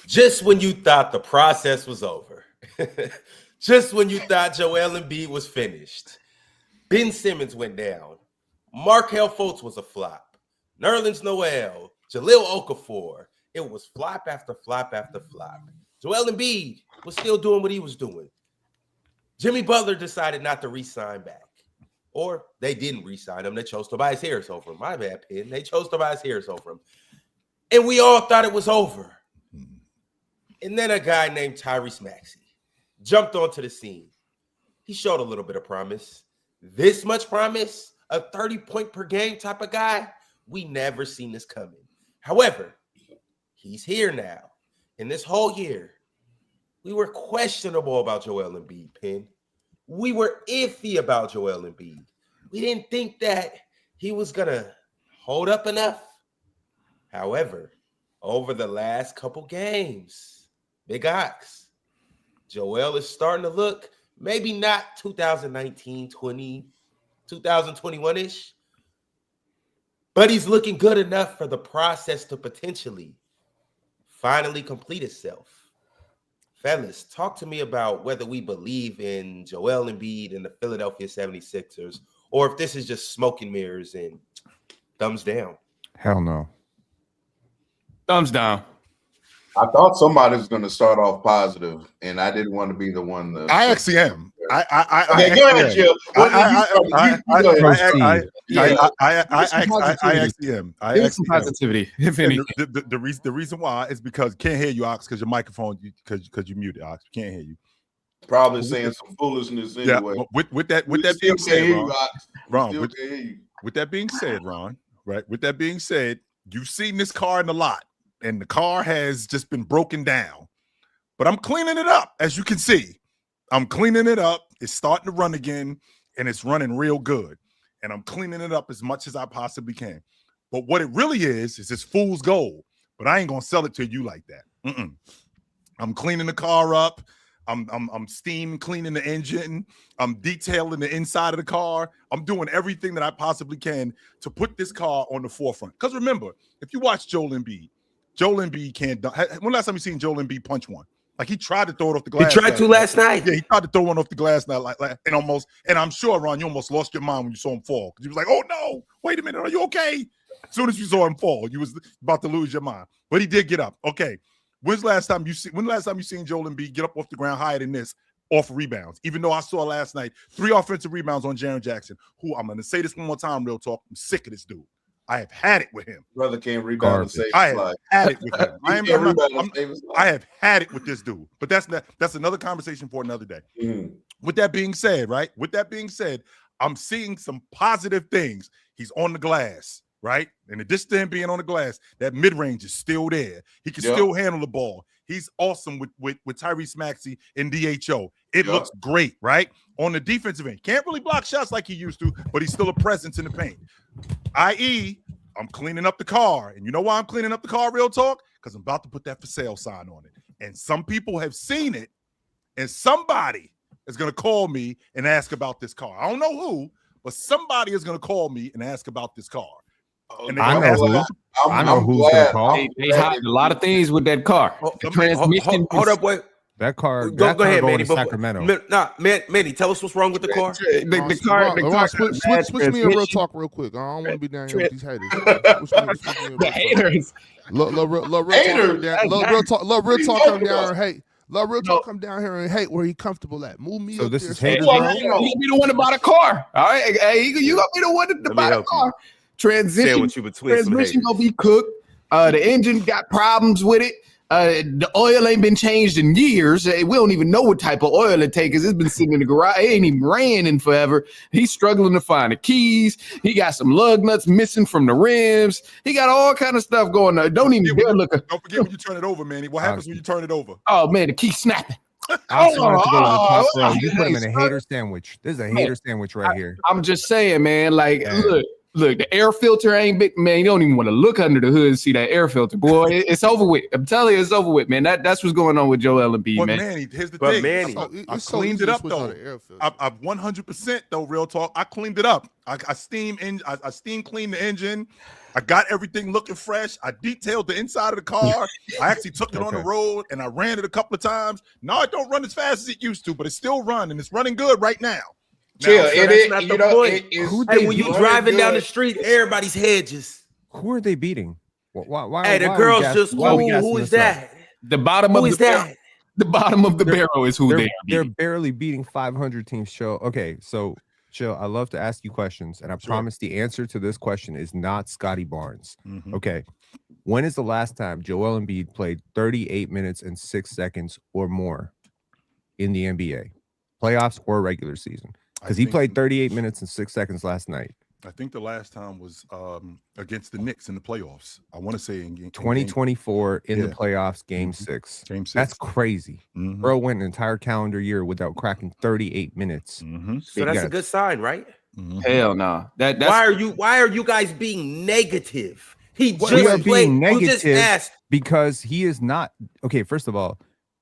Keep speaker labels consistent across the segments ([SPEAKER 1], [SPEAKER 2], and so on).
[SPEAKER 1] Just when you thought the process was over, just when you thought Joel Embiid was finished, Ben Simmons went down. Markelle Fultz was a flop. Nerlens Noel, Jahlil Okafor. It was flop after flop after flop. Joel Embiid was still doing what he was doing. Jimmy Butler decided not to re-sign back. Or they didn't re-sign him. They chose Tobias Harris over him. My bad, Penn. They chose Tobias Harris over him. And we all thought it was over. And then a guy named Tyrese Maxey jumped onto the scene. He showed a little bit of promise. This much promise, a 30-point per game type of guy, we never seen this coming. However, he's here now. And this whole year, we were questionable about Joel Embiid, Penn. We were iffy about Joel Embiid. We didn't think that he was going to hold up enough. However, over the last couple games, Big Ox, Joel is starting to look maybe not 2019, 20, 2021-ish, but he's looking good enough for the process to potentially finally complete itself. Fellas, talk to me about whether we believe in Joel Embiid and the Philadelphia 76ers, or if this is just smoke and mirrors and thumbs down.
[SPEAKER 2] Hell no.
[SPEAKER 3] Thumbs down.
[SPEAKER 4] I thought somebody was going to start off positive, and I didn't want to be the one to.
[SPEAKER 5] I actually am.
[SPEAKER 4] Go ahead, Jill.
[SPEAKER 5] I actually am.
[SPEAKER 3] There's some positivity, if any.
[SPEAKER 5] The reason why is because can't hear you, Ox, because your microphone, because you muted, Ox. Can't hear you.
[SPEAKER 4] Probably saying some foolishness anyway.
[SPEAKER 5] Yeah, with that being said, Ron, with that being said, Ron, right? With that being said, you've seen this car in the lot, and the car has just been broken down. But I'm cleaning it up, as you can see. I'm cleaning it up. It's starting to run again, and it's running real good. And I'm cleaning it up as much as I possibly can. But what it really is this fool's gold. But I ain't gonna sell it to you like that. I'm cleaning the car up. I'm steam cleaning the engine. I'm detailing the inside of the car. I'm doing everything that I possibly can to put this car on the forefront. Because remember, if you watch Joel Embiid can't dunk. When last time you seen Joel Embiid punch one? Like he tried to throw it off the glass.
[SPEAKER 1] He tried to last night.
[SPEAKER 5] Yeah, he tried to throw one off the glass now, and I'm sure, Ron, you almost lost your mind when you saw him fall. Because you was like, oh no, wait a minute, are you okay? As soon as you saw him fall, you was about to lose your mind. But he did get up. Okay. When the last time you seen Joel Embiid get up off the ground higher than this off rebounds? Even though I saw last night 3 offensive rebounds on Jaren Jackson, who I'm going to say this one more time, real talk. I'm sick of this dude. I have had it with him.
[SPEAKER 4] Brother can't rebound and save
[SPEAKER 5] I have had it with him. I have had it with this dude. But that's another conversation for another day. With that being said, right? With that being said, I'm seeing some positive things. He's on the glass, right? In addition to him being on the glass, that mid-range is still there. He can still handle the ball. He's awesome with Tyrese Maxey in DHO. It looks great, right? On the defensive end. Can't really block shots like he used to, but he's still a presence in the paint. I.e., I'm cleaning up the car. And you know why I'm cleaning up the car, real talk? Because I'm about to put that for sale sign on it. And some people have seen it, and somebody is going to call me and ask about this car. I don't know who, but somebody is going to call me and ask about this car. And
[SPEAKER 2] I know who's going to call.
[SPEAKER 3] They hide a lot of things with that car. The transmission.
[SPEAKER 1] Hold up, wait.
[SPEAKER 2] That car.
[SPEAKER 1] Go ahead, Manny.
[SPEAKER 2] Sacramento.
[SPEAKER 1] Manny, tell us what's wrong with the car.
[SPEAKER 3] The car.
[SPEAKER 6] Switch me in real talk real quick. I don't want to be down here with these haters.
[SPEAKER 3] The haters.
[SPEAKER 6] Look, real talk come down here and hate. Let real talk come down here and hate where he comfortable at. Move me.
[SPEAKER 2] So
[SPEAKER 6] up
[SPEAKER 2] this
[SPEAKER 6] there.
[SPEAKER 2] is haters.
[SPEAKER 3] You gonna be the one to buy the car. All right. Hey, you gonna be the one to buy the car. Transmission gonna be cooked. The engine got problems with it. The oil ain't been changed in years. We don't even know what type of oil it takes. It's been sitting in the garage. It ain't even ran in forever. He's struggling to find the keys. He got some lug nuts missing from the rims. He got all kind of stuff going on. Don't
[SPEAKER 5] forget when you turn it over, Manny. What happens when you turn it over?
[SPEAKER 3] Oh man, the key snapping.
[SPEAKER 2] You put him in a hater sandwich. This is a hater sandwich right here.
[SPEAKER 3] I'm just saying, man. Like, look, Look, the air filter ain't big, man. You don't even want to look under the hood and see that air filter, boy. It's over with. I'm telling you, it's over with, man. That's what's going on with Joel Embiid,
[SPEAKER 5] but
[SPEAKER 3] man.
[SPEAKER 5] Manny, here's the thing. I cleaned it up though. I've 100% though. Real talk. I cleaned it up. I steam cleaned the engine. I got everything looking fresh. I detailed the inside of the car. I actually took it on the road and I ran it a couple of times. Now it don't run as fast as it used to, but it's still running and it's running good right now.
[SPEAKER 1] Chill. So that's not the point. Hey, when you driving down the street, everybody's hedges.
[SPEAKER 2] Who are they beating? Why?
[SPEAKER 1] Hey, the girls just who is that?
[SPEAKER 3] The bottom of the the bottom of the barrel is who
[SPEAKER 2] they're barely beating 500 teams. Chill. Okay, so chill. I love to ask you questions, and I promise the answer to this question is not Scotty Barnes. Okay, when is the last time Joel Embiid played 38 minutes and 6 seconds or more in the NBA, playoffs or regular season? Because he played 38 minutes and 6 seconds last night.
[SPEAKER 5] I think the last time was against the Knicks in the playoffs. I want to say in
[SPEAKER 2] 2024 in the playoffs, game 6.
[SPEAKER 5] Game 6.
[SPEAKER 2] That's crazy. Bro went an entire calendar year without cracking 38 minutes.
[SPEAKER 1] So that's a good sign, right?
[SPEAKER 3] Hell no. That's
[SPEAKER 1] why are you guys being negative? We
[SPEAKER 2] are being negative because he is not. Okay, first of all,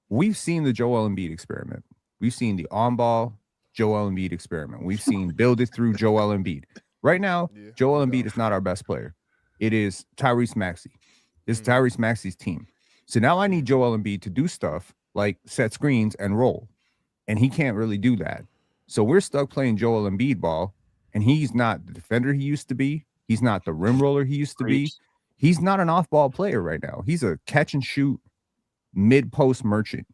[SPEAKER 2] we've seen the Joel Embiid experiment. We've seen the on-ball Joel Embiid experiment. We've seen build it through Joel Embiid. Right now, Joel Embiid is not our best player. It is Tyrese Maxey. It's Tyrese Maxey's team. So now I need Joel Embiid to do stuff like set screens and roll. And he can't really do that. So we're stuck playing Joel Embiid ball, and he's not the defender he used to be. He's not the rim roller he used to be. He's not an off-ball player right now. He's a catch-and-shoot mid-post merchant.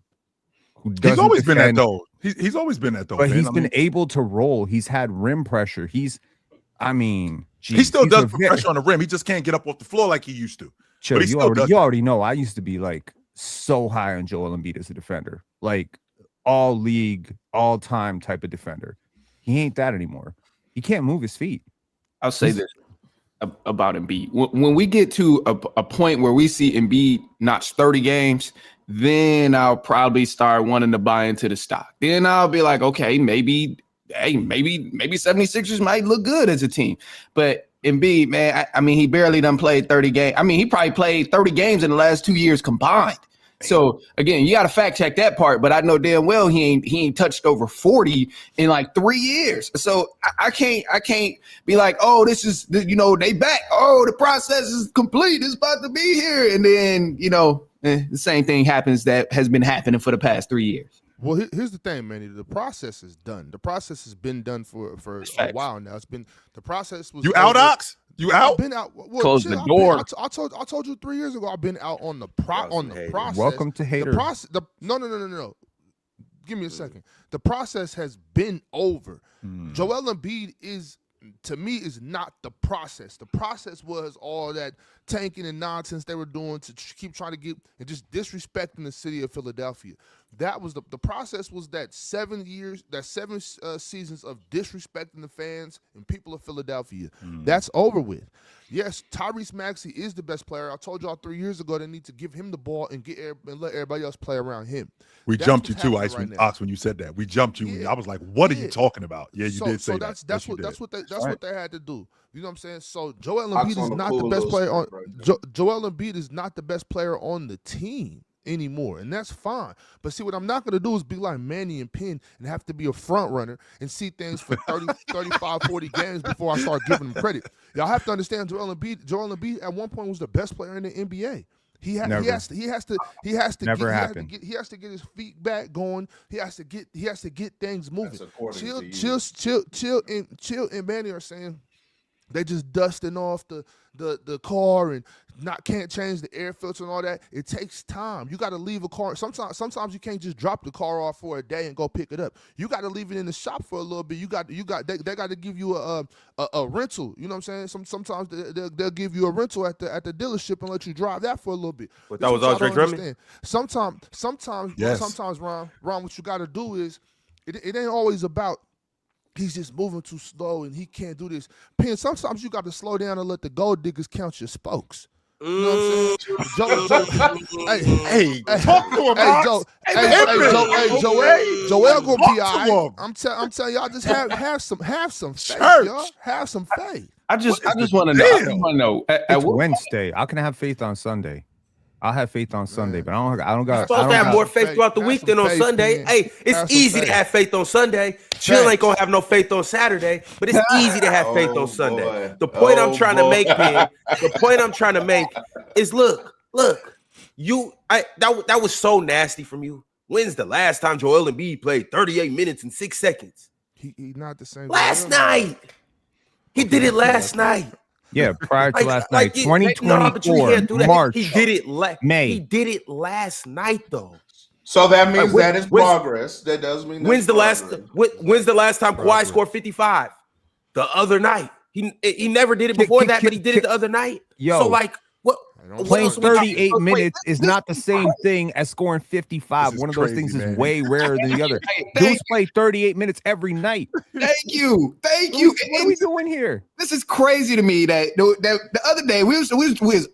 [SPEAKER 5] He's always been that though. He's always been that though.
[SPEAKER 2] But he's been able to roll. He's had rim pressure.
[SPEAKER 5] He still does put pressure on the rim. He just can't get up off the floor like he used to.
[SPEAKER 2] Chill, you already know. I used to be like so high on Joel Embiid as a defender, like all league, all time type of defender. He ain't that anymore. He can't move his feet.
[SPEAKER 3] I'll say this about Embiid. When we get to a point where we see Embiid notch 30 games, then I'll probably start wanting to buy into the stock. Then I'll be like, okay, maybe 76ers might look good as a team. But Embiid, man, I mean, he barely done played 30 games. I mean, he probably played 30 games in the last 2 years combined. So again, you got to fact check that part, but I know damn well he ain't touched over 40 in like 3 years. So I can't be like, oh, this is they back. Oh, the process is complete. It's about to be here, and then the same thing happens that has been happening for the past 3 years.
[SPEAKER 6] Well, here's the thing, Manny. The process is done. The process has been done for a while now. It's been the process was.
[SPEAKER 5] You out, Ox? You out?
[SPEAKER 6] I've been out. Well,
[SPEAKER 3] close the door.
[SPEAKER 6] I told you 3 years ago. I've been out on the process.
[SPEAKER 2] Welcome to haters.
[SPEAKER 6] No. Give me a second. The process has been over. Joel Embiid is not the process. The process was all that tanking and nonsense they were doing to keep trying to get and just disrespecting the city of Philadelphia. That was the process was that 7 seasons of disrespecting the fans and people of Philadelphia. That's over with. Yes, Tyrese Maxey is the best player. I told y'all 3 years ago they need to give him the ball and let everybody else play around him.
[SPEAKER 5] We jumped you too, Ox, when you said that. We jumped you. Yeah. I was like, "What are you talking about?" Yeah, you did say that.
[SPEAKER 6] That's what they had to do. You know what I'm saying? So Joel Embiid is not the best player on. Joel Embiid is not the best player on the team anymore, and that's fine. But see, what I'm not going to do is be like Manny and Penn and have to be a front runner and see things for 30, 35, 40 games before I start giving him credit. Y'all have to understand Joel Embiid at one point was the best player in the NBA. He has to get his feet back going. He has to get things moving. Chill and Manny are saying they just dusting off the car and can't change the air filter and all that. It takes time. You got to leave a car. Sometimes you can't just drop the car off for a day and go pick it up. You got to leave it in the shop for a little bit. They got to give you a rental. You know what I'm saying? Sometimes they'll give you a rental at the dealership and let you drive that for a little bit.
[SPEAKER 1] But that was all Drake Drummond.
[SPEAKER 6] Sometimes, Ron, what you got to do is it ain't always about. He's just moving too slow and he can't do this. Penn, sometimes you got to slow down and let the gold diggers count your spokes. You know what I'm saying?
[SPEAKER 5] Talk to him,
[SPEAKER 6] Joel gonna be all right. I'm telling y'all, just have some faith, y'all. Have some faith.
[SPEAKER 3] I just want to know.
[SPEAKER 2] It's Wednesday. How can I have faith on Sunday? I'll have faith on Sunday, but I don't got.
[SPEAKER 1] You're supposed to have more faith throughout the week than on Sunday. Hey, it's easy to have faith on Sunday. Chill ain't gonna have no faith on Saturday, but it's easy to have faith on Sunday. The point I'm trying to make, Ben, the point I'm trying to make is look, that was so nasty from you. When's the last time Joel Embiid played 38 minutes and 6 seconds?
[SPEAKER 6] He not the same.
[SPEAKER 1] Last night. He did it last night.
[SPEAKER 2] Yeah, prior to last night, 2024, March.
[SPEAKER 1] He did it
[SPEAKER 2] May.
[SPEAKER 1] He did it last night, though.
[SPEAKER 4] So that means that is progress. That does mean
[SPEAKER 1] when's the last time Kawhi scored 55? The other night. He never did it before that, but he did it the other night.
[SPEAKER 2] Yo,
[SPEAKER 1] so like what?
[SPEAKER 2] Playing 38 minutes is not the same thing as scoring 55. One of those things is way rarer than the other. Dudes play 38 minutes every night.
[SPEAKER 3] Thank you.
[SPEAKER 2] What are we doing here?
[SPEAKER 3] This is crazy to me that the other day we was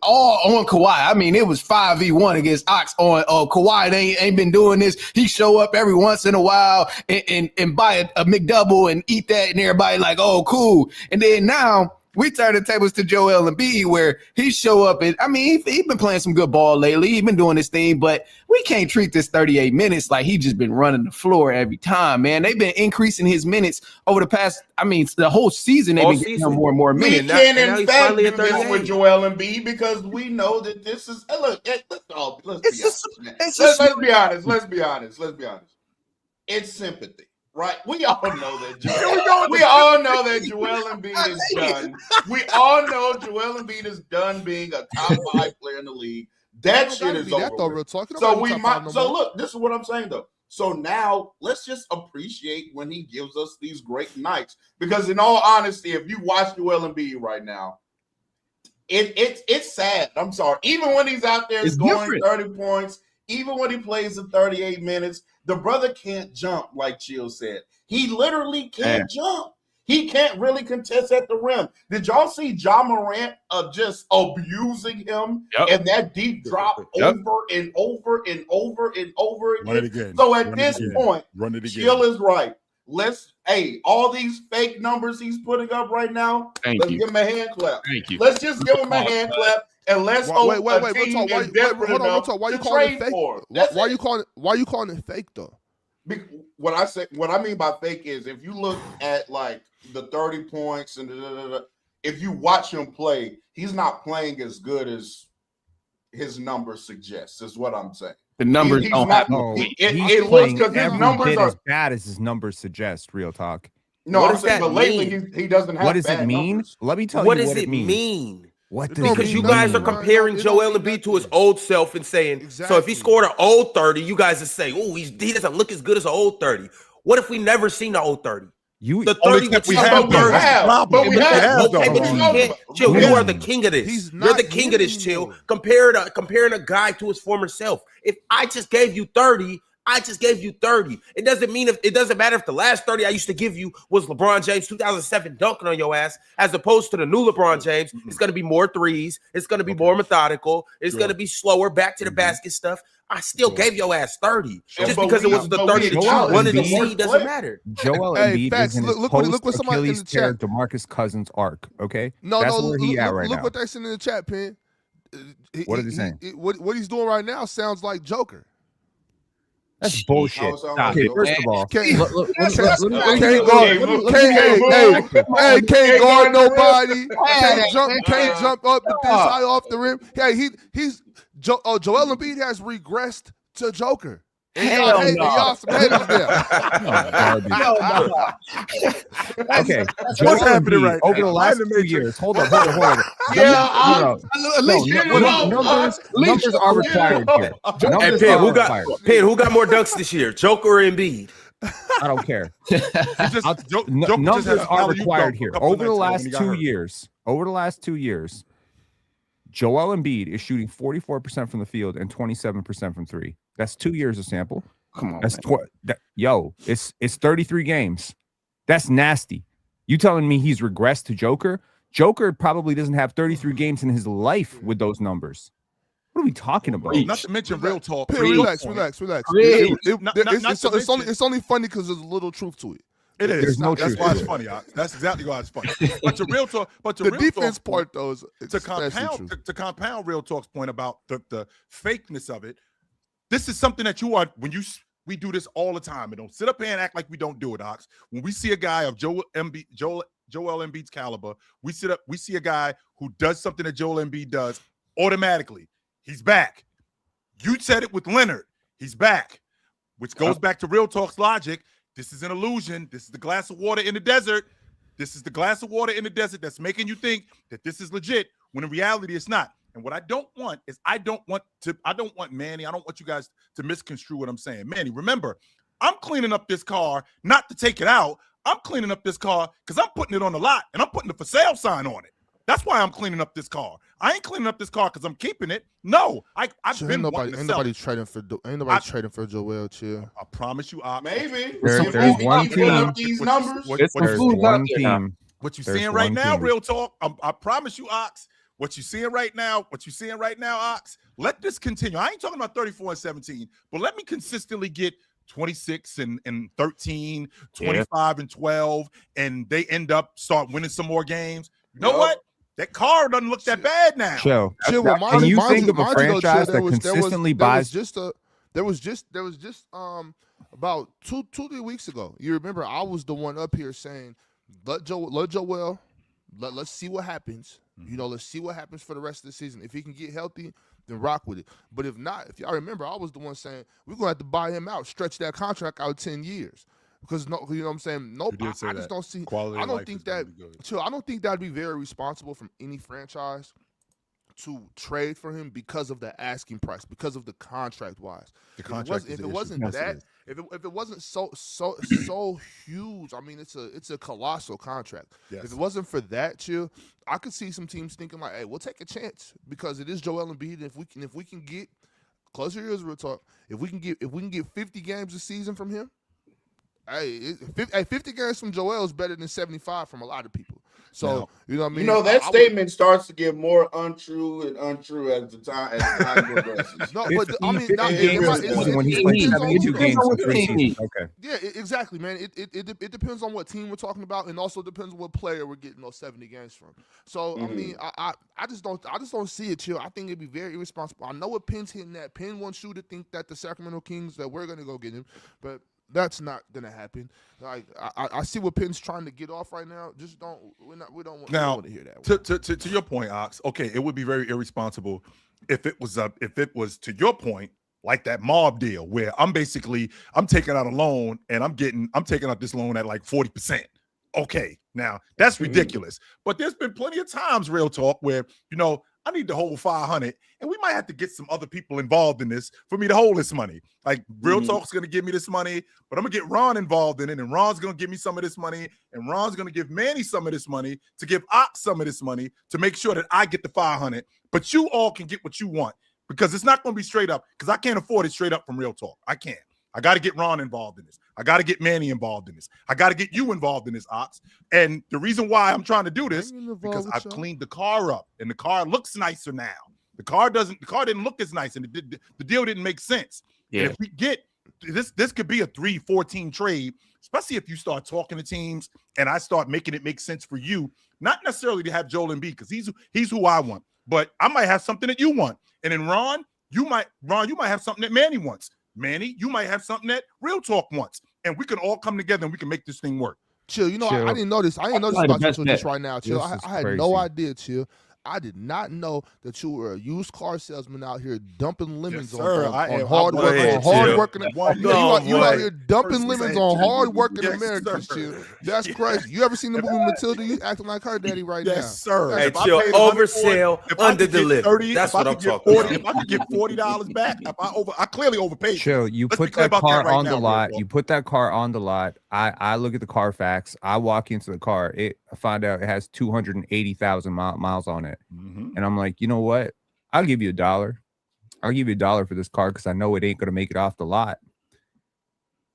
[SPEAKER 3] all on Kawhi. I mean, it was 5v1 against Ox on Kawhi. They ain't been doing this. He show up every once in a while and buy a McDouble and eat that, and everybody like, oh, cool. And then now we turn the tables to Joel Embiid, where he show up and he been playing some good ball lately. He been doing this thing, but we can't treat this 38 minutes like he just been running the floor every time, man. They've been increasing his minutes over the past. The whole season they've been getting him more and more minutes.
[SPEAKER 4] We can in fact do this with Joel Embiid because we know that this is. Let's be honest. Let's be honest. It's sympathy. Right, we all know that. We all know that Joel Embiid is done. We all know Joel Embiid is done being a top 5 player in the league. That shit is over. So look, this is what I'm saying though. So now let's just appreciate when he gives us these great nights. Because in all honesty, if you watch Joel Embiid right now, it's sad. I'm sorry. Even when he's out there scoring 30 points, even when he plays in 38 minutes. The brother can't jump, like Chill said. He literally can't jump. He can't really contest at the rim. Did y'all see Ja Morant just abusing him and that deep drop over and over and over and over again?
[SPEAKER 5] Run it again.
[SPEAKER 4] So at this point, Chill is right. All these fake numbers he's putting up right now, let's give him a hand clap.
[SPEAKER 3] Thank you.
[SPEAKER 4] Let's just give him a hand clap. And let's
[SPEAKER 6] wait, why you calling it fake? Why you calling it fake though?
[SPEAKER 4] What I mean by fake is if you look at like the 30 points and if you watch him play, he's not playing as good as his numbers suggest. Is what I'm saying.
[SPEAKER 3] The numbers don't have
[SPEAKER 2] it looks because his numbers are as bad as his numbers suggest. Real talk.
[SPEAKER 4] No, I'm saying, but lately he doesn't have.
[SPEAKER 2] What does it mean?
[SPEAKER 4] Numbers.
[SPEAKER 2] Let me tell you what it
[SPEAKER 1] mean.
[SPEAKER 2] Because
[SPEAKER 1] you guys are comparing Joel Embiid to his old self and saying, so if he scored an old 30, you guys are saying, oh, he doesn't look as good as an old 30. What if we never seen the old 30? The 30 would
[SPEAKER 4] we have.
[SPEAKER 1] Chill, you are the king of this. You're the king of this, Chill. Comparing a guy to his former self. If I just gave you 30, I just gave you 30. It doesn't matter if the last 30 I used to give you was LeBron James 2007 dunking on your ass, as opposed to the new LeBron James. It's going to be more threes. It's going to be more methodical. It's going to be slower, back to the basket stuff. I still gave your ass 30. Just because it was the 30 that you wanted to see doesn't matter.
[SPEAKER 2] Joel Embiid is in his post-Achilles tear DeMarcus Cousins arc, okay? That's where he at right now.
[SPEAKER 6] Look what they're saying in the chat, Penn.
[SPEAKER 2] What are they saying?
[SPEAKER 6] What he's doing right now sounds like Joker.
[SPEAKER 2] That's bullshit. Stop it. First of all,
[SPEAKER 6] can't guard nobody. Can't jump up this high off the rim. Hey, Joel Embiid has regressed to Joker. Y'all some haters there.
[SPEAKER 2] Okay, what's happening right over the last 2 years? Hold on. Numbers are required here.
[SPEAKER 1] Who got more dunks this year, Joker or Embiid?
[SPEAKER 2] I don't care. Numbers are required here. Over the last 2 years, Joel Embiid is shooting 44% from the field and 27% from three. That's 2 years of sample.
[SPEAKER 3] Come on,
[SPEAKER 2] that's it's 33 games. That's nasty. You telling me he's regressed to Joker? Joker probably doesn't have 33 games in his life with those numbers. What are we talking about?
[SPEAKER 5] Not to mention real talk.
[SPEAKER 6] Relax. It's only funny because there's a little truth to it.
[SPEAKER 5] It is.
[SPEAKER 2] There's no
[SPEAKER 5] That's
[SPEAKER 2] truth
[SPEAKER 5] why
[SPEAKER 2] to
[SPEAKER 5] it's
[SPEAKER 2] it.
[SPEAKER 5] funny. That's exactly why it's funny. But the real talk. But the
[SPEAKER 6] The
[SPEAKER 5] real
[SPEAKER 6] defense
[SPEAKER 5] talk
[SPEAKER 6] part, though, is
[SPEAKER 5] to compound real talk's point about the fakeness of it. This is something that we do this all the time. And don't sit up here and act like we don't do it, Ox. When we see a guy of Joel Embiid's caliber, we see a guy who does something that Joel Embiid does, automatically, he's back. You said it with Leonard. He's back, which goes back to real talk's logic. This is an illusion. This is the glass of water in the desert. This is the glass of water in the desert that's making you think that this is legit when in reality it's not. And what I don't want is I don't want Manny, I don't want you guys to misconstrue what I'm saying. Manny, remember, I'm cleaning up this car not to take it out. I'm cleaning up this car because I'm putting it on the lot and I'm putting the for sale sign on it. That's why I'm cleaning up this car. I ain't cleaning up this car because I'm keeping it. No, I've been wanting to sell it.
[SPEAKER 6] Ain't nobody trading for Joel. Chill.
[SPEAKER 5] I promise you,
[SPEAKER 4] maybe
[SPEAKER 2] There's one team.
[SPEAKER 4] These numbers.
[SPEAKER 2] There's one team.
[SPEAKER 5] What you seeing right now, real talk. I promise you, Ox. What you seeing right now, Ox. Let this continue. I ain't talking about 34-17, but let me consistently get 26 and 13, 25 and 12, and they start winning some more games. You know what? That car doesn't look that bad now.
[SPEAKER 2] Chill. Can you think of a franchise that consistently buys?
[SPEAKER 6] There was just about 2-3 weeks ago. You remember I was the one up here saying, let's see what happens. You know, let's see what happens for the rest of the season. If he can get healthy, then rock with it. But if not, if y'all remember, I was the one saying we're gonna have to buy him out, stretch that contract out 10 years. Because no, you know what I'm saying? Nope, I just don't see. I don't think that'd be very responsible from any franchise to trade for him because of the asking price, because of the contract wise.
[SPEAKER 5] The contract.
[SPEAKER 6] If it wasn't so huge, I mean, it's a colossal contract.
[SPEAKER 5] Yes.
[SPEAKER 6] If it wasn't for that, chill, I could see some teams thinking like, hey, we'll take a chance because it is Joel Embiid. If we can get closer to real talk, if we can get 50 games a season from him. Hey, 50 games from Joel is better than 75 from a lot of people. So, you know what I mean?
[SPEAKER 4] You know, that statement starts to get more untrue and untrue as the time progresses.
[SPEAKER 6] No, but I mean,
[SPEAKER 2] when he's playing 72 games in 3 seasons. Okay.
[SPEAKER 6] Yeah, exactly, man. It depends on what team we're talking about, and also depends on what player we're getting those 70 games from. So, I mean, I just don't see it, chill. I think it'd be very irresponsible. I know what Penn's hitting at. Penn wants you to think that the Sacramento Kings, that we're gonna go get him, but that's not gonna happen. Like I see what Penn's trying to get off right now. Just we don't want to hear that.
[SPEAKER 5] To your point, Ox. Okay, it would be very irresponsible if it was to your point, like that mob deal where I'm taking out a loan and I'm taking out this loan at like 40%. Okay, now that's ridiculous. But there's been plenty of times, real talk, where I need to hold 500, and we might have to get some other people involved in this for me to hold this money. Like real talk's going to give me this money, but I'm gonna get Ron involved in it, and Ron's going to give me some of this money, and Ron's going to give Manny some of this money to give Ox some of this money to make sure that I get the 500. But you all can get what you want because it's not going to be straight up because I can't afford it straight up from real talk. I can't. I got to get Ron involved in this. I got to get Manny involved in this. I got to get you involved in this, Ox. And the reason why I'm trying to do this because I've cleaned the car up and the car looks nicer now. The car didn't look as nice and the deal didn't make sense. Yeah. And if we get this could be a 3-14 trade, especially if you start talking to teams and I start making it make sense for you, not necessarily to have Joel Embiid because he's who I want, but I might have something that you want. And then Ron, you might have something that Manny wants. Manny, you might have something that Real Talk wants, and we can all come together and we can make this thing work.
[SPEAKER 6] Chill, I didn't know this. I didn't know this about you just right now, Chill. I had no idea, Chill. I did not know that you were a used car salesman out here dumping lemons on hard working. You out here dumping lemons on hard working Americans, Chill. That's crazy. You ever seen the movie Matilda? You acting like her daddy right now.
[SPEAKER 5] Yes, sir.
[SPEAKER 1] Hey, Chill, oversell, underdeliver. That's what I'm talking about.
[SPEAKER 5] If I could get $40 back, I clearly overpaid.
[SPEAKER 2] Chill, you put that car on the lot. You put that car on the lot. I look at the Carfax. I walk into the car. I find out it has 280,000 miles on it. And I'm like, you know what? I'll give you $1. I'll give you $1 for this car because I know it ain't going to make it off the lot.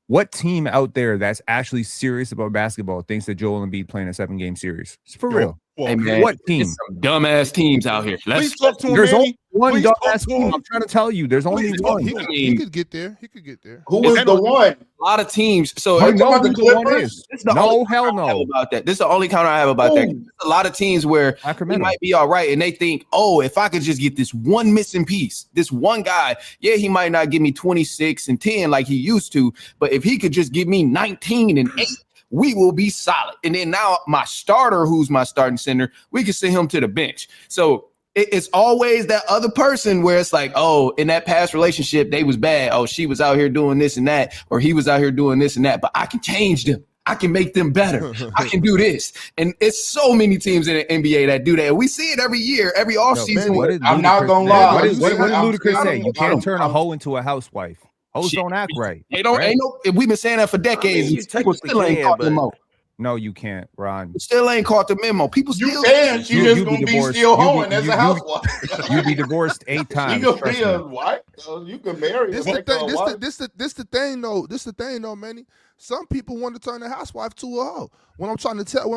[SPEAKER 2] What team out there that's actually serious about basketball thinks that Joel Embiid playing a 7-game series? It's for real.
[SPEAKER 5] Hey,
[SPEAKER 3] man,
[SPEAKER 2] what team?
[SPEAKER 3] There's some dumbass teams out here.
[SPEAKER 5] Please talk to him,
[SPEAKER 2] There's
[SPEAKER 5] Manny.
[SPEAKER 2] only one
[SPEAKER 5] Please
[SPEAKER 2] dumbass
[SPEAKER 5] talk to
[SPEAKER 2] team.
[SPEAKER 5] him.
[SPEAKER 2] I'm trying to tell you. There's only one.
[SPEAKER 6] He could get there. He could get there.
[SPEAKER 4] Who is the one?
[SPEAKER 3] A lot of teams. So
[SPEAKER 2] You know
[SPEAKER 4] about
[SPEAKER 2] who
[SPEAKER 4] the
[SPEAKER 2] the one
[SPEAKER 4] Clippers?
[SPEAKER 2] is.
[SPEAKER 3] this is the
[SPEAKER 2] No,
[SPEAKER 3] only
[SPEAKER 2] hell
[SPEAKER 3] counter I have
[SPEAKER 2] no.
[SPEAKER 3] about that. This is the only counter I have about that. There's a lot of teams where he
[SPEAKER 2] Sacramento.
[SPEAKER 3] might be all right, and they think, oh, if I could just get this one missing piece, this one guy, yeah, he might not give me 26 and 10 like he used to, but if he could just give me 19 and 8, we will be solid. And then now my starter, who's my starting center, we can send him to the bench. So it's always that other person where it's like, oh, in that past relationship, they was bad. Oh, she was out here doing this and that, or he was out here doing this and that, but I can change them. I can make them better. I can do this. And it's so many teams in the NBA that do that. And we see it every year, every offseason.
[SPEAKER 4] I'm not going to lie.
[SPEAKER 2] What did Ludacris say? You can't turn a hoe into a housewife. Hoes don't act right.
[SPEAKER 3] They don't.
[SPEAKER 2] Right?
[SPEAKER 3] Ain't no. We've been saying that for decades. People still ain't caught the memo.
[SPEAKER 2] No, you can't, Ron.
[SPEAKER 3] Still ain't caught the memo. People still.
[SPEAKER 4] You can. She just gonna be still hoeing as a housewife.
[SPEAKER 2] You be divorced 8 times.
[SPEAKER 4] You gonna be a wife. So you can marry.
[SPEAKER 6] This the thing though, Manny. Some people want to turn a housewife to a hoe. What I'm trying to tell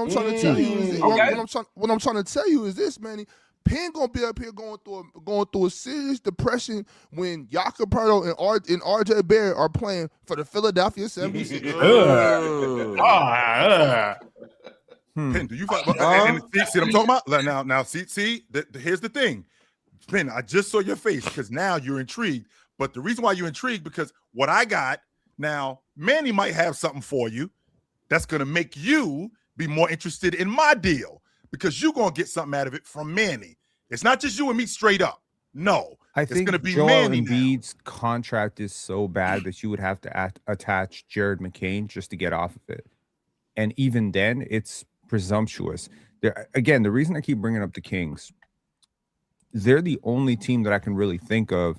[SPEAKER 6] you is this, Manny. Penn gonna be up here going through a serious depression when Jakob Poeltl and RJ Barrett are playing for the Philadelphia 76ers.
[SPEAKER 5] Penn, do you find and see what I'm talking about? Now, see, here's the thing. Penn, I just saw your face because now you're intrigued. But the reason why you're intrigued because what I got now, Manny might have something for you that's gonna make you be more interested in my deal. Because you're going to get something out of it from Manny. It's not just you and me straight up. No.
[SPEAKER 2] I think
[SPEAKER 5] going to be
[SPEAKER 2] Joel
[SPEAKER 5] Manny
[SPEAKER 2] Embiid's contract is so bad that you would have to attach Jared McCain just to get off of it. And even then, it's presumptuous. Again, the reason I keep bringing up the Kings, they're the only team that I can really think of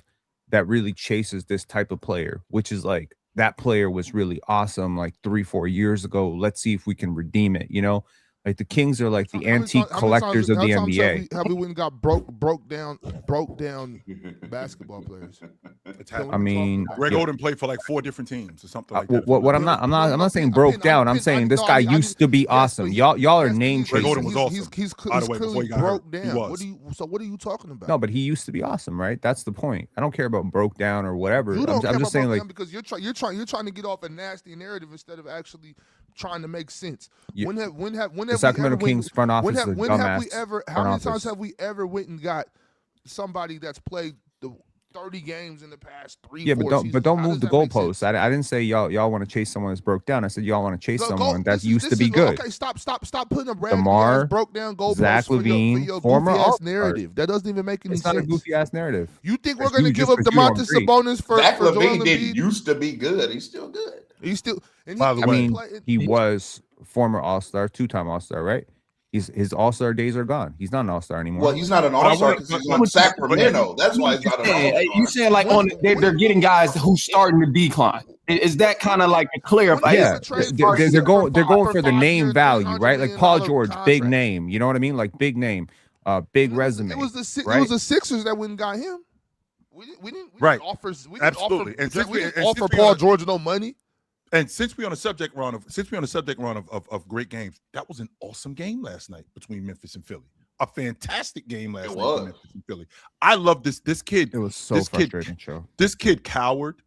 [SPEAKER 2] that really chases this type of player, which is like, that player was really awesome like 3-4 years ago. Let's see if we can redeem it, you know? Like the Kings are like the antique collectors of the NBA.
[SPEAKER 6] Have we went and got broke down basketball players?
[SPEAKER 2] I mean,
[SPEAKER 5] Greg Oden played for like 4 different teams or something like that.
[SPEAKER 2] What I'm not saying broke down. I'm saying this guy used to be awesome. Y'all are name chasers.
[SPEAKER 5] Greg Oden was awesome.
[SPEAKER 6] He's clearly broke down. What are you talking about?
[SPEAKER 2] No, but he used to be awesome, right? That's the point. I don't care about broke down or whatever.
[SPEAKER 6] I'm
[SPEAKER 2] just saying, like,
[SPEAKER 6] because you're trying to get off a nasty narrative instead of actually trying to make sense. When have
[SPEAKER 2] the Sacramento Kings front office is a dumbass.
[SPEAKER 6] How many times have we ever went and got somebody that's played the 30 games in the past 3
[SPEAKER 2] but don't move the goalposts. I didn't say y'all want to chase someone that's broke down. I said y'all want to chase someone that used to be good.
[SPEAKER 6] Okay, stop putting up
[SPEAKER 2] DeMar,
[SPEAKER 6] broke down goalposts
[SPEAKER 2] Zach LaVine,
[SPEAKER 6] for your
[SPEAKER 2] former
[SPEAKER 6] goofy-ass narrative. That doesn't even make any sense.
[SPEAKER 2] It's not a goofy ass narrative.
[SPEAKER 6] You think we're going to give up DeMontis Sabonis for
[SPEAKER 4] Zach
[SPEAKER 6] Joel
[SPEAKER 4] LaVine
[SPEAKER 6] Embiid?
[SPEAKER 4] didn't used to be good. He's still good.
[SPEAKER 6] He's still.
[SPEAKER 2] He was former All-Star, 2-time All-Star, right? His All-Star days are gone. He's not an All-Star anymore.
[SPEAKER 4] Well, he's not an All-Star because he's on Sacramento. That's why he's not an All-Star.
[SPEAKER 3] You saying like they're getting guys who's starting to decline? Is that kind of like a clear?
[SPEAKER 2] Yeah, they're going for the name value, right? Like Paul George, big name. You know what I mean? Like big name, big resume.
[SPEAKER 6] It was the Sixers that went and got him. We didn't
[SPEAKER 5] Absolutely.
[SPEAKER 6] Offer Paul George no money.
[SPEAKER 5] And since we're on a subject run of great games, that was an awesome game last night between Memphis and Philly. A fantastic game last night between Memphis and Philly. I love this kid.
[SPEAKER 2] It was so frustrating, Joe.
[SPEAKER 5] This kid Coward,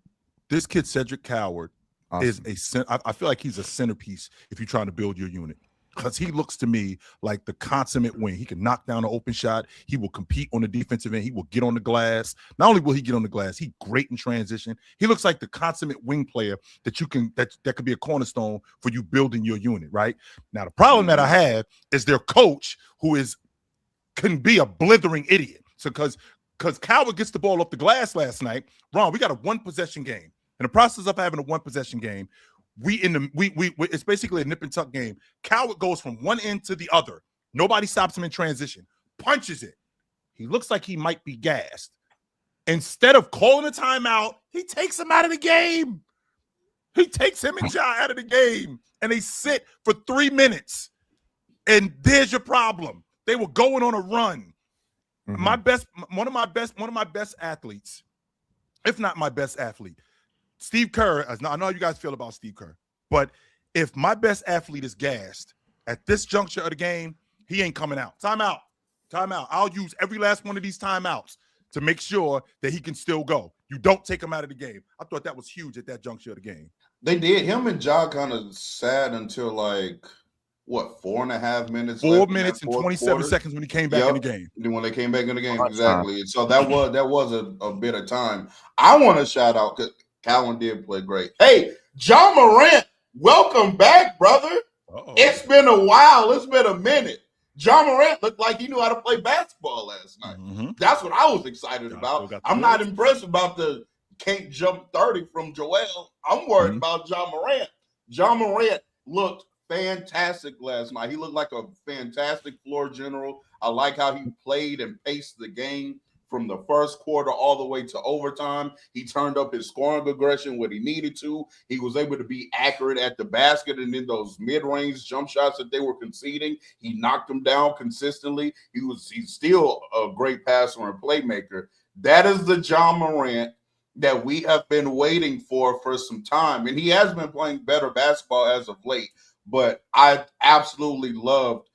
[SPEAKER 5] Cedric Coward, awesome. I feel like he's a centerpiece if you're trying to build your unit. Because he looks to me like the consummate wing. He can knock down an open shot. He will compete on the defensive end. He will get on the glass. Not only will he get on the glass, he's great in transition. He looks like the consummate wing player that you can that could be a cornerstone for you building your unit, right? Now, the problem that I have is their coach, who can be a blithering idiot. So because Coward gets the ball off the glass last night, Ron, we got a 1-possession game. In the process of having a 1-possession game, it's basically a nip and tuck game. Coward goes from one end to the other. Nobody stops him in transition. Punches it. He looks like he might be gassed. Instead of calling a timeout, he takes him out of the game. He takes him and Ja out of the game. And they sit for 3 minutes. And there's your problem. They were going on a run. Mm-hmm. One of my best athletes, if not my best athlete, Steve Kerr. I know how you guys feel about Steve Kerr, but if my best athlete is gassed at this juncture of the game, he ain't coming out. Timeout. I'll use every last one of these timeouts to make sure that he can still go. You don't take him out of the game. I thought that was huge at that juncture of the game.
[SPEAKER 4] They did. Him and Ja kind of sat until like, what, 4.5 minutes?
[SPEAKER 5] 4 minutes and 27 seconds when he came back in the game.
[SPEAKER 4] When they came back in the game, exactly. So that was a bit of time. I want to shout out because Calvin did play great. Hey, Ja Morant, welcome back, brother. Uh-oh. It's been a while. It's been a minute. Ja Morant looked like he knew how to play basketball last night. Mm-hmm. That's what I was excited about. I'm not impressed about the can't jump 30 from Joel. I'm worried about Ja Morant. Ja Morant looked fantastic last night. He looked like a fantastic floor general. I like how he played and paced the game from the first quarter all the way to overtime. He turned up his scoring aggression when he needed to. He was able to be accurate at the basket, and in those mid-range jump shots that they were conceding, he knocked them down consistently. He's still a great passer and playmaker. That is the Ja Morant that we have been waiting for some time, and he has been playing better basketball as of late. But I absolutely loved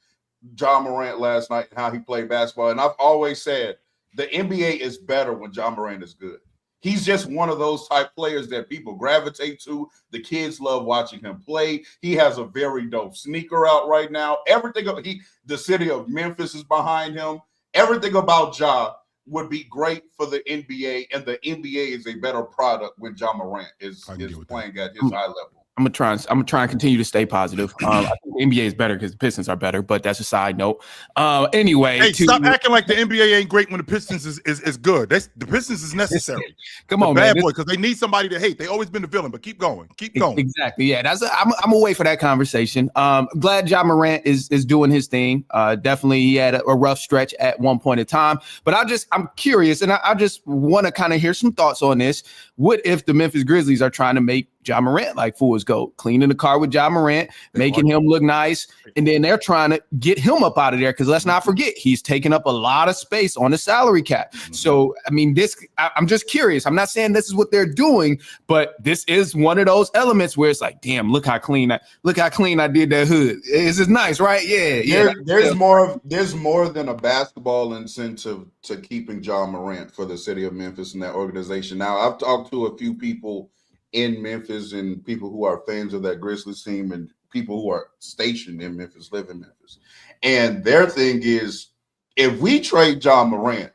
[SPEAKER 4] Ja Morant last night and how he played basketball. And I've always said the NBA is better when Ja Morant is good. He's just one of those type players that people gravitate to. The kids love watching him play. He has a very dope sneaker out right now. The city of Memphis is behind him. Everything about Ja would be great for the NBA, and the NBA is a better product when Ja Morant is playing at his high level.
[SPEAKER 3] I'm gonna try and continue to stay positive. I think the NBA is better because the Pistons are better, but that's a side note. Anyway,
[SPEAKER 5] hey, stop acting like the NBA ain't great when the Pistons is good. The Pistons is necessary.
[SPEAKER 3] Come on,
[SPEAKER 5] bad
[SPEAKER 3] man,
[SPEAKER 5] boy, because they need somebody to hate. They always been the villain, but keep going.
[SPEAKER 3] Exactly. Yeah, I'm away for that conversation. Glad Ja Morant is doing his thing. Definitely, he had a rough stretch at one point in time. But I'm curious, and I just want to kind of hear some thoughts on this. What if the Memphis Grizzlies are trying to make Ja Morant like fool's gold, cleaning the car with Ja Morant, making him look nice, and then they're trying to get him up out of there because let's not forget he's taking up a lot of space on the salary cap. Mm-hmm. So I mean, I'm just curious. I'm not saying this is what they're doing, but this is one of those elements where it's like, damn, look how clean I did that hood. This is nice, right? Yeah.
[SPEAKER 4] There's more than a basketball incentive to keeping Ja Morant for the city of Memphis and that organization. Now, I've talked to a few people in Memphis and people who are fans of that Grizzlies team and people who are stationed in Memphis, live in Memphis. And their thing is, if we trade Ja Morant,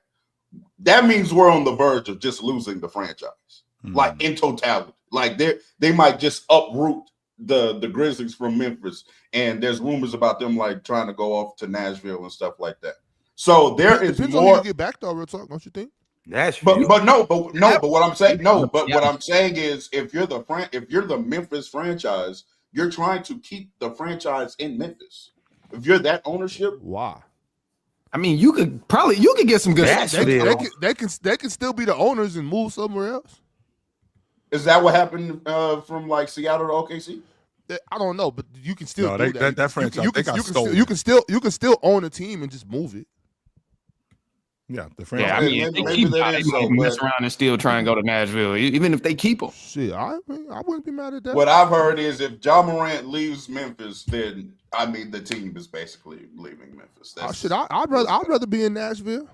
[SPEAKER 4] that means we're on the verge of just losing the franchise, like in totality. Like they might just uproot the Grizzlies from Memphis. And there's rumors about them like trying to go off to Nashville and stuff like that. So there is
[SPEAKER 6] depends
[SPEAKER 4] more.
[SPEAKER 6] On who you get back though, real talk, don't you think?
[SPEAKER 4] But what I'm saying is, if you're the Memphis franchise, you're trying to keep the franchise in Memphis. If you're that ownership,
[SPEAKER 6] why?
[SPEAKER 3] I mean, you could get some good.
[SPEAKER 6] They can still be the owners and move somewhere else.
[SPEAKER 4] Is that what happened from like Seattle to OKC?
[SPEAKER 6] I don't know, but you can still do that.
[SPEAKER 5] That franchise
[SPEAKER 6] you can still own a team and just move it.
[SPEAKER 5] Yeah, the franchise.
[SPEAKER 3] Yeah, I mean, they mess around and still try and go to Nashville, even if they keep them.
[SPEAKER 6] Shit, I wouldn't be mad at that.
[SPEAKER 4] What I've heard is if Ja Morant leaves Memphis, then the team is basically leaving Memphis.
[SPEAKER 6] I'd rather be in Nashville.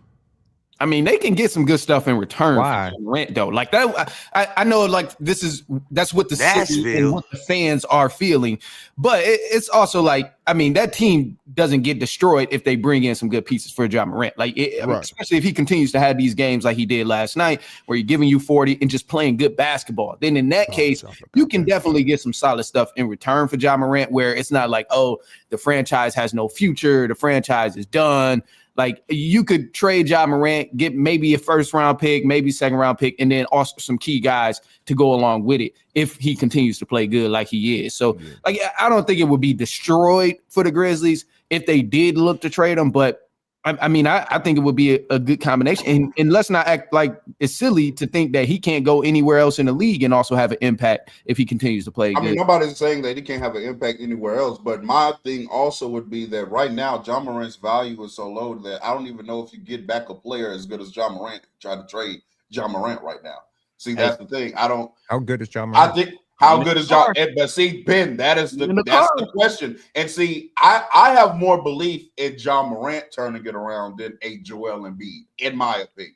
[SPEAKER 3] I mean, they can get some good stuff in return for rent, though. Like that, I know. Like that's what the city and what the fans are feeling. But it's also like, I mean, that team doesn't get destroyed if they bring in some good pieces for Ja Morant. Like, I mean, especially if he continues to have these games like he did last night, where you're giving you 40 and just playing good basketball. Then in that case, you can definitely get some solid stuff in return for Ja Morant, where it's not like, oh, the franchise has no future, the franchise is done. Like, you could trade Ja Morant, get maybe a first-round pick, maybe second-round pick, and then also some key guys to go along with it if he continues to play good like he is. So, like, I don't think it would be destroyed for the Grizzlies if they did look to trade him, but I mean, I think it would be a good combination. And let's not act like it's silly to think that he can't go anywhere else in the league and also have an impact if he continues to play good.
[SPEAKER 4] I mean, nobody's saying that he can't have an impact anywhere else. But my thing also would be that right now, Ja Morant's value is so low that I don't even know if you get back a player as good as Ja Morant, try to trade Ja Morant right now. See, that's the thing.
[SPEAKER 2] How good is Ja Morant?
[SPEAKER 4] How good is Ja? But see, Ben, that's the question. And see, I have more belief in Ja Morant turning it around than a Joel Embiid, in my opinion.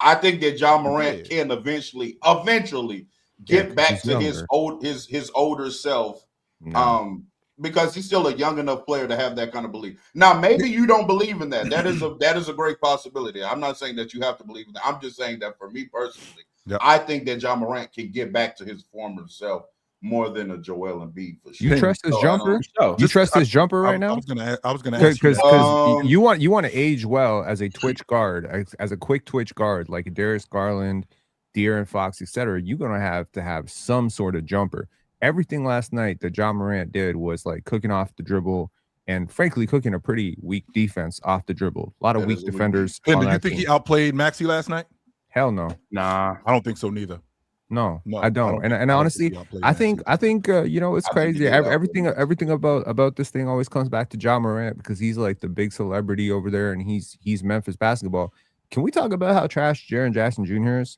[SPEAKER 4] I think that Ja Morant can eventually get back to his older self. No. Because he's still a young enough player to have that kind of belief. Now, maybe you don't believe in that. That is a great possibility. I'm not saying that you have to believe in that. I'm just saying that for me personally, I think that Ja Morant can get back to his former self more than a Joel Embiid for sure.
[SPEAKER 2] You trust his jumper? You trust his jumper right now?
[SPEAKER 5] I was gonna ask
[SPEAKER 2] because you want to age well as a twitch guard, as a quick twitch guard like Darius Garland, De'Aaron Fox, etc. You're gonna have to have some sort of jumper. Everything last night that Ja Morant did was like cooking off the dribble and frankly cooking a pretty weak defense off the dribble. A lot of weak defenders.
[SPEAKER 5] Ben, do you think he outplayed Maxey last night?
[SPEAKER 2] Hell no.
[SPEAKER 5] Nah, I don't think so neither.
[SPEAKER 2] No, I don't. And honestly, I think you know, it's crazy. Everything about this thing always comes back to Ja Morant because he's like the big celebrity over there and he's Memphis basketball. Can we talk about how trash Jaren Jackson Jr. is?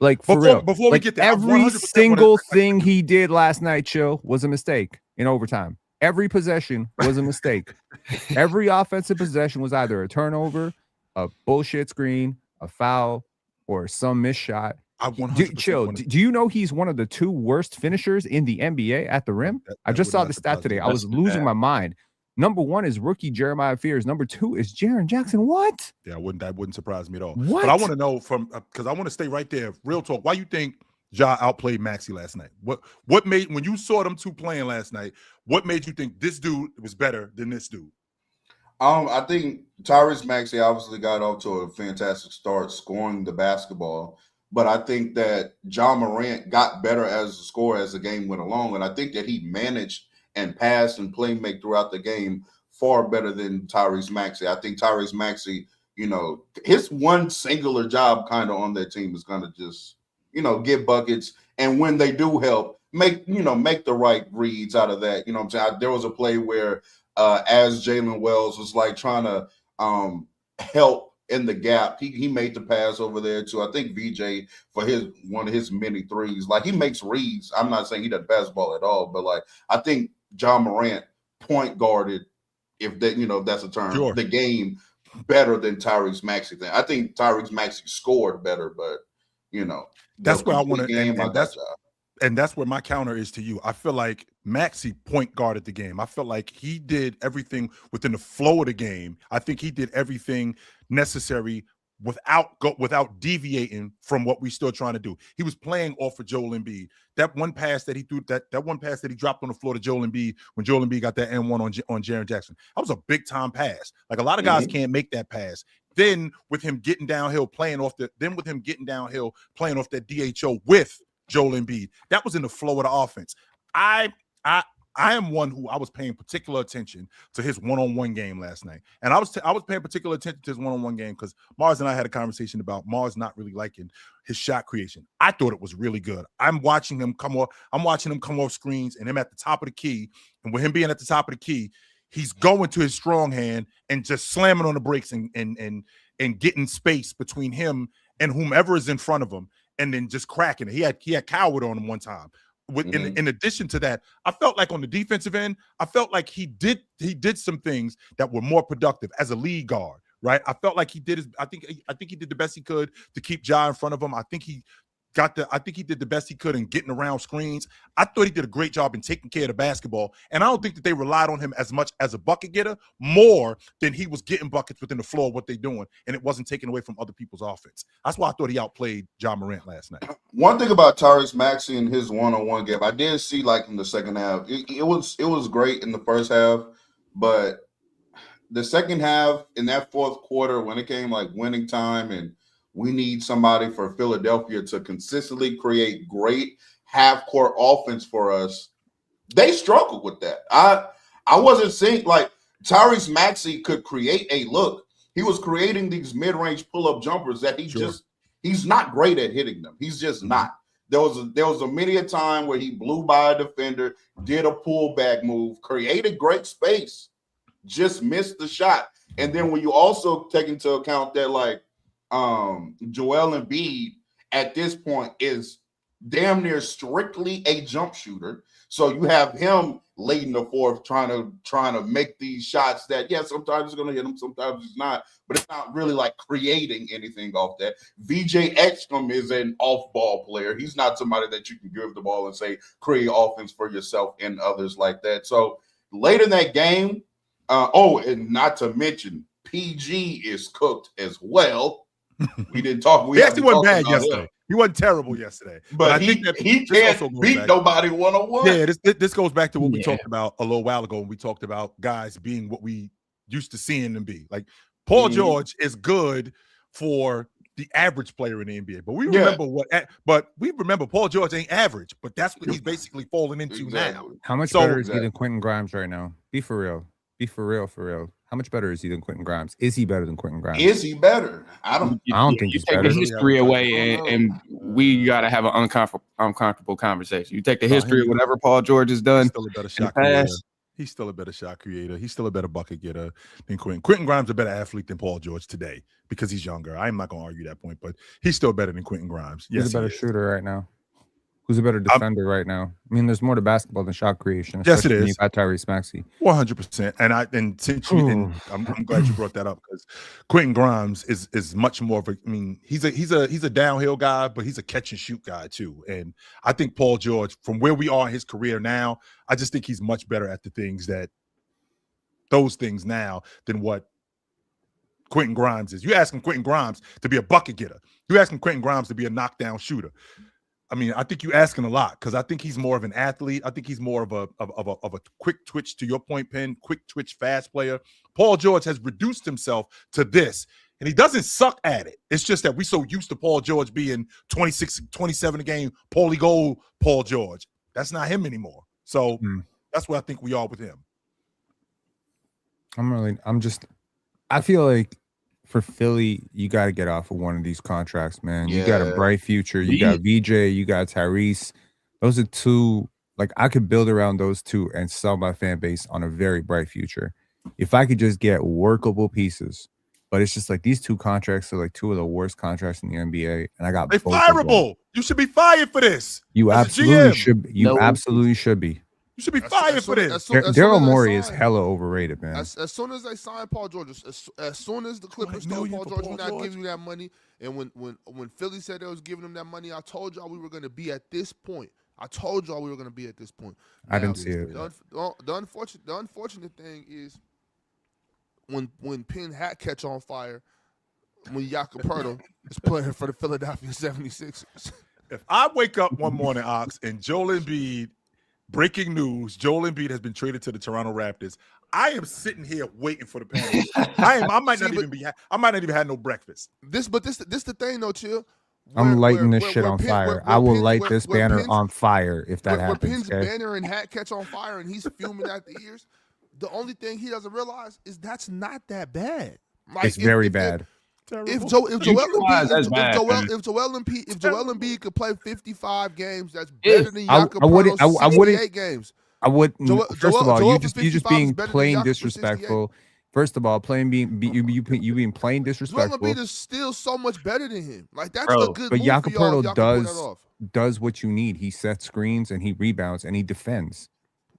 [SPEAKER 2] Like for real. Before we get there, every single thing he did last night, Chill, was a mistake in overtime. Every possession was a mistake. Every offensive possession was either a turnover, a bullshit screen, a foul, or some missed shot. Do you know he's one of the 2 worst finishers in the NBA at the rim? I just saw the stat today. I was losing my mind. Number 1 is rookie Jeremiah Fears. Number 2 is Jaren Jackson. What?
[SPEAKER 5] Yeah, that wouldn't surprise me at all.
[SPEAKER 2] What?
[SPEAKER 5] But I want to know because I want to stay right there. Real talk. Why you think Ja outplayed Maxey last night? What made, when you saw them 2 playing last night, what made you think this dude was better than this dude?
[SPEAKER 4] I think Tyrese Maxey obviously got off to a fantastic start scoring the basketball. But I think that Ja Morant got better as a scorer as the game went along. And I think that he managed and passed and make throughout the game far better than Tyrese Maxey. I think Tyrese Maxey, you know, his one singular job kind of on that team is going to just, you know, get buckets. And when they do help, make the right reads out of that. You know what I'm saying? There was a play where as Jalen Wells was like trying to help in the gap, he made the pass over there to, I think, VJ for one of his many threes. Like, he makes reads. I'm not saying he doesn't pass the ball at all, but like, I think Ja Morant point guarded, if that's a term, the game better than Tyrese Maxey. I think Tyrese Maxey scored better, but
[SPEAKER 5] that's where I want to. And that's where my counter is to you. I feel like Maxey point guarded the game. I feel like he did everything within the flow of the game. I think he did everything necessary without deviating from what we're still trying to do. He was playing off of Joel Embiid. That one pass that he threw, that one pass that he dropped on the floor to Joel Embiid when Joel Embiid got that N1 on Jaren Jackson. That was a big time pass. Like, a lot of guys can't make that pass. Then with him getting downhill, playing off that DHO with Joel Embiid, that was in the flow of the offense. I am one who I was paying particular attention to his one-on-one game last night, and I was paying particular attention to his one-on-one game because Mars and I had a conversation about Mars not really liking his shot creation. I thought it was really good. I'm watching him come off screens and him at the top of the key, and with him being at the top of the key, he's going to his strong hand and just slamming on the brakes and getting space between him and whomever is in front of him, and then just cracking it. He had Coward on him one time. In addition to that, I felt like on the defensive end, I felt like he did some things that were more productive as a lead guard, right? I felt like he did I think he did the best he could to keep Ja in front of him. I think he did the best he could in getting around screens. I thought he did a great job in taking care of the basketball. And I don't think that they relied on him as much as a bucket getter, more than he was getting buckets within the floor of what they're doing. And it wasn't taken away from other people's offense. That's why I thought he outplayed Ja Morant last night.
[SPEAKER 4] One thing about Tyrese Maxey in his one-on-one game, I did see, like, in the second half, it was great in the first half, but the second half in that fourth quarter, when it came like winning time and we need somebody for Philadelphia to consistently create great half-court offense for us, they struggled with that. I wasn't seeing, like, Tyrese Maxey could create a look. He was creating these mid-range pull-up jumpers that he's not great at hitting them. He's just not. There was a many a time where he blew by a defender, did a pullback move, created great space, just missed the shot. And then when you also take into account that, like, Joel Embiid at this point is damn near strictly a jump shooter. So you have him late in the fourth trying to make these shots that, yeah, sometimes it's going to hit him, sometimes it's not, but it's not really like creating anything off that. VJ Exum is an off-ball player. He's not somebody that you can give the ball and say, create offense for yourself and others like that. So late in that game, and not to mention, PG is cooked as well. We didn't talk.
[SPEAKER 5] He actually wasn't bad yesterday. He wasn't terrible yesterday,
[SPEAKER 4] but I think that he can't beat nobody one-on-one.
[SPEAKER 5] Yeah, this goes back to what we talked about a little while ago when we talked about guys being what we used to seeing them be. Like Paul George is good for the average player in the NBA, but we remember Paul George ain't average, but that's what he's basically falling into now.
[SPEAKER 2] How much better is he than Quentin Grimes right now? Be for real. For real. How much better is he than Quentin Grimes? Is he better than Quentin Grimes?
[SPEAKER 4] Is he better? I don't
[SPEAKER 3] You
[SPEAKER 2] think he's
[SPEAKER 3] take
[SPEAKER 2] better.
[SPEAKER 3] the history away, and we gotta have an uncomfortable conversation. You take the history of whatever Paul George has done.
[SPEAKER 5] Still a better shot creator. He's still a better shot creator. He's still a better bucket getter than Quentin. Quentin Grimes is a better athlete than Paul George today because he's younger. I'm not gonna argue that point, but he's still better than Quentin Grimes.
[SPEAKER 2] He's a better shooter right now. Who's a better defender right now? I mean, there's more to basketball than shot creation.
[SPEAKER 5] Yes, it is.
[SPEAKER 2] You got Tyrese Maxey.
[SPEAKER 5] 100%. And I'm glad you brought that up because Quentin Grimes is much more of a. I mean, he's a downhill guy, but he's a catch and shoot guy too. And I think Paul George, from where we are in his career now, I just think he's much better at those things now than what Quentin Grimes is. You asking Quentin Grimes to be a bucket getter. You asking Quentin Grimes to be a knockdown shooter. I mean, I think you're asking a lot because I think he's more of an athlete. I think he's more of a quick twitch, to your point, Penn, quick twitch, fast player. Paul George has reduced himself to this, and he doesn't suck at it. It's just that we're so used to Paul George being 26, 27 a game, Paulie Gold, Paul George. That's not him anymore. So that's what I think we are with him.
[SPEAKER 2] I feel like for Philly, you got to get off of one of these contracts, man. You got a bright future. You got VJ, you got Tyrese. Those are two, like, I could build around those two and sell my fan base on a very bright future. If I could just get workable pieces. But it's just like these two contracts are like two of the worst contracts in the NBA. And I got
[SPEAKER 5] they fireable. You should be fired for this.
[SPEAKER 2] You absolutely should. You absolutely should be.
[SPEAKER 5] You should be fired for this.
[SPEAKER 2] Daryl Morey is hella overrated, man.
[SPEAKER 6] As soon as they signed Paul George, as soon as the Clippers told Paul George, we're not giving you that money, and when Philly said they was giving him that money, I told y'all we were going to be at this point. I
[SPEAKER 2] didn't see it.
[SPEAKER 6] The unfortunate thing is when Penn hat catch on fire, when Jakob Poeltl is playing for the Philadelphia 76ers.
[SPEAKER 5] If I wake up one morning, Ox, and Joel Embiid, breaking news, Joel Embiid has been traded to the Toronto Raptors, I am sitting here waiting for the panel. I might not even have no breakfast.
[SPEAKER 6] This the thing though, Chill.
[SPEAKER 2] I'm lighting this shit on fire. I will light this banner on fire if that happens.
[SPEAKER 6] When Penn's banner and hat catch on fire and he's fuming at the ears, the only thing he doesn't realize is that's not that bad.
[SPEAKER 2] Like, it's very bad.
[SPEAKER 6] If Joel Embiid could play 55 games, that's better than Jakob Poeltl's 68 games.
[SPEAKER 2] I wouldn't. First of all, you just being plain disrespectful. First of all, you being plain disrespectful.
[SPEAKER 6] Joel Embiid is still so much better than him. Like that's a good.
[SPEAKER 2] But Jakob Poeltl does what you need. He sets screens and he rebounds and he defends.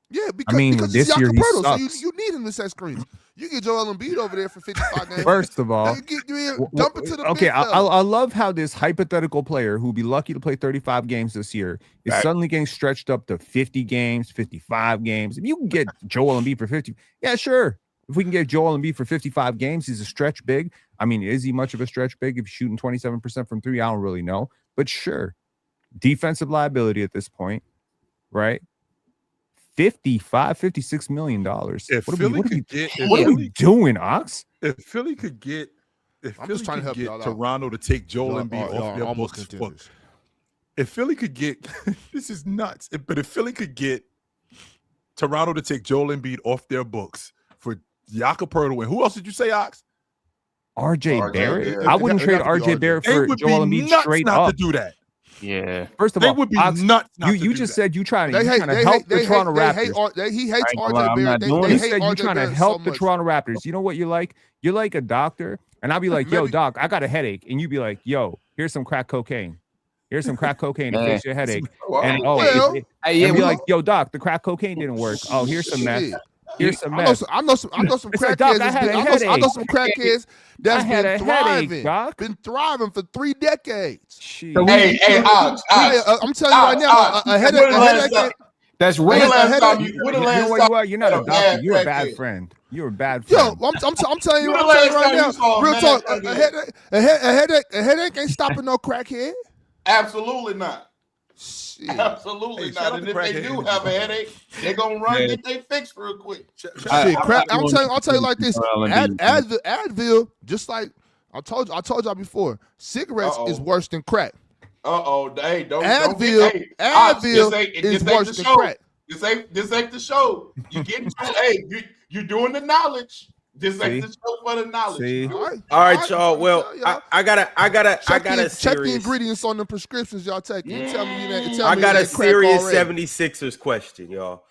[SPEAKER 6] Yeah, because
[SPEAKER 2] this year he sucks.
[SPEAKER 6] So you need him to set screens. You get Joel Embiid over there for 55 games.
[SPEAKER 2] First of all,
[SPEAKER 6] dump it to the
[SPEAKER 2] okay. I love how this hypothetical player who'll be lucky to play 35 games this year is suddenly getting stretched up to 50 games, 55 games. If you can get Joel Embiid for 50, yeah, sure. If we can get Joel Embiid for 55 games, he's a stretch big. I mean, is he much of a stretch big if he's shooting 27% from three? I don't really know, but sure. Defensive liability at this point, right? $56 million. What are we doing, Ox?
[SPEAKER 5] If Philly could get Toronto to take Joel Embiid off their books, if Philly could get this is nuts. But if Philly could get Toronto to take Joel Embiid off their books for Jakob Poeltl, and who else did you say, Ox?
[SPEAKER 2] RJ Barrett. I wouldn't trade RJ Barrett for Joel Embiid straight up.
[SPEAKER 5] To do that.
[SPEAKER 3] Yeah.
[SPEAKER 2] First of all,
[SPEAKER 5] they would be nuts.
[SPEAKER 2] You just said you trying to help the Toronto Raptors.
[SPEAKER 6] He hates RJ Barrett.
[SPEAKER 2] You said you're trying to help the Toronto Raptors. You know what you're like? You're like a doctor, and I'll be like, "Yo, doc, I got a headache," and you be like, "Yo, here's some crack cocaine." Here's some crack cocaine to fix your headache. And
[SPEAKER 3] be
[SPEAKER 2] like, yo, doc, the crack cocaine didn't work. Oh, here's some meth. Here's some meth.
[SPEAKER 6] I know some crackheads. I know some crackheads that's been thriving. Been thriving for 3 decades.
[SPEAKER 4] Hey,
[SPEAKER 6] I'm telling you right now, a headache.
[SPEAKER 3] That's real.
[SPEAKER 2] You're not a doctor. You're a bad friend. You're a bad friend.
[SPEAKER 6] Yo, I'm telling you right now. Real talk. A headache ain't stopping no crackhead.
[SPEAKER 4] Absolutely not. Shit. Absolutely not. And if they do have a headache, they're gonna run and get they fixed real quick.
[SPEAKER 6] I'll tell you like this. Advil, just like I told y'all before, cigarettes is worse than crack.
[SPEAKER 4] Hey, don't
[SPEAKER 6] Advil is worse than crack.
[SPEAKER 4] This ain't the show. You getting you're doing the knowledge. This ain't the show for the knowledge.
[SPEAKER 1] All right, y'all. Well, I gotta
[SPEAKER 6] check the ingredients on the prescriptions y'all take. You tell me that.
[SPEAKER 1] I got a serious 76ers question, y'all.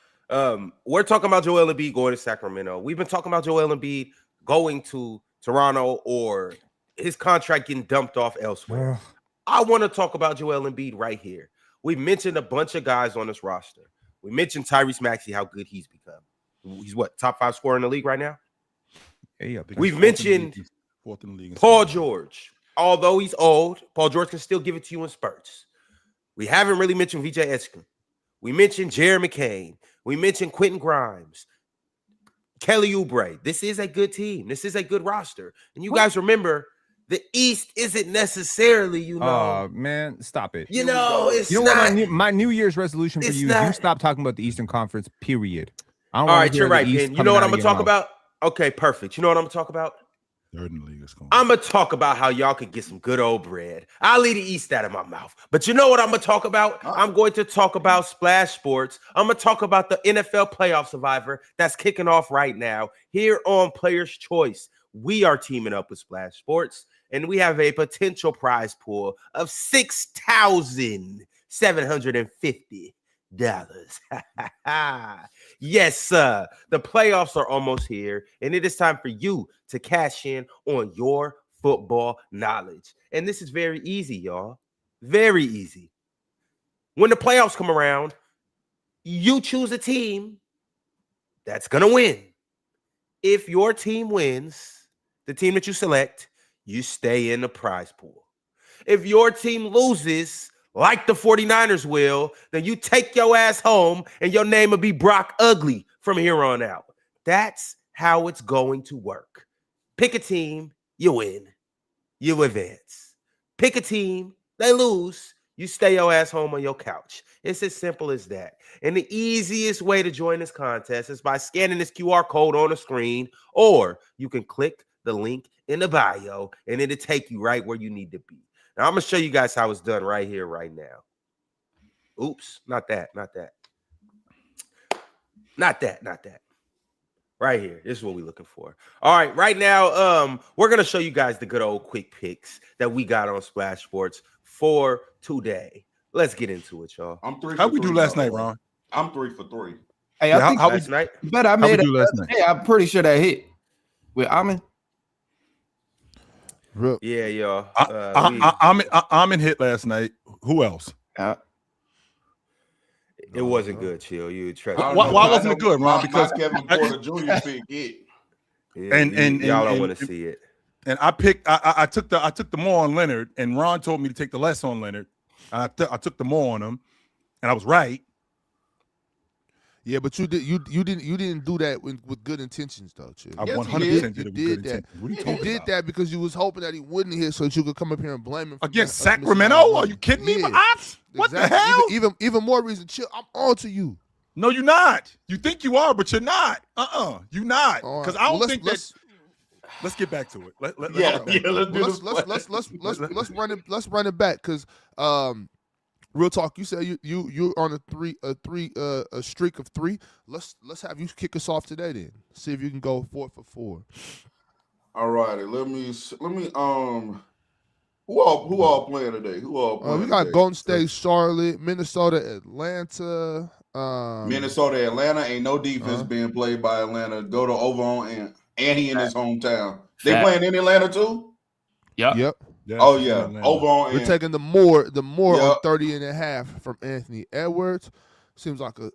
[SPEAKER 1] We're talking about Joel Embiid going to Sacramento. We've been talking about Joel Embiid going to Toronto or his contract getting dumped off elsewhere. I want to talk about Joel Embiid right here. We mentioned a bunch of guys on this roster. We mentioned Tyrese Maxey, how good he's become. He's what, top 5 scorer in the league right now?
[SPEAKER 5] Yeah,
[SPEAKER 1] we've mentioned
[SPEAKER 5] fourth in the league.
[SPEAKER 1] Paul George. Although he's old, Paul George can still give it to you in spurts. We haven't really mentioned VJ Eskrim. We mentioned Jared McCain. We mentioned Quentin Grimes. Kelly Oubre. This is a good team. This is a good roster. And you guys remember, the East isn't necessarily,
[SPEAKER 2] Oh, man, stop it.
[SPEAKER 1] It's
[SPEAKER 2] what my New Year's resolution for you is you stop talking about the Eastern Conference, period.
[SPEAKER 1] All right, you're right, Ben. You know what I'm going to talk about? Okay, perfect. You know what I'm going to talk about?
[SPEAKER 5] Third in the league is going.
[SPEAKER 1] I'm going to talk about how y'all could get some good old bread. I'll leave the East out of my mouth. But you know what I'm going to talk about? I'm going to talk about Splash Sports. I'm going to talk about the NFL playoff survivor that's kicking off right now here on Player's Choice. We are teaming up with Splash Sports, and we have a potential prize pool of $6,750. Yes, sir. The playoffs are almost here, and it is time for you to cash in on your football knowledge. And this is very easy, y'all. Very easy. When the playoffs come around, you choose a team that's going to win. If your team wins, the team that you select, you stay in the prize pool. If your team loses, like the 49ers will, then you take your ass home and your name will be Brock Ugly from here on out. That's how it's going to work. Pick a team, you win. You advance. Pick a team, they lose. You stay your ass home on your couch. It's as simple as that. And the easiest way to join this contest is by scanning this QR code on the screen, or you can click the link in the bio and it'll take you right where you need to be. Now, I'm going to show you guys how it's done right here, right now. Oops, not that. Right here. This is what we're looking for. All right, right now, we're going to show you guys the good old quick picks that we got on Splash Sports for today. Let's get into it, y'all.
[SPEAKER 4] I'm 3 for 3.
[SPEAKER 5] How'd we do last night, Ron?
[SPEAKER 4] I'm 3 for 3.
[SPEAKER 3] Hey, I think
[SPEAKER 1] last night.
[SPEAKER 3] But I made it last night. Yeah, I'm pretty sure that hit with Amin.
[SPEAKER 1] Yeah, y'all.
[SPEAKER 5] I'm in hit last night. Who else?
[SPEAKER 1] It wasn't good, Chill. You trust.
[SPEAKER 5] Why wasn't it good, Ron? Because
[SPEAKER 4] Kevin Porter Jr. pick it.
[SPEAKER 1] And y'all don't want to see it.
[SPEAKER 5] And I took the more on Leonard, and Ron told me to take the less on Leonard. I took the more on him, and I was right.
[SPEAKER 6] Yeah, but you didn't do that with good intentions, though, Chill.
[SPEAKER 5] I 100% did it with good intentions. What are you talking about?
[SPEAKER 6] You did that because you was hoping that he wouldn't hit, so that you could come up here and blame him
[SPEAKER 5] against Sacramento. Are you kidding me? What the hell?
[SPEAKER 6] Even more reason, Chill. I'm on to you.
[SPEAKER 5] No, you're not. You think you are, but you're not. You're not. Because I don't think that. Let's get back to it. Let's
[SPEAKER 6] run it back because real talk. You said you're on a streak of 3. Let's have you kick us off today then. See if you can go 4 for 4.
[SPEAKER 4] All righty. Let me who all playing today? Who all playing?
[SPEAKER 6] We got today? Golden State, Charlotte, Minnesota, Atlanta.
[SPEAKER 4] Minnesota, Atlanta. Ain't no defense being played by Atlanta. Go to over on and he in his hometown. They playing in Atlanta too?
[SPEAKER 3] Yep.
[SPEAKER 5] Yes,
[SPEAKER 4] Oh yeah, over on.
[SPEAKER 6] We're taking the more on 30.5 from Anthony Edwards. Seems like a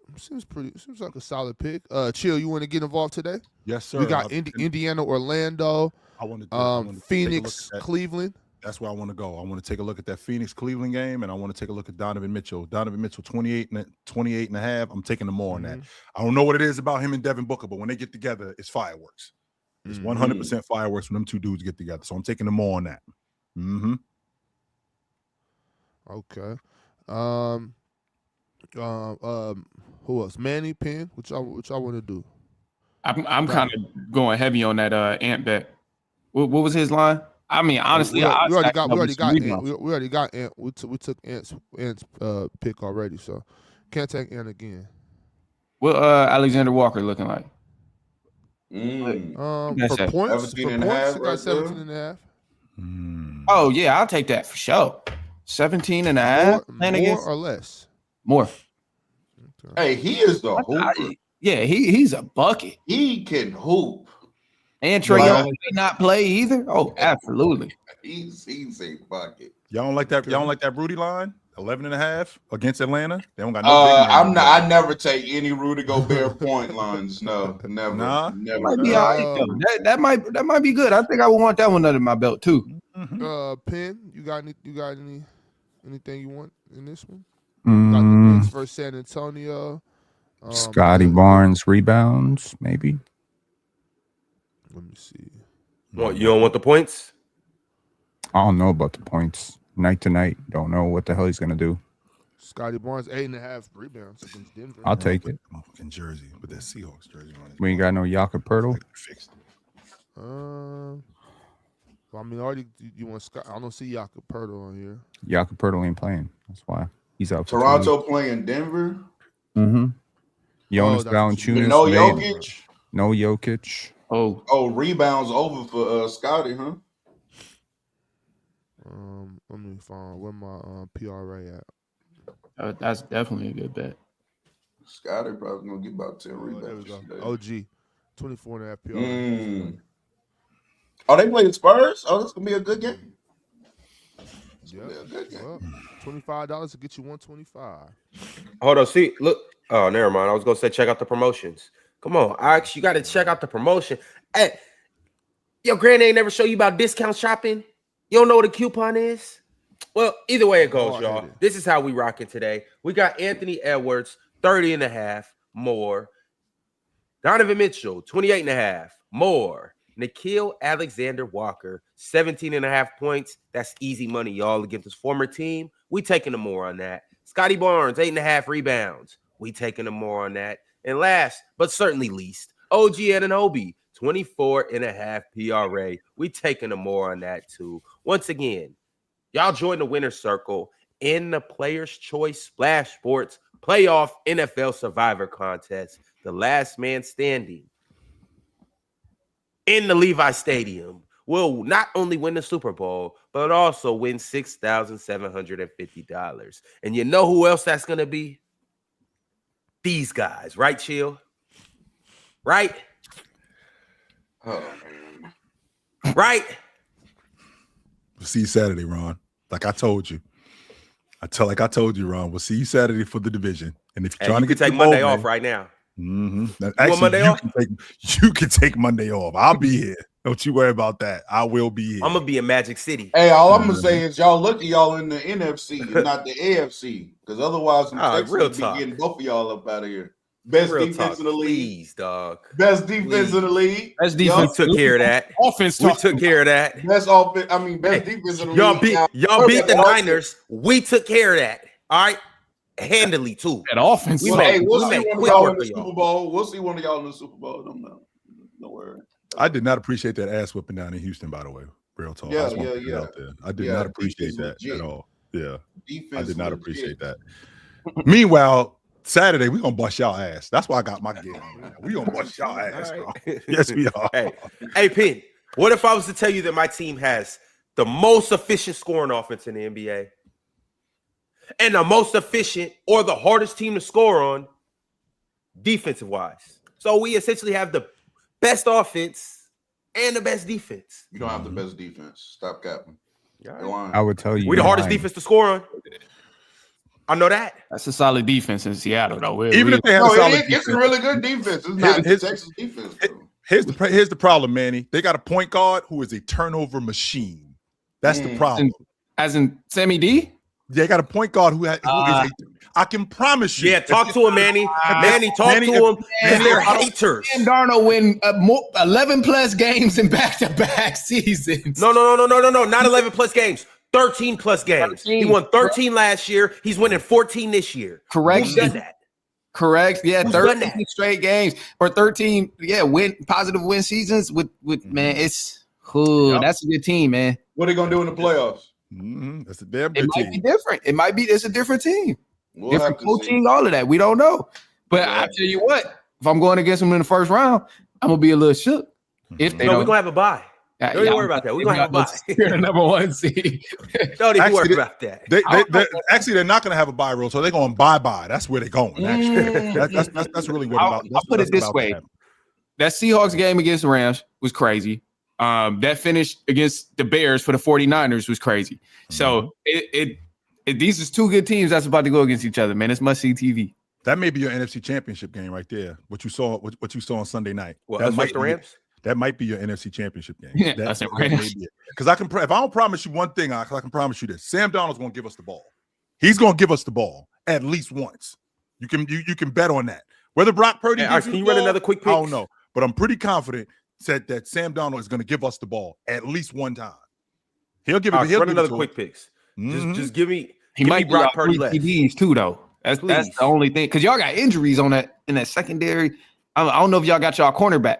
[SPEAKER 6] solid pick. Chill, you want to get involved today?
[SPEAKER 5] Yes, sir.
[SPEAKER 6] We got Indiana, Orlando.
[SPEAKER 5] I want to
[SPEAKER 6] Phoenix, Cleveland.
[SPEAKER 5] That's where I want to go. I want to take a look at that Phoenix Cleveland game, and I want to take a look at Donovan Mitchell. Donovan Mitchell, 28 and a half. I'm taking the more on that. I don't know what it is about him and Devin Booker, but when they get together, it's fireworks. It's 100% fireworks when them two dudes get together. So I'm taking the more on that.
[SPEAKER 6] Okay. Who else? Manny, Penn. Which I want to do.
[SPEAKER 7] I'm kind of going heavy on that Ant bet. What was his line? I mean, honestly,
[SPEAKER 6] we already got Ant. We took Ant's pick already, so can't take Ant again.
[SPEAKER 7] What Alexander Walker looking like?
[SPEAKER 6] For points, he got 17 and a half.
[SPEAKER 7] Oh yeah, I'll take that for sure. 17 and a half.
[SPEAKER 6] More or less?
[SPEAKER 7] More.
[SPEAKER 4] Hey, he is the hooper.
[SPEAKER 7] Yeah, he's a bucket.
[SPEAKER 4] He can hoop.
[SPEAKER 7] And Trae Young did not play either. Oh, absolutely.
[SPEAKER 4] He's a bucket.
[SPEAKER 5] Y'all don't like that? Y'all don't like that Rudy line? 11 and a half against Atlanta. They don't got no.
[SPEAKER 4] I never take any Rudy Gobert point lines. No, never.
[SPEAKER 5] Nah.
[SPEAKER 4] Never.
[SPEAKER 7] Might be all right, though. That might be good. I think I would want that one under my belt too.
[SPEAKER 6] Penn, you got anything you want in this one? Got the Knicks versus San Antonio.
[SPEAKER 2] Scotty Barnes rebounds, maybe.
[SPEAKER 6] Let me see.
[SPEAKER 1] What, you don't want the points?
[SPEAKER 2] I don't know about the points. Night to night, don't know what the hell he's gonna do.
[SPEAKER 6] Scotty Barnes 8.5 rebounds against Denver.
[SPEAKER 2] I'll take it.
[SPEAKER 5] Fucking jersey, but that Seahawks jersey on it.
[SPEAKER 2] We ain't got no Jakob Poeltl.
[SPEAKER 5] Fixed.
[SPEAKER 6] Well, I mean, already you want Scott? I don't see Jakob Poeltl on here.
[SPEAKER 2] Jakob Poeltl ain't playing. That's why he's out.
[SPEAKER 4] Toronto playing Denver.
[SPEAKER 2] Jonas Valanciunas.
[SPEAKER 4] No Jokic.
[SPEAKER 2] No Jokic.
[SPEAKER 4] Oh, rebounds over for Scotty, huh?
[SPEAKER 6] Let me find where my PRA at.
[SPEAKER 7] That's definitely a good bet.
[SPEAKER 4] Scotty probably gonna get about 10 rebounds.
[SPEAKER 6] There we go. OG, 24.5 PRA.
[SPEAKER 4] Oh, they playing Spurs? Oh, this gonna be a good game.
[SPEAKER 6] Yeah, well, $25 to get you 125.
[SPEAKER 1] Hold on, see, look. Oh, never mind. I was gonna say check out the promotions. Come on, Alex, you got to check out the promotion. Hey, your granny ain't never show you about discount shopping. You don't know what a coupon is? Well, either way it goes, y'all. This is how we rocking today. We got Anthony Edwards, 30 and a half, more. Donovan Mitchell, 28 and a half, more. Nickeil Alexander-Walker, 17 and a half points. That's easy money, y'all, against his former team. We taking the more on that. Scotty Barnes, 8.5 rebounds. We taking the more on that. And last, but certainly least, OG Anunoby, 24.5 PRA. We taking the more on that too. Once again, y'all join the winner's circle in the Players' Choice Splash Sports Playoff NFL Survivor Contest. The last man standing in the Levi Stadium will not only win the Super Bowl, but also win $6,750. And you know who else that's going to be? These guys, right, Chill? Right?
[SPEAKER 4] Oh, man.
[SPEAKER 1] Right?
[SPEAKER 5] We'll see you Saturday, Ron. Like I told you. I told you, Ron. We'll see you Saturday for the division. And if you're trying to get
[SPEAKER 1] take Monday off right now.
[SPEAKER 5] Actually,
[SPEAKER 1] Monday off?
[SPEAKER 5] You can take Monday off. I'll be here. Don't you worry about that. I will be here.
[SPEAKER 1] I'm gonna be in Magic City.
[SPEAKER 4] Hey, all I'm gonna say is y'all lucky y'all in the NFC and not the AFC, because otherwise I'm real be getting both of y'all up out of here. Best real defense talk, in the league,
[SPEAKER 1] please, dog.
[SPEAKER 4] Best defense in the league.
[SPEAKER 7] Best defense.
[SPEAKER 1] We took care of that.
[SPEAKER 7] Offense.
[SPEAKER 1] We took care of that.
[SPEAKER 4] Best offense. I mean, best defense in the league.
[SPEAKER 1] Y'all beat the Niners. We took care of that. All right. Handily too.
[SPEAKER 7] That offense.
[SPEAKER 4] We'll see one of y'all in the Super Bowl. We'll see one of y'all in the Super Bowl. No worry.
[SPEAKER 5] I did not appreciate that ass whipping down in Houston, by the way. Real talk.
[SPEAKER 4] Yeah.
[SPEAKER 5] I did not appreciate that at all. Yeah.
[SPEAKER 4] Defense
[SPEAKER 5] I did not appreciate that. Meanwhile, Saturday, we're gonna bust y'all ass. That's why I got my gear on. We gonna bust y'all ass, bro. Yes, we are.
[SPEAKER 1] Hey, Pin, what if I was to tell you that my team has the most efficient scoring offense in the NBA? And the most efficient or the hardest team to score on defensive wise. So we essentially have the best offense and the best defense.
[SPEAKER 4] You don't have the best defense. Stop capping.
[SPEAKER 2] I would tell you.
[SPEAKER 1] We the hardest defense to score on. I know that.
[SPEAKER 7] That's a solid defense in Seattle, though.
[SPEAKER 5] Even if they have a solid defense.
[SPEAKER 4] It's a really good defense. It's not Texas defense.
[SPEAKER 5] Here's the problem, Manny. They got a point guard who is a turnover machine. That's the problem.
[SPEAKER 7] As in Sammy D?
[SPEAKER 5] They got a point guard who is I can promise you.
[SPEAKER 1] Yeah, talk to him, Manny. Manny, talk to him. They're haters.
[SPEAKER 3] Sam Darnold win 11 plus games in back-to-back seasons.
[SPEAKER 1] No. Not 11 plus games. 13 plus games. 13. He won 13 last year. He's winning 14 this year.
[SPEAKER 3] Correct.
[SPEAKER 1] Who's done that?
[SPEAKER 3] Correct. Yeah, 13 straight games or 13. Yeah, positive win seasons with man. It's that's a good team, man.
[SPEAKER 4] What are they gonna do in the playoffs?
[SPEAKER 5] That's a damn good team.
[SPEAKER 3] It might be different. It might be. It's a different team.
[SPEAKER 4] We'll
[SPEAKER 3] different coaching, all of that. We don't know. But I tell you what, if I'm going against them in the first round, I'm gonna be a little shook. If they don't,
[SPEAKER 1] we're gonna have a bye. Don't even worry about that. We're gonna have a bye.
[SPEAKER 3] You're the number one seed.
[SPEAKER 1] Don't even worry about that.
[SPEAKER 5] They're not gonna have a bye rule, so they're going bye. That's where they're going. Actually, that's really what.
[SPEAKER 3] I'll put it this way: that Seahawks game against the Rams was crazy. That finish against the Bears for the 49ers was crazy. So these is two good teams that's about to go against each other, man. It's must-see TV.
[SPEAKER 5] That may be your NFC Championship game right there. What you saw on Sunday night.
[SPEAKER 1] Well, that might the Rams.
[SPEAKER 5] That might be your NFC Championship game.
[SPEAKER 3] Yeah,
[SPEAKER 5] that's it. Because if I don't promise you one thing, I can promise you this: Sam Darnold's going to give us the ball. He's going to give us the ball at least once. You can bet on that. Whether Brock Purdy
[SPEAKER 1] can you run another quick pick?
[SPEAKER 5] I don't know, but I'm pretty confident that Sam Darnold is going to give us the ball at least one time. He'll give it. He'll
[SPEAKER 1] run
[SPEAKER 5] give
[SPEAKER 1] another quick picks. Just give me.
[SPEAKER 7] He might Brock Purdy left. TDs too, though. That's the only thing, because y'all got injuries on that in that secondary. I don't know if y'all got y'all cornerback.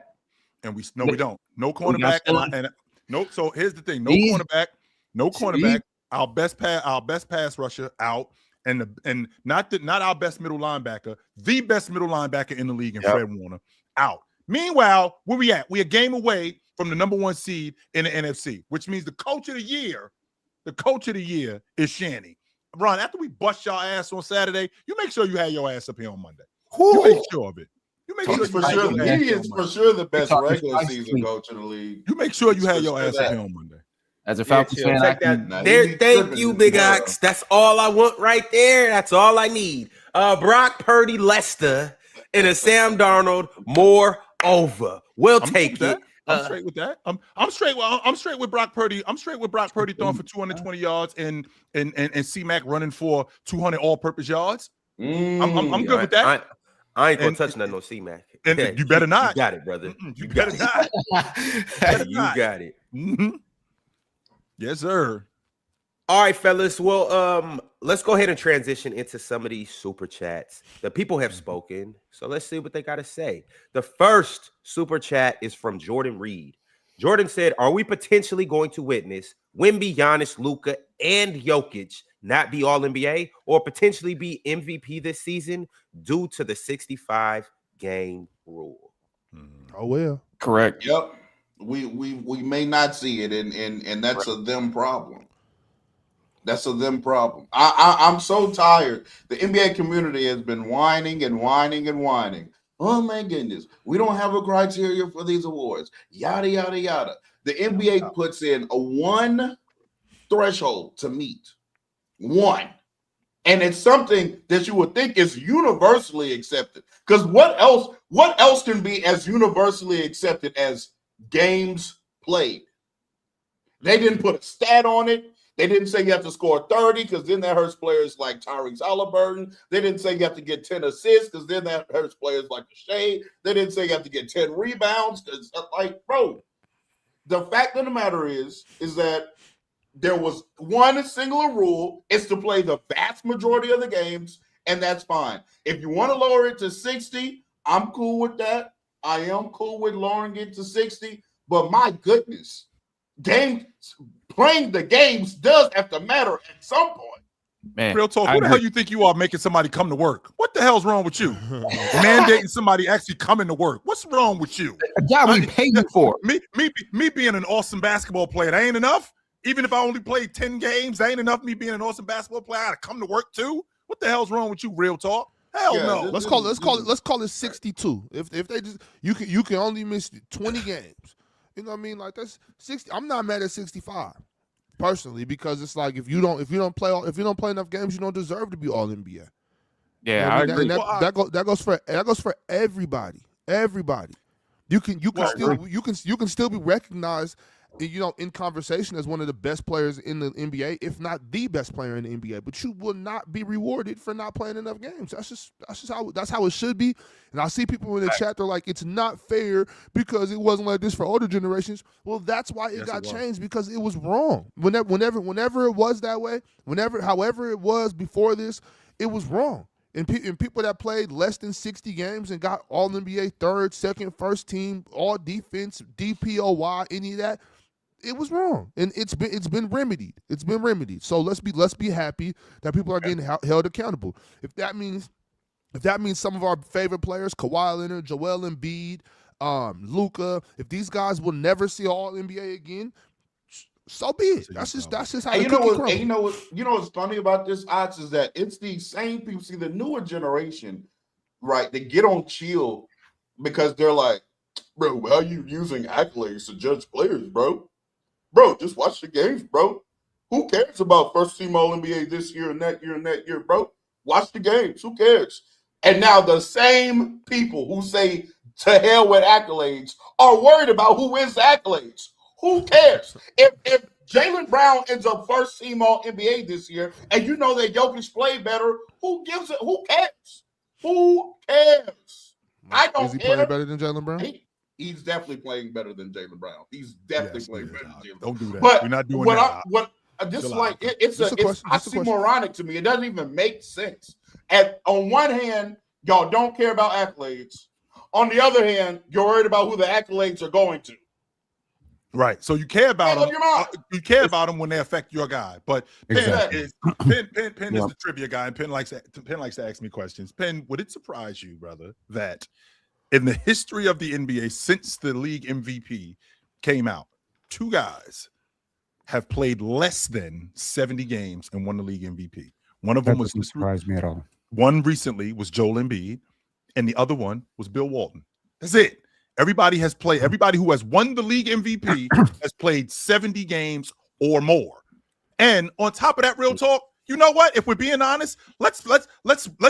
[SPEAKER 5] And we don't. No cornerback. And nope. So here's the thing: no cornerback. Our best pass rusher out, and not our best middle linebacker, the best middle linebacker in the league, and Fred Warner out. Meanwhile, where we at? We're a game away from the number one seed in the NFC, which means the coach of the year is Shanny. Ron, after we bust y'all ass on Saturday, you make sure you have your ass up here on Monday. You make sure of it. You make sure
[SPEAKER 4] he is for sure the best regular season coach in the league.
[SPEAKER 5] You make sure you have your ass up here on Monday.
[SPEAKER 7] As a Falcons fan,
[SPEAKER 1] thank you, Big Ox. That's all I want right there. That's all I need. Brock Purdy, Lester, and a Sam Darnold over. We'll take it.
[SPEAKER 5] I'm straight with that. I'm straight with Brock Purdy. I'm straight with Brock Purdy throwing for 220 yards and C-Mac running for 200 all-purpose yards. I'm good with that.
[SPEAKER 1] I ain't gonna touch nothing on C-Mac.
[SPEAKER 5] And you better not.
[SPEAKER 1] You got it, brother.
[SPEAKER 5] You better not.
[SPEAKER 1] You got it.
[SPEAKER 5] Mm-hmm. Yes, sir.
[SPEAKER 1] All right, fellas. Well, let's go ahead and transition into some of these super chats. The people have spoken, so let's see what they got to say. The first super chat is from Jordan Reed. Jordan said, "Are we potentially going to witness Wemby, Giannis, Luka, and Jokic not be all NBA or potentially be MVP this season due to the 65-game rule?"
[SPEAKER 6] Oh well,
[SPEAKER 7] correct.
[SPEAKER 4] Yep, we may not see it, and that's a them problem. That's a them problem. I'm so tired. The NBA community has been whining and whining and whining. Oh my goodness, we don't have a criteria for these awards. Yada yada yada. The NBA puts in a one threshold to meet. One. And it's something that you would think is universally accepted. Because what else can be as universally accepted as games played? They didn't put a stat on it. They didn't say you have to score 30 because then that hurts players like Tyrese Halliburton. They didn't say you have to get 10 assists because then that hurts players like Shea. They didn't say you have to get 10 rebounds because, like, bro, the fact of the matter is that there was one singular rule. It's to play the vast majority of the games, and that's fine. If you want to lower it to 60, I'm cool with that. I am cool with lowering it to 60. But my goodness, playing the games does have to matter at some point.
[SPEAKER 5] Man, real talk. Who the hell you think you are making somebody come to work? What the hell's wrong with you? Mandating somebody actually coming to work. What's wrong with you?
[SPEAKER 3] Yeah, we pay you for
[SPEAKER 5] me being an awesome basketball player. That ain't enough. Even if I only played 10 games, that ain't enough. Me being an awesome basketball player, I gotta come to work too. What the hell's wrong with you? Real talk. Hell no.
[SPEAKER 6] Let's call it 62. If they just you can only miss 20 games. You know what I mean? Like that's 60. I'm not mad at 65. personally, because it's like if you don't play enough games, you don't deserve to be all NBA.
[SPEAKER 7] Yeah, I agree.
[SPEAKER 6] That goes for everybody. Everybody. You can still be recognized, in conversation as one of the best players in the NBA, if not the best player in the NBA. But you will not be rewarded for not playing enough games. That's how it should be. And I see people in the chat, they're like, it's not fair because it wasn't like this for older generations. Well, that's why it got changed, because it was wrong. Whenever it was that way, however it was before this, it was wrong. And people that played less than 60 games and got all NBA third, second, first team, all defense, DPOY, any of that, it was wrong. And it's been remedied. It's been remedied. So let's be happy that people are getting held accountable. If that means some of our favorite players, Kawhi Leonard, Joel Embiid, Luka, if these guys will never see all NBA again, so be it. That's just how the cookie crumbles.
[SPEAKER 4] You know what's funny about this, Ox, is that it's these same people. See, the newer generation, right? They get on chill because they're like, bro, why are you using accolades to judge players, bro? Bro, just watch the games, bro. Who cares about first team All NBA this year and that year, bro? Watch the games. Who cares? And now the same people who say to hell with accolades are worried about who wins the accolades. Who cares? If Jaylen Brown ends up first team All NBA this year, and you know that Jokic played better, who gives it? Who cares? Who cares? I don't care.
[SPEAKER 6] Is he playing better than Jaylen Brown?
[SPEAKER 4] He's definitely playing better than Jaylen Brown. He's definitely playing better than Jaylen Brown.
[SPEAKER 5] Don't do that.
[SPEAKER 4] But
[SPEAKER 5] we're not doing that.
[SPEAKER 4] It's oxymoronic to me. It doesn't even make sense. And on one hand, y'all don't care about accolades. On the other hand, you're worried about who the accolades are going to.
[SPEAKER 5] Right. So you care about them. You care about them when they affect your guy. But Penn is the trivia guy, and Penn likes to ask me questions. Penn, would it surprise you, brother, that in the history of the NBA since the league MVP came out, two guys have played less than 70 games and won the league MVP? One of them doesn't
[SPEAKER 2] surprise me at all.
[SPEAKER 5] One recently was Joel Embiid, and the other one was Bill Walton. That's it. Everybody has played. Everybody who has won the league MVP has played 70 games or more. And on top of that, real talk, you know what? If we're being honest, let's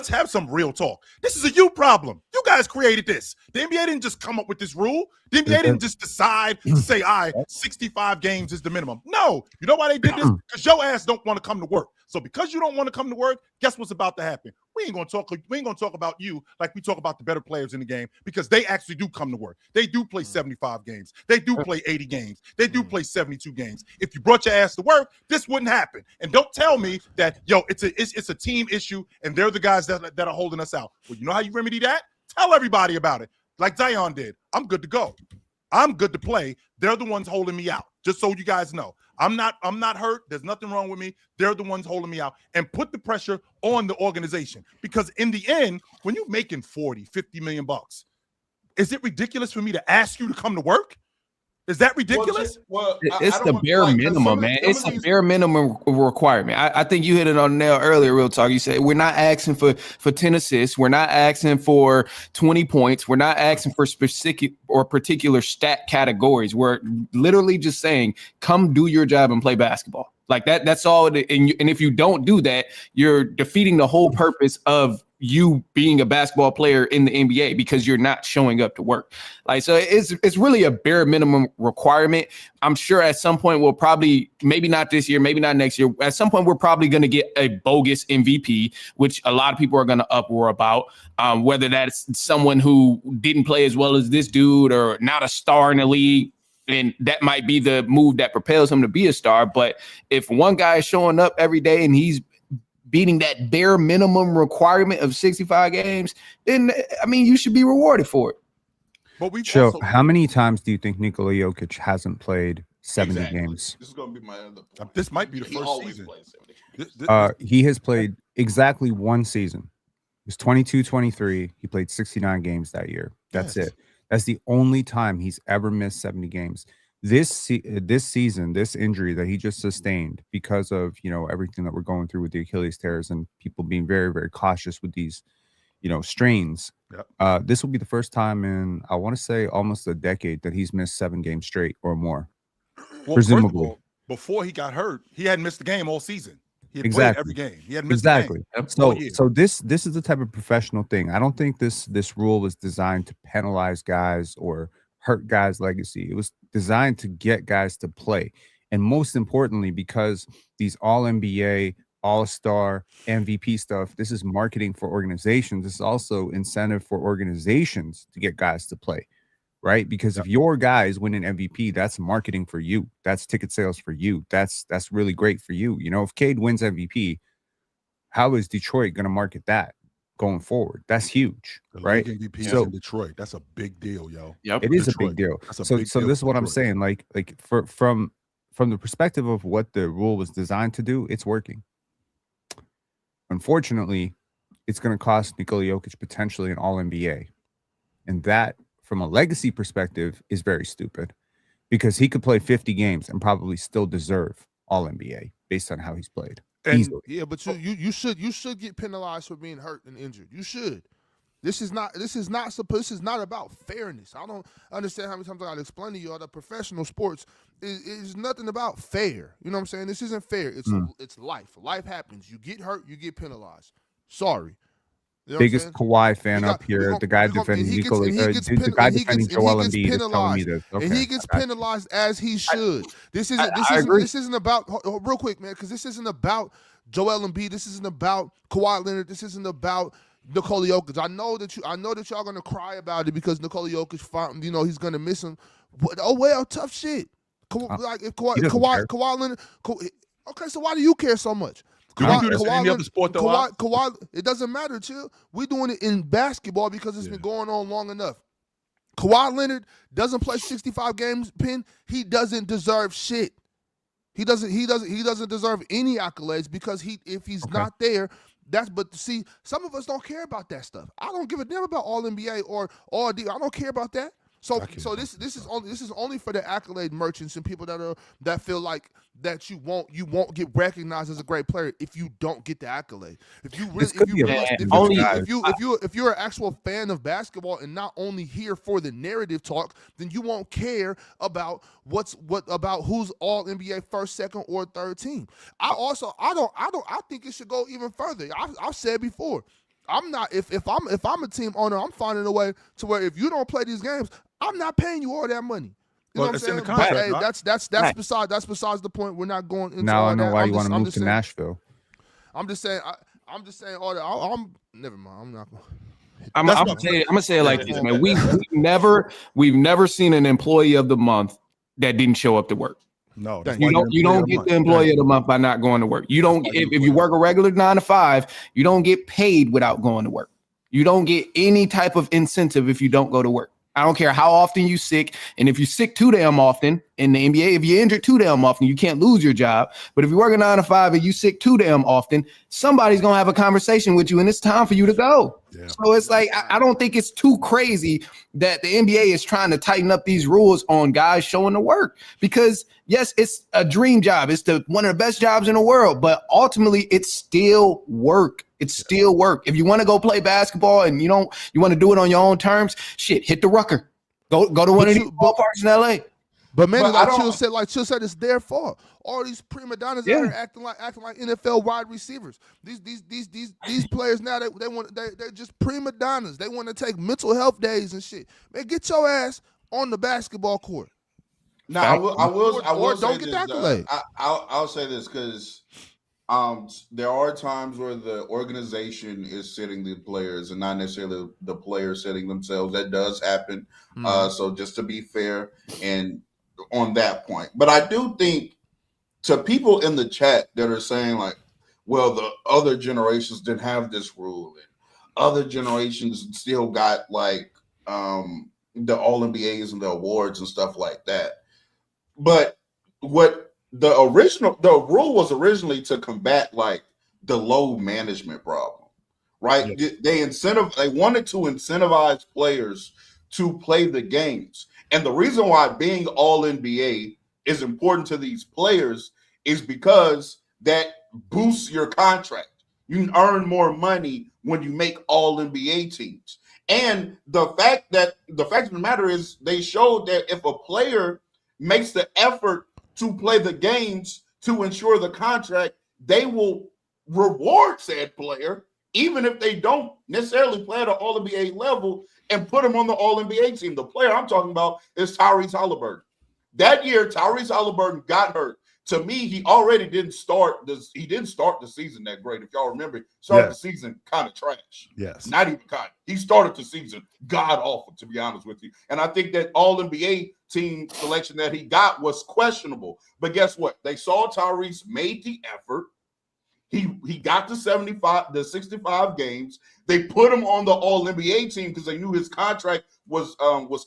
[SPEAKER 5] have some real talk. This is a you problem. You guys created this. The NBA didn't just come up with this rule. The NBA didn't just decide to say, 65 games is the minimum. No. You know why they did this? Because your ass don't want to come to work. So because you don't want to come to work, guess what's about to happen? We ain't gonna talk about you like we talk about the better players in the game, because they actually do come to work. They do play 75 games. They do play 80 games. They do play 72 games. If you brought your ass to work, this wouldn't happen. And don't tell me that it's a team issue and they're the guys that are holding us out. Well, you know how you remedy that? Tell everybody about it, like Zion did. I'm good to go. I'm good to play. They're the ones holding me out. Just so you guys know, I'm not hurt. There's nothing wrong with me. They're the ones holding me out, and put the pressure on the organization, because in the end, when you're making 40, 50 million bucks, is it ridiculous for me to ask you to come to work? Is that ridiculous?
[SPEAKER 7] It's the bare minimum, man. It's a bare minimum requirement. I think you hit it on the nail earlier, real talk. You said we're not asking for 10 assists. We're not asking for 20 points. We're not asking for specific or particular stat categories. We're literally just saying, come do your job and play basketball. Like that. That's all. And if you don't do that, you're defeating the whole purpose of you being a basketball player in the NBA, because you're not showing up to work. Like, so it's really a bare minimum requirement. I'm sure at some point we'll probably, maybe not this year, maybe not next year, at some point we're probably going to get a bogus MVP, which a lot of people are going to uproar about, whether that's someone who didn't play as well as this dude or not a star in the league. And that might be the move that propels him to be a star. But if one guy is showing up every day and he's beating that bare minimum requirement of 65 games, then, I mean, you should be rewarded for it.
[SPEAKER 2] But how many times do you think Nikola Jokic hasn't played 70 games?
[SPEAKER 4] This is going to be my other point.
[SPEAKER 5] This might be the first season.
[SPEAKER 2] He has played exactly one season. It was 22-23. He played 69 games that year. That's it. That's the only time he's ever missed 70 games. This season, this injury that he just sustained because of, everything that we're going through with the Achilles tears and people being very, very cautious with these, strains. Yep. This will be the first time in, I want to say, almost a decade that he's missed 7 games straight or more.
[SPEAKER 5] Well,
[SPEAKER 2] presumably.
[SPEAKER 5] before he got hurt, he hadn't missed a game all season. He had played every game. He hadn't missed a game.
[SPEAKER 2] So this is the type of professional thing. I don't think this rule was designed to penalize guys or hurt guys' legacy. It was designed to get guys to play. And most importantly, because these all-NBA, all-star, MVP stuff, this is marketing for organizations. This is also incentive for organizations to get guys to play. Right? Because if your guys win an MVP, that's marketing for you. That's ticket sales for you. That's really great for you. You know, if Cade wins MVP, how is Detroit going to market that going forward? That's huge, right?
[SPEAKER 5] MVP is in Detroit. That's a big deal, yo.
[SPEAKER 2] Yep. It is a big deal. So this is what I'm saying. Like from the perspective of what the rule was designed to do, it's working. Unfortunately, it's going to cost Nikola Jokic potentially an All-NBA, and that, from a legacy perspective, is very stupid because he could play 50 games and probably still deserve All-NBA based on how he's played. Easily.
[SPEAKER 6] Yeah, but you should get penalized for being hurt and injured. You should. This is not about fairness. I don't understand how many times I gotta explain to you all that professional sports is nothing about fair. You know what I'm saying? This isn't fair. It's life. Life happens. You get hurt, you get penalized. Sorry. You know
[SPEAKER 2] biggest Kawhi fan up here. The guy defending Joel Embiid is telling me this. Okay,
[SPEAKER 6] and he gets penalized as he should. This isn't about real quick, man, because this isn't about Joel Embiid. This isn't about Kawhi Leonard. This isn't about Nikola Jokic. I know that y'all gonna cry about it because Nikola Jokic, he's gonna miss him. Oh well, tough shit. Like if Kawhi Leonard. Okay, so why do you care so much?
[SPEAKER 5] Any other sport though?
[SPEAKER 6] Kawhi, it doesn't matter, chill. We're doing it in basketball because it's been going on long enough. Kawhi Leonard doesn't play 65 games, Pin. He doesn't deserve shit. He doesn't deserve any accolades because if he's not there, but see, some of us don't care about that stuff. I don't give a damn about All NBA or All D. I don't care about that. So this is only for the accolade merchants and people that feel like that you won't get recognized as a great player if you don't get the accolade. If you're an actual fan of basketball and not only here for the narrative talk, then you won't care about about who's All NBA first, second, or third team. I think it should go even further. I've said before. I'm not if I'm a team owner, I'm finding a way to where if you don't play these games, I'm not paying you all that money. You know what I'm saying?
[SPEAKER 5] Contract,
[SPEAKER 6] but, hey, that's besides the point. We're not going into
[SPEAKER 2] now
[SPEAKER 6] all
[SPEAKER 2] I know
[SPEAKER 6] that.
[SPEAKER 2] why you want to move to Nashville.
[SPEAKER 6] I'm just saying all that. I'm never mind. I'm not.
[SPEAKER 7] I'm gonna say it like this, man. We've never seen an employee of the month that didn't show up to work.
[SPEAKER 5] No,
[SPEAKER 7] you don't get the employee of the month by not going to work. You don't if you work a regular 9 to 5, you don't get paid without going to work. You don't get any type of incentive if you don't go to work. I don't care how often you sick, and if you're sick too damn often in the NBA, if you're injured too damn often, you can't lose your job. But if you work a 9 to 5 and you sick too damn often, somebody's gonna have a conversation with you, and it's time for you to go. Yeah. So it's like I don't think it's too crazy that the NBA is trying to tighten up these rules on guys showing the work because yes, it's a dream job. It's one of the best jobs in the world, but ultimately it's still work. It's still work. If you want to go play basketball and you want to do it on your own terms, shit, hit the Rucker. Go to one of these ballparks in LA.
[SPEAKER 6] But man, Chill said, it's their fault. All these prima donnas out here acting like NFL wide receivers. These players now they're just prima donnas. They want to take mental health days and shit. Man, get your ass on the basketball court.
[SPEAKER 4] No, I will
[SPEAKER 6] don't get the accolade.
[SPEAKER 4] I'll say this because there are times where the organization is sitting the players and not necessarily the players sitting themselves. That does happen. So just to be fair and on that point. But I do think to people in the chat that are saying like, well, the other generations didn't have this rule and other generations still got like the All-NBAs and the awards and stuff like that. But what the rule was originally to combat like the load management problem, right? Yeah. They wanted to incentivize players to play the games. And the reason why being All-NBA is important to these players is because that boosts your contract. You can earn more money when you make All-NBA teams. And the fact of the matter is they showed that if a player makes the effort to play the games to ensure the contract, they will reward said player, even if they don't necessarily play at an All-NBA level, and put them on the All-NBA team. The player I'm talking about is Tyrese Halliburton. That year, Tyrese Halliburton got hurt. To me, he already didn't start this. He didn't start the season that great. If y'all remember, started the season kind of trash.
[SPEAKER 5] Yes.
[SPEAKER 4] Not even kind. He started the season god awful, to be honest with you. And I think that All-NBA team selection that he got was questionable. But guess what? They saw Tyrese made the effort. He got the 65 games. They put him on the All-NBA team because they knew his contract was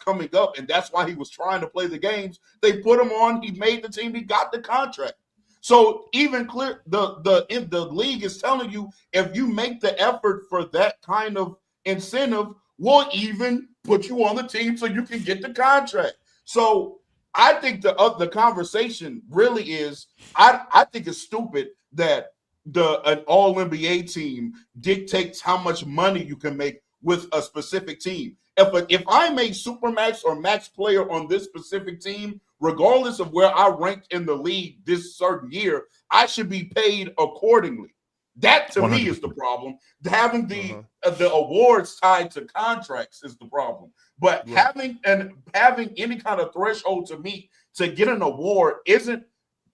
[SPEAKER 4] coming up, and that's why he was trying to play the games. They put him on. He made the team. He got the contract. So even clear, the league is telling you, if you make the effort for that kind of incentive, we'll even put you on the team so you can get the contract. So I think the conversation really is, I think it's stupid that an All-NBA team dictates how much money you can make with a specific team. If I make Supermax or Max player on this specific team, regardless of where I ranked in the league this certain year, I should be paid accordingly. That to 100%. Me is the problem. Having the awards tied to contracts is the problem. But having any kind of threshold to meet to get an award isn't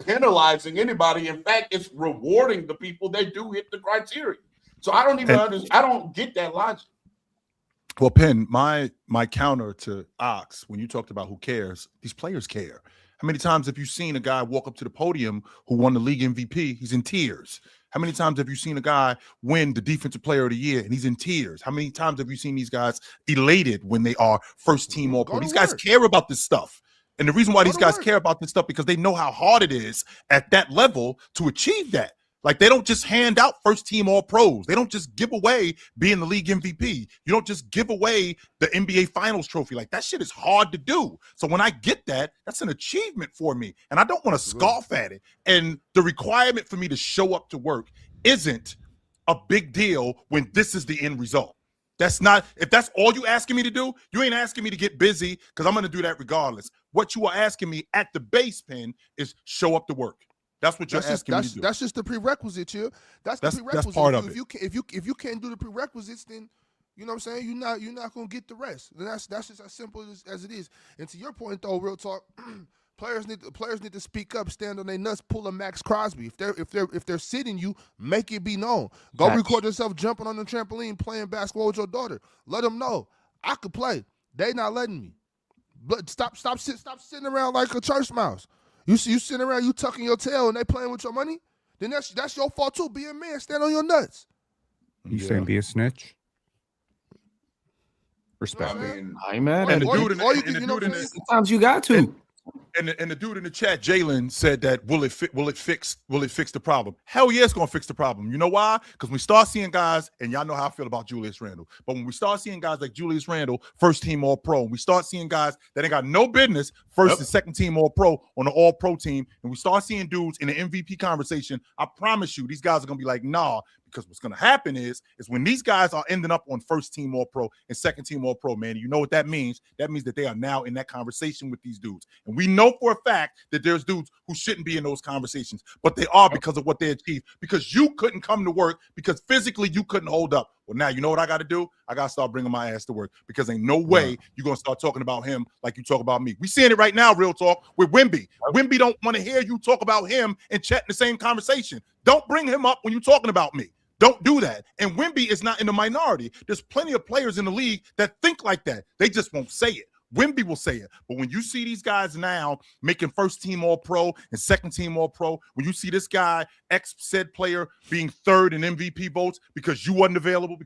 [SPEAKER 4] penalizing anybody. In fact, it's rewarding the people that do hit the criteria. So I don't even understand. I don't get that logic.
[SPEAKER 5] Well, Penn, my counter to Ox, when you talked about who cares, these players care. How many times have you seen a guy walk up to the podium who won the league MVP? He's in tears. How many times have you seen a guy win the defensive player of the year and he's in tears? How many times have you seen these guys elated when they are first team All-Pro? These guys care about this stuff. And the reason why these guys care about this stuff, because they know how hard it is at that level to achieve that. Like, they don't just hand out first team All-Pros. They don't just give away being the league MVP. You don't just give away the NBA Finals trophy. Like, that shit is hard to do. So when I get that, that's an achievement for me. And I don't want to scoff at it. And the requirement for me to show up to work isn't a big deal when this is the end result. That's not, if that's all you asking me to do, you ain't asking me to get busy, because I'm going to do that regardless. What you are asking me at the base, Pen, is show up to work. That's what you're asking me to do.
[SPEAKER 6] That's just the prerequisite here. That's the prerequisite.
[SPEAKER 5] That's part of it.
[SPEAKER 6] If you can't do the prerequisites, then you know what I'm saying, you're not gonna get the rest. And that's just as simple as it is. And to your point, though, real talk, players need to speak up, stand on their nuts, pull a Max Crosby. If they're sitting you, make it be known. Go record yourself jumping on the trampoline playing basketball with your daughter. Let them know I could play. They not letting me. But stop sitting around like a church mouse. You sitting around, you tucking your tail, and they playing with your money, then that's your fault too. Be a man, stand on your nuts.
[SPEAKER 2] You saying be a snitch? Respect.
[SPEAKER 4] I
[SPEAKER 5] ain't mad at it.
[SPEAKER 7] Sometimes you got to.
[SPEAKER 5] And the dude in the chat, Jalen, said that will it fix the problem? Hell yeah, it's gonna fix the problem. You know why? Because we start seeing guys, and y'all know how I feel about Julius Randle. But when we start seeing guys like Julius Randle, first team All-Pro, and we start seeing guys that ain't got no business first and second team All-Pro on the All-Pro team, and we start seeing dudes in the MVP conversation, I promise you, these guys are gonna be like, nah. Because what's going to happen is when these guys are ending up on first team All-Pro and second team All-Pro, man, you know what that means? That means that they are now in that conversation with these dudes. And we know for a fact that there's dudes who shouldn't be in those conversations, but they are because of what they achieved. Because you couldn't come to work because physically you couldn't hold up. Well, now you know what I got to do? I got to start bringing my ass to work, because ain't no way you're going to start talking about him like you talk about me. We seeing it right now, real talk, with Wemby. Wemby don't want to hear you talk about him and Chet in the same conversation. Don't bring him up when you're talking about me. Don't do that. And Wemby is not in the minority. There's plenty of players in the league that think like that. They just won't say it. Wemby will say it. But when you see these guys now making first team All-Pro and second team All-Pro, when you see this guy, said player, being third in MVP votes because you wasn't available,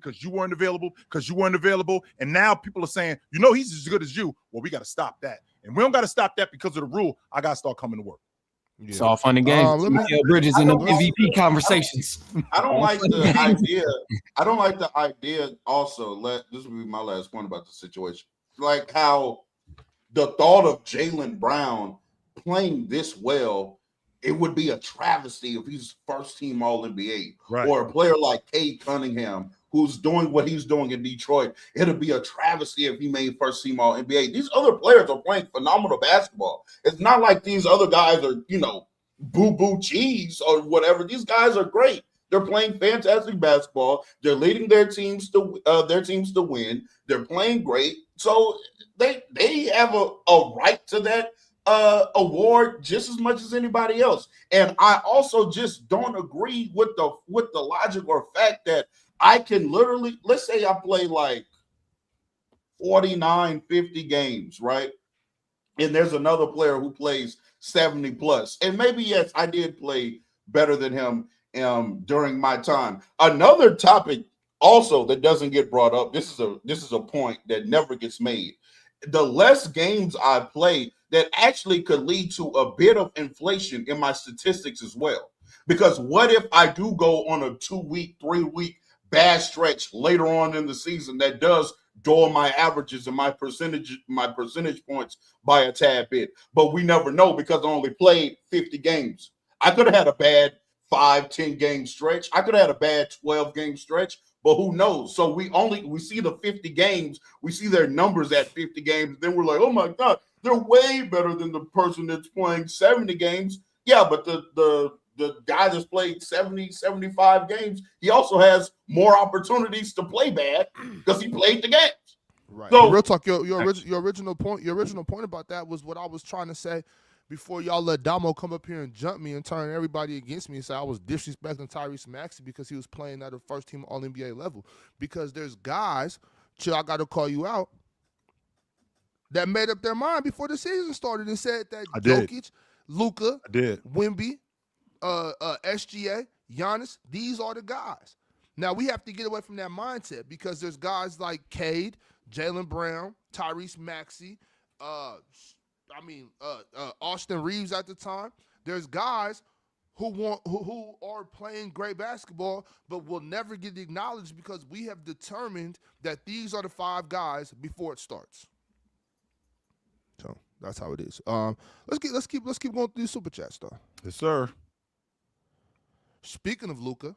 [SPEAKER 5] and now people are saying, you know, he's as good as you. Well, we got to stop that. And we don't got to stop that because of the rule. I got to start coming to work.
[SPEAKER 7] Yeah. It's all fun and games. Mikal Bridges in the MVP conversations.
[SPEAKER 4] I don't like the idea. I don't like the idea. Also, this will be my last point about the situation. Like how the thought of Jaylen Brown playing this well, it would be a travesty if he's first team All-NBA, right? Or a player like Cade Cunningham who's doing what he's doing in Detroit, it'll be a travesty if he made first team All NBA. These other players are playing phenomenal basketball. It's not like these other guys are, boo-boo cheese or whatever. These guys are great. They're playing fantastic basketball. They're leading their teams to win. They're playing great. So they have a right to that award just as much as anybody else. And I also just don't agree with the logic or fact that I can literally, let's say I play like 49, 50 games, right? And there's another player who plays 70 plus. And maybe, yes, I did play better than him during my time. Another topic also that doesn't get brought up, this is a point that never gets made. The less games I play, that actually could lead to a bit of inflation in my statistics as well. Because what if I do go on a 2-week, 3-week bad stretch later on in the season that does dull my averages and my percentage points by a tad bit? But we never know because I only played 50 games. I could have had a bad 5-10 game stretch. I could have had a bad 12 game stretch, but who knows? So we see the 50 games, we see their numbers at 50 games, then we're like, oh my God, they're way better than the person that's playing 70 games. Yeah, but the guy that's played 70, 75 games, he also has more opportunities to play bad because he played the games.
[SPEAKER 6] Right. So, real talk, your original point about that was what I was trying to say before y'all let Damo come up here and jump me and turn everybody against me and say I was disrespecting Tyrese Maxey because he was playing at a first-team All-NBA level. Because there's guys, Chill, I got to call you out, that made up their mind before the season started and said that Jokic, Luka, Wemby, SGA, Giannis, these are the guys. Now, we have to get away from that mindset because there's guys like Cade, Jaylen Brown, Tyrese Maxey, Austin Reeves at the time. There's guys who are playing great basketball but will never get acknowledged because we have determined that these are the 5 guys before it starts. So that's how it is. Let's keep going through these super chats though.
[SPEAKER 5] Yes, sir.
[SPEAKER 6] Speaking of Luka,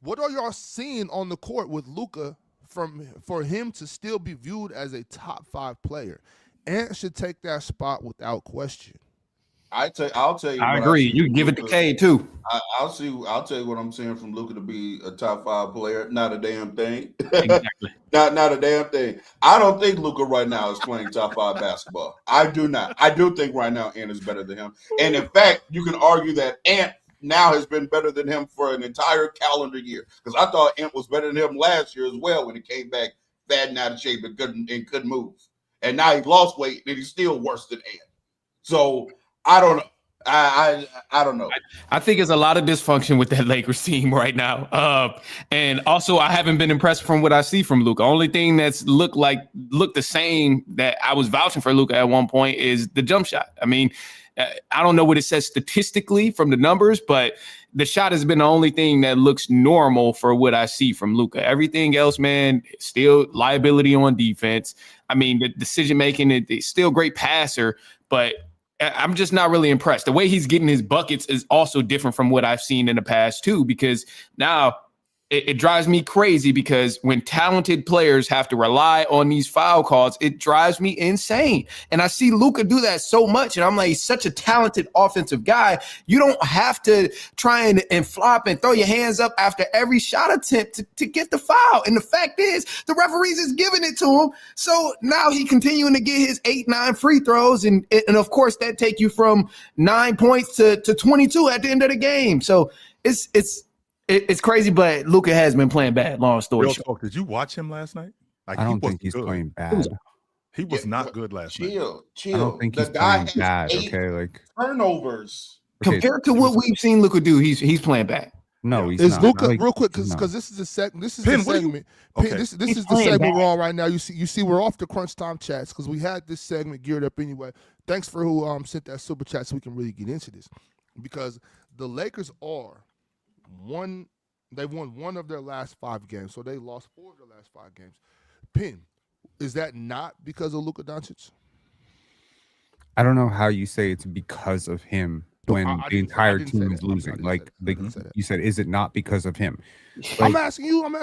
[SPEAKER 6] what are y'all seeing on the court with Luka for him to still be viewed as a top 5 player? Ant should take that spot without question.
[SPEAKER 4] I'll tell you.
[SPEAKER 7] I agree. You give it to K too.
[SPEAKER 4] I'll tell you what I'm saying from Luka to be a top 5 player. Not a damn thing.
[SPEAKER 7] Exactly.
[SPEAKER 4] not a damn thing. I don't think Luka right now is playing top 5 basketball. I do not. I do think right now Ant is better than him. And in fact, you can argue that Ant now has been better than him for an entire calendar year. Because I thought Ant was better than him last year as well when he came back fat and out of shape and couldn't move. And now he lost weight and he's still worse than Ant. So I don't know. I don't know.
[SPEAKER 7] I think it's a lot of dysfunction with that Lakers team right now. And also, I haven't been impressed from what I see from Luka. Only thing that's looked the same that I was vouching for Luka at one point is the jump shot. I mean, I don't know what it says statistically from the numbers, but the shot has been the only thing that looks normal for what I see from Luka. Everything else, man, still liability on defense. I mean, the decision-making, it's still great passer, but I'm just not really impressed. The way he's getting his buckets is also different from what I've seen in the past too, because now it drives me crazy because when talented players have to rely on these foul calls, it drives me insane. And I see Luka do that so much. And I'm like, he's such a talented offensive guy. You don't have to try and flop and throw your hands up after every shot attempt to get the foul. And the fact is, the referees is giving it to him. So now he continuing to get his 8-9 free throws. And of course, that take you from 9 points to 22 at the end of the game. So it's crazy, but Luka has been playing bad. Long story short.
[SPEAKER 5] Talk, did you watch him last night?
[SPEAKER 2] I don't think he's playing bad.
[SPEAKER 5] He was not good last night.
[SPEAKER 4] Chill.
[SPEAKER 2] I don't think he's playing bad. Okay, like
[SPEAKER 4] turnovers
[SPEAKER 7] compared to what we've seen Luka do, he's playing bad.
[SPEAKER 2] No, he's
[SPEAKER 6] not.
[SPEAKER 2] Is
[SPEAKER 6] Luka real quick because this is the segment. This is the segment.
[SPEAKER 5] Okay.
[SPEAKER 6] This is the segment we're on right now. You see, we're off the crunch time chats because we had this segment geared up anyway. Thanks for who sent that super chat so we can really get into this because the Lakers are one. They won 1 of their last 5 games, so they lost 4 of their last 5 games. Pin, is that not because of Luka Doncic?
[SPEAKER 2] I don't know how you say it's because of him. when the entire team is losing? Like you said, is it not because of him? Like,
[SPEAKER 6] I'm asking you. I'm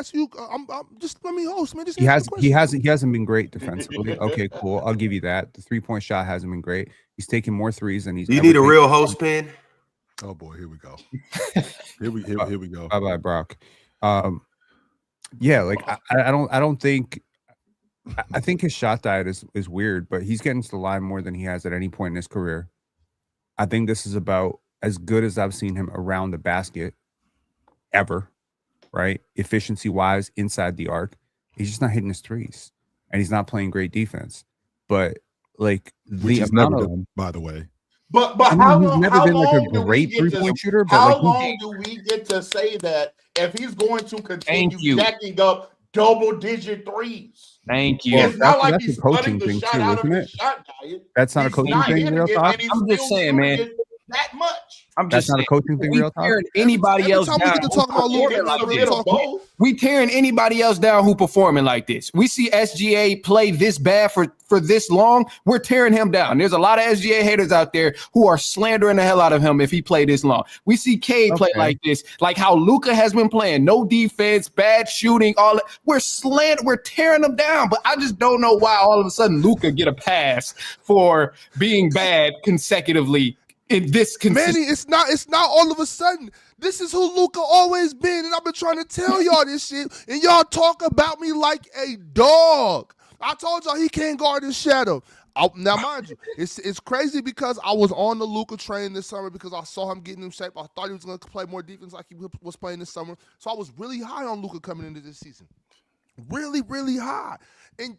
[SPEAKER 6] just let me host, man. Just
[SPEAKER 2] he hasn't been great defensively. Okay, cool. I'll give you that. The 3-point shot hasn't been great. He's taking more threes than he's.
[SPEAKER 1] You need a real host pen.
[SPEAKER 5] Oh boy, here we go. Here we go.
[SPEAKER 2] Bye bye, Brock. Yeah, like I don't think. I think his shot diet is weird, but he's getting to the line more than he has at any point in his career. I think this is about as good as I've seen him around the basket ever, right? Efficiency wise, inside the arc, he's just not hitting his threes, and he's not playing great defense. But like
[SPEAKER 5] which he's never done, by the way.
[SPEAKER 4] But how long?
[SPEAKER 2] Never
[SPEAKER 4] how
[SPEAKER 2] been
[SPEAKER 4] long
[SPEAKER 2] like a great 3-point shooter. But
[SPEAKER 4] how
[SPEAKER 2] like
[SPEAKER 4] long do we get to say that if he's going to continue jacking up double-digit threes?
[SPEAKER 7] Thank you.
[SPEAKER 4] It's not like he's cutting the shot out of his shot diet.
[SPEAKER 2] That's not a coaching thing, real talk.
[SPEAKER 7] I'm just saying, man.
[SPEAKER 4] That much.
[SPEAKER 2] That's not a coaching thing, real talk.
[SPEAKER 7] Anybody else down?
[SPEAKER 6] We get to talk about Luka.
[SPEAKER 7] We tearing anybody else down who performing like this. We see SGA play this bad for this long. We're tearing him down. There's a lot of SGA haters out there who are slandering the hell out of him if he played this long. We see Cade play like this, like how Luka has been playing. No defense, bad shooting, all that. We're tearing him down. But I just don't know why all of a sudden Luka get a pass for being bad consecutively. In this
[SPEAKER 6] Manny, it's not all of a sudden. This is who Luka always been, and I've been trying to tell y'all this shit, and y'all talk about me like a dog. I told y'all he can't guard his shadow. Now, mind you, it's crazy because I was on the Luka train this summer because I saw him getting in shape. I thought he was going to play more defense like he was playing this summer. So I was really high on Luka coming into this season. Really, really high. And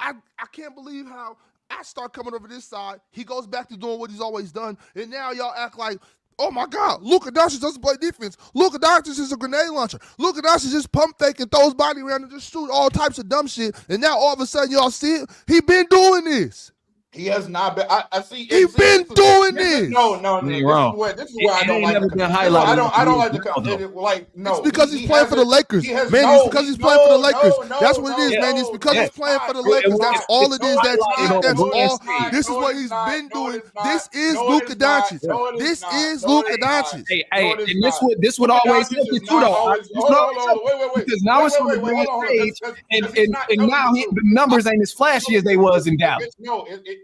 [SPEAKER 6] I can't believe how I start coming over this side. He goes back to doing what he's always done. And now y'all act like, oh my God, Luka Doncic doesn't play defense. Luka Doncic is a grenade launcher. Luka Doncic just pump fake and throws body around and just shoot all types of dumb shit. And now all of a sudden y'all see it. He been doing this.
[SPEAKER 4] He has not been. I see.
[SPEAKER 6] He's been doing this.
[SPEAKER 4] No. This is where I don't like. I don't like the like. No,
[SPEAKER 6] it's because he's playing for the Lakers, man. It's because he's playing for the Lakers. That's what it is, man. It's because he's playing for the Lakers. That's all it is. That's all. This is what he's been doing. This is Luka Doncic. This is Luka Doncic.
[SPEAKER 7] Hey, and this would always help you too, though.
[SPEAKER 4] Wait.
[SPEAKER 7] Because now it's on the grand stage, and now the numbers ain't as flashy as they was in Dallas.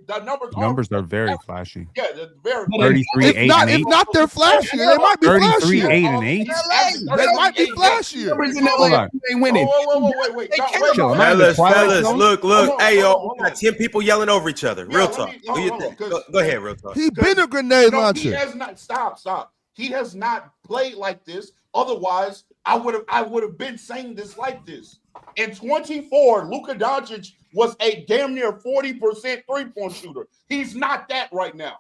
[SPEAKER 4] The
[SPEAKER 2] numbers are very flashy.
[SPEAKER 4] Yeah, they're very
[SPEAKER 2] 33, 8, and 8.
[SPEAKER 6] If not, they're flashier. They might be
[SPEAKER 2] 33,
[SPEAKER 6] flashier.
[SPEAKER 2] 8, and 8.
[SPEAKER 6] They might be flashier.
[SPEAKER 2] Hold on.
[SPEAKER 7] They winning.
[SPEAKER 4] Wait.
[SPEAKER 1] Fellas, look. Hey, yo, we got 10 people yelling over each other. Real talk. Go ahead, real talk.
[SPEAKER 6] He been a grenade launcher.
[SPEAKER 4] He has not. Stop. He has not played like this. Otherwise, I would have been saying this like this. In 24, Luka Doncic was a damn near 40% 3-point shooter. He's not that right now.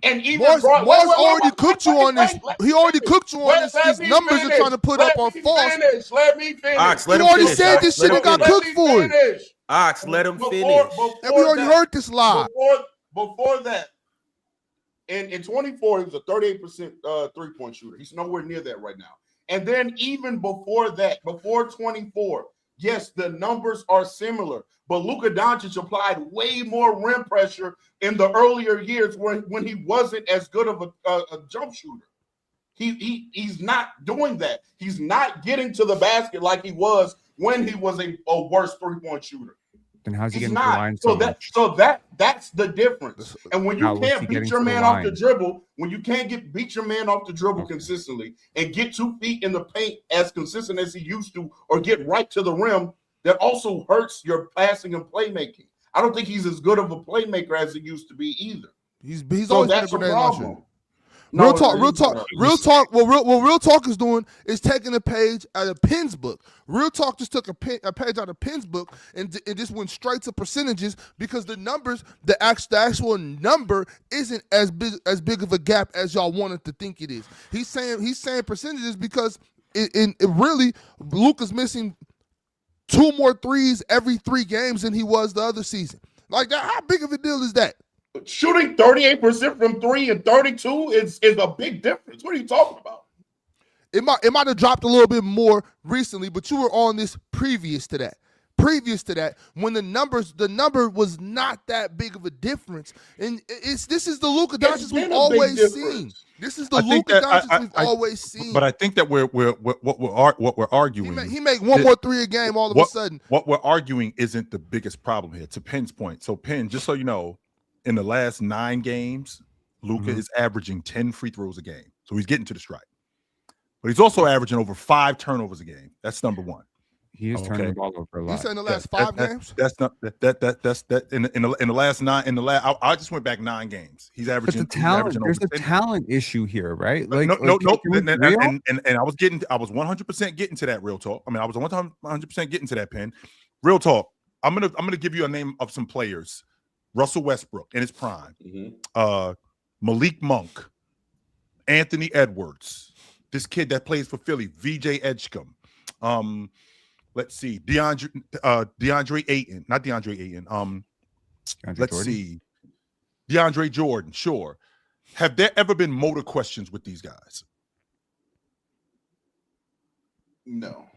[SPEAKER 4] And even
[SPEAKER 6] Morris already cooked you on this. He already cooked you on this. These numbers are trying to put up on false.
[SPEAKER 4] Let me finish.
[SPEAKER 1] Ox,
[SPEAKER 6] you already said this shit and got cooked for it.
[SPEAKER 1] Ox, let him finish.
[SPEAKER 6] And we already heard this lie.
[SPEAKER 4] Before that, in 24, he was a 38% 3-point shooter. He's nowhere near that right now. And then even before that, before 24, yes, the numbers are similar, but Luka Doncic applied way more rim pressure in the earlier years when he wasn't as good of a jump shooter. He's not doing that. He's not getting to the basket like he was when he was a worse 3-point shooter.
[SPEAKER 2] Then how's he getting to the line
[SPEAKER 4] so that's the difference. And when you can't beat your man off the dribble, beat your man off the dribble consistently and get 2 feet in the paint as consistent as he used to, or get right to the rim, that also hurts your passing and playmaking. I don't think he's as good of a playmaker as he used to be either.
[SPEAKER 6] He's always been a grenade launcher. Real talk. What Real Talk is doing is taking a page out of Penn's book. Real Talk just took a page out of Penn's book and just went straight to percentages because the numbers, the actual number isn't as big of a gap as y'all wanted to think it is. He's saying percentages because it really Luka's missing 2 more threes every 3 games than he was the other season. Like that, how big of a deal is that?
[SPEAKER 4] Shooting 38% from 3 and 32 is a big difference. What are you talking about?
[SPEAKER 6] It might have dropped a little bit more recently, but you were on this previous to that. previous to that when the number was not that big of a difference. And this is the Luka Doncic we've always seen. This is the Luka Doncic we've always seen.
[SPEAKER 5] But I think that what we're arguing.
[SPEAKER 6] He made one more three a game all of a sudden.
[SPEAKER 5] What we're arguing isn't the biggest problem here. To Penn's point. So Penn, just so you know, in the last 9 games, Luka is averaging 10 free throws a game. So he's getting to the strike. But he's also averaging over 5 turnovers a game. That's number one.
[SPEAKER 2] He is turning the ball over a lot.
[SPEAKER 6] You said in the last 5 games?
[SPEAKER 5] That's not that in the last 9 I just went back 9 games. He's averaging.
[SPEAKER 2] But the talent, there's a talent issue here, right?
[SPEAKER 5] Like, no. And I was 100% getting to that real talk. I mean, I was 100% getting to that, Pen. Real talk. I'm gonna give you a name of some players. Russell Westbrook in his prime. Malik Monk, Anthony Edwards, this kid that plays for Philly, VJ Edgecombe. Let's see, DeAndre Ayton, not DeAndre Ayton. See, DeAndre Jordan. Sure. Have there ever been motor questions with these guys?
[SPEAKER 4] No.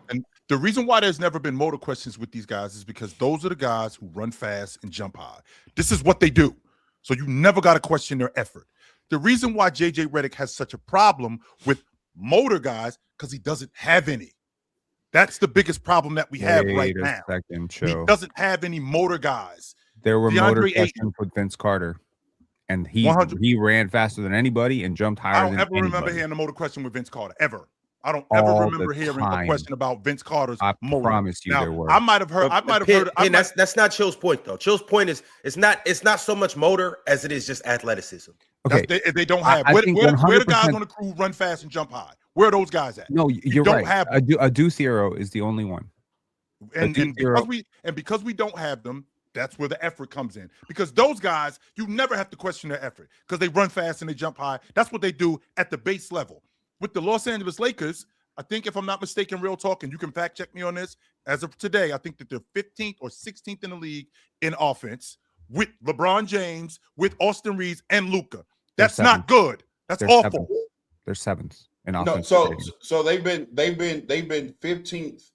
[SPEAKER 5] And the reason why there's never been motor questions with these guys is because those are the guys who run fast and jump high. This is what they do. So you never got to question their effort. The reason why JJ Redick has such a problem with motor guys because he doesn't have any. That's the biggest problem that we have right now. He doesn't have any motor guys.
[SPEAKER 2] There were motor questions with Vince Carter, and he ran faster than anybody and jumped higher than anybody.
[SPEAKER 5] I don't ever remember hearing a motor question with Vince Carter, ever. I don't ever remember hearing a question about Vince Carter's motor.
[SPEAKER 2] I promise you there were.
[SPEAKER 5] I might have heard.
[SPEAKER 1] That's not Chill's point, though. Chill's point is it's not so much motor as it is just athleticism.
[SPEAKER 5] Okay, they don't have. Where the guys on the crew run fast and jump high? Where are those guys at?
[SPEAKER 2] No, you're right. Have Adou is the only one.
[SPEAKER 5] And because we don't have them, that's where the effort comes in. Because those guys, you never have to question their effort because they run fast and they jump high. That's what they do at the base level. With the Los Angeles Lakers, I think if I'm not mistaken, real talk, and you can fact check me on this, as of today, I think that they're 15th or 16th in the league in offense with LeBron James, with Austin Reeves, and Luka. That's not good. That's awful.
[SPEAKER 2] They're 7th in offense.
[SPEAKER 4] So they've been 15th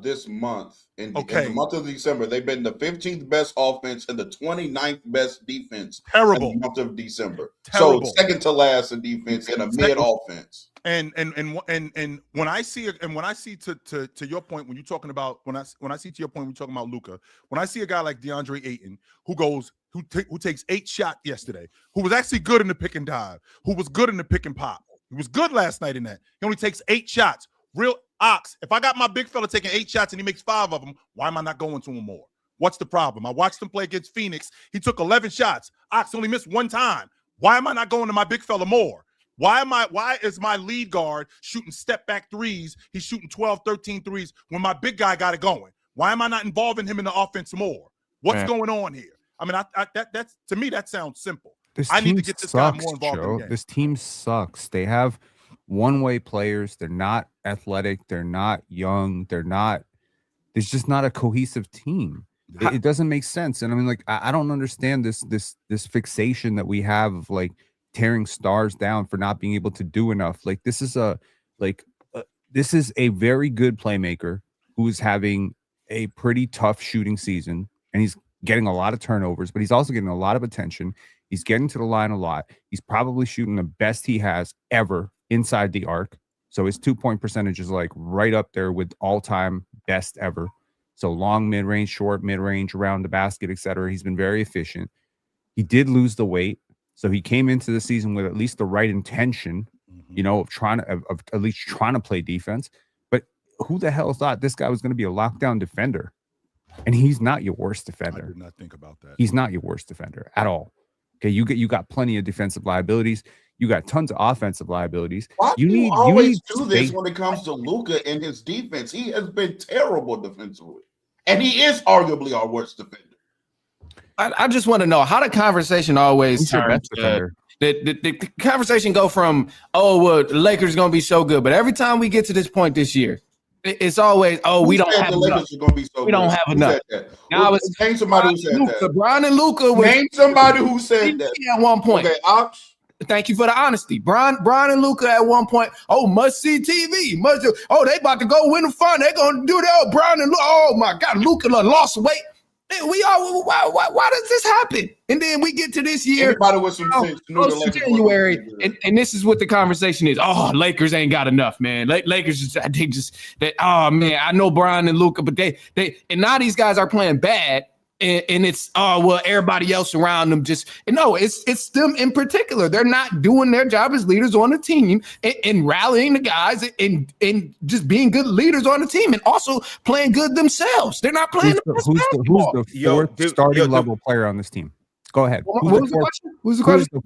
[SPEAKER 4] this month. In the month of December, they've been the 15th best offense and the 29th best defense.
[SPEAKER 5] Terrible.
[SPEAKER 4] In the month of December.
[SPEAKER 5] Terrible.
[SPEAKER 4] So second to last in defense and a mid offense.
[SPEAKER 5] And when I see to your point when you're talking about when I see to your point when you're talking about Luka, when I see a guy like DeAndre Ayton who takes 8 shots yesterday, who was actually good in the pick and dive, who was good in the pick and pop, he was good last night in that. He only takes 8 shots. Real ox. If I got my big fella taking 8 shots and he makes 5 of them, why am I not going to him more? What's the problem? I watched him play against Phoenix. He took 11 shots. Ox only missed 1 time. Why am I not going to my big fella more? Why is my lead guard shooting step back threes? He's shooting 12, 13 threes when my big guy got it going. Why am I not involving him in the offense more? What's going on here? I mean, that's to me, that sounds simple.
[SPEAKER 2] I need to get this guy more involved in the game. This team sucks. They have one-way players. They're not athletic. They're not young. There's just not a cohesive team. It doesn't make sense. And I mean, like, I don't understand this fixation that we have of like tearing stars down for not being able to do enough. Like, this is a very good playmaker who is having a pretty tough shooting season, and he's getting a lot of turnovers, but he's also getting a lot of attention. He's getting to the line a lot. He's probably shooting the best he has ever inside the arc. So his 2-point percentage is like right up there with all-time best ever. So long mid-range, short mid-range, around the basket, etc. He's been very efficient. He did lose the weight. So he came into the season with at least the right intention, of at least trying to play defense. But who the hell thought this guy was going to be a lockdown defender? And he's not your worst defender.
[SPEAKER 5] I did not think about that.
[SPEAKER 2] He's not your worst defender at all. Okay, you got plenty of defensive liabilities. You got tons of offensive liabilities.
[SPEAKER 4] Why do you always do this when it comes to Luka and his defense? He has been terrible defensively, and he is arguably our worst defender.
[SPEAKER 7] I just want to know how the conversation always turns. The conversation go from, the Lakers are going to be so good, but every time we get to this point this year, it's always, we don't have enough. We don't have enough. Now
[SPEAKER 4] name somebody who said that.
[SPEAKER 7] LeBron and Luka.
[SPEAKER 4] Name somebody who said that
[SPEAKER 7] at one point.
[SPEAKER 4] Okay, Ox.
[SPEAKER 7] Thank you for the honesty. Bron and Luka at one point, must see TV. They about to go win the fun. They're gonna do that. Bron and Luka, oh my God, Luka lost weight. Why does this happen? And then we get to this year.
[SPEAKER 4] Anybody with some sense,
[SPEAKER 7] January, and this is what the conversation is. Oh, Lakers ain't got enough, man. Lakers, oh man, I know Bron and Luka, but they and now these guys are playing bad. And it's everybody else around them it's them in particular. They're not doing their job as leaders on the team and rallying the guys and just being good leaders on the team and also playing good themselves. They're not playing
[SPEAKER 2] who's the fourth starting level player on this team? Go ahead. Who's the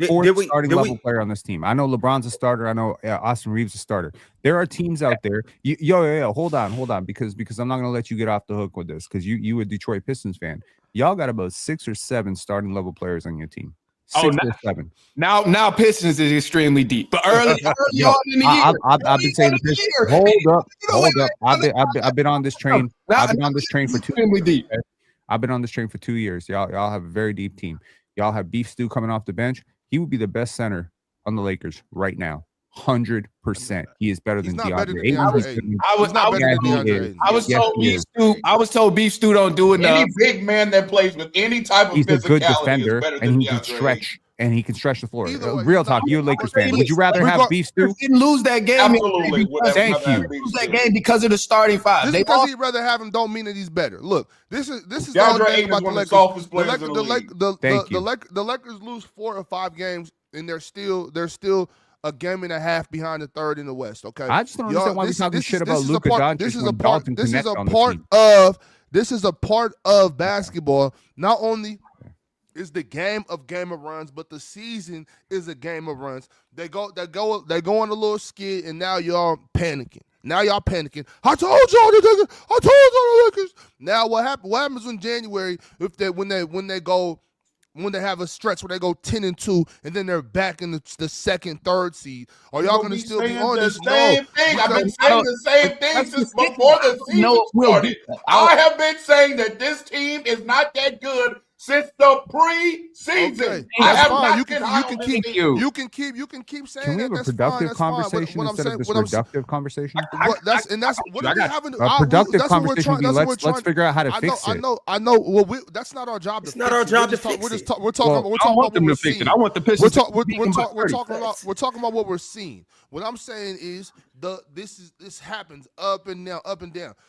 [SPEAKER 2] fourth starting level player on this team? I know LeBron's a starter. I know Austin Reeves a starter. There are teams out there. Hold on, because I'm not going to let you get off the hook with this because you a Detroit Pistons fan. Y'all got about 6 or 7 starting level players on your team. 6 or 7.
[SPEAKER 7] Now Pistons is extremely deep, but early on in the year,
[SPEAKER 2] I've been saying this. Hold up. I've been on this train. I've been on this train for 2 years. I've been on this train for 2 years. Y'all have a very deep team. Y'all have Beef Stew coming off the bench. He would be the best center on the Lakers right now. 100%. He is better than DeAndre Ayton.
[SPEAKER 7] I was told Beef Stew don't do enough.
[SPEAKER 4] Any big man that plays with any type of
[SPEAKER 2] he's
[SPEAKER 4] physicality
[SPEAKER 2] a good defender,
[SPEAKER 4] is better
[SPEAKER 2] and
[SPEAKER 4] than
[SPEAKER 2] he can stretch. And he can stretch the floor.
[SPEAKER 6] Real
[SPEAKER 2] talk, you're a Lakers fan. Would you rather have Beef Stew?
[SPEAKER 7] Didn't lose that game.
[SPEAKER 4] Absolutely.
[SPEAKER 7] Thank you. Lose that game because of the starting five.
[SPEAKER 6] Just because he'd rather have him don't mean that he's better. Look, this is the
[SPEAKER 4] DeAndre
[SPEAKER 6] whole thing
[SPEAKER 4] Ayton
[SPEAKER 6] about
[SPEAKER 4] is one
[SPEAKER 6] the
[SPEAKER 4] of the softest players in the league.
[SPEAKER 6] The Lakers lose 4 or 5 games, and they're still a game and a half behind the third in the West. Okay,
[SPEAKER 2] I just don't understand why we're talking shit about Luka Doncic. This
[SPEAKER 6] is a part of basketball. Not only is the game of runs, but the season is a game of runs. They go on a little skid, and now y'all panicking. I told y'all the Lakers. Now what happens in January when they have a stretch where they go 10-2 and then they're back in the second, third seed? Are y'all going to still be on this?
[SPEAKER 4] Same thing. I've been saying the same thing since before the season started. I have been saying that this team is not that good since the preseason.
[SPEAKER 6] Okay. That's fine. You can keep saying that.
[SPEAKER 2] Can we have a productive conversation instead of this reductive conversation?
[SPEAKER 6] Productive
[SPEAKER 2] conversation. Let's figure out how to fix it.
[SPEAKER 6] I know. Well, that's not our job.
[SPEAKER 1] It's not our job to fix it.
[SPEAKER 6] We're talking about what we're seeing.
[SPEAKER 7] I want the Pistons.
[SPEAKER 6] We're talking about what we're seeing. What I'm saying is this happens up and down.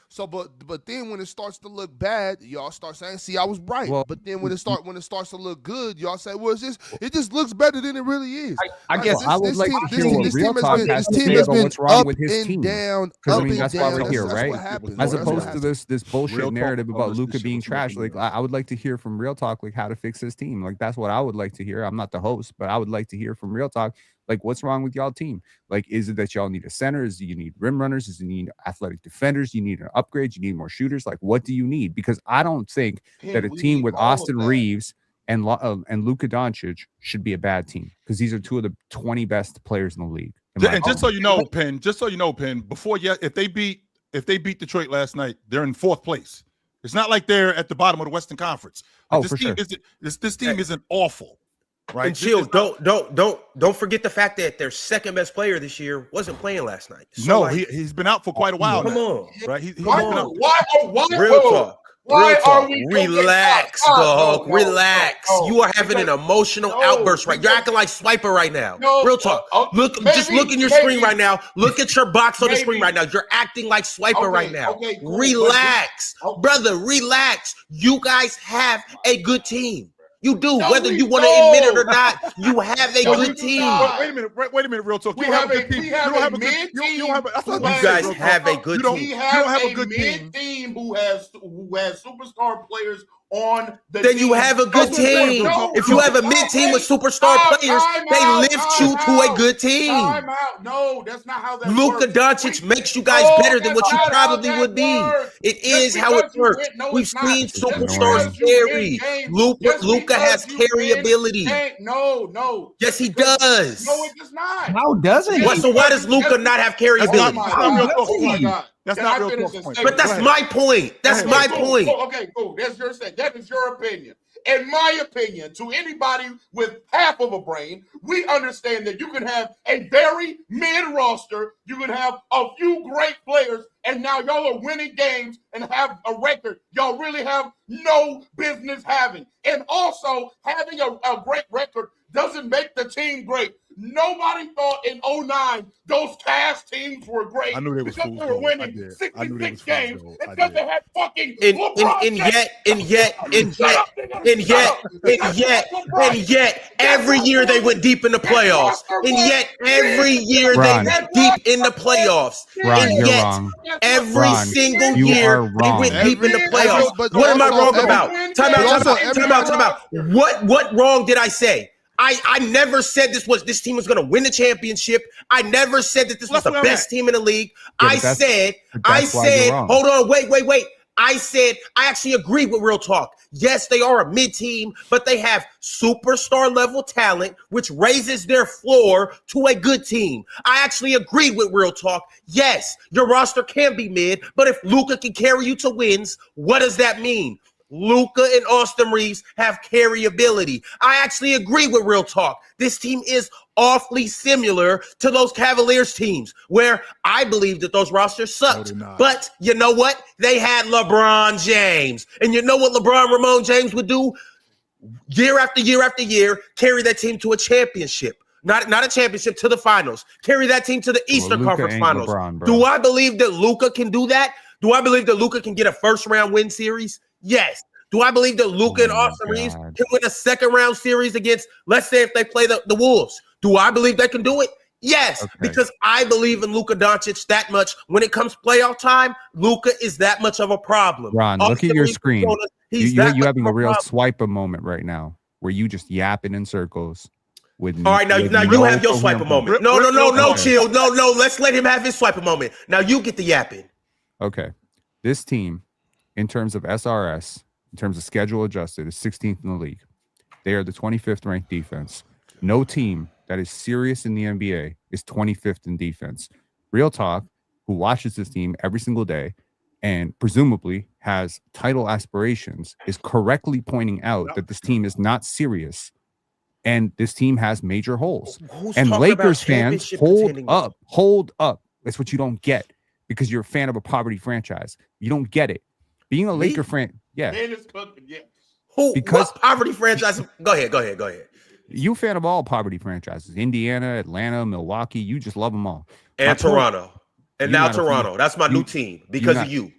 [SPEAKER 6] So, but then when it starts to look bad, y'all start saying, "See, I was right." But then when it starts to look good, y'all say, "Well, it just looks better than it really is."
[SPEAKER 2] I guess I would like to hear what Real Talk has to say about what's wrong with his team. Because that's why we're here, right? As opposed to this bullshit narrative about Luka being trash. Like I would like to hear from Real Talk how to fix his team. Like that's what I would like to hear. I'm not the host, but I would like to hear from Real Talk. Like, what's wrong with y'all team? Like, is it that y'all need a center? Is it you need rim runners? Is it you need athletic defenders? You need an upgrade? You need more shooters? Like, what do you need? Because I don't think that a team with Austin Reeves and Luka Doncic should be a bad team because these are 2 of the 20 best players in the league.
[SPEAKER 5] And just so you know, Penn, if they beat Detroit last night, they're in 4th place. It's not like they're at the bottom of the Western Conference. This team isn't awful. Right.
[SPEAKER 1] And chill. Don't forget the fact that their second best player this year wasn't playing last night.
[SPEAKER 5] So he's been out for quite a while.
[SPEAKER 1] Come on,
[SPEAKER 5] right?
[SPEAKER 1] Why? Real talk. Relax, dog. Relax. You are having an emotional outburst, right? You're acting like Swiper right now. Real talk. Look in your screen right now. Look at your box on the screen right now. You're acting like Swiper right now. Relax, brother. Relax. You guys have a good team. You do, whether you want to admit it or not. You have a good team.
[SPEAKER 5] Wait a minute, Real Talk. You have a good team. You
[SPEAKER 1] guys have a good team.
[SPEAKER 4] We have a mid-team who has superstar players on the
[SPEAKER 1] then
[SPEAKER 4] team.
[SPEAKER 1] You have a good team. If you have a mid-team with superstar players, they lift you to a good team.
[SPEAKER 4] No, that's not how that
[SPEAKER 1] Luka Doncic makes you guys better than what you probably would be. It is how it works. We've seen superstars carry. Luka has carry ability.
[SPEAKER 4] No.
[SPEAKER 1] Yes, he does.
[SPEAKER 4] No, it does not.
[SPEAKER 7] How doesn't he?
[SPEAKER 1] So why does Luka not have carry ability?
[SPEAKER 5] That's not Real Talk's point.
[SPEAKER 1] But that's my point. That's my point.
[SPEAKER 4] Okay, cool. That is your opinion. in my opinion, to anybody with half of a brain, we understand that you can have a very mid roster, you can have a few great players, and now y'all are winning games and have a record y'all really have no business having. And also, having a great record doesn't make the team great. Nobody thought in 2009 those Cavs teams were great.
[SPEAKER 5] I knew they was
[SPEAKER 4] because
[SPEAKER 5] cool,
[SPEAKER 4] they were winning 66 games because they had fucking
[SPEAKER 1] and yet every year they went deep in the playoffs. And yet every year they went deep in the playoffs.
[SPEAKER 2] Ron,
[SPEAKER 1] and yet every single year they went deep in the playoffs. What am I wrong about? Time out. What wrong did I say? I never said this team was going to win the championship. I never said that this was the best team in the league. I said, hold on, wait. I said, I actually agree with Real Talk. Yes, they are a mid team, but they have superstar level talent, which raises their floor to a good team. I actually agreed with Real Talk. Yes, your roster can be mid, but if Luka can carry you to wins, what does that mean? Luka and Austin Reeves have carryability. I actually agree with Real Talk. This team is awfully similar to those Cavaliers teams where I believe that those rosters sucked. But you know what? They had LeBron James. And you know what Ramon James would do? Year after year after year, carry that team to a championship. Not a championship, to the finals. Carry that team to the Eastern Conference Finals. LeBron, do I believe that Luka can do that? Do I believe that Luka can get a first-round win series? Yes. Do I believe that Luka and Austin Reeves can win a second-round series against, let's say, if they play the Wolves? Do I believe they can do it? Yes, because I believe in Luka Doncic that much. When it comes playoff time, Luka is that much of a problem.
[SPEAKER 2] Ron, look at your screen. You're having a real swiper moment right now where you just yapping in circles.
[SPEAKER 1] All right, now you have your swiper moment. No, chill. No, let's let him have his swiper moment. Now you get the yapping.
[SPEAKER 2] Okay. This team, in terms of SRS, in terms of schedule adjusted, is 16th in the league. They are the 25th ranked defense. No team that is serious in the NBA is 25th in defense. Real Talk, who watches this team every single day and presumably has title aspirations, is correctly pointing out that this team is not serious and this team has major holes. And Lakers fans, hold up. That's what you don't get because you're a fan of a poverty franchise. You don't get it. Being a Laker fan, yeah.
[SPEAKER 1] Who? Because what poverty franchise? Go ahead.
[SPEAKER 2] You a fan of all poverty franchises? Indiana, Atlanta, Milwaukee. You just love them all.
[SPEAKER 1] And Toronto, and now Toronto. That's my new team because of you.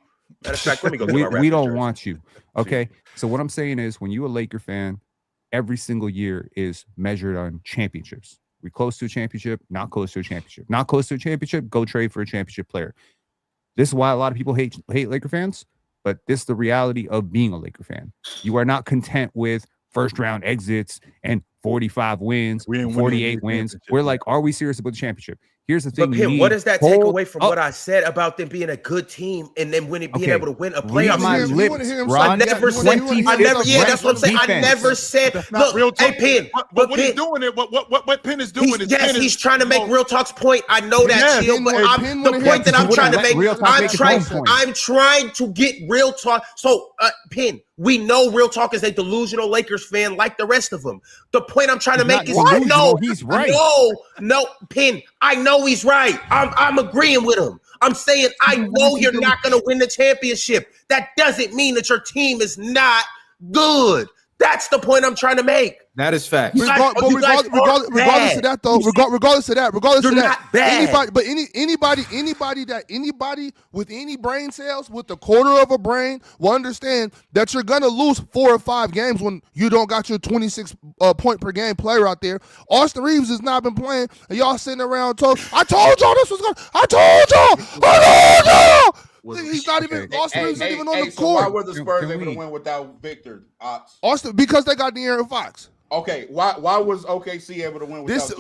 [SPEAKER 1] Matter of fact, let me go.
[SPEAKER 2] We don't want you. Okay. So what I'm saying is, when you're a Laker fan, every single year is measured on championships. We close to a championship, not close to a championship. Not close to a championship, go trade for a championship player. This is why a lot of people hate Laker fans. But this is the reality of being a Laker fan. You are not content with first round exits and 45 wins, 48 wins. We're like, are we serious about the championship? Here's the thing.
[SPEAKER 1] But what does that take away from what I said about them being a good team and then being able to win a playoff series? I never said. That's what I'm saying. I never said. Look, hey, Penn.
[SPEAKER 5] But what he's doing it. What Penn is doing is
[SPEAKER 1] he's trying to make Real Talk's point. I know that, Chill. But the point that I'm trying to make, I'm trying to get Real Talk. So, Penn, we know Real Talk is a delusional Lakers fan like the rest of them. The point I'm trying to make is
[SPEAKER 2] he's right.
[SPEAKER 1] No, Penn. I know he's right. I'm agreeing with him. I'm saying I know you're not going to win the championship. That doesn't mean that your team is not good. That's the point I'm trying to make.
[SPEAKER 7] That is fact.
[SPEAKER 6] Regardless of that, though, regardless of that, anybody with any brain cells, with a quarter of a brain, will understand that you're gonna lose 4 or 5 games when you don't got your 26 point per game player out there. Austin Reeves has not been playing, and y'all sitting around I told y'all this was gonna. I told y'all. He's not even. Austin Reeves isn't even on the court.
[SPEAKER 4] Why were the Spurs able to win without Victor?
[SPEAKER 6] Austin, because they got De'Aaron Fox.
[SPEAKER 4] Okay, why was OKC able to win without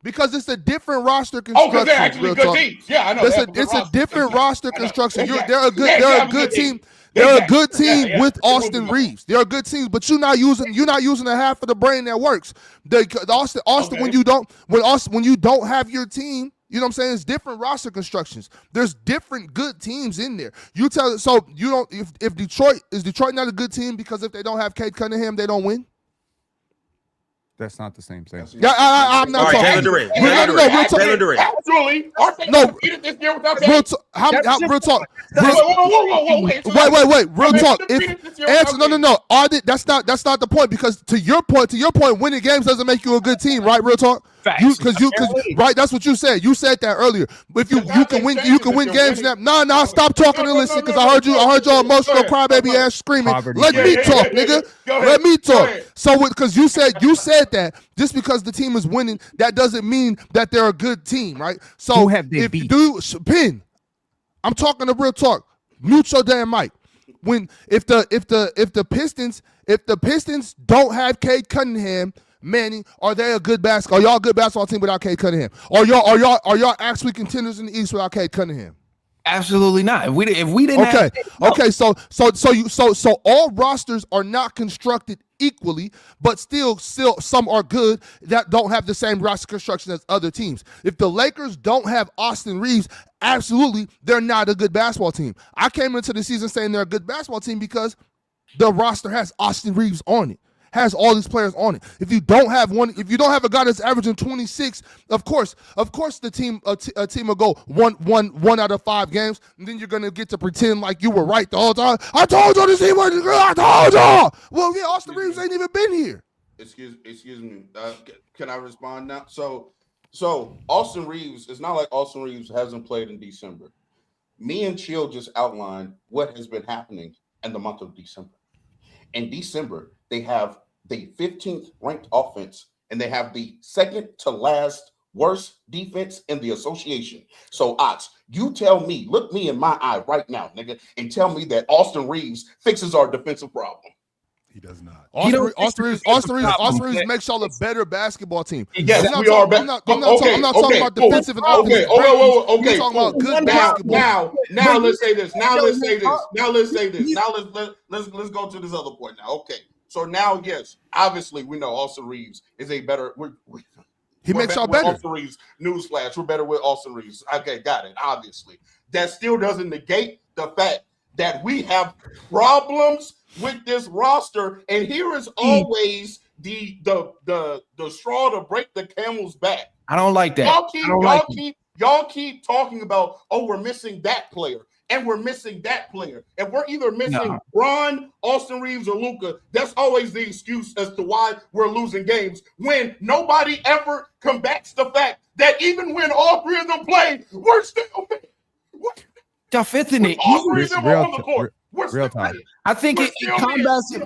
[SPEAKER 6] because it's a different roster construction.
[SPEAKER 4] Oh, because they're actually good teams. Yeah, I know.
[SPEAKER 6] It's a different roster construction. They're a good team. They're a good team with Austin Reeves. They're a good team, but you're not using a half of the brain that works. Austin, when you don't have your team You know what I'm saying? It's different roster constructions. There's different good teams in there. You tell so you don't if Detroit is Detroit not a good team because if they don't have Cade Cunningham, they don't win?
[SPEAKER 2] That's not the same thing.
[SPEAKER 6] Yeah, I'm not talking.
[SPEAKER 1] Jalen Durant.
[SPEAKER 6] Jalen
[SPEAKER 4] Durant. Actually,
[SPEAKER 6] no. Real talk. Wait. Real talk. Answer. No. That's not the point because to your point, winning games doesn't make you a good team, right? Real talk. Right. That's what you said. You said that earlier. If you can win games now. Nah. Stop talking and listen because I heard your emotional crybaby ass screaming. Let me talk, nigga. Let me talk. So because you said that just because the team is winning, that doesn't mean that they're a good team, right? So
[SPEAKER 2] who have they beat?
[SPEAKER 6] Pin, I'm talking to real talk. Mute your damn mic. If the Pistons don't have Cade Cunningham, Manny, are they a good basketball? Are y'all a good basketball team without Cade Cunningham? Are y'all actually contenders in the East without Cade Cunningham?
[SPEAKER 7] Absolutely not. If we didn't.
[SPEAKER 6] Okay. So all rosters are not constructed equally, but still some are good that don't have the same roster construction as other teams. If the Lakers don't have Austin Reeves, absolutely, they're not a good basketball team. I came into the season saying they're a good basketball team because the roster has Austin Reeves on it. Has all these players on it. If you don't have a guy that's averaging 26, of course, the team a team will go one out of 5 games, and then you're gonna get to pretend like you were right the whole time. I told y'all this team wasn't good. I told y'all. Well, yeah, Austin Reeves ain't even been here.
[SPEAKER 4] Excuse me. Can I respond now? So Austin Reeves, it's not like Austin Reeves hasn't played in December. Me and Chill just outlined what has been happening in the month of December. In December, they have the 15th ranked offense, and they have the second to last worst defense in the association. So, Ox, you tell me, look me in my eye right now, nigga, and tell me that Austin Reeves fixes our defensive problem.
[SPEAKER 5] He does not.
[SPEAKER 6] Austin Reeves makes y'all a better basketball team.
[SPEAKER 4] Yes, we are better.
[SPEAKER 6] I'm not talking about defensive and offensive.
[SPEAKER 4] Okay.
[SPEAKER 6] I'm talking about good basketball.
[SPEAKER 4] Now let's say this. Let's go to this other point now. Okay. So now, yes, obviously we know Austin Reeves is a better.
[SPEAKER 6] He makes y'all better.
[SPEAKER 4] Austin Reeves, newsflash, we're better with Austin Reeves. Okay, got it. Obviously, that still doesn't negate the fact that we have problems with this roster, and here is always the straw to break the camel's back.
[SPEAKER 7] I don't like that.
[SPEAKER 4] Y'all keep talking about, oh, we're missing that player. And we're missing that player. And we're either missing Bron, Austin Reeves, or Luka. That's always the excuse as to why we're losing games when nobody ever combats the fact that even when all 3 of them play, we're still
[SPEAKER 7] y'all fifth in it.
[SPEAKER 4] All 3 of them are on the court.
[SPEAKER 2] Real time.
[SPEAKER 7] I think it combats it.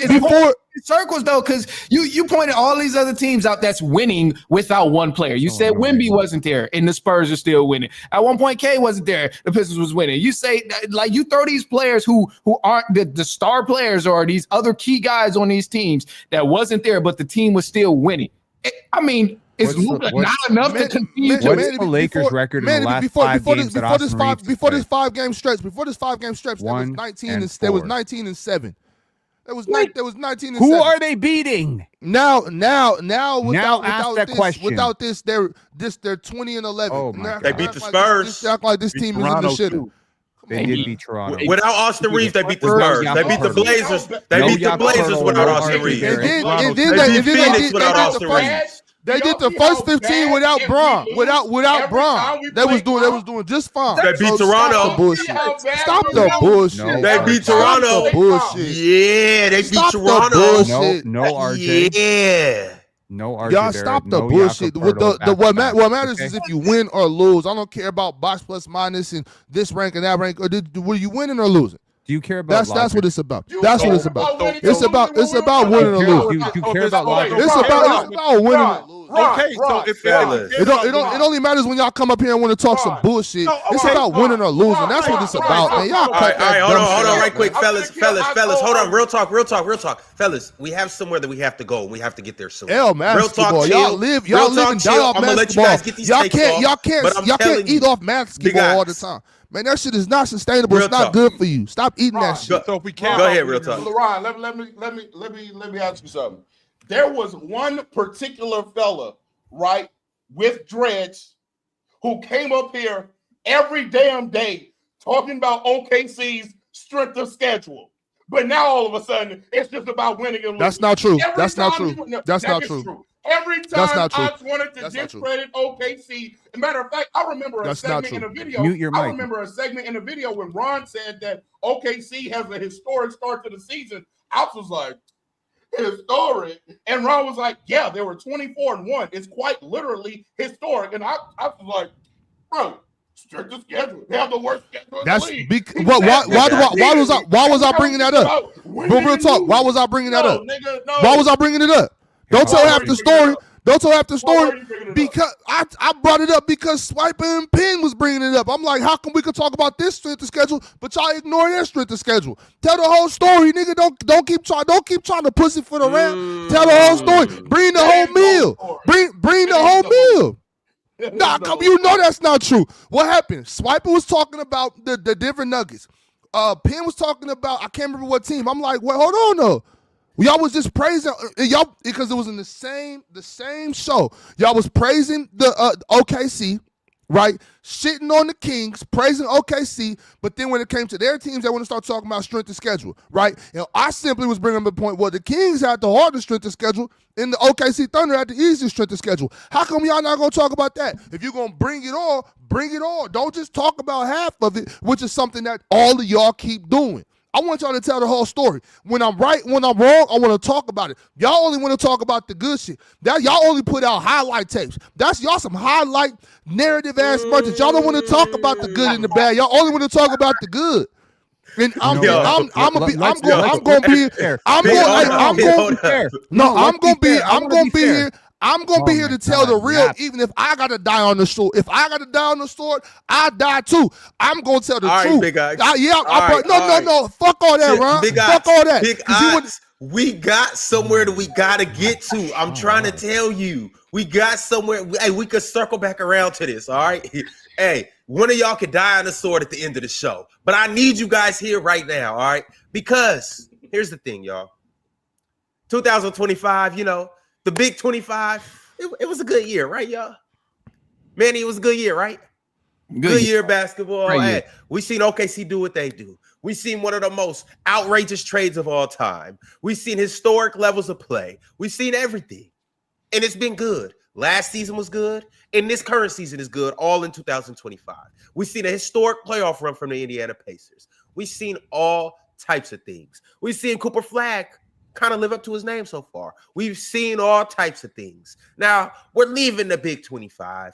[SPEAKER 6] Before
[SPEAKER 7] circles though, because you pointed all these other teams out that's winning without one player. You said Wemby wasn't there, and the Spurs are still winning. At one point, K wasn't there, the Pistons was winning. You say like you throw these players who aren't the star players or these other key guys on these teams that wasn't there, but the team was still winning. I mean. Is Luka not enough to continue?
[SPEAKER 2] What's the Lakers' record in the last 5 games?
[SPEAKER 6] Before this 5 game stretch, there was 19 and 7. There was 19 and 7.
[SPEAKER 2] Who are they beating?
[SPEAKER 6] Now
[SPEAKER 2] without
[SPEAKER 6] this, they're 20 and 11.
[SPEAKER 2] Oh my
[SPEAKER 1] they beat the Spurs.
[SPEAKER 6] Act like this team is in the shit.
[SPEAKER 2] They did beat Toronto.
[SPEAKER 1] Without Austin Reeves, they beat the Spurs. They beat the Blazers. They beat the Blazers without Austin Reeves.
[SPEAKER 6] And then they beat the first. They did the first 15 without Bron. Without Bron. They was doing just fine.
[SPEAKER 1] They beat Toronto.
[SPEAKER 6] Stop the bullshit.
[SPEAKER 2] No,
[SPEAKER 1] they beat Toronto.
[SPEAKER 6] Bullshit.
[SPEAKER 1] Yeah, they beat Toronto.
[SPEAKER 6] No,
[SPEAKER 2] RJ.
[SPEAKER 1] Yeah.
[SPEAKER 2] No, RJ.
[SPEAKER 6] Y'all stop the bullshit. What matters is if you win or lose. I don't care about box plus minus and this rank and that rank. Were you winning or losing?
[SPEAKER 2] Do you care about
[SPEAKER 6] that's what it's about. That's what it's about. It's about winning or losing.
[SPEAKER 2] Do you care about logic?
[SPEAKER 6] It's about winning or losing.
[SPEAKER 5] Okay, so if
[SPEAKER 6] it only matters when y'all come up here and want to talk some bullshit. It's about winning or losing. That's what it's about, man. Y'all cut that
[SPEAKER 1] hold on, right quick, fellas. Hold on, real talk, fellas. We have somewhere that we have to go. We have to get there soon.
[SPEAKER 6] Real talk, y'all live and die off basketball.
[SPEAKER 1] I'm gonna let you guys get these takes off.
[SPEAKER 6] Y'all can't eat off basketball all the time. Man, that shit is not sustainable. It's not good for you. Stop eating that shit.
[SPEAKER 5] So if we can't
[SPEAKER 1] go ahead, real talk.
[SPEAKER 4] LeRon, let me ask you something. There was one particular fella right, with dreads, who came up here every damn day talking about OKC's strength of schedule. But now all of a sudden, it's just about winning and losing.
[SPEAKER 6] That's not true. That's not true. That's not true.
[SPEAKER 4] Every time I wanted to discredit OKC, as a matter of fact, I remember a segment in a video. I remember a segment in a video when Ron said that OKC has a historic start to the season. I was like, historic? And Ron was like, yeah, they were 24-1. It's quite literally historic. And I was like, bro, strength of schedule. They have the worst schedule in the league.
[SPEAKER 6] Why was I bringing that up? Real talk. Why was I bringing that up? Why was I bringing it up? Don't tell half the story. Don't tell half the story because I brought it up because Swiper and Penn was bringing it up. I'm like, how come we could talk about this strength of schedule, but y'all ignore their strength of schedule? Tell the whole story, nigga. Don't keep trying to pussyfoot around. Tell the whole story. Bring the whole meal. Bring the whole meal. Nah, you know that's not true. What happened? Swiper was talking about the Denver Nuggets. Penn was talking about, I can't remember what team. I'm like, well, hold on though. Y'all was just praising y'all because it was in the same show. Y'all was praising the OKC, right? Shitting on the Kings, praising OKC, but then when it came to their teams, they want to start talking about strength of schedule, right? And I simply was bringing up the point where the Kings had the hardest strength of schedule and the OKC Thunder had the easiest strength of schedule. How come y'all not going to talk about that? If you're going to bring it all. Don't just talk about half of it, which is something that all of y'all keep doing. I want y'all to tell the whole story. When I'm right, when I'm wrong, I want to talk about it. Y'all only want to talk about the good shit. That y'all only put out highlight tapes. That's y'all some highlight narrative ass merchants. Y'all don't want to talk about the good and the bad. Y'all only want to talk about the good. And I'm gonna be here to tell the real, even if I gotta die on the sword. If I gotta die on the sword, I die too. I'm gonna tell the truth.
[SPEAKER 1] Big Ox.
[SPEAKER 6] No. Fuck all that, Ron. Fuck all that.
[SPEAKER 1] Big Ox, we got somewhere that we gotta get to. I'm trying to tell you, we got somewhere. Hey, we could circle back around to this. All right. Hey, one of y'all could die on the sword at the end of the show, but I need you guys here right now. All right, because here's the thing, y'all. 2025, the big 25, it was a good year, right, y'all? Manny, it was a good year, right? Good year basketball. Hey, we seen OKC do what they do. We seen one of the most outrageous trades of all time. We seen historic levels of play. We seen everything, and it's been good. Last season was good, and this current season is good, all in 2025. We seen a historic playoff run from the Indiana Pacers. We seen all types of things. We seen Cooper Flagg kind of live up to his name so far. We've seen all types of things. Now, we're leaving the big 25,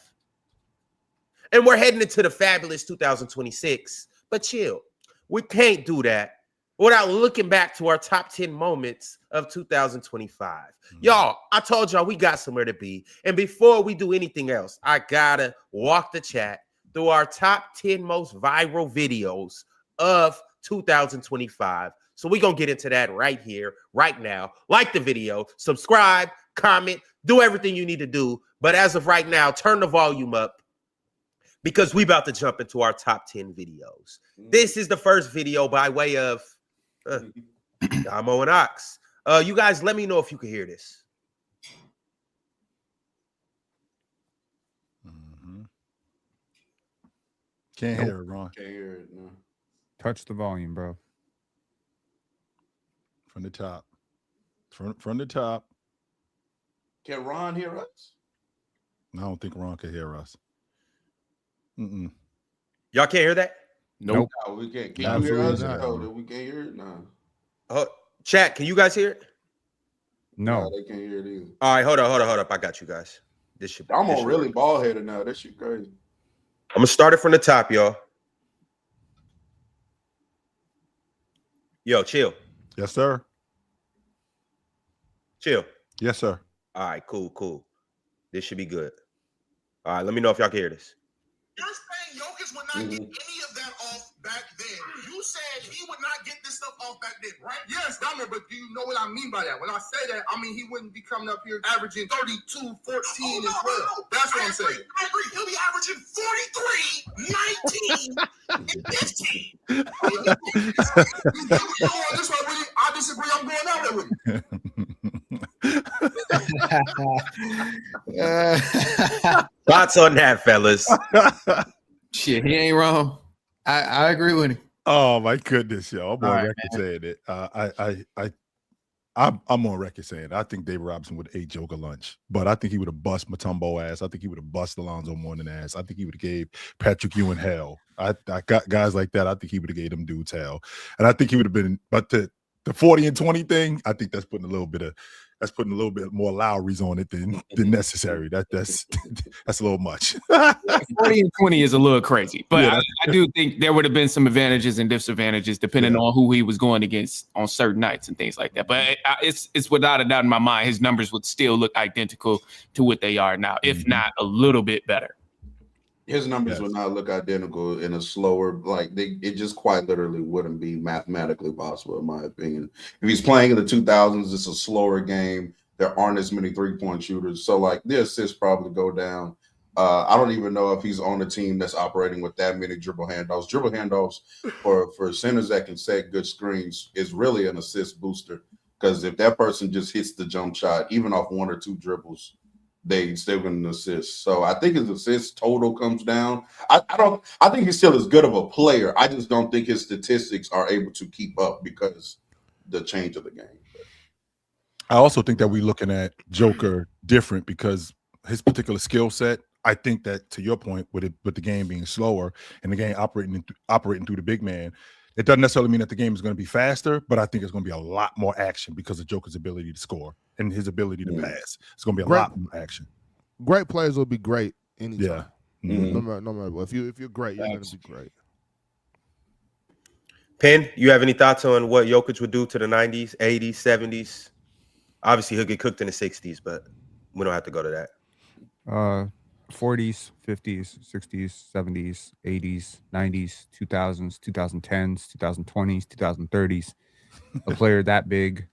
[SPEAKER 1] and we're heading into the fabulous 2026. But chill, we can't do that without looking back to our top 10 moments of 2025. Y'all, I told y'all we got somewhere to be. And before we do anything else, I gotta walk the chat through our top 10 most viral videos of 2025. So we're going to get into that right here, right now. Like the video, subscribe, comment, do everything you need to do. But as of right now, turn the volume up because we about to jump into our top 10 videos. This is the first video by way of Damo and Ox. You guys, let me know if you can hear this.
[SPEAKER 5] Can't hear it, Ron.
[SPEAKER 4] Can't hear it, no.
[SPEAKER 2] Touch the volume, bro.
[SPEAKER 5] From the top. From the top.
[SPEAKER 4] Can Ron hear us?
[SPEAKER 5] I don't think Ron can hear us.
[SPEAKER 1] Y'all can't hear that?
[SPEAKER 4] Nope. No, we can't. Can you hear us? No, we can't hear it? No.
[SPEAKER 1] Chat, can you guys hear it?
[SPEAKER 2] No.
[SPEAKER 4] They can't hear it either.
[SPEAKER 1] All right, hold up. I got you guys.
[SPEAKER 4] I'm on really bald-headed now. That shit crazy.
[SPEAKER 1] I'm going to start it from the top, y'all. Yo, chill.
[SPEAKER 5] Yes, sir.
[SPEAKER 1] Chill.
[SPEAKER 5] Yes, sir.
[SPEAKER 1] All right, cool. This should be good. All right, let me know if y'all can hear this.
[SPEAKER 8] You're saying Jokic would not get any of that off back then. You said he would not get this stuff off back then, right? Yes, Dahmer, but do you know what I mean by that? When I say that, I mean he wouldn't be coming up here averaging 32, 14, and 12. That's what I'm saying. I agree. He'll be averaging 43, 19, and 15. You going this way with it? I disagree. I'm going out there with it.
[SPEAKER 1] Thoughts on that, fellas?
[SPEAKER 7] Shit, he ain't wrong. I agree with him.
[SPEAKER 5] Oh my goodness, yo! I'm on record saying it. I'm on record saying I think David Robinson would have ate Joker lunch, but I think he would have bust Mutombo ass. I think he would have bust Alonzo Mourning ass. I think he would have gave Patrick Ewing hell. I got guys like that. I think he would have gave them dudes hell, and I think he would have been. But the 40 and 20 thing, I think that's putting a little bit more Lowry's on it than necessary. That's a little much.
[SPEAKER 7] 40 and 20 is a little crazy, but yeah, I do think there would have been some advantages and disadvantages depending on who he was going against on certain nights and things like that. But it's without a doubt in my mind, his numbers would still look identical to what they are now, if not a little bit better.
[SPEAKER 4] His numbers would not look identical in a slower, it just quite literally wouldn't be mathematically possible, in my opinion. If he's playing in the 2000s, it's a slower game. There aren't as many three-point shooters. So, the assists probably go down. I don't even know if he's on a team that's operating with that many dribble handoffs. Dribble handoffs for centers that can set good screens is really an assist booster, because if that person just hits the jump shot, even off one or two dribbles, they still going to assist. So I think his assist total comes down. I think he's still as good of a player. I just don't think his statistics are able to keep up because the change of the game.
[SPEAKER 5] I also think that we're looking at Joker different because his particular skill set. I think that, to your point, with the game being slower and the game operating through the big man, it doesn't necessarily mean that the game is going to be faster, but I think it's going to be a lot more action because of Joker's ability to score and his ability to pass. It's going to be a lot more action.
[SPEAKER 6] Great players will be great anytime.
[SPEAKER 5] Yeah.
[SPEAKER 6] No matter what. If you're great, you're going to be great.
[SPEAKER 1] Penn, you have any thoughts on what Jokic would do to the 90s, 80s, 70s? Obviously, he'll get cooked in the 60s, but we don't have to go to that.
[SPEAKER 2] 40s, 50s, 60s, 70s, 80s, 90s, 2000s, 2010s, 2020s, 2030s. A player that big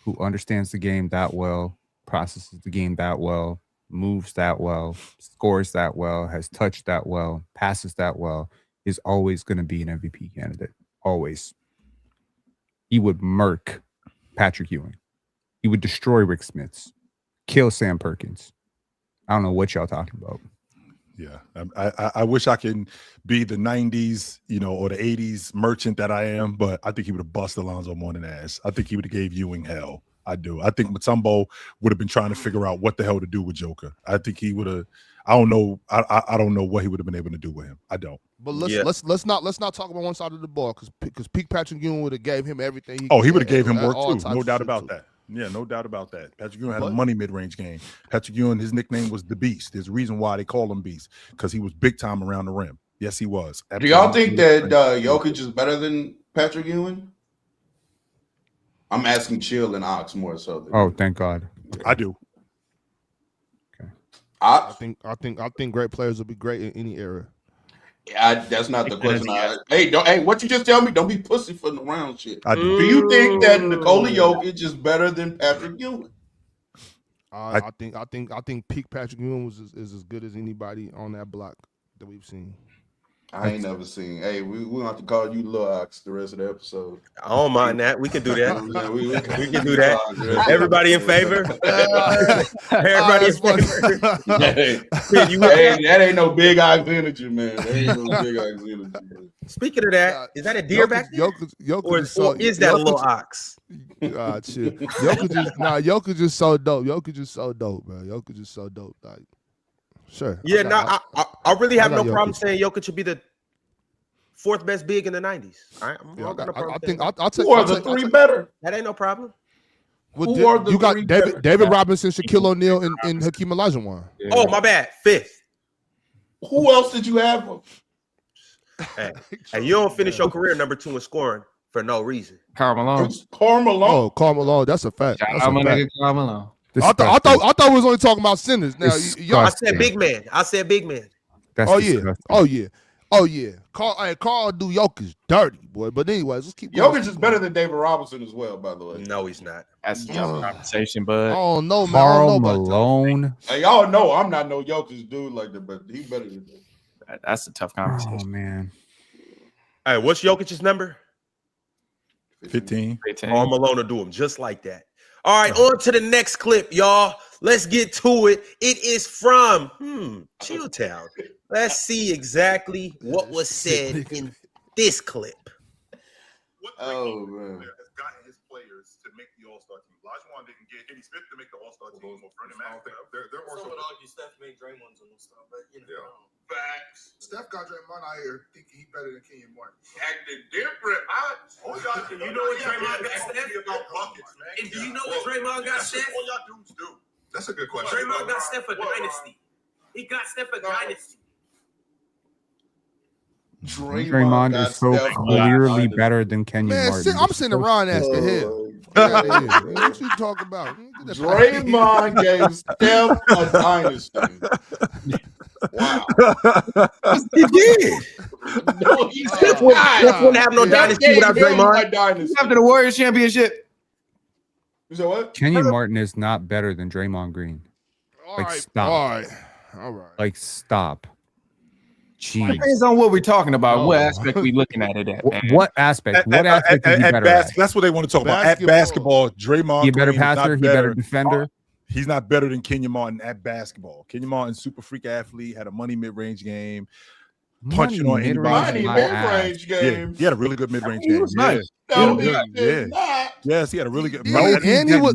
[SPEAKER 2] who understands the game that well, processes the game that well, moves that well, scores that well, has touched that well, passes that well, is always going to be an MVP candidate. Always. He would murk Patrick Ewing. He would destroy Rick Smits, kill Sam Perkins. I don't know what y'all talking about.
[SPEAKER 5] Yeah, I wish I can be the 90s, or the 80s merchant that I am, but I think he would have busted Alonzo Mourning ass. I think he would have gave Ewing hell. I do. I think Mutombo would have been trying to figure out what the hell to do with Joker. I think he would have. I don't know. I don't know what he would have been able to do with him. I don't.
[SPEAKER 6] But let's not talk about one side of the ball because peak Patrick Ewing would have gave him everything.
[SPEAKER 5] He would have gave him work too. No doubt about that. Yeah, no doubt about that. Patrick Ewing had a money mid-range game. Patrick Ewing, his nickname was the Beast. There's a reason why they call him Beast, because he was big time around the rim. Yes, he was.
[SPEAKER 4] Do y'all think that Jokic is better than Patrick Ewing? I'm asking Chill and Ox more so.
[SPEAKER 2] Oh, thank God.
[SPEAKER 5] I do.
[SPEAKER 2] Okay.
[SPEAKER 6] I think great players will be great in any era.
[SPEAKER 4] Yeah, that's not the question. Hey, what you just tell me? Don't be pussyfooting around shit.
[SPEAKER 5] I do.
[SPEAKER 4] Do you think that Nikola Jokic is better than Patrick Ewing?
[SPEAKER 6] I think peak Patrick Ewing is as good as anybody on that block that we've seen.
[SPEAKER 4] I ain't never seen. Hey, we have to call you Lil Ox the rest of the episode.
[SPEAKER 1] I don't mind that. We can do that. we can do that. Everybody in favor? Everybody in favor?
[SPEAKER 4] That ain't no big Ox energy, man. That ain't no big Ox energy. Man.
[SPEAKER 1] Speaking of that, is that a deer back there? Or is that a little ox?
[SPEAKER 6] Shit. Jokic is so dope. Jokic is so dope, man. Jokic is so dope. Like, sure.
[SPEAKER 1] Yeah, I really have no problem saying Jokic should be the fourth best big in the 90s. All right,
[SPEAKER 6] I'll take.
[SPEAKER 4] Who are the three better?
[SPEAKER 1] That ain't no problem.
[SPEAKER 6] You got David Robinson, Shaquille O'Neal, and Hakeem Olajuwon.
[SPEAKER 1] Yeah. Oh, my bad. Fifth.
[SPEAKER 4] Who else did you have?
[SPEAKER 1] Hey, you don't finish your career number 2 in scoring for no reason.
[SPEAKER 7] Karl Malone.
[SPEAKER 4] Karl Malone.
[SPEAKER 6] Oh, Karl Malone. That's a fact.
[SPEAKER 7] Karl Malone.
[SPEAKER 6] I thought we was only talking about centers. Now,
[SPEAKER 1] I said big man.
[SPEAKER 6] That's Oh yeah. Carl do Jokic dirty, boy. But anyways, let's keep going.
[SPEAKER 4] Jokic is better than David Robinson as well, by the way.
[SPEAKER 1] No, he's not.
[SPEAKER 7] That's a tough conversation, but
[SPEAKER 6] oh no, man.
[SPEAKER 2] Karl Malone.
[SPEAKER 4] Hey, y'all know I'm not no Jokic dude like that, but he's better than that.
[SPEAKER 7] That's a tough conversation.
[SPEAKER 2] Oh man.
[SPEAKER 1] All right, what's Jokic's number?
[SPEAKER 5] 15.
[SPEAKER 1] Karl Malone will do him just like that. All right, on to the next clip, y'all. Let's get to it. It is from Chilltown. Let's see exactly what was said in this clip.
[SPEAKER 4] Oh man.
[SPEAKER 5] Has gotten his players to make the All-Star team. Olajuwon didn't get Eddie Smith to make the All-Star team.
[SPEAKER 9] Steph made Draymond's on stuff, but you know.
[SPEAKER 8] Facts. Steph got Draymond out here thinking he better than Kenyon Martin. Acting different.
[SPEAKER 9] You know what Draymond got Steph? And do you know what Draymond got Steph?
[SPEAKER 8] All y'all dudes do. That's a good question.
[SPEAKER 9] Draymond got Steph a dynasty. He got Steph a dynasty.
[SPEAKER 2] Draymond is so clearly better than Kenyon Martin.
[SPEAKER 6] I'm sitting around asking him. What you talking about?
[SPEAKER 4] Draymond gave Steph a dynasty. Wow.
[SPEAKER 1] He did.
[SPEAKER 4] No, he
[SPEAKER 1] Steph wouldn't have no dynasty without Draymond.
[SPEAKER 7] After the Warriors championship.
[SPEAKER 4] You said what?
[SPEAKER 2] Kenyon Martin is not better than Draymond Green. Stop.
[SPEAKER 6] All right.
[SPEAKER 2] Like, stop. Jeez.
[SPEAKER 7] Depends on what we're talking about. What aspect we looking at it at, man.
[SPEAKER 2] What aspect? What aspect is he better at?
[SPEAKER 5] That's what they want to talk about. At basketball, Draymond
[SPEAKER 2] He a better
[SPEAKER 5] Green
[SPEAKER 2] passer? He better defender?
[SPEAKER 5] He's not better than Kenyon Martin at basketball. Kenyon Martin, super freak athlete, had a money mid-range game, punching on anybody.
[SPEAKER 4] Mid-range game.
[SPEAKER 5] Yeah, he had a really good mid-range
[SPEAKER 7] He
[SPEAKER 5] game.
[SPEAKER 7] was nice.
[SPEAKER 4] No, he did not.
[SPEAKER 5] Yes, he had a really good.
[SPEAKER 6] And he was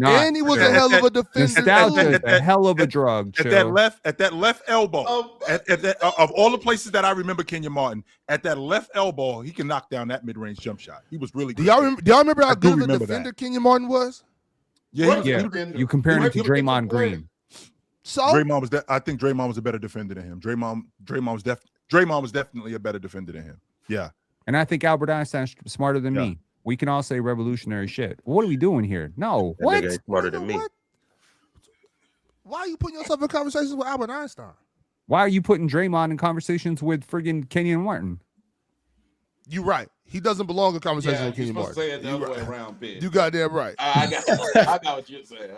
[SPEAKER 6] a hell of a defender.
[SPEAKER 2] Nostalgia is a hell of a drug.
[SPEAKER 5] At that left elbow, of all the places that I remember Kenyon Martin, at that left elbow, he can knock down that mid-range jump shot. He was really good.
[SPEAKER 6] Do y'all remember how good of a defender Kenyon Martin was?
[SPEAKER 5] Yeah,
[SPEAKER 2] you comparing him to Draymond Green.
[SPEAKER 6] So
[SPEAKER 5] I think Draymond was a better defender than him. Draymond was definitely a better defender than him. Yeah.
[SPEAKER 2] And I think Albert Einstein's smarter than me. We can all say revolutionary shit. What are we doing here? No. What?
[SPEAKER 1] Smarter than me.
[SPEAKER 6] Why are you putting yourself in conversations with Albert Einstein?
[SPEAKER 2] Why are you putting Draymond in conversations with friggin' Kenyon Martin?
[SPEAKER 6] You're right. He doesn't belong in conversation with Kenyon Martin.
[SPEAKER 4] Say it the other way around, bitch.
[SPEAKER 6] You got that right.
[SPEAKER 4] I got what you're saying.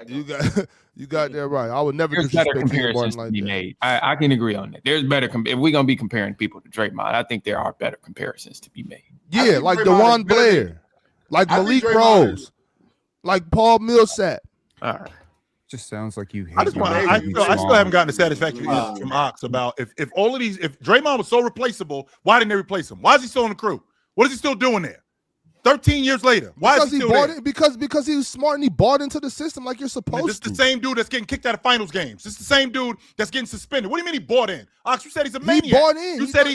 [SPEAKER 6] You got that right. I would never
[SPEAKER 7] There's better
[SPEAKER 6] disrespect Kenyon
[SPEAKER 7] comparisons
[SPEAKER 6] Martin
[SPEAKER 7] to
[SPEAKER 6] like
[SPEAKER 7] be
[SPEAKER 6] that.
[SPEAKER 7] made. I can agree on that. There's better if we're gonna be comparing people to Draymond. I think there are better comparisons to be made.
[SPEAKER 6] Yeah, like DeJuan Blair, like Malik Rose, like Paul Millsap.
[SPEAKER 7] All right.
[SPEAKER 2] Just sounds like you hate.
[SPEAKER 5] I still haven't gotten a satisfactory answer from Ox about if Draymond was so replaceable, why didn't they replace him? Why is he still on the crew? What is he still doing there? 13 years later. Why is he still there?
[SPEAKER 6] Because he was smart and he bought into the system like you're supposed to.
[SPEAKER 5] This is the same dude that's getting kicked out of finals games. This is the same dude that's getting suspended. What do you mean he bought in? Ox, you said he's a maniac.
[SPEAKER 6] He bought in.
[SPEAKER 5] You said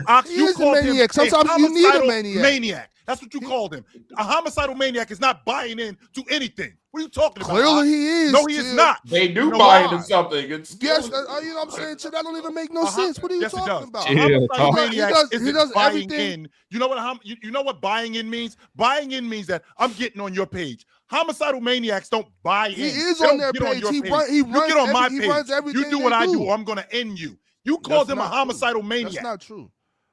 [SPEAKER 5] Ox, you called him a
[SPEAKER 6] Sometimes you need a maniac.
[SPEAKER 5] That's what you called him. A homicidal maniac is not buying in to anything. What are you talking about?
[SPEAKER 6] Clearly he is.
[SPEAKER 5] No, he is not.
[SPEAKER 4] They do buy into something.
[SPEAKER 6] Yes, you know what I'm saying? That don't even make no sense. What are you talking about?
[SPEAKER 5] Homicidal maniac
[SPEAKER 6] he does
[SPEAKER 5] buying
[SPEAKER 6] everything.
[SPEAKER 5] in. You know what buying in means? Buying in means that I'm getting on your page. Homicidal maniacs don't buy in.
[SPEAKER 6] He is on their page. He runs
[SPEAKER 5] you get on my page.
[SPEAKER 6] everything.
[SPEAKER 5] You do what I do, or I'm going to end you. You called him a homicidal maniac.
[SPEAKER 6] That's not true.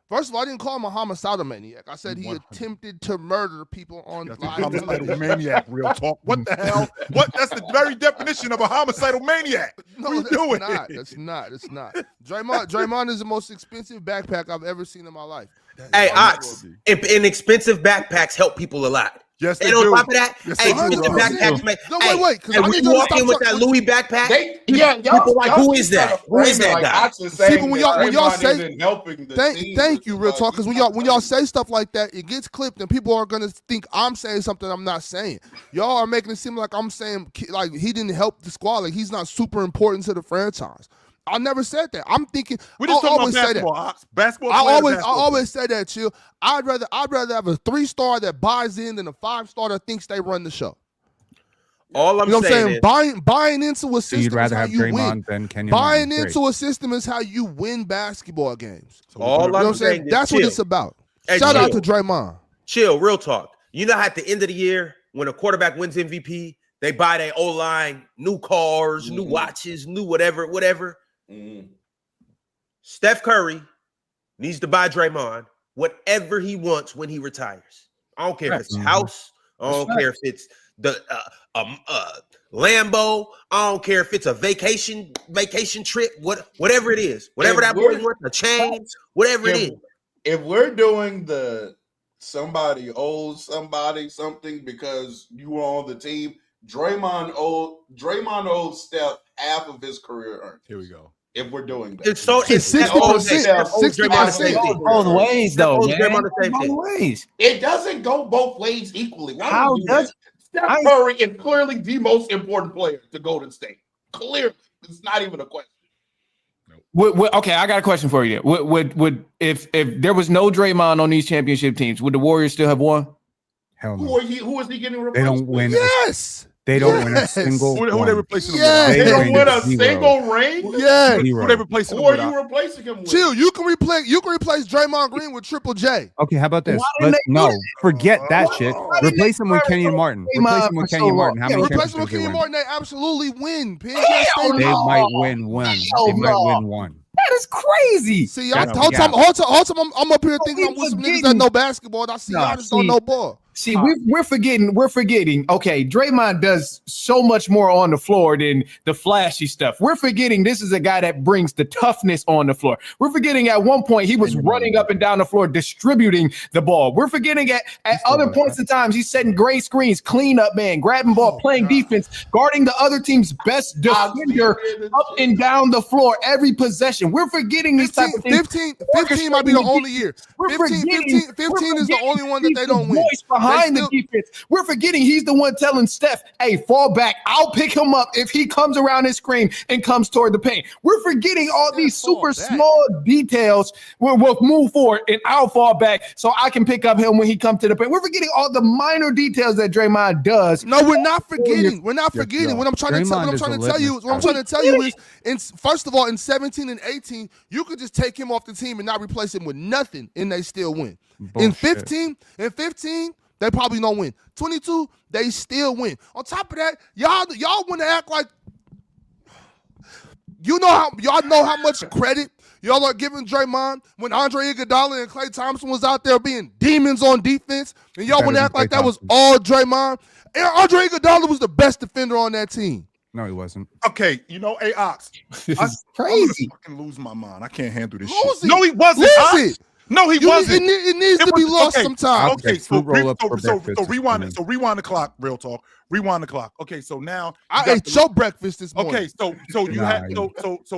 [SPEAKER 6] First of all, I didn't call him a homicidal maniac. I said he attempted to murder people on live.
[SPEAKER 5] Homicidal maniac, real talk. What the hell? That's the very definition of a homicidal maniac.
[SPEAKER 6] No,
[SPEAKER 5] what are you doing?
[SPEAKER 6] It's not. Draymond is the most expensive backpack I've ever seen in my life.
[SPEAKER 1] Hey, Ox, inexpensive backpacks help people a lot.
[SPEAKER 5] Yes, they
[SPEAKER 1] and on
[SPEAKER 5] do.
[SPEAKER 1] top of that,
[SPEAKER 5] yes,
[SPEAKER 1] expensive backpacks make.
[SPEAKER 6] No, wait.
[SPEAKER 1] Hey, when you walk in with that Louis backpack, people like, who is that? Who is that guy?
[SPEAKER 6] See, but when y'all say, thank you, real talk, because when y'all say stuff like that, it gets clipped, and people are gonna think I'm saying something I'm not saying. Y'all are making it seem like I'm saying like he didn't help the squad, like he's not super important to the franchise. I never said that. I'm thinking.
[SPEAKER 5] We just talking about basketball. Basketball.
[SPEAKER 6] I always say that, Chill. I'd rather have a 3-star that buys in than a 5-star that thinks they run the show.
[SPEAKER 1] All I'm saying is
[SPEAKER 6] buying into a system.
[SPEAKER 2] You'd rather
[SPEAKER 6] is how
[SPEAKER 2] have
[SPEAKER 6] you
[SPEAKER 2] Draymond
[SPEAKER 6] win.
[SPEAKER 2] than Kenyon.
[SPEAKER 6] Buying into a system is how you win basketball games.
[SPEAKER 1] So all I'm saying is
[SPEAKER 6] that's what it's about.
[SPEAKER 1] Hey,
[SPEAKER 6] Shout out to Draymond.
[SPEAKER 1] Chill, real talk. You know how at the end of the year, when a quarterback wins MVP, they buy their O-line new cars, new watches, new whatever. Steph Curry needs to buy Draymond whatever he wants when he retires. I don't care if it's a house. I don't care if it's the Lambo. I don't care if it's a vacation trip. Whatever it is, whatever that boy wants, a chain, whatever it is.
[SPEAKER 4] If we're doing the somebody owes somebody something because you were on the team, Draymond owes Steph half of his career earnings.
[SPEAKER 5] Here we go.
[SPEAKER 4] If we're doing that,
[SPEAKER 6] it's 60%.
[SPEAKER 7] Both ways, though.
[SPEAKER 4] Both ways. It doesn't go both ways equally.
[SPEAKER 7] How does
[SPEAKER 4] Steph Curry is clearly the most important player to Golden State? Clearly, it's not even a question.
[SPEAKER 7] Okay, I got a question for you. Would if there was no Draymond on these championship teams, would the Warriors still have won?
[SPEAKER 2] Hell no.
[SPEAKER 4] Who is he getting replaced?
[SPEAKER 2] They don't win.
[SPEAKER 6] Yes.
[SPEAKER 2] They don't win a single.
[SPEAKER 5] Who they replacing him
[SPEAKER 6] Yes.
[SPEAKER 5] with?
[SPEAKER 4] They don't win a single ring.
[SPEAKER 6] Yes.
[SPEAKER 5] Who they replacing him
[SPEAKER 4] Who
[SPEAKER 5] with?
[SPEAKER 4] are you replacing him with?
[SPEAKER 6] Chill. You can replace Draymond Green with Triple J.
[SPEAKER 2] Okay, how about this? Forget that shit. Replace him with Kenyon Martin. Replace him with Kenyon Martin. How many
[SPEAKER 6] replace him with
[SPEAKER 2] championships
[SPEAKER 6] Kenyon
[SPEAKER 2] they
[SPEAKER 6] Martin? They absolutely win. Pig.
[SPEAKER 2] They might win one. They might win one.
[SPEAKER 7] That is crazy.
[SPEAKER 6] See, whole time I'm up here thinking I'm with some niggas that know basketball, and I see y'all just don't know ball.
[SPEAKER 7] See, we're forgetting. Okay, Draymond does so much more on the floor than the flashy stuff. We're forgetting this is a guy that brings the toughness on the floor. We're forgetting at one point he was running up and down the floor distributing the ball. We're forgetting at other points in times he's setting gray screens, clean up man, grabbing ball, playing defense, guarding the other team's best defender up and down the floor every possession. We're forgetting these type of things.
[SPEAKER 6] 15 might be the only year. 15 is the only one that they don't win.
[SPEAKER 7] Behind the defense, we're forgetting he's the one telling Steph, "Hey, fall back. I'll pick him up if he comes around his screen and comes toward the paint." We're forgetting all these super small details. We'll move forward and I'll fall back so I can pick up him when he comes to the paint. We're forgetting all the minor details that Draymond does.
[SPEAKER 6] No, we're not forgetting. We're not forgetting. What I'm trying to tell you is, first of all, in 17 and 18, you could just take him off the team and not replace him with nothing, and they still win. In 15. They probably don't win. 22, they still win. On top of that, y'all want to act like y'all know how much credit y'all are giving Draymond when Andre Iguodala and Klay Thompson was out there being demons on defense, and y'all want to act like that was all Draymond. And Andre Iguodala was the best defender on that team.
[SPEAKER 2] No, he wasn't.
[SPEAKER 5] Okay, hey, Ox.
[SPEAKER 7] This is crazy.
[SPEAKER 5] I'm fucking lose my mind. I can't handle this
[SPEAKER 6] Lose
[SPEAKER 5] shit.
[SPEAKER 6] it.
[SPEAKER 5] No, he wasn't.
[SPEAKER 6] Lose it.
[SPEAKER 5] No, he wasn't.
[SPEAKER 6] It needs to be lost sometime.
[SPEAKER 5] Okay, so rewind the clock, real talk. Rewind the clock. Okay, so now
[SPEAKER 6] I ate your breakfast this morning.
[SPEAKER 5] Okay, so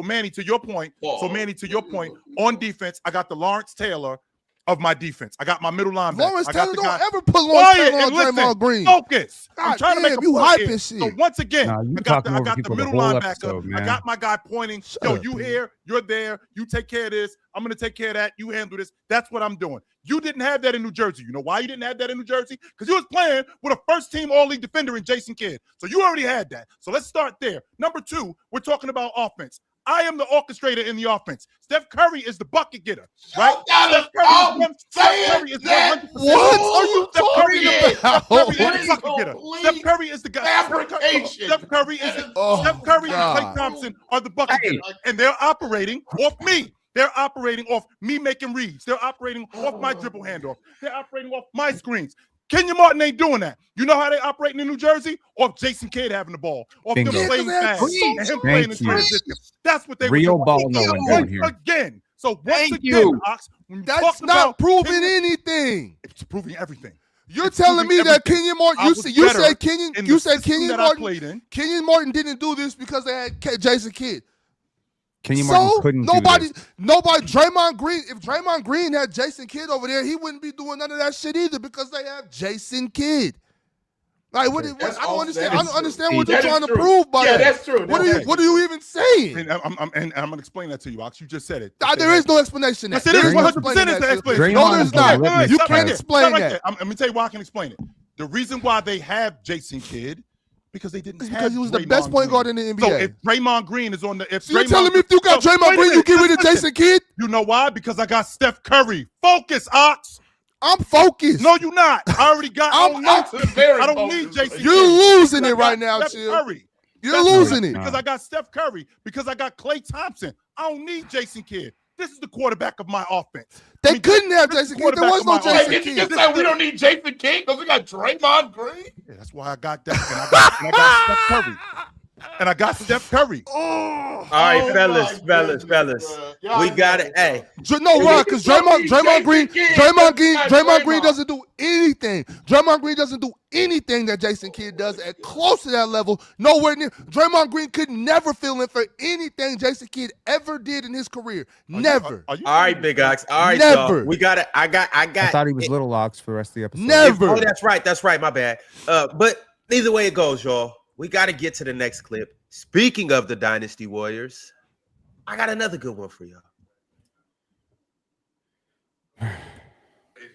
[SPEAKER 5] Manny, to your point. So Manny, to your point, on defense, I got the Lawrence Taylor of my defense. I got my middle linebacker.
[SPEAKER 6] Lawrence
[SPEAKER 5] I got
[SPEAKER 6] Taylor don't ever put Lawrence Taylor on Draymond Green.
[SPEAKER 5] Focus. I'm trying to make a point here.
[SPEAKER 6] shit.
[SPEAKER 5] So once again, I got the middle linebacker. I got my guy pointing. You here, you're there. You take care of this. I'm going to take care of that. You handle this. That's what I'm doing. You didn't have that in New Jersey. You know why you didn't have that in New Jersey? Because you was playing with a first-team all-league defender in Jason Kidd. So you already had that. So let's start there. Number two, we're talking about offense. I am the orchestrator in the offense. Steph Curry is the bucket getter, right? Steph Curry is 100%.
[SPEAKER 6] What are you talking about?
[SPEAKER 5] Steph Curry is the bucket getter. Steph Curry is the guy.
[SPEAKER 4] Fabrication.
[SPEAKER 5] Steph Curry and Klay Thompson are the bucket getter, and they're operating off me. They're operating off me making reads. They're operating off my dribble handoff. They're operating off my screens. Kenyon Martin ain't doing that. You know how they operating in New Jersey? Off Jason Kidd having the ball. Off them playing fast. And him playing in transition. That's what they
[SPEAKER 2] real
[SPEAKER 5] were
[SPEAKER 2] ball knowing
[SPEAKER 5] here. Again. So once again, Ox,
[SPEAKER 6] that's not proving anything.
[SPEAKER 5] It's proving everything.
[SPEAKER 6] You're telling me that Kenyon Martin, you said Kenyon Martin didn't do this because they had Jason Kidd.
[SPEAKER 2] Kenyon Martin couldn't
[SPEAKER 6] nobody, Draymond Green, if Draymond Green had Jason Kidd over there, he wouldn't be doing none of that shit either because they have Jason Kidd. Like, I don't understand what you're trying to prove by that.
[SPEAKER 4] That's true.
[SPEAKER 6] What are you even saying?
[SPEAKER 5] And I'm going to explain that to you, Ox. You just said it.
[SPEAKER 6] There is no explanation.
[SPEAKER 5] Yes, it is 100% the explanation.
[SPEAKER 6] No, there's not. You can't explain that.
[SPEAKER 5] Let me tell you why I can explain it. The reason why they have Jason Kidd, because they didn't have
[SPEAKER 6] because he was the best point guard in the NBA.
[SPEAKER 5] So if Draymond Green is on the...
[SPEAKER 6] you're telling me if you got Draymond Green, you get rid of Jason Kidd?
[SPEAKER 5] You know why? Because I got Steph Curry. Focus, Ox.
[SPEAKER 6] I'm focused.
[SPEAKER 5] No, you're not. I already got... I don't need Jason Kidd.
[SPEAKER 6] You're losing it right now, Chill. You're losing it.
[SPEAKER 5] Because I got Steph Curry. Because I got Klay Thompson. I don't need Jason Kidd. This is the quarterback of my offense.
[SPEAKER 6] They couldn't have Jason Kidd. There was no Jason Kidd.
[SPEAKER 4] Did you just say we don't need Jason Kidd because we got Draymond Green?
[SPEAKER 5] Yeah, that's why I got that. And I got Steph Curry. And I got Steph Curry.
[SPEAKER 1] All right, fellas. We got it. Hey.
[SPEAKER 6] No, why? Because Draymond Green doesn't do anything. anything. Draymond Green doesn't do anything that Jason Kidd does at close to that level. Nowhere near. Draymond Green could never fill in for anything Jason Kidd ever did in his career. Never.
[SPEAKER 1] All right, Big Ox. All right,
[SPEAKER 6] Never.
[SPEAKER 1] y'all. We got it. I got.
[SPEAKER 2] I thought he was Little Ox for the rest of the episode.
[SPEAKER 6] Never.
[SPEAKER 1] Oh, that's right. That's right. My bad. But either way it goes, y'all, we got to get to the next clip. Speaking of the Dynasty Warriors, I got another good one for y'all.
[SPEAKER 8] Is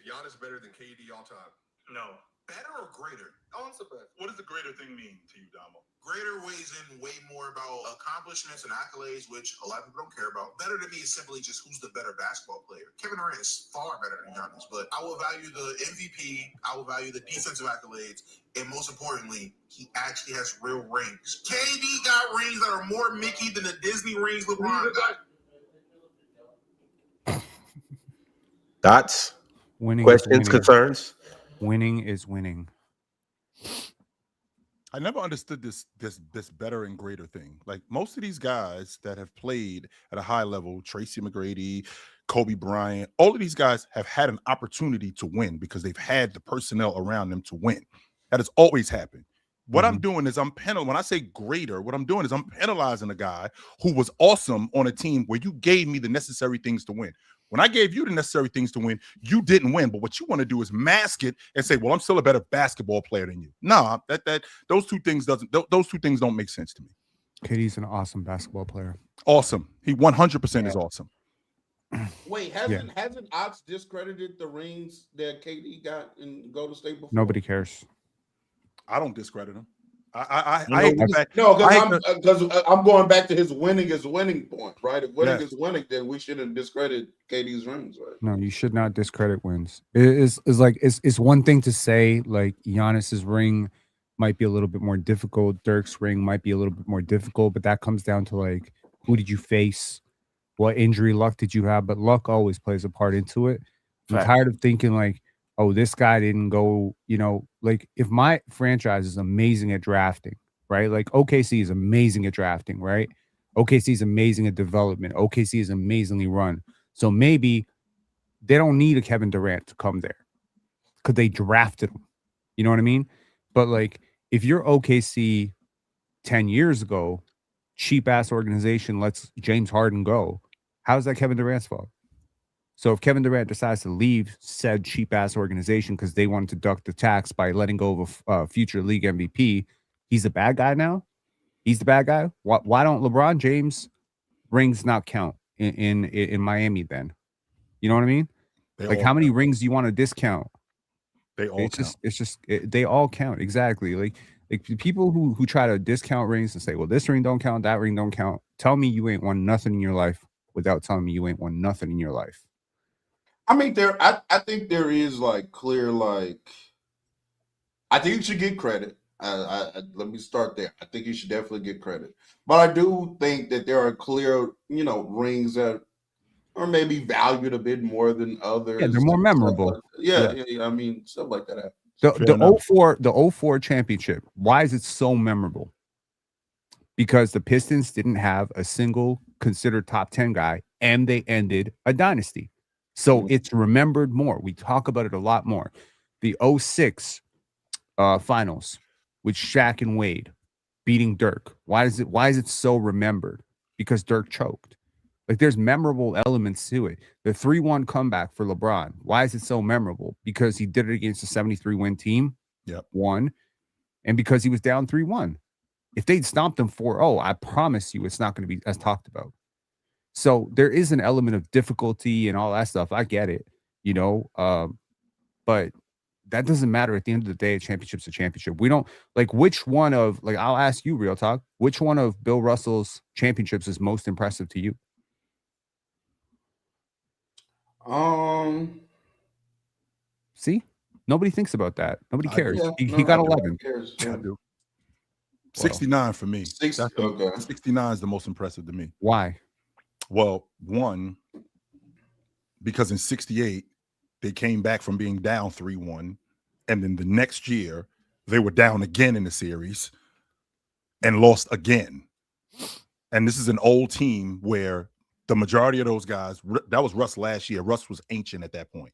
[SPEAKER 8] Giannis better than KD all time? No. Better or greater? What does the greater thing mean to you, Damo? Greater weighs in way more about accomplishments and accolades, which a lot of people don't care about. Better to me is simply just who's the better basketball player. Kevin Durant is far better than Giannis, but I will value the MVP, I will value the defensive accolades, and most importantly, he actually has real rings. KD got rings that are more Mickey than the Disney rings LeBron got.
[SPEAKER 1] Thoughts?
[SPEAKER 2] Winning
[SPEAKER 1] questions, concerns?
[SPEAKER 2] Winning is winning.
[SPEAKER 5] I never understood this better and greater thing. Like most of these guys that have played at a high level, Tracy McGrady, Kobe Bryant, all of these guys have had an opportunity to win because they've had the personnel around them to win. That has always happened. What I'm doing is when I say greater, what I'm doing is I'm penalizing a guy who was awesome on a team where you gave me the necessary things to win. When I gave you the necessary things to win, you didn't win. But what you want to do is mask it and say, well, I'm still a better basketball player than you. No, those two things don't make sense to me.
[SPEAKER 2] KD's an awesome basketball player.
[SPEAKER 5] Awesome. He 100% is awesome.
[SPEAKER 4] Wait, hasn't Ox discredited the rings that KD got in Golden State before?
[SPEAKER 2] Nobody cares.
[SPEAKER 5] I don't discredit him.
[SPEAKER 4] Because I'm going back to his winning point, right? If winning is winning, then we shouldn't discredit KD's rings, right?
[SPEAKER 2] No, you should not discredit wins. It's one thing to say like Giannis's ring might be a little bit more difficult, Dirk's ring might be a little bit more difficult, but that comes down to like who did you face, what injury luck did you have? But luck always plays a part into it. I'm tired of thinking like, oh, this guy didn't go, like if my franchise is amazing at drafting, right? Like OKC is amazing at drafting, right? OKC is amazing at development. OKC is amazingly run. So maybe they don't need a Kevin Durant to come there because they drafted him. You know what I mean? But like if you're OKC 10 years ago, cheap ass organization lets James Harden go. How's that Kevin Durant's fault? So if Kevin Durant decides to leave said cheap-ass organization because they wanted to duck the tax by letting go of a future league MVP, he's a bad guy now? He's the bad guy? Why don't LeBron James rings not count in Miami then? You know what I mean? Like how many rings do you want to discount?
[SPEAKER 5] They all count.
[SPEAKER 2] They all count. Exactly. Like people who try to discount rings and say, well, this ring don't count, that ring don't count. Tell me you ain't won nothing in your life without telling me you ain't won nothing in your life.
[SPEAKER 4] I mean, I think there is like clear, like, I think you should get credit. Let me start there. I think you should definitely get credit. But I do think that there are clear, rings that are maybe valued a bit more than others.
[SPEAKER 2] Yeah, they're more memorable.
[SPEAKER 4] Yeah. I mean, stuff like that.
[SPEAKER 2] The 04 championship, why is it so memorable? Because the Pistons didn't have a single considered top 10 guy, and they ended a dynasty. So it's remembered more. We talk about it a lot more. The 06 finals with Shaq and Wade beating Dirk. Why is it so remembered? Because Dirk choked. Like there's memorable elements to it. The 3-1 comeback for LeBron. Why is it so memorable? Because he did it against a 73-win team.
[SPEAKER 5] Yep.
[SPEAKER 2] Won. And because he was down 3-1. If they'd stomped him 4-0, I promise you it's not going to be as talked about. So there is an element of difficulty and all that stuff. I get it, but that doesn't matter at the end of the day. A championship's a championship. We don't like which one of like, I'll ask you real talk. Which one of Bill Russell's championships is most impressive to you? See, nobody thinks about that. Nobody cares. He got 11.
[SPEAKER 5] I do. 69 for me. 69 is the most impressive to me.
[SPEAKER 2] Why?
[SPEAKER 5] Well, one, because in 68, they came back from being down 3-1. And then the next year, they were down again in the series and lost again. And this is an old team where the majority of those guys, that was Russ last year. Russ was ancient at that point.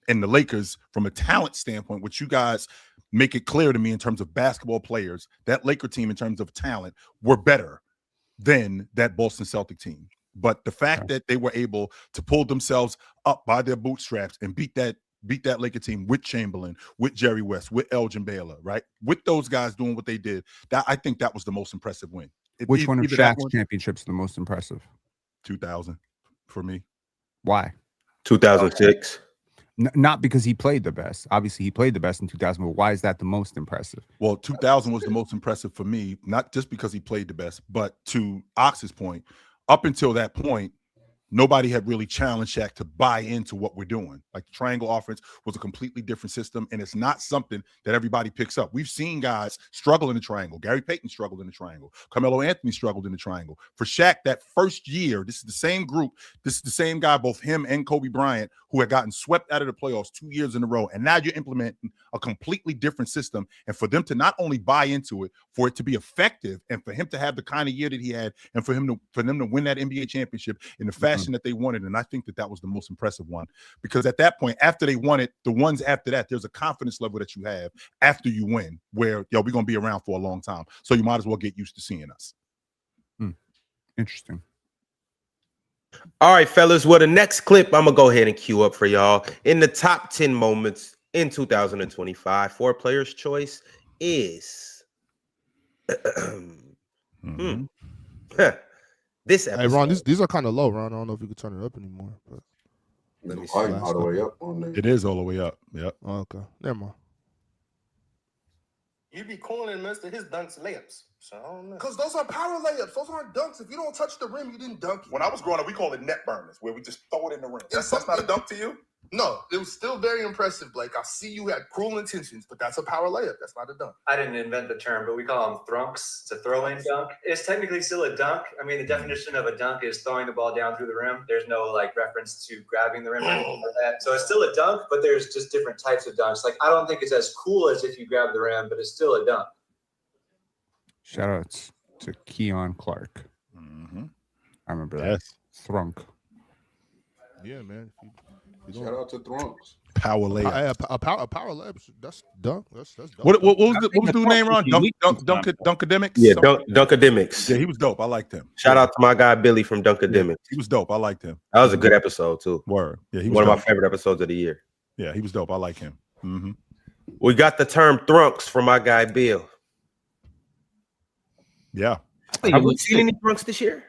[SPEAKER 5] and the Lakers, from a talent standpoint, which you guys make it clear to me in terms of basketball players, that Laker team in terms of talent were better than that Boston Celtic team. But the fact that they were able to pull themselves up by their bootstraps and beat that Laker team with Chamberlain, with Jerry West, with Elgin Baylor, right? With those guys doing what they did, that I think that was the most impressive win.
[SPEAKER 2] Which one of Shaq's championships is the most impressive?
[SPEAKER 5] 2000 for me.
[SPEAKER 2] Why?
[SPEAKER 1] 2006.
[SPEAKER 2] Not because he played the best. Obviously, he played the best in 2000, but why is that the most impressive?
[SPEAKER 5] Well, 2000 was the most impressive for me, not just because he played the best, but to Ox's point, up until that point, nobody had really challenged Shaq to buy into what we're doing. Like the triangle offense was a completely different system, and it's not something that everybody picks up. We've seen guys struggle in the triangle. Gary Payton struggled in the triangle. Carmelo Anthony struggled in the triangle. For Shaq, that first year, this is the same group. This is the same guy, both him and Kobe Bryant, who had gotten swept out of the playoffs 2 years in a row. And now you're implementing a completely different system. And for them to not only buy into it, for it to be effective, and for him to have the kind of year that he had, and for them to win that NBA championship in the fashion that they wanted. And I think that was the most impressive one, because at that point, after they won it, the ones after that, there's a confidence level that you have after you win where, we're going to be around for a long time. So you might as well get used to seeing us.
[SPEAKER 2] Interesting.
[SPEAKER 1] All right, fellas. Well, the next clip I'm going to go ahead and queue up for y'all. In the top 10 moments in 2025, for players' choice is this episode.
[SPEAKER 6] Hey, Ron, these are kind of low, Ron. I don't know if you could turn it up anymore. But
[SPEAKER 4] let me see. All the way up on there.
[SPEAKER 5] It is all the way up. Yep.
[SPEAKER 6] Oh, okay. Never mind.
[SPEAKER 9] You be calling Mr. his dunks layups. So I don't know.
[SPEAKER 8] Because those are power layups. Those aren't dunks. If you don't touch the rim, you didn't dunk it.
[SPEAKER 10] When I was growing up, we called it net burners, where we just throw it in the rim. That's not a dunk to you?
[SPEAKER 8] No, it was still very impressive, Blake. I see you had cruel intentions, but that's a power layup. That's not a dunk.
[SPEAKER 11] I didn't invent the term, but we call them thrunks, to throw in dunk. It's technically still a dunk. I mean, the definition of a dunk is throwing the ball down through the rim. There's no reference to grabbing the rim or anything like that. So it's still a dunk, but there's just different types of dunks. Like, I don't think it's as cool as if you grab the rim, but it's still a dunk.
[SPEAKER 2] Shout outs to Keon Clark. I remember that. Thrunk.
[SPEAKER 6] Yeah, man.
[SPEAKER 4] Shout out to Thrunks.
[SPEAKER 5] Power layup.
[SPEAKER 6] A power layup. That's dunk. That's dunk.
[SPEAKER 5] What was the dude's name, Ron? Dunkademics?
[SPEAKER 1] Yeah, Dunkademics.
[SPEAKER 5] Yeah, he was dope. I liked him.
[SPEAKER 1] Shout out to my guy Billy from Dunkademics.
[SPEAKER 5] He was dope. I liked him.
[SPEAKER 1] That was a good episode too.
[SPEAKER 5] Word. Yeah, he was
[SPEAKER 1] one of my favorite episodes of the year.
[SPEAKER 5] Yeah, he was dope. I like him.
[SPEAKER 1] We got the term thrunks from my guy Bill.
[SPEAKER 5] Yeah.
[SPEAKER 1] Have we seen any thrunks this year?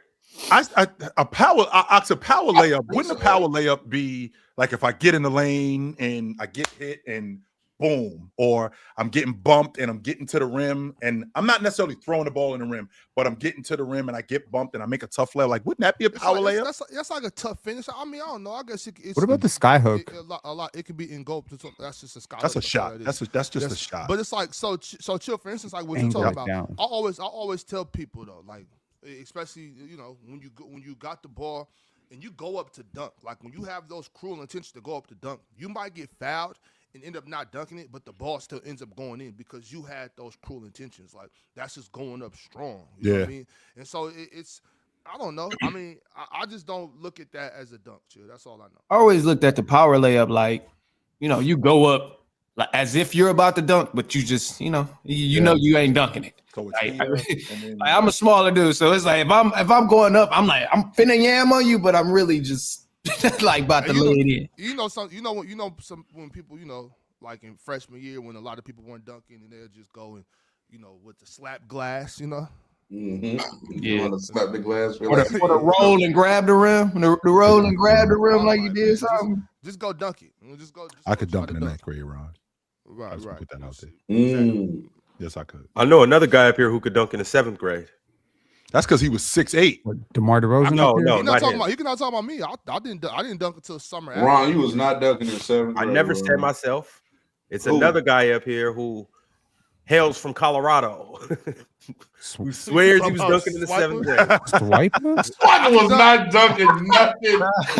[SPEAKER 5] A power layup. Wouldn't a power layup be like if I get in the lane and I get hit and boom, or I'm getting bumped and I'm getting to the rim and I'm not necessarily throwing the ball in the rim, but I'm getting to the rim and I get bumped and I make a tough layup? Like, wouldn't that be a power layup?
[SPEAKER 6] That's like a tough finish. I mean, I don't know. I guess it's.
[SPEAKER 2] What about the sky hook?
[SPEAKER 6] A lot. It can be engulfed. That's just a sky.
[SPEAKER 5] That's a shot. That's just a shot.
[SPEAKER 6] But it's like so chill. For instance, like what you're talking about. I always tell people though, like, especially when you got the ball and you go up to dunk, like when you have those cruel intentions to go up to dunk, you might get fouled and end up not dunking it, but the ball still ends up going in because you had those cruel intentions. Like, that's just going up strong. You know what I mean? And so it's I don't know. I mean, I just don't look at that as a dunk, chill. That's all I know.
[SPEAKER 7] I always looked at the power layup like, you go up like as if you're about to dunk, but you just, you know you ain't dunking it. So I'm a smaller dude, so it's like if I'm going up, I'm like I'm finna yam on you, but I'm really just like about to lay it in.
[SPEAKER 6] When people, like in freshman year when a lot of people weren't dunking and they'll just go and with the slap glass,
[SPEAKER 4] Yeah, slap the glass
[SPEAKER 7] or the roll and grab the rim, the roll and grab the rim like you did something.
[SPEAKER 6] Just go dunk it.
[SPEAKER 5] I could dunk in the 9th grade, Ron.
[SPEAKER 6] Right.
[SPEAKER 5] Put that out there. Yes, I could.
[SPEAKER 1] I know another guy up here who could dunk in the 7th grade.
[SPEAKER 5] That's because he was 6'8".
[SPEAKER 2] DeMar DeRozan?
[SPEAKER 1] No,
[SPEAKER 6] you're not talking about me. I didn't dunk until summer.
[SPEAKER 4] Ron, you was not dunking in 7th grade.
[SPEAKER 1] I never said myself. It's another guy up here who hails from Colorado. Who swears he was dunking in the 7th grade.
[SPEAKER 4] Swiper was not dunking nothing.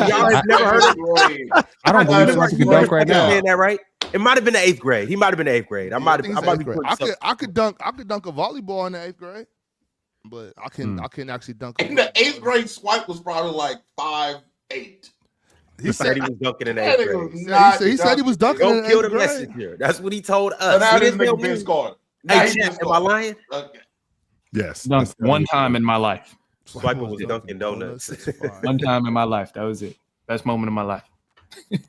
[SPEAKER 1] Y'all have never heard of it.
[SPEAKER 2] I don't believe Swiper can dunk right now.
[SPEAKER 1] Saying that right? It might have been the 8th grade. He might have been the 8th grade. I might be
[SPEAKER 6] I could dunk a volleyball in the 8th grade, but I can actually dunk.
[SPEAKER 4] In the 8th grade, Swipe was probably like 5'8".
[SPEAKER 1] He said he was dunking in
[SPEAKER 6] eighth
[SPEAKER 1] grade.
[SPEAKER 6] He said he was dunking in
[SPEAKER 1] Don't kill the
[SPEAKER 6] grade.
[SPEAKER 1] messenger. That's what he told us.
[SPEAKER 4] So now this nigga Vince Carter.
[SPEAKER 1] Hey, Jeff, am I lying?
[SPEAKER 4] Okay.
[SPEAKER 5] Yes.
[SPEAKER 7] Dunked one time in my life.
[SPEAKER 1] Swiper was Dunkin' Donuts.
[SPEAKER 7] One time in my life. That was it. Best moment of my life.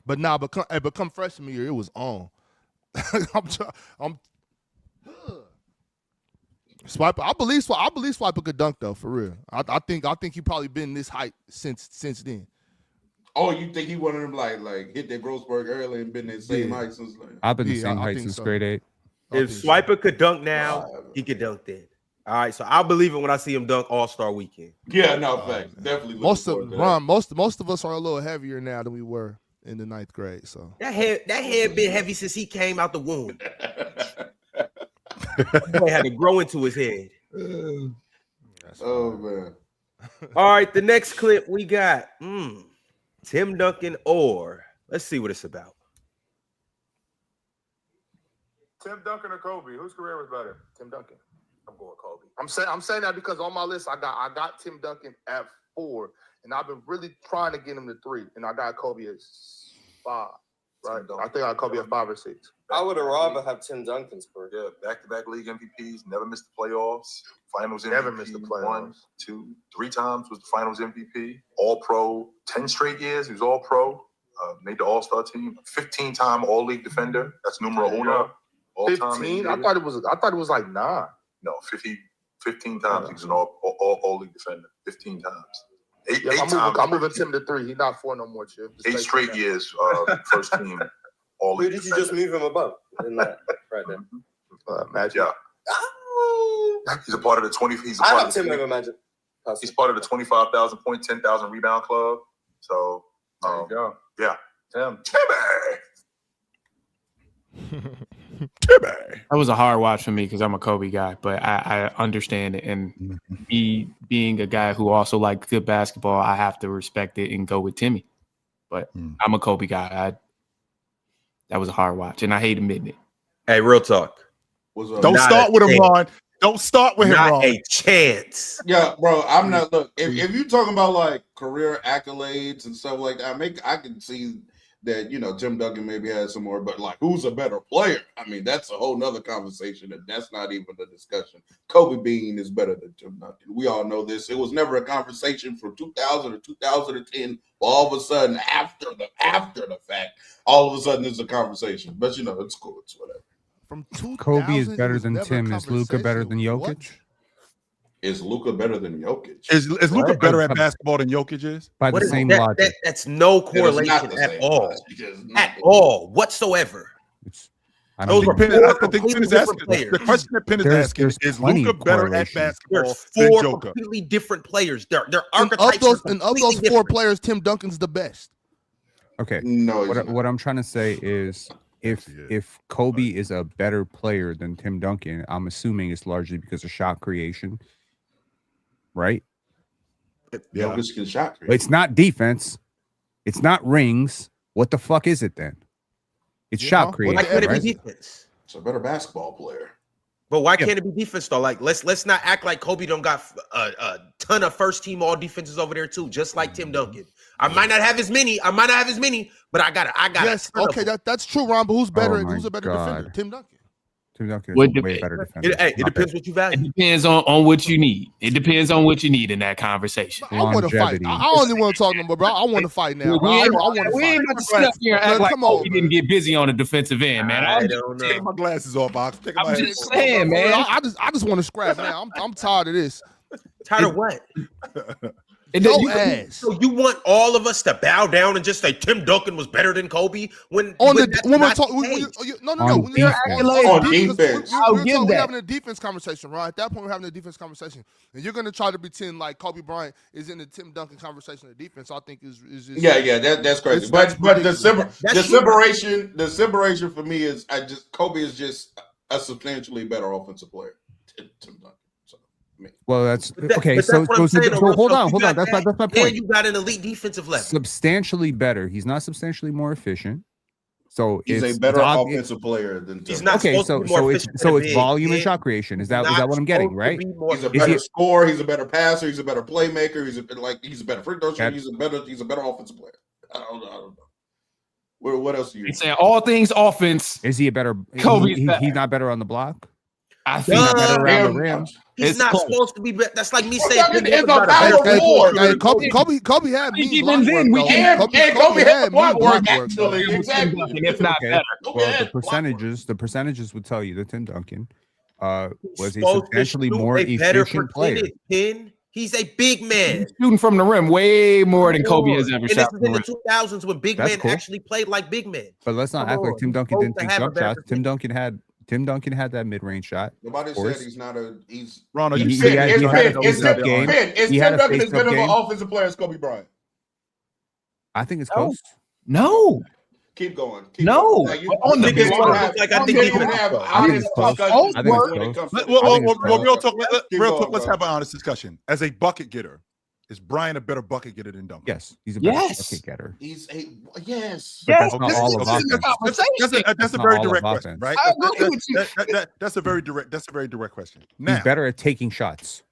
[SPEAKER 6] But come freshman year, it was on. Swiper. I believe Swiper could dunk though, for real. I think he probably been this height since then.
[SPEAKER 4] Oh, you think he one of them like hit that Grossberg early and been that same height since?
[SPEAKER 2] I've been the same height since grade 8.
[SPEAKER 1] If Swiper could dunk now, he could dunk then. All right, so I'll believe it when I see him dunk All-Star Weekend.
[SPEAKER 4] Yeah, no, facts. Definitely.
[SPEAKER 6] Most of us are a little heavier now than we were in the 9th grade. So
[SPEAKER 1] that head been heavy since he came out the womb. Boy had to grow into his head.
[SPEAKER 4] Oh man!
[SPEAKER 1] All right, the next clip we got Tim Duncan or let's see what it's about.
[SPEAKER 8] Tim Duncan or Kobe? Whose career was better?
[SPEAKER 9] Tim Duncan. I'm going Kobe.
[SPEAKER 8] I'm saying that because on my list I got Tim Duncan at 4, and I've been really trying to get him to 3, and I got Kobe at 5. Right? I think I got Kobe at 5 or 6.
[SPEAKER 10] I would have rather have Tim Duncan's career. Yeah, back-to-back league MVPs, never missed the playoffs, finals MVP.
[SPEAKER 8] Never missed the playoffs.
[SPEAKER 10] 1, 2, 3 times was the finals MVP. All-pro, 10 straight years. He was all-pro. Made the All-Star team. 15-time All-League defender. That's numero uno.
[SPEAKER 8] 15? I thought it was like 9.
[SPEAKER 10] No, 15 times he was an all-league defender. 15 times. Eight times.
[SPEAKER 8] I'm moving Tim to 3. He's not 4 no more, Chip.
[SPEAKER 10] 8 straight years, first team all-league. Who did you just move him above in that right there?
[SPEAKER 8] Magic.
[SPEAKER 10] Yeah. Oh. He's a part of the 20.
[SPEAKER 8] I have Tim over Magic.
[SPEAKER 10] He's part of the 25,000 point, 10,000 rebound club. So
[SPEAKER 8] there you go.
[SPEAKER 10] Yeah.
[SPEAKER 8] Timmy.
[SPEAKER 7] That was a hard watch for me because I'm a Kobe guy, but I understand it. And me being a guy who also likes good basketball, I have to respect it and go with Timmy. But I'm a Kobe guy. That was a hard watch, and I hate admitting it.
[SPEAKER 1] Hey, real talk.
[SPEAKER 5] Don't start with him, Ron. Don't start with him, Ron.
[SPEAKER 1] Not a chance.
[SPEAKER 4] Yeah, bro. I'm not. Look, if you're talking about like career accolades and stuff like that, I can see that, Tim Duncan maybe has some more, but like, who's a better player? I mean, that's a whole nother conversation, and that's not even a discussion. Kobe Bean is better than Tim Duncan. We all know this. It was never a conversation from 2000 or 2010. All of a sudden, after the fact, all of a sudden, it's a conversation. But it's cool. It's whatever.
[SPEAKER 6] From 2000,
[SPEAKER 2] Kobe is better than Tim. Is Luka better than Jokic?
[SPEAKER 6] What?
[SPEAKER 4] Is Luka better than Jokic?
[SPEAKER 5] Is Luka better at basketball than Jokic is?
[SPEAKER 2] By the same logic.
[SPEAKER 1] That's no correlation at all. At all, whatsoever. Those are
[SPEAKER 5] the question that Penn is asking is Luka better at basketball than
[SPEAKER 1] four
[SPEAKER 5] Jokic?
[SPEAKER 1] completely different players. Their
[SPEAKER 6] And
[SPEAKER 1] archetypes
[SPEAKER 6] of those 4 players, Tim Duncan's the best.
[SPEAKER 2] Okay.
[SPEAKER 4] No.
[SPEAKER 2] What I'm trying to say is if Kobe is a better player than Tim Duncan, I'm assuming it's largely because of shot creation. Right?
[SPEAKER 4] Yeah. Jokic can shot create.
[SPEAKER 2] It's not defense. It's not rings. What the fuck is it then? It's shot creation.
[SPEAKER 1] Why can't it be defense?
[SPEAKER 4] It's a better basketball player.
[SPEAKER 1] But why can't it be defense though? Like let's not act like Kobe don't got a ton of first team all defenses over there too, just like Tim Duncan. I might not have as many, but I got it.
[SPEAKER 6] Yes, okay, that's true, Ron. But who's a better defender? Tim Duncan.
[SPEAKER 2] Tim Duncan is a way better defender.
[SPEAKER 1] It depends what you value.
[SPEAKER 7] It depends on what you need. It depends on what you need in that conversation.
[SPEAKER 6] I want to fight. I don't even want to talk no more, bro. I want to fight now. Bro. I want to fight.
[SPEAKER 7] We ain't about to sit up here and act like we didn't get busy on the defensive end, man.
[SPEAKER 1] I don't know.
[SPEAKER 5] Take my glasses off, Box.
[SPEAKER 7] I'm just saying, man.
[SPEAKER 6] I just want to scrap now. I'm tired of this.
[SPEAKER 1] Tired of what?
[SPEAKER 6] So
[SPEAKER 1] you want all of us to bow down and just say Tim Duncan was better than Kobe when
[SPEAKER 6] we're having a defense conversation, right? At that point, we're having a defense conversation, and you're gonna try to pretend like Kobe Bryant is in the Tim Duncan conversation of defense. I think is just
[SPEAKER 4] that's crazy. But the separation for me is Kobe is just a substantially better offensive player than Tim Duncan.
[SPEAKER 2] Well, that's okay. So hold on. That's my point.
[SPEAKER 1] And you got an elite defensive level.
[SPEAKER 2] Substantially better. He's not substantially more efficient. So
[SPEAKER 4] he's a better offensive player than Tim.
[SPEAKER 1] He's not
[SPEAKER 2] okay. So it's volume and shot creation. Is that what I'm getting? Right.
[SPEAKER 4] He's a better scorer. He's a better passer. He's a better playmaker. He's a better free throw shooter. He's a better offensive player. don't know. What else do you?
[SPEAKER 7] He's saying all things offense.
[SPEAKER 2] Is he a better?
[SPEAKER 7] Kobe's
[SPEAKER 2] He's not better on the block.
[SPEAKER 7] I think
[SPEAKER 2] he's better around the rim.
[SPEAKER 1] He's not supposed to be. That's like me saying
[SPEAKER 4] it's a battle war.
[SPEAKER 6] Kobe had me.
[SPEAKER 7] Even then, we
[SPEAKER 6] can.
[SPEAKER 4] Kobe had block work actually. Exactly.
[SPEAKER 7] If not better.
[SPEAKER 2] Well, the percentages would tell you that Tim Duncan was a substantially more efficient player.
[SPEAKER 1] He's a big man.
[SPEAKER 7] He's shooting from the rim way more than Kobe has ever shot.
[SPEAKER 1] And this is in the 2000s when big men actually played like big men.
[SPEAKER 2] But let's not act like Tim Duncan didn't take jump shots. Tim Duncan had that mid-range shot.
[SPEAKER 4] Nobody said he's not a. He's
[SPEAKER 5] Ronald.
[SPEAKER 4] Is Tim Duncan as good of an offensive player as Kobe Bryant?
[SPEAKER 2] I think it's close.
[SPEAKER 7] No.
[SPEAKER 4] Keep going.
[SPEAKER 7] No.
[SPEAKER 1] On the
[SPEAKER 5] real talk. Let's have an honest discussion. As a bucket getter, is Bryant a better bucket getter than Duncan?
[SPEAKER 2] Yes, he's a better bucket getter.
[SPEAKER 4] He's a yes.
[SPEAKER 2] But that's not all of offense.
[SPEAKER 5] That's a very direct question, right?
[SPEAKER 7] I agree with you.
[SPEAKER 5] That's a very direct question. Now,
[SPEAKER 2] he's better at taking shots.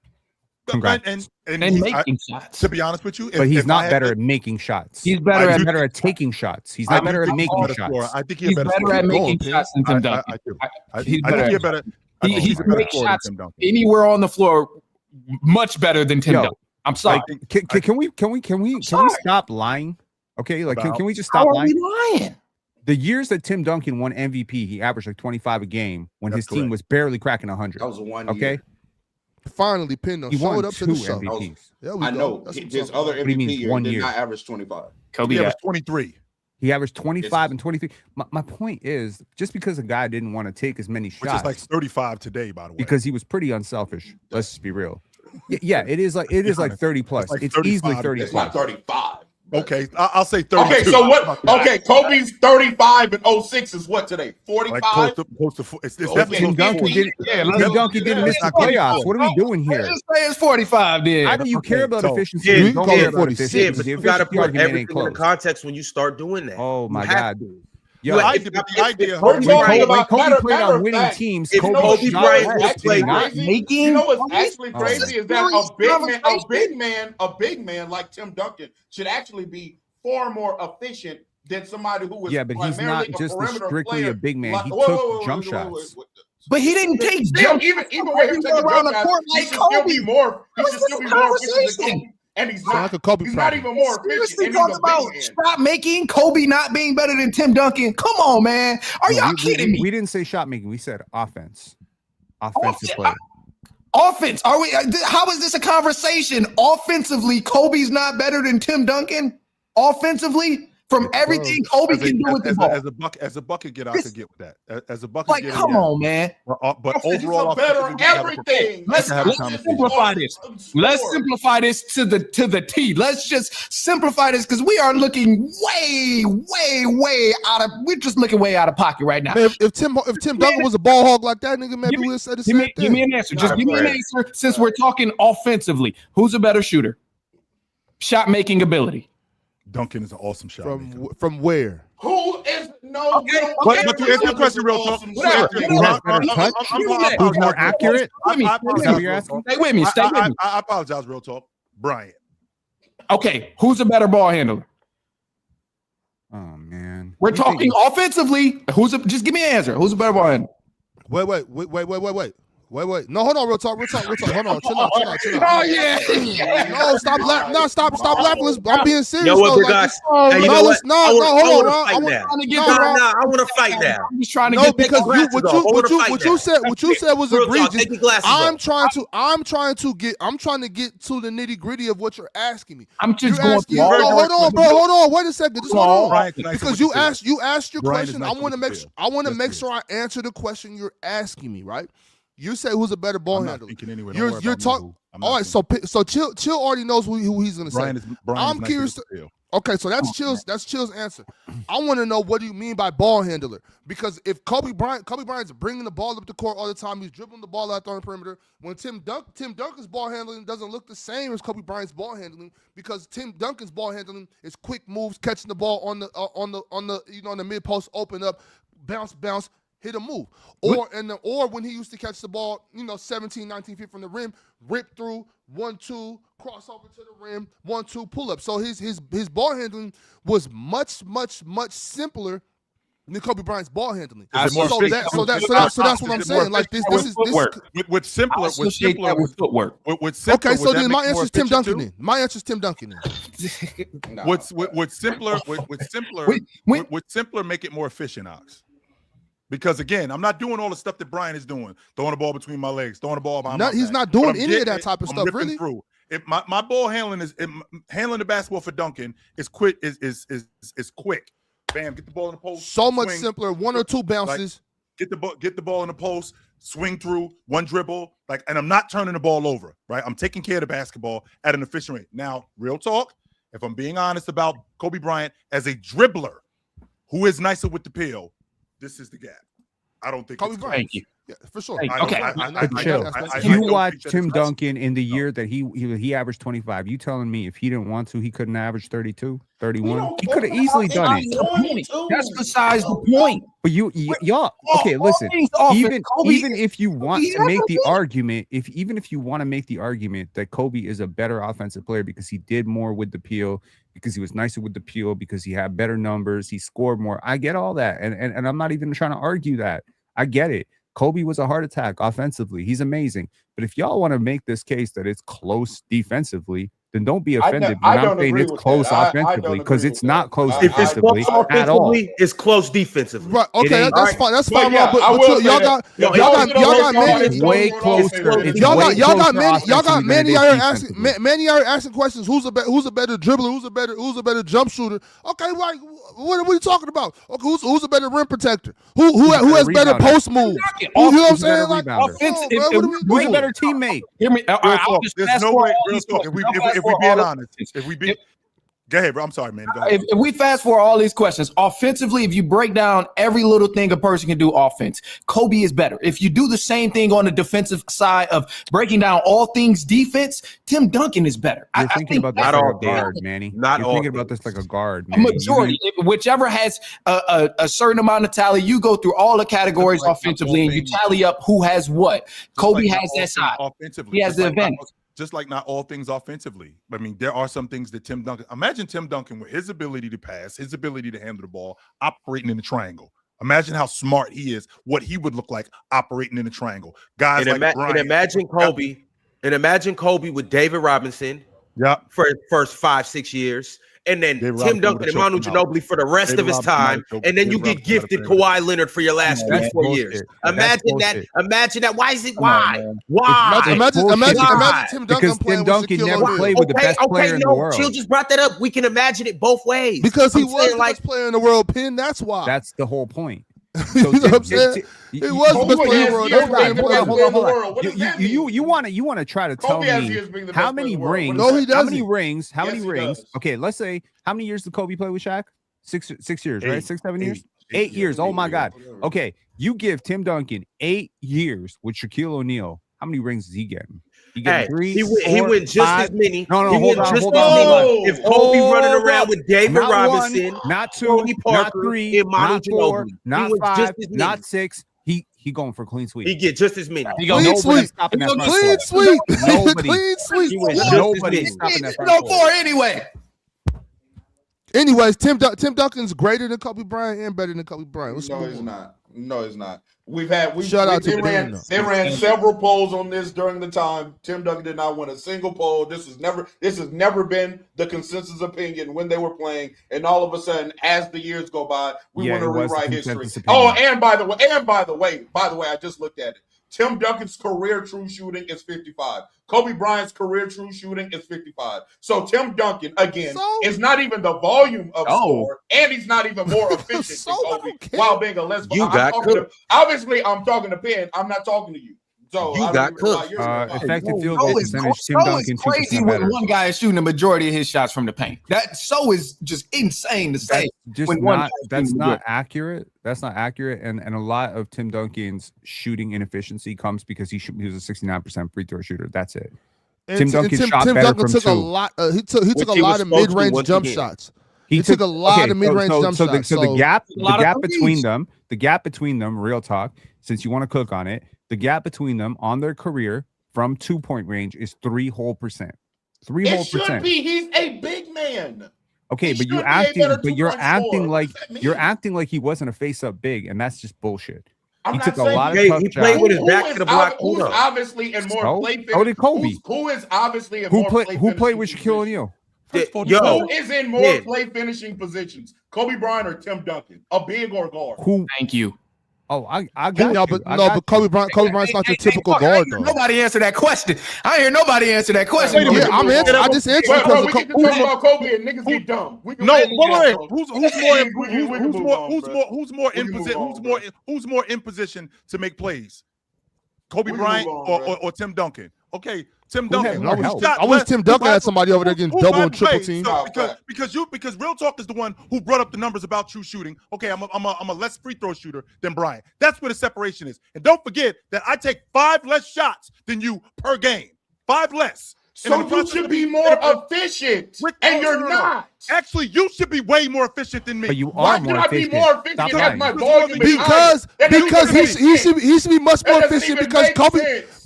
[SPEAKER 5] And
[SPEAKER 7] making shots.
[SPEAKER 5] To be honest with you,
[SPEAKER 2] but he's not better at making shots.
[SPEAKER 7] He's better
[SPEAKER 2] at taking shots. He's not better at making shots.
[SPEAKER 5] I think
[SPEAKER 7] he's better at making shots than Tim Duncan.
[SPEAKER 5] He's better. He makes shots
[SPEAKER 7] anywhere on the floor much better than Tim Duncan. I'm sorry.
[SPEAKER 2] Can we stop lying? Okay, like can we just stop lying? The years that Tim Duncan won MVP, he averaged like 25 a game when his team was barely cracking 100.
[SPEAKER 4] That was 1 year.
[SPEAKER 2] Okay.
[SPEAKER 6] Finally, Pendo showed up to the show.
[SPEAKER 2] MVPs.
[SPEAKER 4] I know. His other MVP year did not average 25.
[SPEAKER 5] Kobe averaged 23.
[SPEAKER 2] He averaged 25 and 23. My point is, just because a guy didn't want to take as many shots,
[SPEAKER 5] which is like 35 today, by the way,
[SPEAKER 2] because he was pretty unselfish. Let's just be real. Yeah, it is like 30 plus. It's easily 30
[SPEAKER 4] It's
[SPEAKER 2] plus.
[SPEAKER 4] not 35.
[SPEAKER 5] Okay, I'll say 32.
[SPEAKER 4] Okay, so what? Okay, Kobe's 35 and 06 is what today? 45.
[SPEAKER 5] Like close to it's definitely
[SPEAKER 2] Tim Duncan didn't miss the playoffs. What are we doing here?
[SPEAKER 7] Let's say it's 45 then.
[SPEAKER 2] How do you care about efficiency?
[SPEAKER 1] You don't care about efficiency. But you got to put everything in context when you start doing that.
[SPEAKER 2] Oh my God.
[SPEAKER 5] Yo, the idea.
[SPEAKER 2] Kobe played on winning teams.
[SPEAKER 1] Kobe Bryant played
[SPEAKER 7] making.
[SPEAKER 4] You know what's actually crazy is that a big man like Tim Duncan should actually be far more efficient than somebody who was.
[SPEAKER 2] Yeah, but he's not just strictly a big man. He
[SPEAKER 4] Whoa,
[SPEAKER 2] took jump shots.
[SPEAKER 7] But he didn't take jump.
[SPEAKER 4] Even when he took around the court like Kobe, he should still be more efficient than Kobe. And he's not. He's not even more efficient.
[SPEAKER 7] Talking about shot making, Kobe not being better than Tim Duncan. Come on, man. Are y'all kidding me?
[SPEAKER 2] We didn't say shot making. We said offense. Offensive play.
[SPEAKER 7] Offense. Are we? How is this a conversation? Offensively, Kobe's not better than Tim Duncan. Offensively, from everything Kobe can do with the ball.
[SPEAKER 5] As a bucket getter, I could get with that. As a bucket
[SPEAKER 7] getter, come on, man.
[SPEAKER 5] But overall,
[SPEAKER 4] better everything.
[SPEAKER 7] Let's simplify this. Let's simplify this to the T. Let's just simplify this because we are looking way out of. We're just looking way out of pocket right now.
[SPEAKER 6] Man, if Tim Duncan was a ball hog like that, nigga, maybe we'll say the same thing.
[SPEAKER 7] Give me an answer. Just give me an answer. Since we're talking offensively, who's a better shooter? Shot making ability.
[SPEAKER 5] Duncan is an awesome shot.
[SPEAKER 6] From where?
[SPEAKER 4] Who is no?
[SPEAKER 5] But to answer the question, real talk.
[SPEAKER 2] Who's more accurate?
[SPEAKER 7] Stay with me.
[SPEAKER 5] I apologize, real talk. Bryant.
[SPEAKER 7] Okay, who's a better ball handler?
[SPEAKER 2] Oh man,
[SPEAKER 7] we're talking offensively. Just give me an answer. Who's a better ball handler?
[SPEAKER 6] Wait. No, hold on, real talk. Hold on, chill out.
[SPEAKER 7] Oh yeah.
[SPEAKER 6] No, stop laughing. I'm being serious.
[SPEAKER 1] Yo, what, guys?
[SPEAKER 6] Hold on.
[SPEAKER 1] I want to fight now.
[SPEAKER 7] I'm just trying to get
[SPEAKER 6] because what you said was egregious. I'm trying to get to the nitty-gritty of what you're asking me.
[SPEAKER 7] I'm just going.
[SPEAKER 6] Hold on. Wait a second. Just hold on. Because you asked your question. I want to make sure I answer the question you're asking me, right? You say who's a better ball handler. You're talking. All right, so Chill already knows who he's gonna say. I'm curious. Okay, so that's Chill's. That's Chill's answer. I want to know, what do you mean by ball handler? Because if Kobe Bryant's bringing the ball up the court all the time, he's dribbling the ball out on the perimeter. When Tim Duncan's ball handling doesn't look the same as Kobe Bryant's ball handling, because Tim Duncan's ball handling is quick moves, catching the ball on the mid post, open up, bounce. hit a move. Or when he used to catch the ball, 17, 19 feet from the rim, rip through, 1-2, cross over to the rim, 1-2, pull up. So his ball handling was much, much, much simpler than Kobe Bryant's ball handling. So that's what I'm saying. Like this is
[SPEAKER 5] with simpler
[SPEAKER 7] footwork.
[SPEAKER 6] Okay, so then my answer is Tim Duncan. Then my answer is Tim Duncan.
[SPEAKER 5] With simpler make it more efficient, Ox. Because again, I'm not doing all the stuff that Brian is doing, throwing the ball between my legs, throwing the ball behind my back.
[SPEAKER 6] He's not doing any of that type of stuff, really.
[SPEAKER 5] Through. My ball handling handling the basketball for Duncan is quick. Is quick. Bam, get the ball in the post.
[SPEAKER 6] So much simpler. 1 or 2 bounces.
[SPEAKER 5] Like, get the ball in the post, swing through, 1 dribble. And I'm not turning the ball over, right? I'm taking care of the basketball at an efficient rate. Now, real talk, if I'm being honest about Kobe Bryant as a dribbler who is nicer with the pill, this is the gap. I don't think
[SPEAKER 6] Kobe Bryant.
[SPEAKER 7] Thank you.
[SPEAKER 6] Yeah, for sure.
[SPEAKER 2] You watched Tim Duncan in the year that he averaged 25. You telling me if he didn't want to, he couldn't average 32, 31? He could have easily done it.
[SPEAKER 7] That's besides the point.
[SPEAKER 2] But y'all, okay, listen. Even if you want to make the argument, even if you want to make the argument that Kobe is a better offensive player because he did more with the peel, because he was nicer with the peel, because he had better numbers, he scored more. I get all that, and I'm not even trying to argue that. I get it. Kobe was a heart attack offensively. He's amazing. But if y'all want to make this case that it's close defensively, then don't be offended. I'm saying it's close offensively because it's not close defensively at all.
[SPEAKER 1] It's close defensively.
[SPEAKER 6] Right. Okay, that's fine. That's fine. But y'all got Manny
[SPEAKER 2] way closer.
[SPEAKER 6] Y'all got Manny out here asking questions. Who's a better dribbler? Who's a better jump shooter? Okay, like what are you talking about? Okay, who's a better rim protector? Who has better post move? You know what I'm saying? Like
[SPEAKER 2] who's a better teammate?
[SPEAKER 7] Hear me.
[SPEAKER 5] There's no way. Real talk. If we being honest, go ahead, bro. I'm sorry, man. Go ahead.
[SPEAKER 7] If we fast forward all these questions, offensively, if you break down every little thing a person can do offense, Kobe is better. If you do the same thing on the defensive side of breaking down all things defense, Tim Duncan is better.
[SPEAKER 2] You're thinking about this like a guard, Manny. You're thinking about this like a guard.
[SPEAKER 7] A majority, whichever has a certain amount of tally, you go through all the categories offensively and you tally up who has what. Kobe has that side.
[SPEAKER 5] Offensively,
[SPEAKER 7] he has the advantage.
[SPEAKER 5] Just like not all things offensively. I mean, there are some things that Tim Duncan, imagine Tim Duncan with his ability to pass, his ability to handle the ball, operating in the triangle. Imagine how smart he is, what he would look like operating in the triangle. Guys like Brian.
[SPEAKER 1] And imagine Kobe with David Robinson for his first 5-6 years. And then Tim Duncan and Manu Ginobili for the rest of his time. And then you get gifted Kawhi Leonard for your last 3-4 years. Imagine that. Why is it? Why?
[SPEAKER 6] Imagine Tim Duncan
[SPEAKER 2] because Tim Duncan never played with the best player in the world.
[SPEAKER 1] Chill just brought that up. We can imagine it both ways.
[SPEAKER 6] Because he was the best player in the world, Pin. That's why.
[SPEAKER 2] That's the whole point.
[SPEAKER 6] You know what I'm saying? He was the best player in the world.
[SPEAKER 2] Hold on. You want to try to tell me how many rings?
[SPEAKER 6] No, he doesn't.
[SPEAKER 2] How many rings? Okay, let's say how many years did Kobe play with Shaq? 6 years, right? 6-7 years. 8 years. Oh my God. Okay, you give Tim Duncan 8 years with Shaquille O'Neal. How many rings is he getting? He getting 3.
[SPEAKER 1] He went just as many.
[SPEAKER 2] No, hold on.
[SPEAKER 1] If Kobe running around with David Robinson,
[SPEAKER 2] not 2,
[SPEAKER 1] Tony Parker,
[SPEAKER 2] not 3, not 4, not 5, not 6. He going for a clean sweep.
[SPEAKER 1] He get just as many.
[SPEAKER 6] Clean sweep. Clean sweep. Clean sweep.
[SPEAKER 2] Nobody's stopping that.
[SPEAKER 7] No 4 anyway.
[SPEAKER 6] Anyways, Tim Duncan's greater than Kobe Bryant and better than Kobe Bryant.
[SPEAKER 4] No, he's not. They ran several polls on this during the time. Tim Duncan did not win a single poll. This has never been the consensus opinion when they were playing. And all of a sudden, as the years go by, we want to rewrite history. Oh, and by the way, I just looked at it. Tim Duncan's career true shooting is 55. Kobe Bryant's career true shooting is 55. So Tim Duncan, again, is not even the volume of score, and he's not even more efficient than Kobe while being a less. Obviously, I'm talking to Penn. I'm not talking to you. So
[SPEAKER 1] you got cooked.
[SPEAKER 2] Effective field goal percentage. Tim Duncan
[SPEAKER 7] crazy when one guy is shooting the majority of his shots from the paint. That is just insane to say.
[SPEAKER 2] That's not accurate. That's not accurate. And a lot of Tim Duncan's shooting inefficiency comes because he was a 69% free throw shooter. That's it.
[SPEAKER 6] Tim Duncan took a lot. He took a lot of mid-range jump shots. He took a lot of mid-range jump shots.
[SPEAKER 2] So the gap between them, real talk, since you want to cook on it, the gap between them on their career from 2-point range is 3 whole %. 3 whole %.
[SPEAKER 4] It should be. He's a big man.
[SPEAKER 2] Okay, but you're acting like he wasn't a face-up big, and that's just bullshit. He took a lot of tough shots.
[SPEAKER 1] He played with his back to the block.
[SPEAKER 4] Who's obviously in more play
[SPEAKER 2] How did Kobe?
[SPEAKER 4] Who is obviously in more play
[SPEAKER 2] Who played with Shaquille O'Neal?
[SPEAKER 4] Who is in more play finishing positions? Kobe Bryant or Tim Duncan? A big or guard?
[SPEAKER 7] Thank you.
[SPEAKER 2] Oh, I got
[SPEAKER 6] but Kobe Bryant's not your typical guard though.
[SPEAKER 7] Nobody answer that question. I hear nobody answer that question.
[SPEAKER 6] I just answered
[SPEAKER 4] because we can talk about Kobe and niggas get dumb.
[SPEAKER 5] Who's more in position to make plays? Kobe Bryant or Tim Duncan? Okay, Tim Duncan.
[SPEAKER 6] I wish Tim Duncan had somebody over there getting double and triple team.
[SPEAKER 5] Because Real Talk is the one who brought up the numbers about true shooting. Okay, I'm a less free throw shooter than Bryant. That's where the separation is. And don't forget that I take 5 less shots than you per game. 5 less.
[SPEAKER 4] So you should be more efficient, and you're not.
[SPEAKER 5] Actually, you should be way more efficient than me.
[SPEAKER 2] But you are more efficient.
[SPEAKER 4] Why should I be more efficient? My
[SPEAKER 6] because he should be much more efficient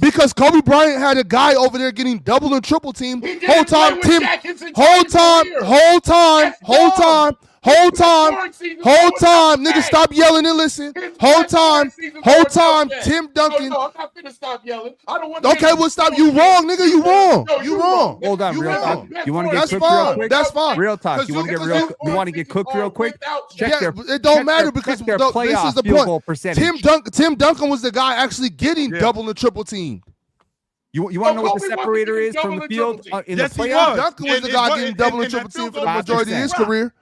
[SPEAKER 6] because Kobe Bryant had a guy over there getting double and triple team whole time, nigga, stop yelling and listen. Whole time, Tim Duncan.
[SPEAKER 4] No, I'm not finna stop yelling. I don't want.
[SPEAKER 6] Okay, well, stop. You wrong, nigga. You wrong. You wrong.
[SPEAKER 2] Hold on, real talk. You want to get cooked real quick?
[SPEAKER 6] That's fine.
[SPEAKER 2] Real talk. You want to get cooked real quick?
[SPEAKER 6] It don't matter because this is the point. Tim Duncan was the guy actually getting double and triple team.
[SPEAKER 2] You want to know what the separator is from the field in the playoffs?
[SPEAKER 6] Duncan was the guy getting double and triple team for the majority of his career.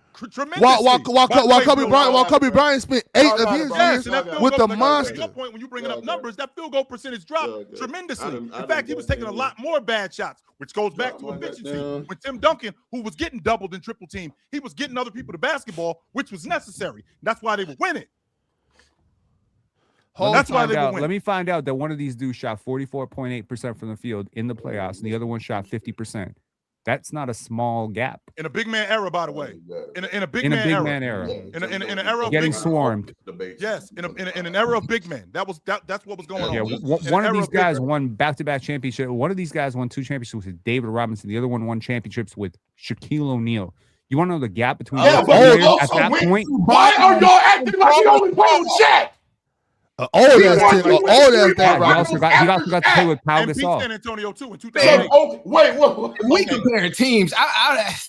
[SPEAKER 6] While Kobe Bryant spent 8 of his years with the monster.
[SPEAKER 5] When you bringing up numbers, that field goal percentage dropped tremendously. In fact, he was taking a lot more bad shots, which goes back to efficiency. When Tim Duncan, who was getting doubled and triple team, he was getting other people to basketball, which was necessary. That's why they were winning.
[SPEAKER 2] Let me find out that one of these dudes shot 44.8% from the field in the playoffs, and the other one shot 50%. That's not a small gap.
[SPEAKER 5] In a big man era, by the way. In a big man era. In an era of
[SPEAKER 2] getting swarmed.
[SPEAKER 5] Yes, in an era of big men. That's what was going on.
[SPEAKER 2] Yeah, one of these guys won back-to-back championships. One of these guys won 2 championships with David Robinson. The other one won championships with Shaquille O'Neal. You want to know the gap between those players at that point?
[SPEAKER 4] Why are y'all acting like you only play with Shaq?
[SPEAKER 2] He also got to play with Pau Gasol.
[SPEAKER 5] San Antonio too in 2008.
[SPEAKER 4] Wait.
[SPEAKER 7] We comparing teams. That's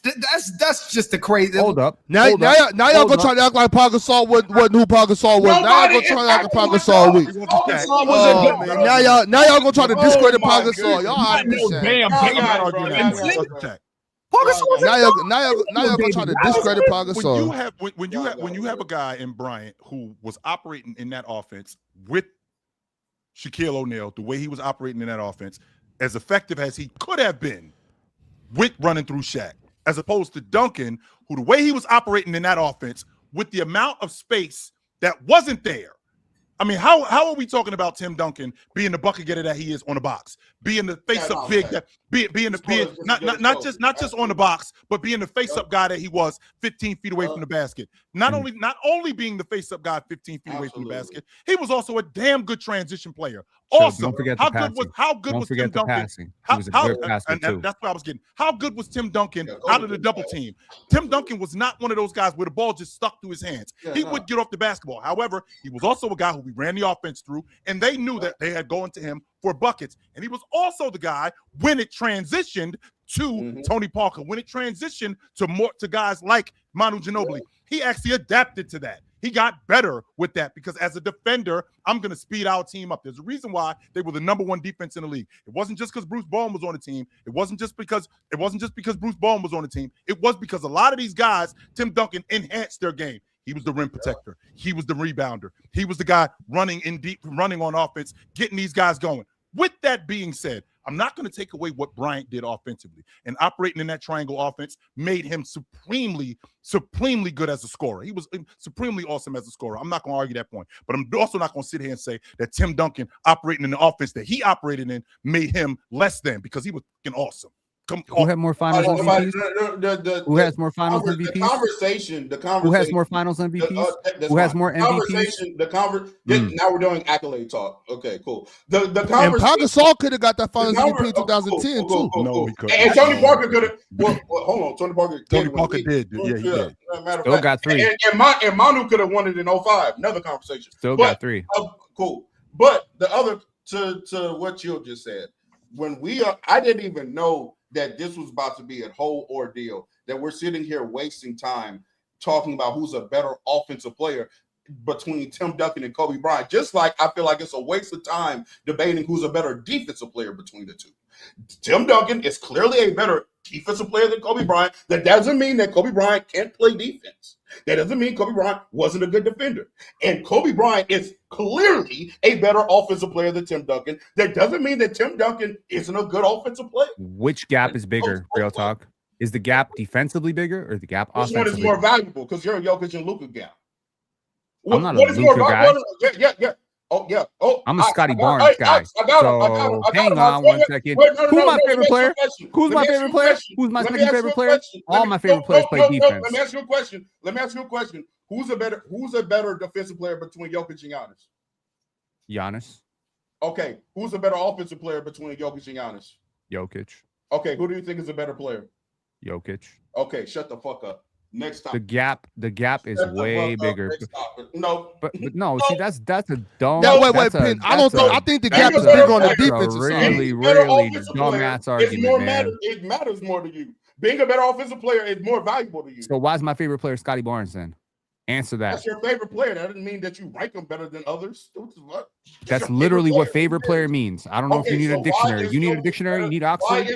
[SPEAKER 7] just the crazy.
[SPEAKER 2] Hold up.
[SPEAKER 6] Now y'all gonna try to act like Pau Gasol wasn't who Pau Gasol was. Now y'all gonna try to act like Pau Gasol weak. Now y'all gonna try to discredit Pau Gasol. Y'all out of this shit. Now y'all gonna try to discredit Pau Gasol.
[SPEAKER 5] When you have a guy in Bryant who was operating in that offense with Shaquille O'Neal, the way he was operating in that offense, as effective as he could have been with running through Shaq, as opposed to Duncan, who the way he was operating in that offense with the amount of space that wasn't there. I mean, how are we talking about Tim Duncan being the bucket getter that he is on the box, being the face-up big, that not just on the box, but being the face-up guy that he was 15 feet away from the basket. Not only being the face-up guy 15 feet away from the basket, he was also a damn good transition player. Also,
[SPEAKER 2] don't forget how good was Tim Duncan? He was a good passer too.
[SPEAKER 5] That's what I was getting. How good was Tim Duncan out of the double team? Tim Duncan was not one of those guys where the ball just stuck through his hands. He would get off the basketball. However, he was also a guy who we ran the offense through, and they knew that they had going to him for buckets. And he was also the guy when it transitioned to Tony Parker, when it transitioned to guys like Manu Ginobili. He actually adapted to that. He got better with that because as a defender, I'm going to speed our team up. There's a reason why they were the #1 defense in the league. It wasn't just because Bruce Bowen was on the team. It wasn't just because Bruce Bowen was on the team. It was because a lot of these guys, Tim Duncan, enhanced their game. He was the rim protector. He was the rebounder. He was the guy running on offense, getting these guys going. With that being said, I'm not going to take away what Bryant did offensively. And operating in that triangle offense made him supremely good as a scorer. He was supremely awesome as a scorer. I'm not going to argue that point. But I'm also not going to sit here and say that Tim Duncan operating in the offense that he operated in made him less than, because he was fucking awesome.
[SPEAKER 2] Who had more finals MVPs? Who has more finals MVPs?
[SPEAKER 4] The conversation.
[SPEAKER 2] Who has more finals MVPs? Who has more MVPs?
[SPEAKER 4] Now we're doing accolade talk. Okay, cool. The conversation.
[SPEAKER 6] And Pau Gasol could have got that finals MVP in 2010 too.
[SPEAKER 5] No, he couldn't.
[SPEAKER 4] And Tony Parker could have. Well, hold on. Tony Parker
[SPEAKER 5] did. Yeah, he did.
[SPEAKER 2] Still got 3.
[SPEAKER 4] And Manu could have won it in 05. Another conversation.
[SPEAKER 2] Still got 3.
[SPEAKER 4] Cool. But the other to what you just said, when I didn't even know that this was about to be a whole ordeal, that we're sitting here wasting time talking about who's a better offensive player between Tim Duncan and Kobe Bryant, just like I feel like it's a waste of time debating who's a better defensive player between the two. Tim Duncan is clearly a better defensive player than Kobe Bryant. That doesn't mean that Kobe Bryant can't play defense. That doesn't mean Kobe Bryant wasn't a good defender. And Kobe Bryant is clearly a better offensive player than Tim Duncan. That doesn't mean that Tim Duncan isn't a good offensive player.
[SPEAKER 2] Which gap is bigger, real talk? Is the gap defensively bigger or the gap offensively?
[SPEAKER 4] Which one is more valuable? Because you're a Jokic and Luka gap.
[SPEAKER 2] I'm not a Luka guy.
[SPEAKER 4] Yeah. Oh, yeah. Oh,
[SPEAKER 2] I'm a Scotty Barnes guy. So hang on one second. Who's my favorite player? Who's my favorite player? Who's my second favorite player? All my favorite players play defense.
[SPEAKER 4] Let me ask you a question. Who's a better defensive player between Jokic and Giannis?
[SPEAKER 2] Giannis.
[SPEAKER 4] Okay. Who's a better offensive player between Jokic and Giannis?
[SPEAKER 2] Jokic.
[SPEAKER 4] Okay. Who do you think is a better player?
[SPEAKER 2] Jokic.
[SPEAKER 4] Okay. Shut the fuck up. Next time.
[SPEAKER 2] The gap is way bigger.
[SPEAKER 4] No,
[SPEAKER 2] but no. See, that's a dumb.
[SPEAKER 6] Wait, Pin. I think the gap is big on the defensive side.
[SPEAKER 2] Really dumbass argument, man.
[SPEAKER 4] It matters more to you. Being a better offensive player is more valuable to you.
[SPEAKER 2] So why is my favorite player Scotty Barnes then? Answer that.
[SPEAKER 4] That's your favorite player. That doesn't mean that you rank him better than others. What?
[SPEAKER 2] That's literally what favorite player means. I don't know if you need a dictionary. You need a dictionary? You need Oxford?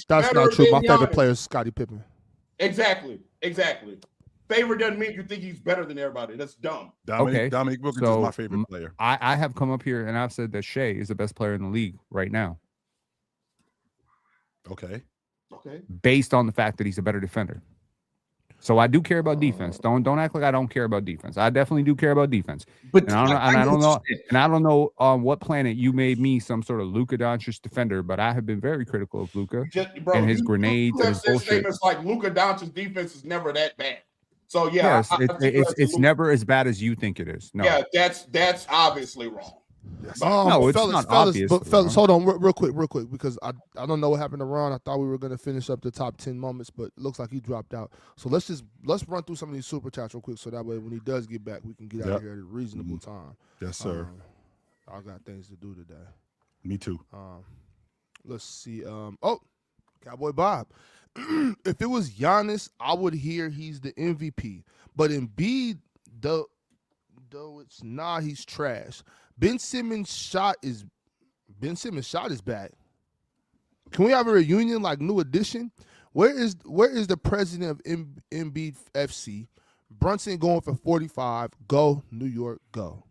[SPEAKER 6] That's not true. My favorite player is Scottie Pippen.
[SPEAKER 4] Exactly. Favorite doesn't mean you think he's better than everybody. That's dumb.
[SPEAKER 5] Dominic Wilkins is my favorite player.
[SPEAKER 2] I have come up here and I've said that Shea is the best player in the league right now.
[SPEAKER 5] Okay.
[SPEAKER 2] Based on the fact that he's a better defender. So I do care about defense. Don't act like I don't care about defense. I definitely do care about defense. But I don't know on what planet you made me some sort of Luka Doncic defender, but I have been very critical of Luka and his grenades and his bullshit.
[SPEAKER 4] It's like Luka Doncic's defense is never that bad. So yeah,
[SPEAKER 2] yes, it's never as bad as you think it is. No.
[SPEAKER 4] Yeah, that's obviously wrong.
[SPEAKER 2] No, it's not obvious.
[SPEAKER 6] But fellas, hold on real quick, because I don't know what happened to Ron. I thought we were going to finish up the top 10 moments, but it looks like he dropped out. So let's run through some of these super chats real quick, so that way when he does get back, we can get out of here at a reasonable time.
[SPEAKER 5] Yes, sir.
[SPEAKER 6] I got things to do today.
[SPEAKER 5] Me too.
[SPEAKER 6] Let's see. Cowboy Bob. If it was Giannis, I would hear he's the MVP. But Embiid, though it's not, he's trash. Ben Simmons' shot is back. Can we have a reunion like New Edition? Where is the president of Embiid FC? Brunson going for 45. Go New York, go.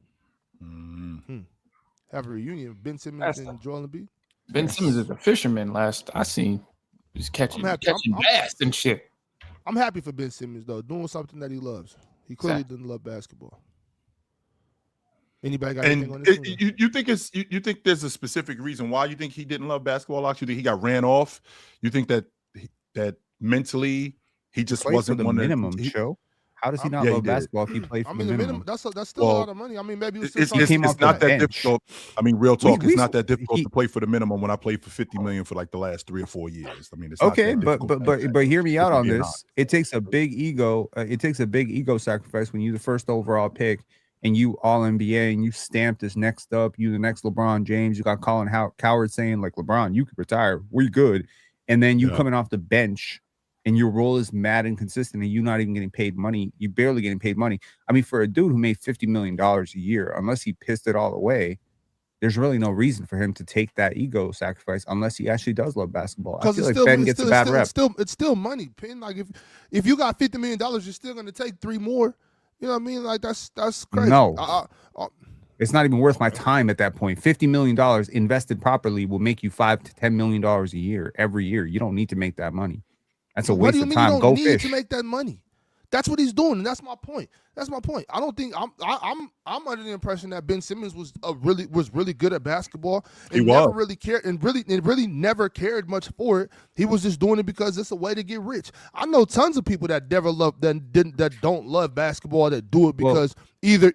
[SPEAKER 6] Have a reunion of Ben Simmons and Joel Embiid.
[SPEAKER 7] Ben Simmons is a fisherman. Last I seen, he's catching bass and shit.
[SPEAKER 6] I'm happy for Ben Simmons though, doing something that he loves. He clearly didn't love basketball. Anybody got anything on this?
[SPEAKER 5] You think there's a specific reason why you think he didn't love basketball? You think he got ran off? You think that mentally he just wasn't
[SPEAKER 2] the minimum show? How does he not love basketball if he played for the minimum?
[SPEAKER 6] That's still a lot of money. I mean, maybe
[SPEAKER 5] it's not that difficult. I mean, real talk, it's not that difficult to play for the minimum when I played for $50 million for like the last 3 or 4 years. I mean, it's
[SPEAKER 2] okay, but hear me out on this. It takes a big ego. It takes a big ego sacrifice when you're the first overall pick and you all NBA and you stamped as next up. You the next LeBron James. You got Colin Coward saying like, LeBron, you could retire. We're good. And then you coming off the bench. And your role is mad inconsistent, and you're not even getting paid money. You're barely getting paid money. I mean, for a dude who made $50 million a year, unless he pissed it all away, there's really no reason for him to take that ego sacrifice unless he actually does love basketball. I feel like Ben gets a bad rep.
[SPEAKER 6] It's still money, Pin. Like if you got $50 million, you're still going to take 3 more. You know what I mean? Like that's crazy.
[SPEAKER 2] No. It's not even worth my time at that point. $50 million invested properly will make you $5 to $10 million a year every year. You don't need to make that money. That's a waste of time.
[SPEAKER 6] Go fish. To make that money. That's what he's doing, and that's my point. I don't think I'm under the impression that Ben Simmons was really good at basketball and never really cared and really never cared much for it. He was just doing it because it's a way to get rich. I know tons of people that don't love basketball that do it because either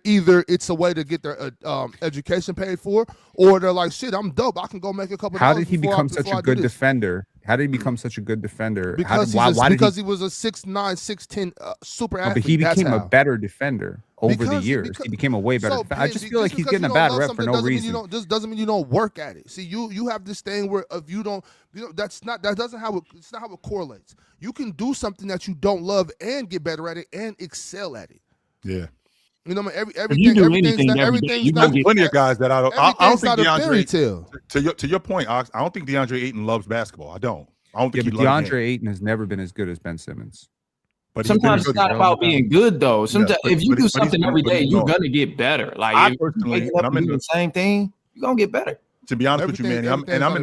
[SPEAKER 6] it's a way to get their education paid for, or they're like, shit, I'm dope. I can go make a couple.
[SPEAKER 2] How did he become such a good defender? How did he become such a good defender?
[SPEAKER 6] Because he was a 6'9", 6'10" super athlete.
[SPEAKER 2] But he became a better defender over the years. He became a way better defender. I just feel like he's getting a bad rep for no reason.
[SPEAKER 6] Doesn't mean you don't work at it. See, you have this thing where if you don't, it's not how it correlates. You can do something that you don't love and get better at it and excel at it.
[SPEAKER 5] Yeah.
[SPEAKER 6] You know, everything's not
[SPEAKER 5] plenty of guys that I don't think
[SPEAKER 6] DeAndre.
[SPEAKER 5] To your point, Ox, I don't think DeAndre Ayton loves basketball. I don't think
[SPEAKER 2] DeAndre Ayton has never been as good as Ben Simmons.
[SPEAKER 7] But sometimes it's not about being good though. Sometimes if you do something every day, you're gonna get better. Like
[SPEAKER 5] I personally,
[SPEAKER 7] I'm in the same thing, you're gonna get better.
[SPEAKER 5] To be honest with you, Manny, I'm in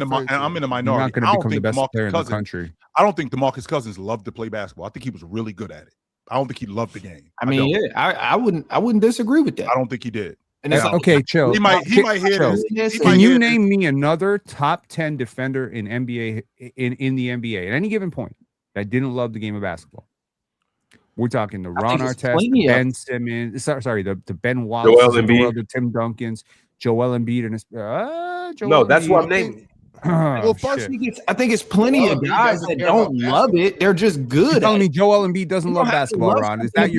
[SPEAKER 5] the minority.
[SPEAKER 2] You're not going to become the best player in the country.
[SPEAKER 5] I don't think DeMarcus Cousins loved to play basketball. I think he was really good at it. I don't think he loved the game.
[SPEAKER 7] I wouldn't disagree with that.
[SPEAKER 5] I don't think he did.
[SPEAKER 2] And okay, chill.
[SPEAKER 5] He might hear this.
[SPEAKER 2] Can you name me another top 10 defender in NBA in the NBA at any given point that didn't love the game of basketball? We're talking the Ron Artest, Ben Simmons, the Ben Wallace, the Tim Duncans, Joel Embiid, and
[SPEAKER 1] that's what I'm naming.
[SPEAKER 7] Well, first, I think it's plenty of guys that don't love it. They're just good.
[SPEAKER 2] You're telling me Joel Embiid doesn't love basketball, Ron? Is that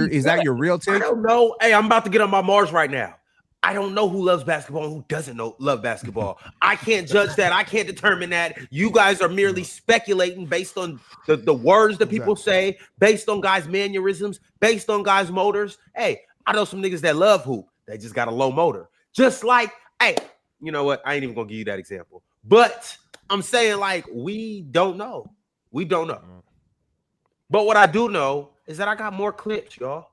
[SPEAKER 2] your real take?
[SPEAKER 1] I don't know. Hey, I'm about to get on my Mars right now. I don't know who loves basketball and who doesn't love basketball. I can't judge that. I can't determine that. You guys are merely speculating based on the words that people say, based on guys' mannerisms, based on guys' motors. Hey, I know some niggas that love hoop. They just got a low motor. Just like, hey, you know what? I ain't even gonna give you that example. But I'm saying, like, we don't know. We don't know. But what I do know is that I got more clips, y'all.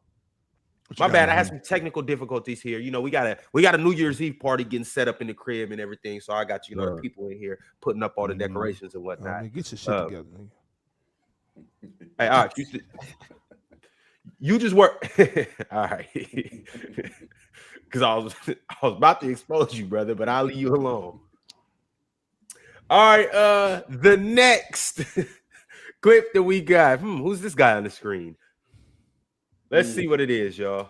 [SPEAKER 1] My bad. I had some technical difficulties here. You know, we got a New Year's Eve party getting set up in the crib and everything. So I got the people in here putting up all the decorations and whatnot.
[SPEAKER 6] Get your shit together.
[SPEAKER 1] Hey, all right, you just work. All right, because I was about to expose you, brother, but I'll leave you alone. All right, the next clip that we got. Who's this guy on the screen? Let's see what it is, y'all.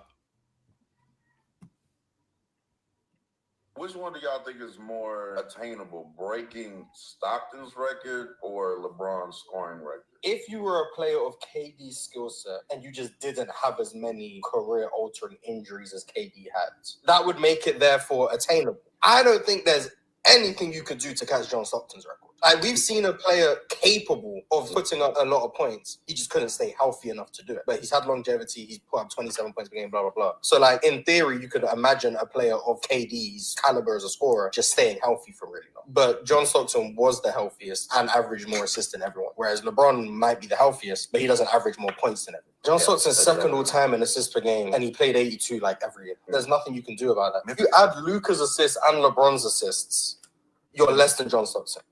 [SPEAKER 12] Which one do y'all think is more attainable, breaking Stockton's record or LeBron's scoring record?
[SPEAKER 13] If you were a player of KD's skill set and you just didn't have as many career-altering injuries as KD had, that would make it therefore attainable. I don't think there's anything you could do to catch John Stockton's record. Like, we've seen a player capable of putting up a lot of points. He just couldn't stay healthy enough to do it. But he's had longevity. He's put up 27 points per game, blah, blah, blah. So, like, in theory, you could imagine a player of KD's caliber as a scorer just staying healthy for really long. But John Stockton was the healthiest and averaged more assists than everyone. Whereas LeBron might be the healthiest, but he doesn't average more points than everyone. John Stockton's second all-time in assists per game, and he played 82 like every year. There's nothing you can do about that. If you add Luka's assists and LeBron's assists, you're less than John Stockton.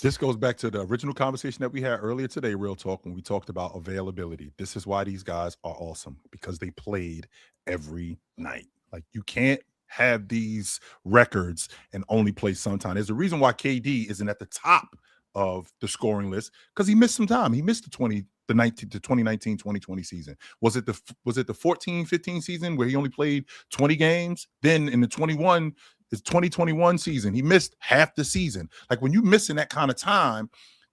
[SPEAKER 5] This goes back to the original conversation that we had earlier today, Real Talk, when we talked about availability. This is why these guys are awesome, because they played every night. Like, you can't have these records and only play sometime. There's a reason why KD isn't at the top of the scoring list, because he missed some time. He missed the 2019-2020 season. Was it the 14-15 season where he only played 20 games? Then in the 2021 season, he missed half the season. Like, when you missing that kind of time,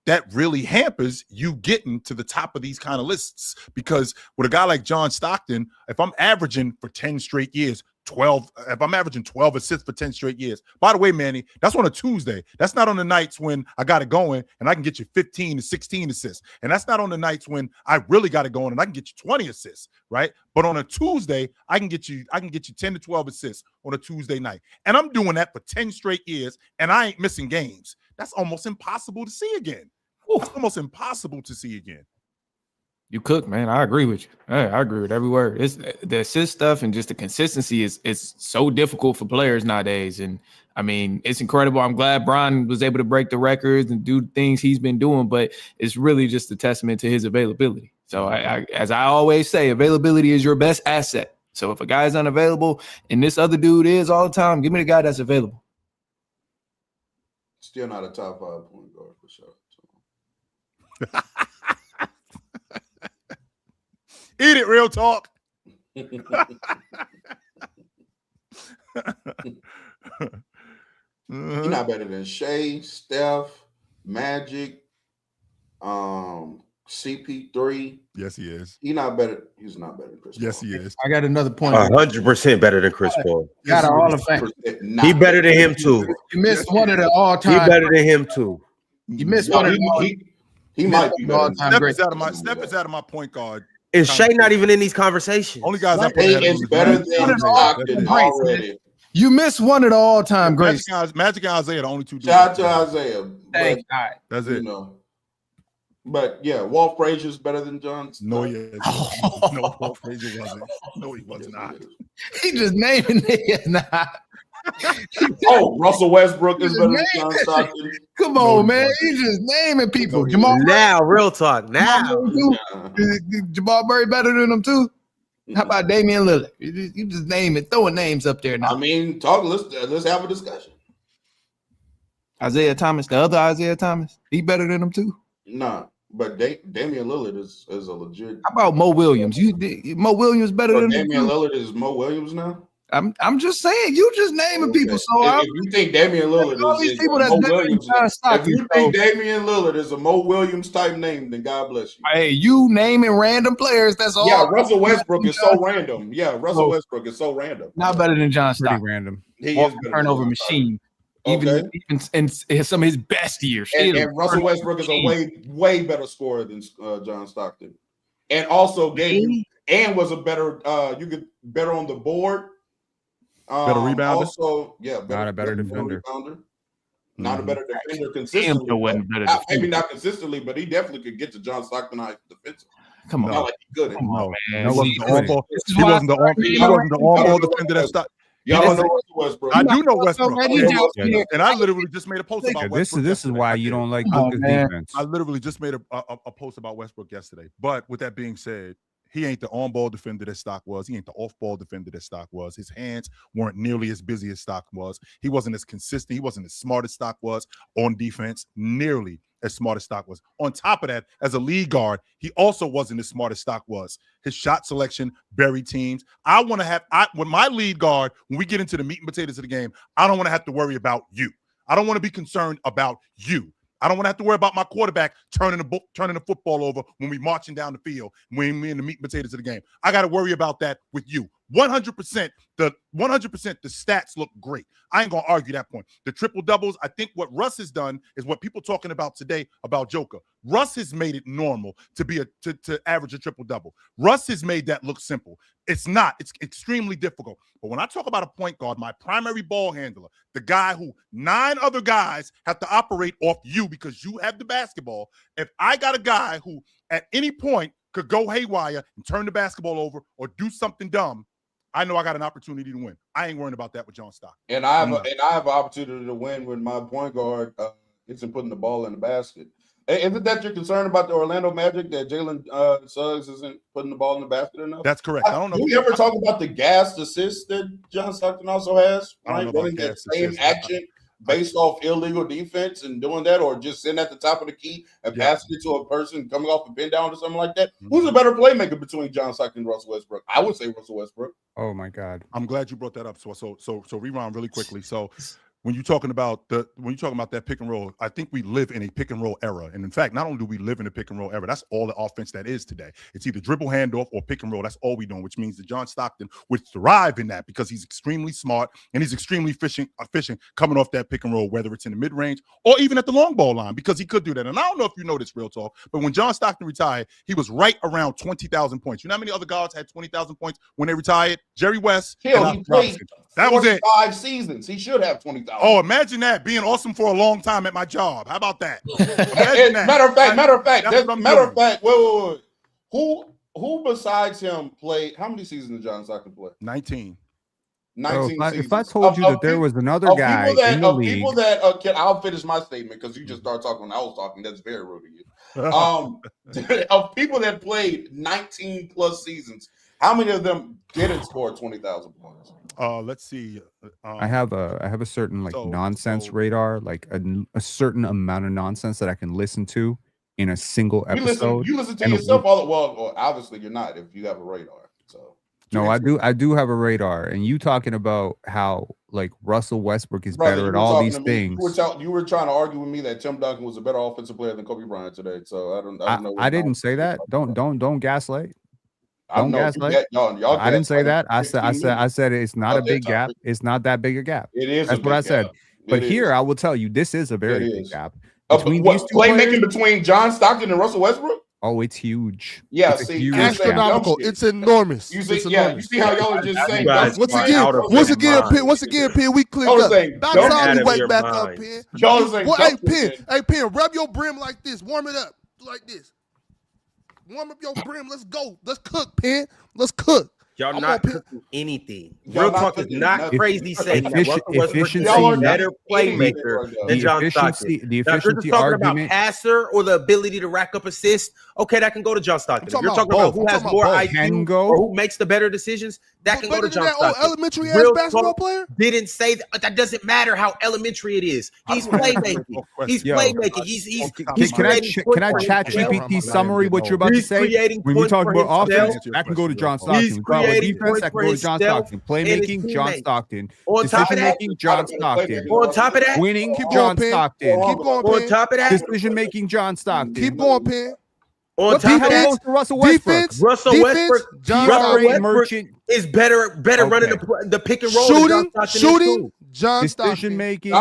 [SPEAKER 5] that really hampers you getting to the top of these kind of lists. Because with a guy like John Stockton, if I'm averaging for 10 straight years, 12 assists for 10 straight years. By the way, Manny, that's on a Tuesday. That's not on the nights when I got it going and I can get you 15 to 16 assists. And that's not on the nights when I really got it going and I can get you 20 assists, right? But on a Tuesday, I can get you 10 to 12 assists on a Tuesday night. And I'm doing that for 10 straight years and I ain't missing games. That's almost impossible to see again. It's almost impossible to see again.
[SPEAKER 7] You cook, man. I agree with you. I agree with every word. It's the assist stuff and just the consistency is so difficult for players nowadays. And I mean, it's incredible. I'm glad Bron was able to break the records and do things he's been doing, but it's really just a testament to his availability. So as I always say, availability is your best asset. So if a guy is unavailable and this other dude is all the time, give me the guy that's available.
[SPEAKER 12] Still not a top 5 point guard for sure.
[SPEAKER 5] Eat it, real talk.
[SPEAKER 12] He's not better than Shea, Steph, Magic, CP3.
[SPEAKER 5] Yes, he is.
[SPEAKER 12] He's not better than Chris Paul.
[SPEAKER 5] Yes, he is.
[SPEAKER 7] I got another point.
[SPEAKER 1] 100% better than Chris Paul.
[SPEAKER 7] Got a Hall of Fame.
[SPEAKER 1] He better than him too.
[SPEAKER 7] You missed one of the all-time.
[SPEAKER 1] He better than him too.
[SPEAKER 7] You missed one of the
[SPEAKER 12] he might be better.
[SPEAKER 5] Steph is out of my point guard.
[SPEAKER 1] Is Shea not even in these conversations?
[SPEAKER 5] Only guys I
[SPEAKER 12] put is better than Stockton already.
[SPEAKER 7] You missed one of the all-time greats.
[SPEAKER 5] Magic and Isaiah, the only two.
[SPEAKER 12] Shout out to Isaiah.
[SPEAKER 5] That's it.
[SPEAKER 12] But yeah, Walt Frazier's better than John.
[SPEAKER 5] No, he is. No, Walt Frazier wasn't. No, he was not.
[SPEAKER 7] He just naming it. Nah.
[SPEAKER 12] Russell Westbrook is better than John Stockton.
[SPEAKER 7] Come on, man. You just naming people. Jamal
[SPEAKER 1] now, real talk. Now,
[SPEAKER 7] Jamal Murray better than them too. How about Damian Lillard? You just throwing names up there now.
[SPEAKER 12] I mean, let's have a discussion.
[SPEAKER 7] Isaiah Thomas, the other Isaiah Thomas, he better than them too.
[SPEAKER 12] Nah, but Damian Lillard is a legit.
[SPEAKER 7] How about Mo Williams? Mo Williams better than
[SPEAKER 12] Damian Lillard is Mo Williams now.
[SPEAKER 7] I'm just saying, you just naming people. So
[SPEAKER 12] if you think Damian Lillard is Mo Williams, if you think Damian Lillard is a Mo Williams type name, then God bless you.
[SPEAKER 7] Hey, you naming random players. That's all.
[SPEAKER 12] Yeah, Russell Westbrook is so random. Yeah, Russell Westbrook is so random.
[SPEAKER 7] Not better than John Stockton.
[SPEAKER 2] Pretty random.
[SPEAKER 12] He is better
[SPEAKER 7] turnover machine. Even in some of his best years.
[SPEAKER 12] And Russell Westbrook is a way better scorer than John Stockton, and also was a better better on the board.
[SPEAKER 5] Better rebounder.
[SPEAKER 12] Also,
[SPEAKER 2] not a better defender.
[SPEAKER 12] Not a better defender consistently. Maybe not consistently, but he definitely could get to John Stockton high defensive.
[SPEAKER 7] Come on,
[SPEAKER 12] not like he could.
[SPEAKER 7] Come on, man.
[SPEAKER 5] He wasn't the on-ball defender that stopped.
[SPEAKER 12] Y'all don't know Westbrook.
[SPEAKER 5] I do know Westbrook, and I literally just made a post about Westbrook.
[SPEAKER 2] This is why you don't like Luka's defense.
[SPEAKER 5] I literally just made a post about Westbrook yesterday. But with that being said, he ain't the on-ball defender that Stock was. He ain't the off-ball defender that Stock was. His hands weren't nearly as busy as Stock was. He wasn't as consistent. He wasn't as smart as Stock was on defense, nearly as smart as Stock was. On top of that, as a lead guard, he also wasn't as smart as Stock was. His shot selection buried teams. When my lead guard, when we get into the meat and potatoes of the game, I don't want to have to worry about you. I don't want to be concerned about you. I don't want to have to worry about my quarterback turning the football over when we marching down the field, when we in the meat and potatoes of the game. I got to worry about that with you. 100%. The stats look great. I ain't gonna argue that point. The triple doubles. I think what Russ has done is what people talking about today about Joker. Russ has made it normal to average a triple double. Russ has made that look simple. It's not. It's extremely difficult. But when I talk about a point guard, my primary ball handler, the guy who 9 other guys have to operate off you because you have the basketball. If I got a guy who at any point could go haywire and turn the basketball over or do something dumb, I know I got an opportunity to win. I ain't worrying about that with John Stockton.
[SPEAKER 12] And I have an opportunity to win when my point guard isn't putting the ball in the basket. Isn't that your concern about the Orlando Magic, that Jalen Suggs isn't putting the ball in the basket enough?
[SPEAKER 5] That's correct. I don't know.
[SPEAKER 12] Do we ever talk about the gas assist that John Stockton also has?
[SPEAKER 5] I don't know
[SPEAKER 12] running that same action based off illegal defense and doing that, or just sitting at the top of the key and passing it to a person coming off a pin down or something like that? Who's a better playmaker between John Stockton and Russell Westbrook? I would say Russell Westbrook.
[SPEAKER 2] Oh my God!
[SPEAKER 5] I'm glad you brought that up. So rewind really quickly. So when you're talking about that pick and roll, I think we live in a pick and roll era. And in fact, not only do we live in a pick and roll era, that's all the offense that is today. It's either dribble handoff or pick and roll. That's all we doing, which means that John Stockton would thrive in that because he's extremely smart and he's extremely efficient coming off that pick and roll, whether it's in the mid-range or even at the long ball line, because he could do that. And I don't know if you know this, real talk, but when John Stockton retired, he was right around 20,000 points. You know how many other guards had 20,000 points when they retired? Jerry West.
[SPEAKER 12] He played that was it. 5 seasons. He should have 20,000.
[SPEAKER 5] Oh, imagine that, being awesome for a long time at my job. How about that?
[SPEAKER 12] Matter of fact, wait. Who besides him played? How many seasons did John Stockton play?
[SPEAKER 5] 19.
[SPEAKER 12] 19 seasons.
[SPEAKER 2] If I told you that there was another guy in the league,
[SPEAKER 12] people that I'll finish my statement because you just started talking when I was talking. That's very rude of you. Of people that played 19 plus seasons, how many of them didn't score 20,000 points?
[SPEAKER 5] Let's see.
[SPEAKER 2] I have a certain nonsense radar, like a certain amount of nonsense that I can listen to in a single episode.
[SPEAKER 12] You listen to yourself well, obviously you're not if you have a radar. So
[SPEAKER 2] no, I do have a radar, and you talking about how like Russell Westbrook is better at all these things.
[SPEAKER 12] You were trying to argue with me that Tim Duncan was a better offensive player than Kobe Bryant today. So I don't know.
[SPEAKER 2] I didn't say that. Don't gaslight.
[SPEAKER 12] Don't gaslight. Y'all
[SPEAKER 2] I didn't say that. I said it's not a big gap. It's not that big a gap.
[SPEAKER 12] It is.
[SPEAKER 2] That's what I said. But here I will tell you, this is a very big gap.
[SPEAKER 12] Between these two playmaking between John Stockton and Russell Westbrook?
[SPEAKER 2] Oh, it's huge.
[SPEAKER 12] Yeah,
[SPEAKER 2] it's
[SPEAKER 12] huge
[SPEAKER 6] astronomical. It's enormous.
[SPEAKER 12] You see how y'all are just saying.
[SPEAKER 6] Once again, Pin, we click up. About time we wake back up, Pin.
[SPEAKER 12] Y'all saying,
[SPEAKER 6] hey, Pin, rub your brim like this. Warm it up like this. Warm up your brim. Let's go. Let's cook, Pin. Let's cook.
[SPEAKER 1] Y'all not cooking anything. Real talk is not crazy saying that Russell Westbrook is a better playmaker than John Stockton.
[SPEAKER 2] The
[SPEAKER 1] now, if you're just talking about passer or the ability to rack up assists, okay, that can go to John Stockton. If you're talking about who has more IQ or who makes the better decisions, that can go to John Stockton.
[SPEAKER 6] Elementary ass basketball player
[SPEAKER 1] didn't say that. That doesn't matter how elementary it is. He's playmaking. He's playmaking. He's
[SPEAKER 2] Can I chat GPT summary what you're about to say? When we talk about offense, that can go to John Stockton. Defense, that can go to John Stockton. Playmaking, John Stockton. Decision making, John Stockton.
[SPEAKER 1] On top of that,
[SPEAKER 2] winning, John Stockton.
[SPEAKER 6] Keep going,
[SPEAKER 1] on top of that,
[SPEAKER 2] decision making, John Stockton.
[SPEAKER 6] Keep going, Pin.
[SPEAKER 1] On top of that,
[SPEAKER 2] Russell Westbrook.
[SPEAKER 1] Russell Westbrook Merchant is better running the pick and roll.
[SPEAKER 6] Shooting, John Stockton.
[SPEAKER 2] Decision making,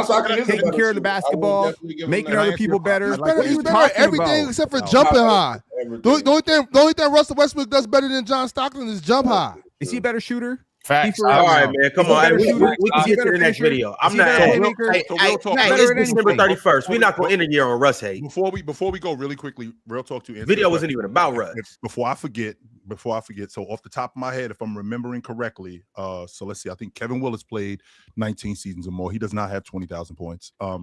[SPEAKER 2] taking care of the basketball, making other people better.
[SPEAKER 6] He's better at everything except for jumping high. The only thing Russell Westbrook does better than John Stockton is jump high.
[SPEAKER 2] Is he a better shooter?
[SPEAKER 1] Facts. All right, man. Come on. We can get to the next video. I'm not. It's December 31st. We're not going to end the year on Russ hate.
[SPEAKER 5] Before we go really quickly, real talk to
[SPEAKER 1] video wasn't even about Russ.
[SPEAKER 5] Before I forget. So off the top of my head, if I'm remembering correctly, so let's see. I think Kevin Willis played 19 seasons or more. He does not have 20,000 points. I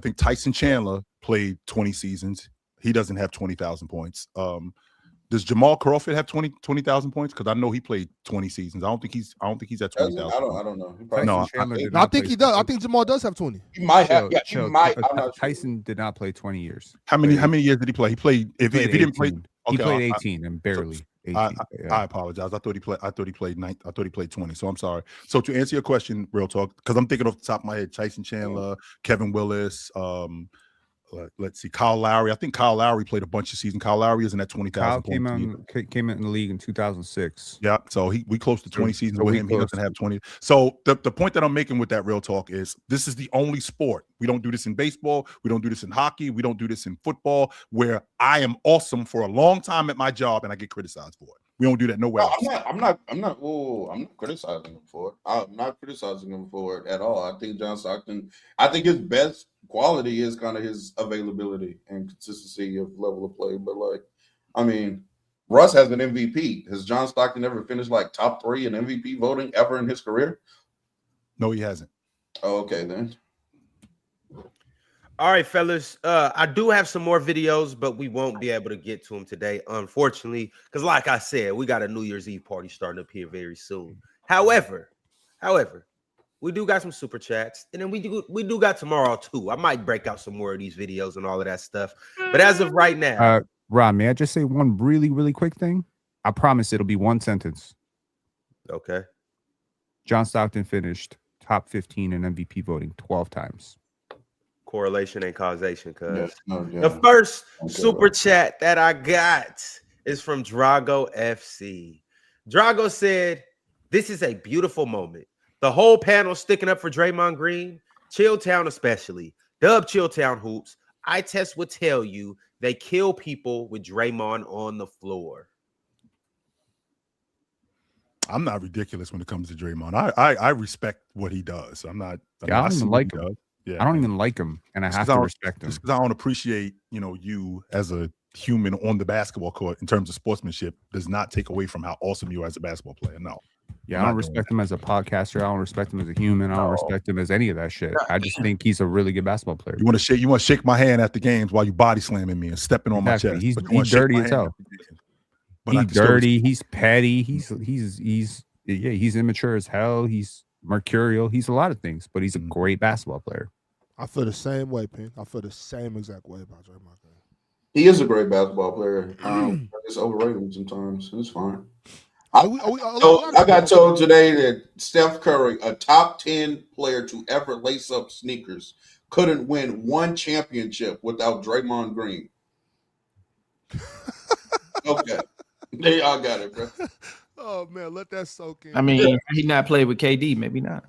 [SPEAKER 5] think Tyson Chandler played 20 seasons. He doesn't have 20,000 points. Does Jamal Crawford have 20,000 points? Because I know he played 20 seasons. I don't think he's at 20,000.
[SPEAKER 12] I don't know.
[SPEAKER 6] I think he does. I think Jamal does have 20.
[SPEAKER 12] He might have. Yeah, he might.
[SPEAKER 2] Tyson did not play 20 years.
[SPEAKER 5] How many years did he play? He played. If he didn't play,
[SPEAKER 2] he played 18 and barely. 18,
[SPEAKER 5] I apologize. I thought he played 9. I thought he played 20. So I'm sorry. So to answer your question, real talk, because I'm thinking off the top of my head, Tyson Chandler, Kevin Willis, let's see, Kyle Lowry. I think Kyle Lowry played a bunch of seasons. Kyle Lowry isn't at 20,000 points.
[SPEAKER 2] Came in the league in 2006.
[SPEAKER 5] Yeah, so we close to 20 seasons with him. He doesn't have 20. So the point that I'm making with that real talk is this is the only sport. We don't do this in baseball. We don't do this in hockey. We don't do this in football, where I am awesome for a long time at my job and I get criticized for it. We don't do that nowhere else.
[SPEAKER 12] I'm not criticizing him for it. I'm not criticizing him for it at all. I think John Stockton, I think his best quality is kind of his availability and consistency of level of play. But Russ has an MVP. Has John Stockton ever finished like top 3 in MVP voting ever in his career?
[SPEAKER 5] No, he hasn't.
[SPEAKER 12] Oh, okay then.
[SPEAKER 1] All right, fellas. I do have some more videos, but we won't be able to get to them today, unfortunately, because like I said, we got a New Year's Eve party starting up here very soon. However, we do got some super chats, and then we do got tomorrow too. I might break out some more of these videos and all of that stuff. But as of right now,
[SPEAKER 2] Ron, may I just say one really, really quick thing? I promise it'll be one sentence.
[SPEAKER 1] Okay.
[SPEAKER 2] John Stockton finished top 15 in MVP voting 12 times.
[SPEAKER 1] Correlation and causation, cuz the first super chat that I got is from Drago FC. Drago said, "This is a beautiful moment. The whole panel sticking up for Draymond Green, Chilltown especially. Dub Chilltown hoops. I test would tell you they kill people with Draymond on the floor."
[SPEAKER 5] I'm not ridiculous when it comes to Draymond. I respect what he does. I
[SPEAKER 2] don't even like him. Yeah, I don't even like him, and I have to respect him.
[SPEAKER 5] Just because I don't appreciate, you as a human on the basketball court in terms of sportsmanship does not take away from how awesome you are as a basketball player. No.
[SPEAKER 2] Yeah, I don't respect him as a podcaster. I don't respect him as a human. I don't respect him as any of that shit. I just think he's a really good basketball player.
[SPEAKER 5] You want to shake my hand at the games while you body slamming me and stepping on my chest.
[SPEAKER 2] He's dirty as hell. He's dirty. He's petty. He's immature as hell. He's mercurial. He's a lot of things, but he's a great basketball player.
[SPEAKER 6] I feel the same way, Pin. I feel the same exact way about Draymond Green.
[SPEAKER 12] He is a great basketball player. I just overrate him sometimes. It's fine. I got told today that Steph Curry, a top 10 player to ever lace up sneakers, couldn't win one championship without Draymond Green. Okay. There y'all got it, bro.
[SPEAKER 6] Oh, man, let that soak in.
[SPEAKER 7] I mean, he not played with KD, maybe not.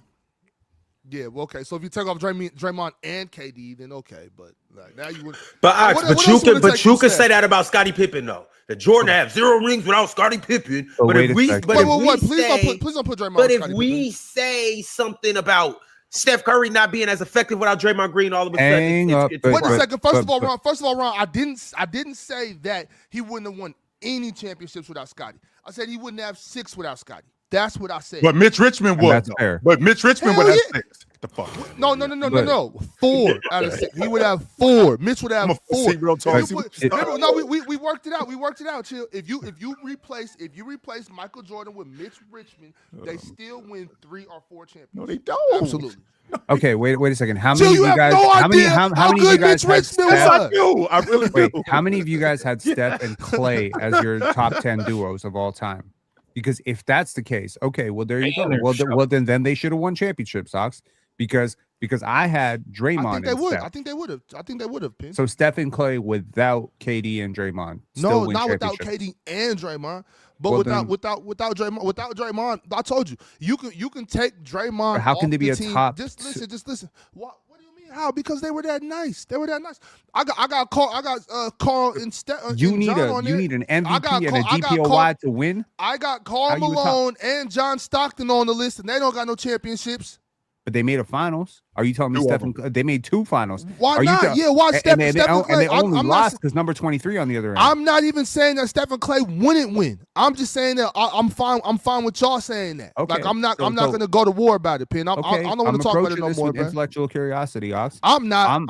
[SPEAKER 6] Yeah, well, okay. So if you take off Draymond and KD, then okay. But like, now you would.
[SPEAKER 1] But you can say that about Scottie Pippen though. That Jordan have 0 rings without Scottie Pippen. But if we,
[SPEAKER 6] please don't put Draymond.
[SPEAKER 1] But if we say something about Steph Curry not being as effective without Draymond Green, all of a sudden,
[SPEAKER 6] wait a second. First of all, Ron, I didn't say that he wouldn't have won any championships without Scottie. I said he wouldn't have 6 without Scottie. That's what I said.
[SPEAKER 5] But Mitch Richmond would. That's fair. But Mitch Richmond would have 6. The fuck?
[SPEAKER 6] No. 4 out of 6. He would have 4. Mitch would have 4. We worked it out. We worked it out. Chill. If you replace Michael Jordan with Mitch Richmond, they still win 3 or 4 championships.
[SPEAKER 5] No, they don't.
[SPEAKER 6] Absolutely.
[SPEAKER 2] Okay, wait a second. How many of you guys? How many of you guys had Steph?
[SPEAKER 5] I really do.
[SPEAKER 2] How many of you guys had Steph and Clay as your top 10 duos of all time? Because if that's the case, okay, well there you go. Well then they should have won championships, Sox. Because I had Draymond.
[SPEAKER 6] I think they would have.
[SPEAKER 2] So Steph and Clay without KD and Draymond.
[SPEAKER 6] No, not without KD and Draymond. But without Draymond, I told you can take Draymond.
[SPEAKER 2] How can they be a
[SPEAKER 6] team.
[SPEAKER 2] top?
[SPEAKER 6] Just listen. What do you mean? How? Because they were that nice. I got Carl and Steph.
[SPEAKER 2] You need an MVP and a DPOY to win.
[SPEAKER 6] I got Karl Malone and John Stockton on the list, and they don't got no championships.
[SPEAKER 2] But they made a finals. Are you telling me they made 2 finals?
[SPEAKER 6] Why not? Why Steph and Clay?
[SPEAKER 2] And they only lost because number 23 on the other end.
[SPEAKER 6] I'm not even saying that Steph and Clay wouldn't win. I'm just saying that I'm fine. I'm fine with y'all saying that. Okay. Like I'm not going to go to war about it, Pin. I don't want to talk about it no more, man.
[SPEAKER 2] Intellectual curiosity, Ox.
[SPEAKER 6] I'm not. I'm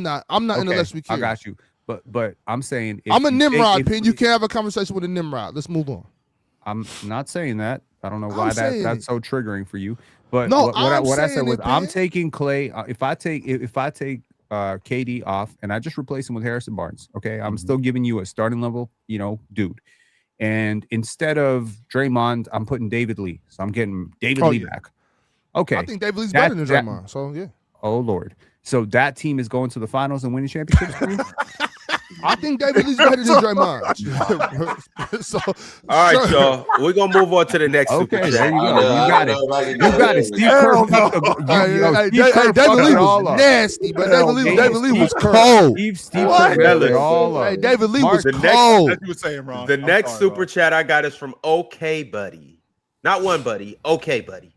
[SPEAKER 6] not intellectually curious.
[SPEAKER 2] I got you. But I'm saying
[SPEAKER 6] I'm a Nimrod, Pin. You can't have a conversation with a Nimrod. Let's move on.
[SPEAKER 2] I'm not saying that. I don't know why that's so triggering for you. But
[SPEAKER 6] no,
[SPEAKER 2] what I said was I'm taking Clay. If I take KD off and I just replace him with Harrison Barnes, okay, I'm still giving you a starting level, dude. And instead of Draymond, I'm putting David Lee. So I'm getting David Lee back. Okay,
[SPEAKER 6] I think David Lee's better than Draymond. So yeah.
[SPEAKER 2] Oh Lord. So that team is going to the finals and winning championships for you?
[SPEAKER 6] I think David Lee's better than Draymond. So,
[SPEAKER 1] all right, y'all. We're gonna move on to the next.
[SPEAKER 2] Okay, there you go. You got it. Steve Kerr.
[SPEAKER 6] David Lee was nasty, but David Lee was cold.
[SPEAKER 2] Steve Kerr all up.
[SPEAKER 6] Hey, David Lee was cold.
[SPEAKER 5] As you were saying, Ron.
[SPEAKER 1] The next super chat I got is from OK Buddy, not one buddy. OK Buddy.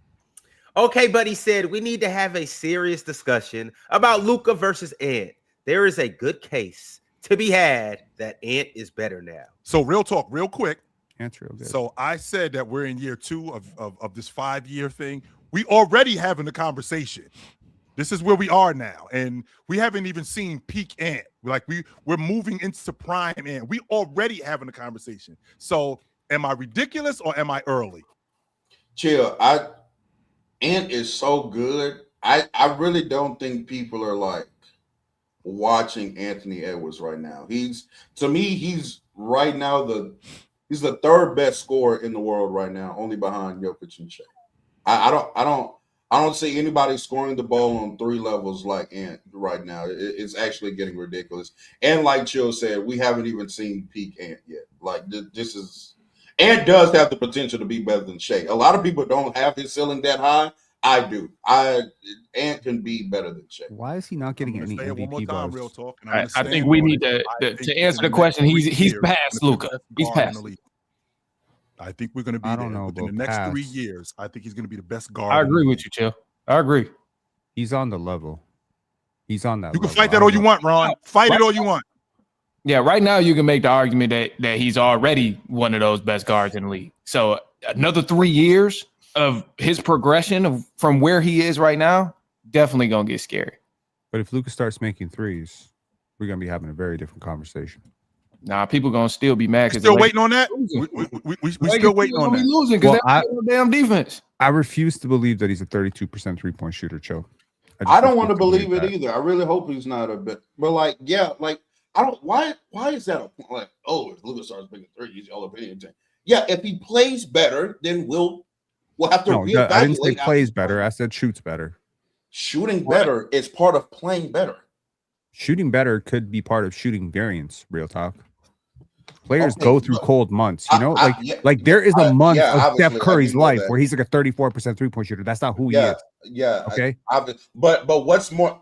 [SPEAKER 1] OK Buddy said we need to have a serious discussion about Luka versus Ant. There is a good case to be had that Ant is better now.
[SPEAKER 5] So real talk, real quick.
[SPEAKER 2] Ant's real good.
[SPEAKER 5] So I said that we're in year 2 of this 5-year thing. We already having the conversation. This is where we are now. And we haven't even seen peak Ant. Like we're moving into prime Ant. We already having a conversation. So am I ridiculous or am I early?
[SPEAKER 12] Chill. Ant is so good. I really don't think people are like watching Anthony Edwards right now. He's right now he's the 3rd best scorer in the world right now, only behind Jokic and Shea. I don't see anybody scoring the ball on 3 levels like Ant right now. It's actually getting ridiculous. And like Chill said, we haven't even seen peak Ant yet. Like this is Ant does have the potential to be better than Shea. A lot of people don't have his ceiling that high. I do. Ant can be better than Shea.
[SPEAKER 2] Why is he not getting any MVP buzz?
[SPEAKER 5] Real talk.
[SPEAKER 7] I think we need to answer the question. He's past Luka. He's past.
[SPEAKER 5] I think we're going to be within the next 3 years. I think he's going to be the best guard.
[SPEAKER 7] I agree with you, Chill. I agree.
[SPEAKER 2] He's on the level. He's on that.
[SPEAKER 5] You can fight that all you want, Ron. Fight it all you want.
[SPEAKER 7] Yeah, right now you can make the argument that he's already one of those best guards in the league. So another 3 years of his progression from where he is right now, definitely gonna get scary.
[SPEAKER 2] But if Luka starts making threes, we're gonna be having a very different conversation.
[SPEAKER 7] Nah, people gonna still be mad.
[SPEAKER 5] Still waiting on that. We still waiting on that.
[SPEAKER 7] Losing because they don't damn defense.
[SPEAKER 2] I refuse to believe that he's a 32% 3-point shooter, Cho.
[SPEAKER 12] I don't want to believe it either. I really hope he's not a bit. But like, yeah, like I don't. Why is that a point? Like, oh, if Luka starts making threes, he's all opinion. Yeah, if he plays better, then we'll have to reevaluate.
[SPEAKER 2] I didn't say plays better. I said shoots better.
[SPEAKER 12] Shooting better is part of playing better.
[SPEAKER 2] Shooting better could be part of shooting variance. Real talk. Players go through cold months, you know. There is a month of Steph Curry's life where he's like a 34% 3-point shooter. That's not who he is.
[SPEAKER 12] Yeah.
[SPEAKER 2] Okay.
[SPEAKER 12] But what's more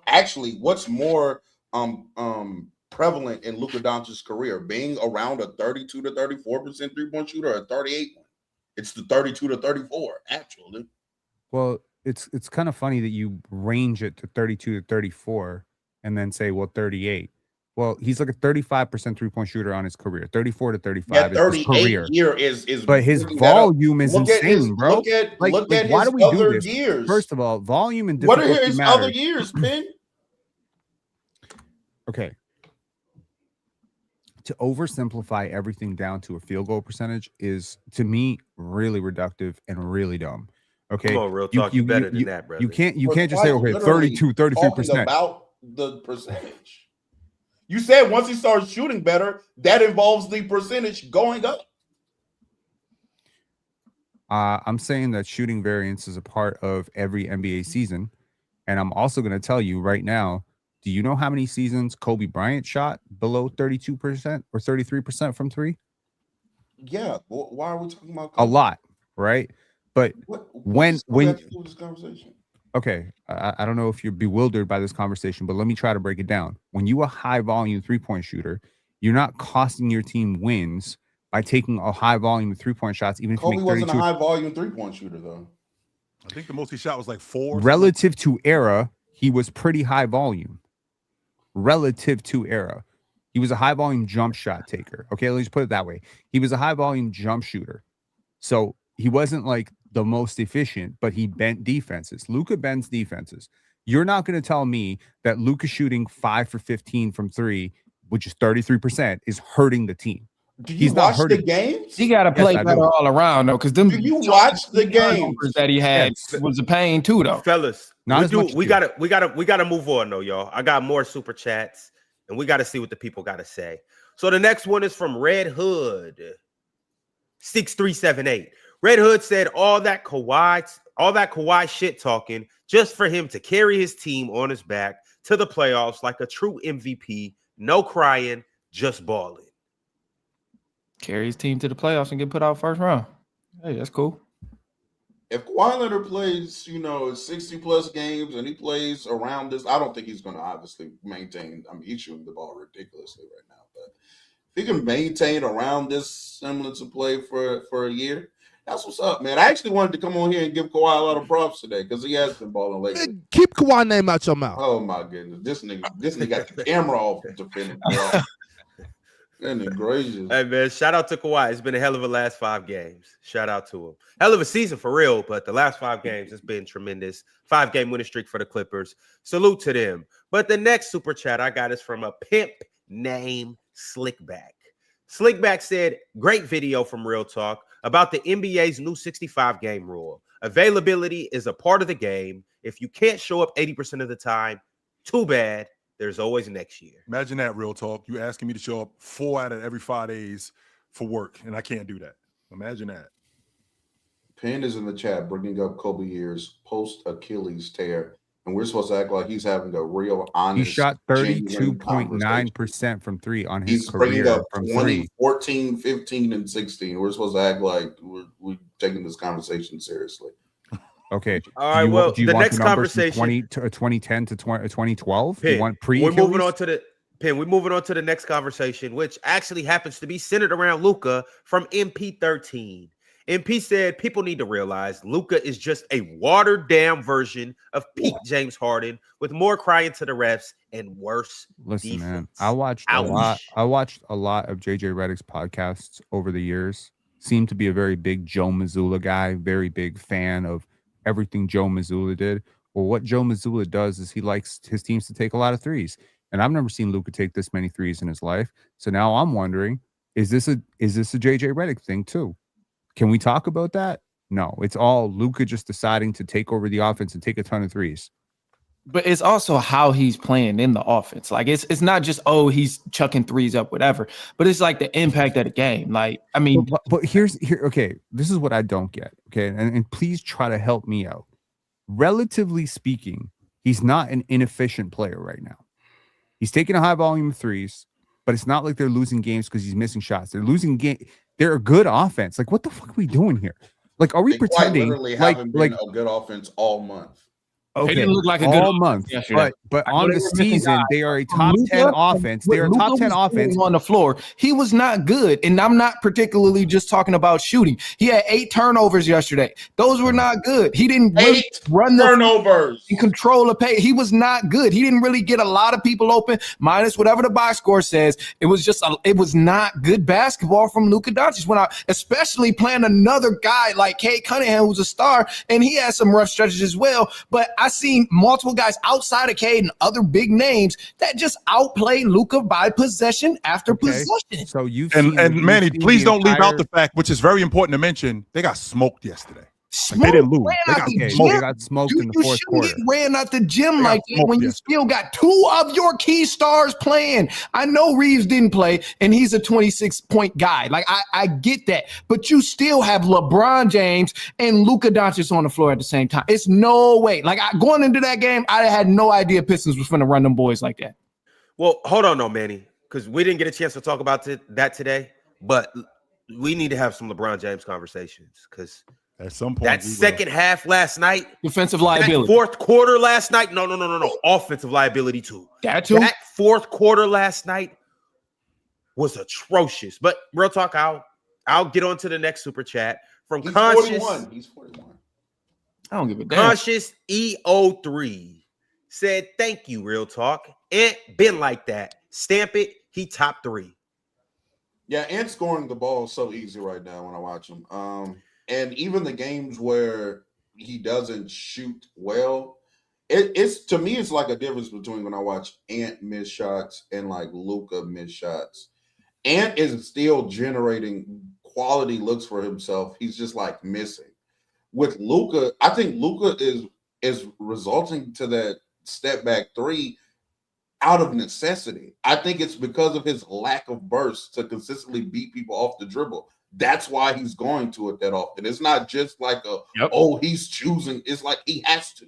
[SPEAKER 12] prevalent in Luka Doncic's career, being around a 32 to 34% 3-point shooter, or a 38 one? It's the 32 to 34 actually.
[SPEAKER 2] Well, it's kind of funny that you range it to 32 to 34 and then say, well, 38. Well, he's like a 35% 3-point shooter on his career. 34 to 35 is his career.
[SPEAKER 12] But
[SPEAKER 2] his volume is insane, bro.
[SPEAKER 12] Look at
[SPEAKER 2] why do we do this?
[SPEAKER 12] Years.
[SPEAKER 2] First of all, volume and
[SPEAKER 12] what
[SPEAKER 2] difficulty
[SPEAKER 12] are his
[SPEAKER 2] matters.
[SPEAKER 12] other years, Ben?
[SPEAKER 2] Okay. To oversimplify everything down to a field goal percentage is, to me, really reductive and really dumb. Okay.
[SPEAKER 1] Come on, real talk. You better than that, brother.
[SPEAKER 2] You can't just say, okay, 32, 33%.
[SPEAKER 12] About the percentage. You said once he starts shooting better, that involves the percentage going up.
[SPEAKER 2] I'm saying that shooting variance is a part of every NBA season. And I'm also going to tell you right now, do you know how many seasons Kobe Bryant shot below 32% or 33% from three?
[SPEAKER 12] Yeah. Why are we talking about
[SPEAKER 2] Kobe? A lot, right? But when
[SPEAKER 12] this conversation?
[SPEAKER 2] Okay, I don't know if you're bewildered by this conversation, but let me try to break it down. When you a high volume 3-point shooter, you're not costing your team wins by taking a high volume of 3-point shots. Even if
[SPEAKER 12] Kobe
[SPEAKER 2] you make 32.
[SPEAKER 12] Wasn't a high volume 3-point shooter though.
[SPEAKER 5] I think the most he shot was like 4.
[SPEAKER 2] Relative to era, he was pretty high volume. Relative to era, he was a high volume jump shot taker. Okay, let's put it that way. He was a high volume jump shooter, so he wasn't like the most efficient, but he bent defenses. Luka bends defenses. You're not going to tell me that Luka shooting 5 for 15 from 3, which is 33%, is hurting the team.
[SPEAKER 12] Do you watch the games?
[SPEAKER 7] He got to play better all around though, because them.
[SPEAKER 12] Do you watch the games
[SPEAKER 7] that he had was a pain too, though,
[SPEAKER 1] fellas? We gotta move on though, y'all. I got more super chats, and we got to see what the people got to say. So the next one is from Red Hood 6378. Red Hood said all that Kawhi shit talking just for him to carry his team on his back to the playoffs like a true MVP. No crying, just balling.
[SPEAKER 7] Carry his team to the playoffs and get put out first round. Hey, that's cool.
[SPEAKER 12] If Kawhi Leonard plays, 60 plus games and he plays around this, I don't think he's going to obviously maintain. I mean, he's shooting the ball ridiculously right now, but if he can maintain around this semblance of play for a year, that's what's up, man. I actually wanted to come on here and give Kawhi a lot of props today because he has been balling lately.
[SPEAKER 6] Keep Kawhi name out your mouth.
[SPEAKER 12] Oh my goodness, this nigga got the camera off defending. Goodness gracious.
[SPEAKER 1] Hey man, shout out to Kawhi. It's been a hell of a last 5 games. Shout out to him. Hell of a season for real, but the last 5 games has been tremendous. 5-game winning streak for the Clippers. Salute to them. But the next super chat I got is from a pimp named Slickback. Slickback said, great video from Real Talk about the NBA's new 65-game rule. Availability is a part of the game. If you can't show up 80% of the time, too bad. There's always next year.
[SPEAKER 5] Imagine that, Real Talk. You asking me to show up 4 out of every 5 days for work, and I can't do that. Imagine that.
[SPEAKER 12] Penn is in the chat bringing up Kobe years post Achilles tear, and we're supposed to act like he's having a real honest.
[SPEAKER 2] He shot 32.9% from 3 on his
[SPEAKER 12] he's
[SPEAKER 2] career.
[SPEAKER 12] Bringing up
[SPEAKER 2] from
[SPEAKER 12] 20,
[SPEAKER 2] 3.
[SPEAKER 12] 14, 15, and 16. We're supposed to act like we're taking this conversation seriously.
[SPEAKER 2] Okay.
[SPEAKER 1] All right. Well, the next conversation,
[SPEAKER 2] 2010 to 2012.
[SPEAKER 1] Pin,
[SPEAKER 2] you want pre?
[SPEAKER 1] We're moving on to the next conversation, which actually happens to be centered around Luka from MP13. MP said people need to realize Luka is just a watered down version of peak James Harden with more crying to the refs and worse
[SPEAKER 2] Listen,
[SPEAKER 1] defense.
[SPEAKER 2] man, I watched a lot of JJ Redick's podcasts over the years. seemed to be a very big Joe Mazzulla guy, very big fan of everything Joe Mazzulla did. Well, what Joe Mazzulla does is he likes his teams to take a lot of threes. And I've never seen Luka take this many threes in his life. So now I'm wondering, is this a JJ Redick thing too? Can we talk about that? No, it's all Luka just deciding to take over the offense and take a ton of threes.
[SPEAKER 7] But it's also how he's playing in the offense. Like it's not just, oh, he's chucking threes up, whatever. But it's like the impact of the game. Like, I mean,
[SPEAKER 2] but okay, this is what I don't get. Okay, and please try to help me out. Relatively speaking, he's not an inefficient player right now. He's taking a high volume of threes, but it's not like they're losing games because he's missing shots. They're losing game. They're a good offense. Like, what the fuck are we doing here? Like, are we
[SPEAKER 12] they
[SPEAKER 2] pretending
[SPEAKER 12] literally haven't been a good offense all month?
[SPEAKER 2] Okay,
[SPEAKER 7] they didn't look like a
[SPEAKER 2] all
[SPEAKER 7] good
[SPEAKER 2] month,
[SPEAKER 7] yesterday.
[SPEAKER 2] but on the season they are a top 10 offense. They are a top 10 offense
[SPEAKER 7] on the floor. He was not good, and I'm not particularly just talking about shooting. He had 8 turnovers yesterday. Those were not good. He didn't really run the
[SPEAKER 12] turnovers
[SPEAKER 7] and control the pace. He was not good. He didn't really get a lot of people open, minus whatever the box score says. It was just it was not good basketball from Luka Doncic when especially playing another guy like Cade Cunningham, who's a star, and he had some rough stretches as well. But I seen multiple guys outside of Cade and other big names that just outplay Luka by possession after possession.
[SPEAKER 2] So you've
[SPEAKER 5] and Manny, please don't leave out the fact, which is very important to mention, they got smoked yesterday. Like, they didn't lose.
[SPEAKER 2] They got smoked in the fourth quarter.
[SPEAKER 7] Get ran out the gym like that when you still got 2 of your key stars playing. I know Reeves didn't play, and he's a 26-point guy. Like, I get that. But you still have LeBron James and Luka Doncic on the floor at the same time. It's no way. Like, going into that game, I had no idea Pistons was going to run them boys like that.
[SPEAKER 1] Well, hold on, no, Manny, because we didn't get a chance to talk about that today. But we need to have some LeBron James conversations because –
[SPEAKER 5] at some point,
[SPEAKER 1] that second half last night,
[SPEAKER 7] defensive liability.
[SPEAKER 1] That fourth quarter last night, no, offensive liability too.
[SPEAKER 7] That too.
[SPEAKER 1] That fourth quarter last night was atrocious. But real talk, I'll get on to the next super chat from Conscious.
[SPEAKER 12] 41. He's 41.
[SPEAKER 7] I don't give a damn.
[SPEAKER 1] Conscious EO3 said, "Thank you, real talk. Ant been like that. Stamp it. He top 3."
[SPEAKER 12] Yeah, Ant scoring the ball is so easy right now when I watch him. And even the games where he doesn't shoot well, it's to me, it's like a difference between when I watch Ant miss shots and like Luka miss shots. Ant is still generating quality looks for himself. He's just like missing. With Luka, I think Luka is resulting to that step back 3 out of necessity. I think it's because of his lack of burst to consistently beat people off the dribble. That's why he's going to it that often. It's not just like he's choosing. It's like he has to.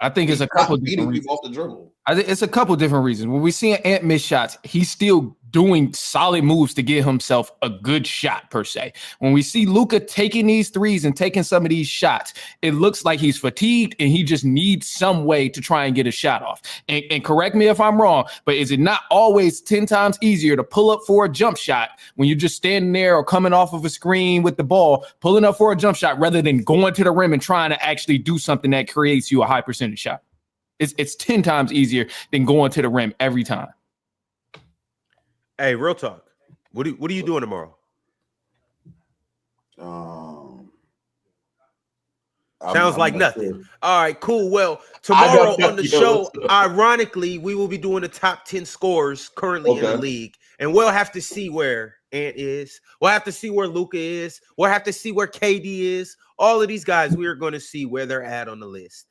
[SPEAKER 7] I think it's a couple
[SPEAKER 12] beating people off the dribble.
[SPEAKER 7] I think it's a couple different reasons. When we see Ant miss shots, he's still doing solid moves to get himself a good shot per se. When we see Luka taking these threes and taking some of these shots, it looks like he's fatigued and he just needs some way to try and get a shot off. And correct me if I'm wrong, but is it not always 10 times easier to pull up for a jump shot when you're just standing there or coming off of a screen with the ball, pulling up for a jump shot rather than going to the rim and trying to actually do something that creates you a high percentage shot? It's 10 times easier than going to the rim every time.
[SPEAKER 1] Hey, real talk. What are you doing tomorrow? Sounds like nothing. Sure. All right, cool. Well, tomorrow on the show, ironically, we will be doing the top 10 scores currently in the league, and we'll have to see where Ant is. We'll have to see where Luka is. We'll have to see where KD is. All of these guys, we are going to see where they're at on the list.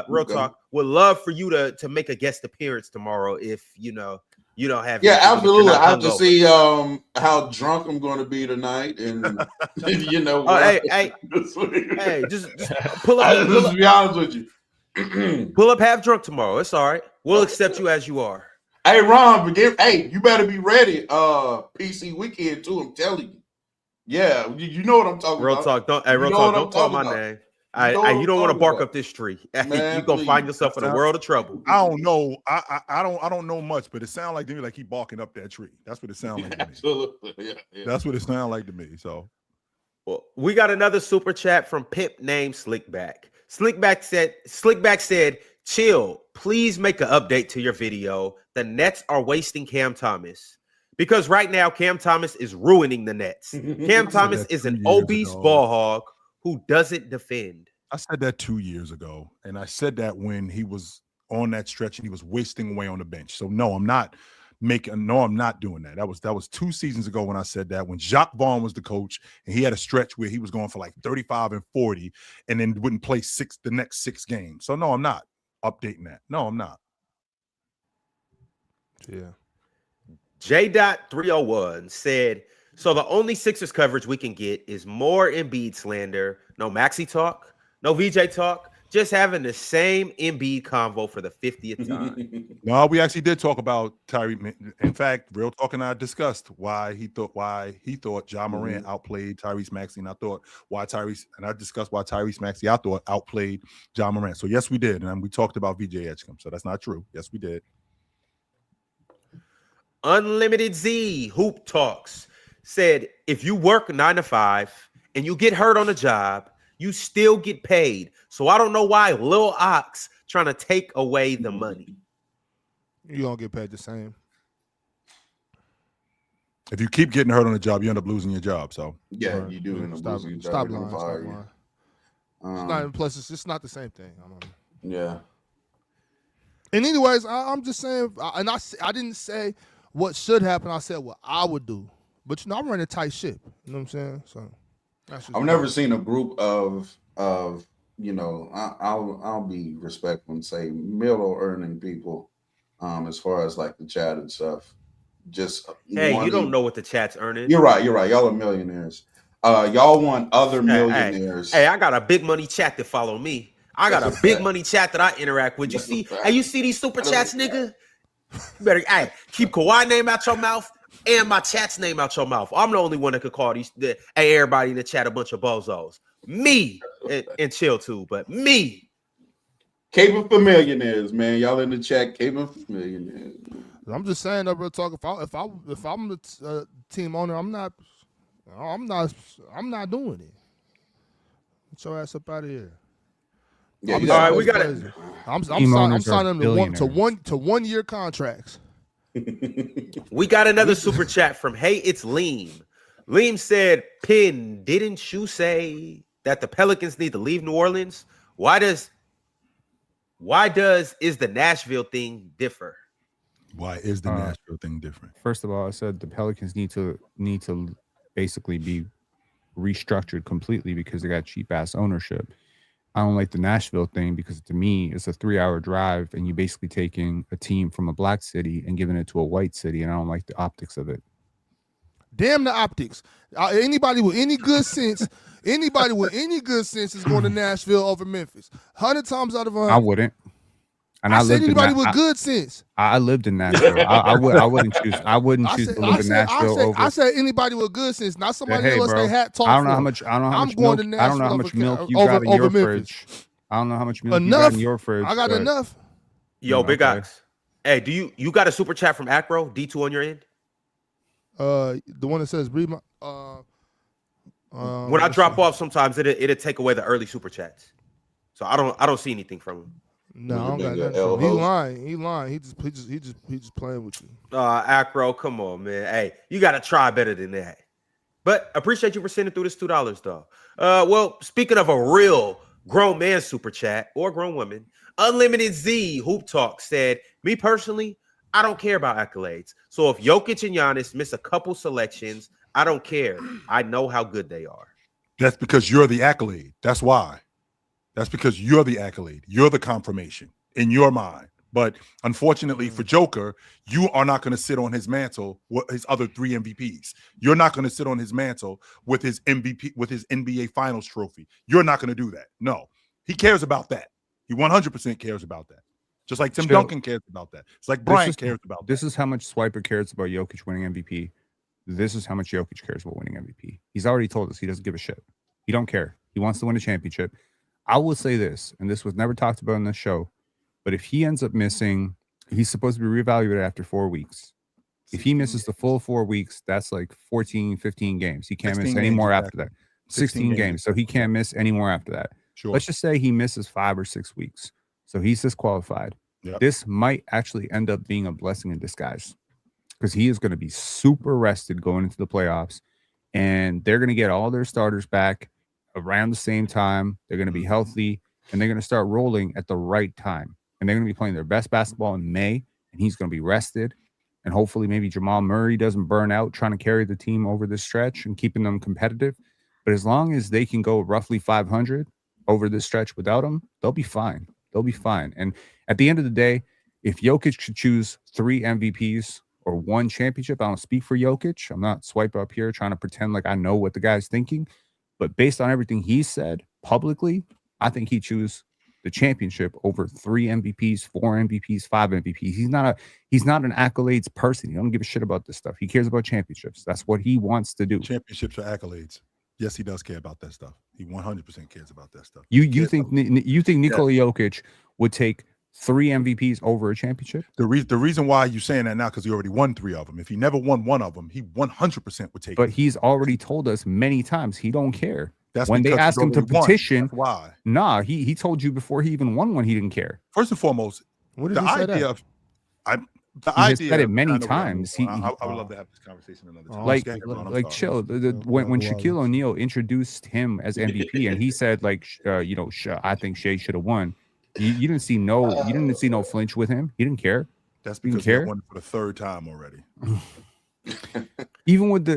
[SPEAKER 1] Real talk. Would love for you to make a guest appearance tomorrow if you don't have.
[SPEAKER 12] Yeah, absolutely. I have to see how drunk I'm going to be tonight, and
[SPEAKER 1] hey, just pull up.
[SPEAKER 12] Let's be honest with you.
[SPEAKER 1] Pull up half drunk tomorrow. It's all right. We'll accept you as you are.
[SPEAKER 12] Hey, Ron, you better be ready. PC weekend too. I'm telling you. Yeah, you know what I'm talking about.
[SPEAKER 1] Real talk. Don't call my name. You don't want to bark up this tree. You're gonna find yourself in a world of trouble.
[SPEAKER 5] I don't know. I don't know much, but it sounds like to me like he barking up that tree. That's what it sounds like to me.
[SPEAKER 12] Absolutely. Yeah.
[SPEAKER 5] That's what it sounds like to me. So
[SPEAKER 1] well, we got another super chat from Pip named Slickback. Slickback said, chill, please make an update to your video. The Nets are wasting Cam Thomas. Because right now, Cam Thomas is ruining the Nets. Cam Thomas is an obese ball hog who doesn't defend.
[SPEAKER 5] I said that 2 years ago, and I said that when he was on that stretch and he was wasting away on the bench. So no, I'm not doing that. That was 2 seasons ago when I said that, when Jacques Vaughn was the coach and he had a stretch where he was going for like 35 and 40 and then wouldn't play the next 6 games. So no, I'm not updating that. No, I'm not.
[SPEAKER 6] Yeah.
[SPEAKER 1] J.301 said, so the only Sixers coverage we can get is more Embiid slander, no Maxey talk, no VJ talk, just having the same Embiid convo for the 50th time.
[SPEAKER 5] No, we actually did talk about Tyrese. In fact, Real Talk and I discussed why he thought Ja Morant outplayed Tyrese Maxey, and I discussed why Tyrese Maxey I thought outplayed Ja Morant. So yes, we did, and we talked about VJ Edgecombe. So that's not true. Yes, we did.
[SPEAKER 1] Unlimited Z Hoop Talks said, if you work 9 to 5 and you get hurt on the job, you still get paid. So I don't know why Lil Ox trying to take away the money.
[SPEAKER 6] You don't get paid the same.
[SPEAKER 5] If you keep getting hurt on the job, you end up losing your job. So
[SPEAKER 12] yeah, you do end up losing your job.
[SPEAKER 6] Stop lying. Plus, it's just not the same thing.
[SPEAKER 12] Yeah.
[SPEAKER 6] And anyways, I'm just saying, and I didn't say what should happen. I said what I would do. But you know, I'm running a tight ship. You know what I'm saying? So
[SPEAKER 12] I've never seen a group of you know, I'll be respectful and say middle earning people, as far as like the chat and stuff. Just
[SPEAKER 1] you don't know what the chat's earning.
[SPEAKER 12] You're right. Y'all are millionaires. Y'all want other millionaires.
[SPEAKER 1] Hey, I got a big money chat that follow me. I got a big money chat that I interact with. You see these super chats, nigga? You better keep Kawhi name out your mouth and my chat's name out your mouth. I'm the only one that could call everybody in the chat a bunch of bozos. Me and chill too, but me.
[SPEAKER 12] Caping for millionaires, man. Y'all in the chat, caping for millionaires.
[SPEAKER 6] I'm just saying, real talk. If I'm the team owner, I'm not doing it. Get your ass up out of here.
[SPEAKER 12] Yeah,
[SPEAKER 1] all right, we got it.
[SPEAKER 6] I'm signing them to 1 year contracts.
[SPEAKER 1] We got another super chat from Hey, it's Leem. Leem said, Pin, didn't you say that the Pelicans need to leave New Orleans? Why does is the Nashville thing differ?
[SPEAKER 5] Why is the Nashville thing different?
[SPEAKER 2] First of all, I said the Pelicans need to basically be restructured completely because they got cheap ass ownership. I don't like the Nashville thing because to me it's a 3-hour drive and you're basically taking a team from a black city and giving it to a white city, and I don't like the optics of it.
[SPEAKER 6] Damn the optics. Anybody with any good sense is going to Nashville over Memphis. 100 times out of 100.
[SPEAKER 2] I wouldn't. And I
[SPEAKER 6] said anybody with good sense.
[SPEAKER 2] I lived in Nashville. I wouldn't choose to live in Nashville
[SPEAKER 6] I said anybody with good sense, not somebody else they had talk.
[SPEAKER 2] I don't know how much milk you got in your fridge. I don't know how much milk you got in your fridge.
[SPEAKER 6] I got enough.
[SPEAKER 1] Yo, Big Ox. Hey, do you got a super chat from Acro D2 on your end?
[SPEAKER 6] The one that says read my
[SPEAKER 1] when I drop off, sometimes it'll take away the early super chats. So I don't see anything from him.
[SPEAKER 6] No, I don't got nothing. He lying. He just playing with you.
[SPEAKER 1] Acro, come on, man. Hey, you gotta try better than that. But appreciate you for sending through this $2 though. Well, speaking of a real grown man super chat or grown woman, Unlimited Z Hoop Talk said, me personally, I don't care about accolades. So if Jokic and Giannis miss a couple selections, I don't care. I know how good they are.
[SPEAKER 5] That's because you're the accolade. That's why. That's because you're the accolade. You're the confirmation in your mind. But unfortunately for Joker, you are not going to sit on his mantle with his other 3 MVPs. You're not going to sit on his mantle with his MVP, with his NBA Finals trophy. You're not going to do that. No, he cares about that. He 100% cares about that. Just like Tim Duncan cares about that. It's like Bryant cares about that.
[SPEAKER 2] This is how much Swiper cares about Jokic winning MVP. This is how much Jokic cares about winning MVP. He's already told us he doesn't give a shit. He don't care. He wants to win a championship. I will say this, and this was never talked about in this show, but if he ends up missing, he's supposed to be reevaluated after 4 weeks. If he misses the full 4 weeks, that's like 14, 15 games. He can't miss any more after that. 16 games. So he can't miss any more after that.
[SPEAKER 5] Sure.
[SPEAKER 2] Let's just say he misses 5 or 6 weeks. So he's disqualified.
[SPEAKER 5] Yep.
[SPEAKER 2] This might actually end up being a blessing in disguise. because he is going to be super rested going into the playoffs, and they're going to get all their starters back around the same time. They're going to be healthy, and they're going to start rolling at the right time. And they're going to be playing their best basketball in May, and he's going to be rested. And hopefully maybe Jamal Murray doesn't burn out trying to carry the team over this stretch and keeping them competitive. But as long as they can go roughly 500 over this stretch without him, they'll be fine. They'll be fine. And at the end of the day, if Jokic should choose 3 MVPs or 1 championship, I don't speak for Jokic. I'm not swipe up here trying to pretend like I know what the guy's thinking. But based on everything he said publicly, I think he'd choose the championship over 3 MVPs, 4 MVPs, 5 MVPs. He's not an accolades person. He don't give a shit about this stuff. He cares about championships. That's what he wants to do.
[SPEAKER 5] Championships are accolades. Yes, he does care about that stuff. He 100% cares about that stuff.
[SPEAKER 2] You think Nikola Jokic would take 3 MVPs over a championship?
[SPEAKER 5] The reason why you're saying that now because he already won 3 of them. If he never won 1 of them, he 100% would take.
[SPEAKER 2] But he's already told us many times he don't care.
[SPEAKER 5] That's
[SPEAKER 2] when they asked him to petition.
[SPEAKER 5] That's why?
[SPEAKER 2] Nah, he told you before he even won one he didn't care.
[SPEAKER 5] First and foremost,
[SPEAKER 6] what did
[SPEAKER 5] the
[SPEAKER 6] he say
[SPEAKER 5] idea
[SPEAKER 6] that?
[SPEAKER 5] of
[SPEAKER 2] he has said it many times.
[SPEAKER 5] I would love to have this conversation another time.
[SPEAKER 2] Like chill. When Shaquille O'Neal introduced him as MVP and he said like I think Shea should have won. You didn't see no flinch with him. He didn't care.
[SPEAKER 5] That's because he won for the 3rd time already.
[SPEAKER 2] Even with the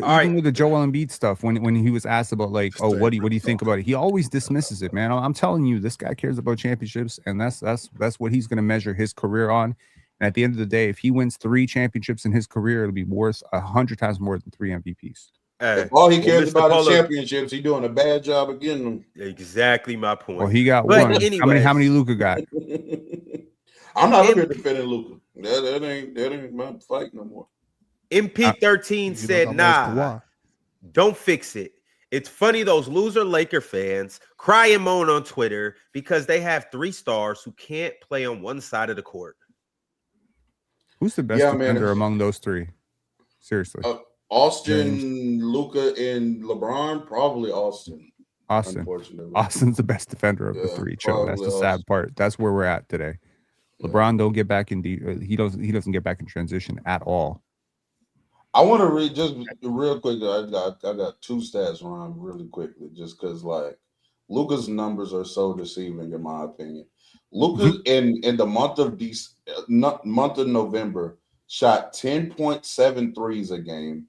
[SPEAKER 2] Joel Embiid stuff, when he was asked about like, oh, what do you think about it? He always dismisses it, man. I'm telling you, this guy cares about championships, and that's what he's going to measure his career on. And at the end of the day, if he wins 3 championships in his career, it'll be worth 100 times more than 3 MVPs.
[SPEAKER 12] If all he cares about is championships, he's doing a bad job of getting them.
[SPEAKER 1] Exactly my point.
[SPEAKER 2] Well, he got one. Anyways, how many Luka got?
[SPEAKER 12] I'm not up here defending Luka. That ain't my fight no more.
[SPEAKER 1] MP13 said, nah, don't fix it. It's funny those loser Laker fans cry and moan on Twitter because they have 3 stars who can't play on one side of the court.
[SPEAKER 2] Who's the best defender among those 3? Seriously.
[SPEAKER 12] Austin, Luka, and LeBron? Probably Austin.
[SPEAKER 2] Unfortunately. Austin's the best defender of the 3. Chill. That's the sad part. That's where we're at today. LeBron don't get back in he doesn't get back in transition at all.
[SPEAKER 12] I want to read just real quick. I got 2 stats on really quickly, just because like Luka's numbers are so deceiving in my opinion. Luka in the month of November shot 10.7 threes a game,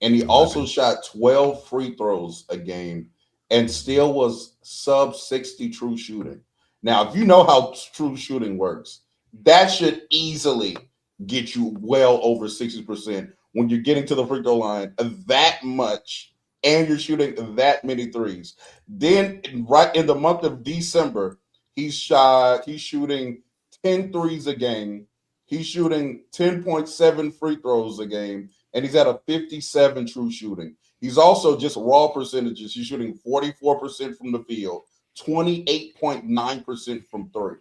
[SPEAKER 12] and he also shot 12 free throws a game, and still was sub 60 true shooting. Now, if you know how true shooting works, that should easily get you well over 60%. When you're getting to the free throw line that much and you're shooting that many threes. Then right in the month of December, he's shooting 10 threes a game. He's shooting 10.7 free throws a game, and he's at a 57 true shooting. He's also just raw percentages. He's shooting 44% from the field, 28.9% from 3.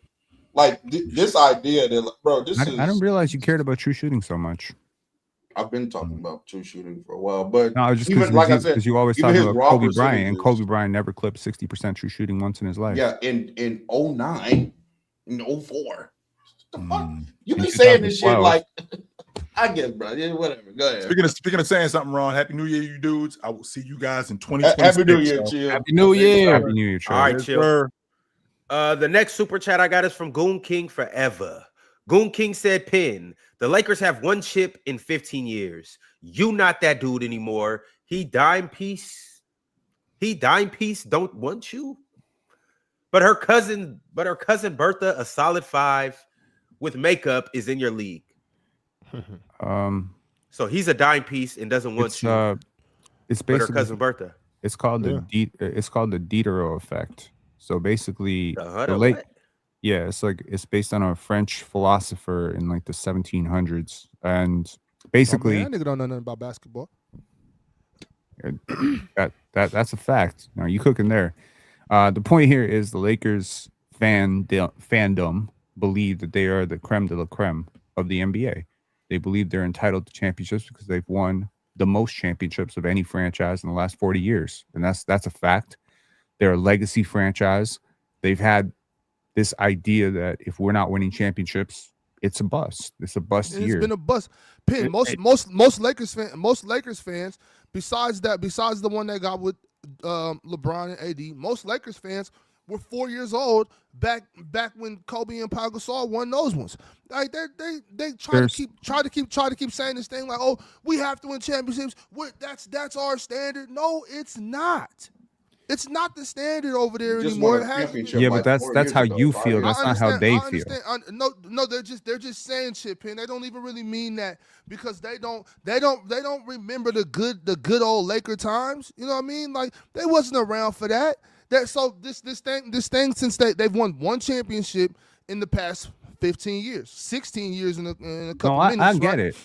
[SPEAKER 12] Like this idea that, bro,
[SPEAKER 2] I don't realize you cared about true shooting so much.
[SPEAKER 12] I've been talking about true shooting for a while, but
[SPEAKER 2] no, just because you always talk about Kobe Bryant, and Kobe Bryant never clipped 60% true shooting once in his life.
[SPEAKER 12] Yeah, in 09, in 04. The fuck? You be saying this shit like I guess, bro. Yeah, whatever. Go ahead. Speaking
[SPEAKER 5] of saying something wrong, Happy New Year, you dudes. I will see you guys in 2026.
[SPEAKER 12] Happy New Year, chill.
[SPEAKER 7] Happy New Year.
[SPEAKER 2] Happy New Year, chill.
[SPEAKER 1] All right, chill. The next super chat I got is from Goon King Forever. Goon King said, "Pin, the Lakers have 1 chip in 15 years. You not that dude anymore. He dime piece don't want you. But her cousin Bertha, a solid 5 with makeup, is in your league. So he's a dime piece and doesn't want you.
[SPEAKER 2] It's basically
[SPEAKER 1] her cousin Bertha.
[SPEAKER 2] It's called the Diderot effect. So basically, it's based on a French philosopher in like the 1700s, and basically,
[SPEAKER 6] that nigga don't know nothing about basketball.
[SPEAKER 2] That's a fact. Now you cooking there. The point here is the Lakers fandom believe that they are the creme de la creme of the NBA. They believe they're entitled to championships because they've won the most championships of any franchise in the last 40 years, and that's a fact. They're a legacy franchise. They've had this idea that if we're not winning championships, It's a bust. It's a bust year.
[SPEAKER 6] It's been a bust. Pin. Most Lakers fans, besides the one they got with LeBron and AD, most Lakers fans were 4 years old back when Kobe and Pau Gasol won those ones. Like they try to keep saying this thing like, oh, we have to win championships. That's our standard. No, it's not. It's not the standard over there anymore.
[SPEAKER 2] Yeah, but that's how you feel. That's not how they feel.
[SPEAKER 6] No, they're just saying shit, Pin. They don't even really mean that because they don't remember the good old Laker times. You know what I mean? Like they wasn't around for that. So this thing since they've won one championship in the past 15 years, 16 years in a couple minutes.
[SPEAKER 2] I get it.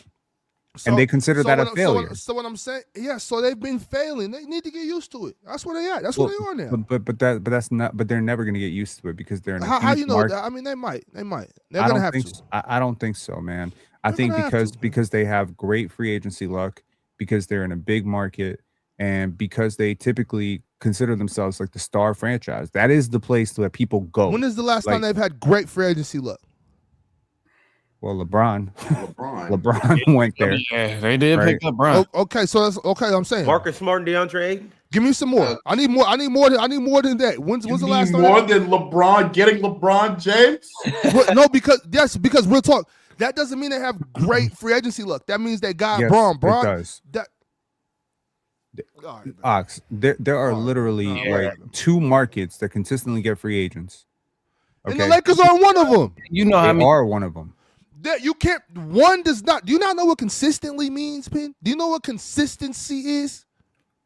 [SPEAKER 2] And they consider that a failure.
[SPEAKER 6] So what I'm saying, so they've been failing. They need to get used to it. That's where they at. That's where they are now.
[SPEAKER 2] But that's not. But they're never going to get used to it because they're in a
[SPEAKER 6] how you know
[SPEAKER 2] market.
[SPEAKER 6] that? I mean, they might. They're going to have to.
[SPEAKER 2] I don't think so, man. I think because they have great free agency luck, because they're in a big market, and because they typically consider themselves like the star franchise. That is the place where people go.
[SPEAKER 6] When is the last time they've had great free agency luck?
[SPEAKER 2] Well, LeBron went there.
[SPEAKER 7] Yeah, they did pick up Bron.
[SPEAKER 6] Okay, so that's okay. I'm saying
[SPEAKER 1] Marcus Smart and DeAndre Ayton.
[SPEAKER 6] Give me some more. I need more than that. When's the last time?
[SPEAKER 12] More than LeBron getting LeBron James?
[SPEAKER 6] No, because real talk. That doesn't mean they have great free agency luck. That means they got Bron.
[SPEAKER 2] It does. Ox, there are literally like two markets that consistently get free agents.
[SPEAKER 6] Okay? And the Lakers are one of them.
[SPEAKER 2] You know how many are one of them.
[SPEAKER 6] That you can't. One does not. Do you not know what consistently means, Pin? Do you know what consistency is?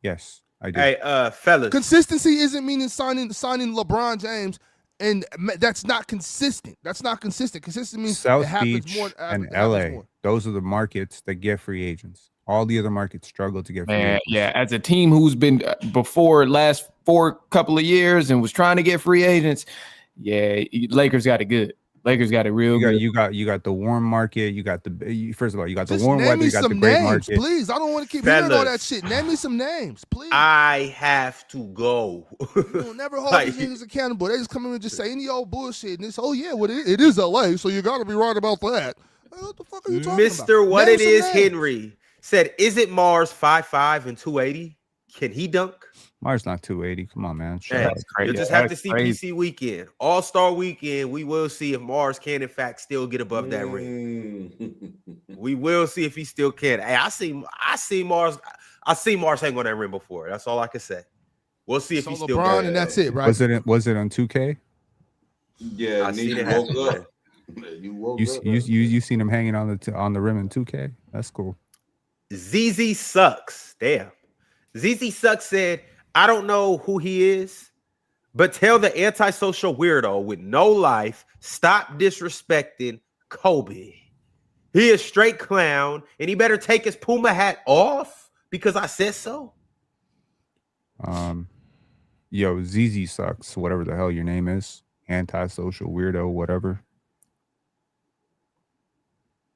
[SPEAKER 2] Yes, I do.
[SPEAKER 1] Hey, fellas.
[SPEAKER 6] Consistency isn't meaning signing LeBron James, and that's not consistent. That's not consistent. Consistent means
[SPEAKER 2] South Beach and LA. Those are the markets that get free agents. All the other markets struggle to get free agents.
[SPEAKER 7] Yeah, as a team who's been before last couple of years and was trying to get free agents, Lakers got it good. Lakers got it real good.
[SPEAKER 2] You got the warm market. You got first of all, you got the warm weather. You got the great market.
[SPEAKER 6] Please, I don't want to keep hearing all that shit. Name me some names, please.
[SPEAKER 1] I have to go.
[SPEAKER 6] You'll never hold these niggas accountable. They just come in and just say any old bullshit. And it's it is LA, so you got to be right about that. What the fuck are you talking about?
[SPEAKER 1] Mr. What It Is Henry said, "Is it Mars 5'5" and 280? Can he dunk?"
[SPEAKER 2] Mars not 280. Come on, man.
[SPEAKER 1] You'll just have to see PC weekend. All-Star weekend, we will see if Mars can, in fact, still get above that rim. We will see if he still can. Hey, I see Mars. I see Mars hang on that rim before. That's all I can say. We'll see if he's still
[SPEAKER 6] LeBron can. And that's it, right?
[SPEAKER 2] Was it on 2K?
[SPEAKER 12] Yeah,
[SPEAKER 2] you seen him hanging on the rim in 2K? That's cool.
[SPEAKER 1] ZZ Sucks. Damn. ZZ Sucks said, "I don't know who he is, but tell the antisocial weirdo with no life, stop disrespecting Kobe. He is straight clown, and he better take his Puma hat off because I said so."
[SPEAKER 2] Yo, ZZ Sucks, whatever the hell your name is, antisocial weirdo, whatever.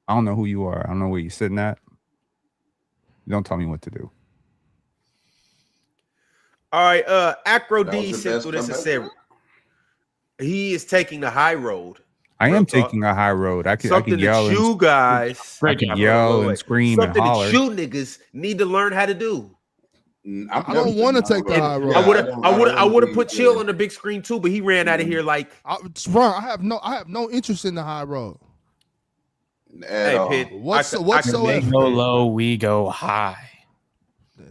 [SPEAKER 2] I don't know who you are. I don't know where you're sitting at. Don't tell me what to do.
[SPEAKER 1] All right, Acro D sent through this and said he is taking the high road.
[SPEAKER 2] I am taking a high road. I can yell.
[SPEAKER 1] You guys,
[SPEAKER 2] I can yell and scream and holler.
[SPEAKER 1] Something that you niggas need to learn how to do.
[SPEAKER 6] I don't want to take the high road.
[SPEAKER 1] I would have put Chill on the big screen too, but he ran out of here like.
[SPEAKER 6] I have no interest in the high road.
[SPEAKER 1] Hey, Pitt,
[SPEAKER 6] whatsoever.
[SPEAKER 7] They go low, we go high.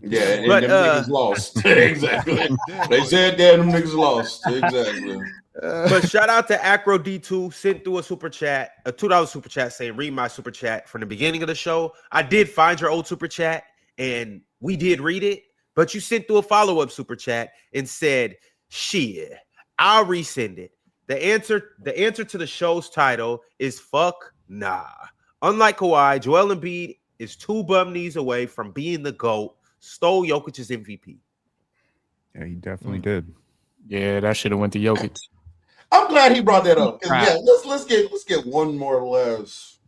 [SPEAKER 12] Yeah, and them niggas lost. Exactly. They said them niggas lost. Exactly.
[SPEAKER 1] But shout out to Acro D2, sent through a super chat, a $2 super chat saying, "Read my super chat from the beginning of the show." I did find your old super chat and we did read it, but you sent through a follow-up super chat and said, "Shit, I'll resend it. The answer to the show's title is fuck nah. Unlike Kawhi, Joel Embiid is 2 bum knees away from being the GOAT. Stole Jokic's MVP."
[SPEAKER 2] Yeah, he definitely did.
[SPEAKER 7] Yeah, that should have went to Jokic.
[SPEAKER 12] I'm glad he brought that up. Yeah, let's get one more last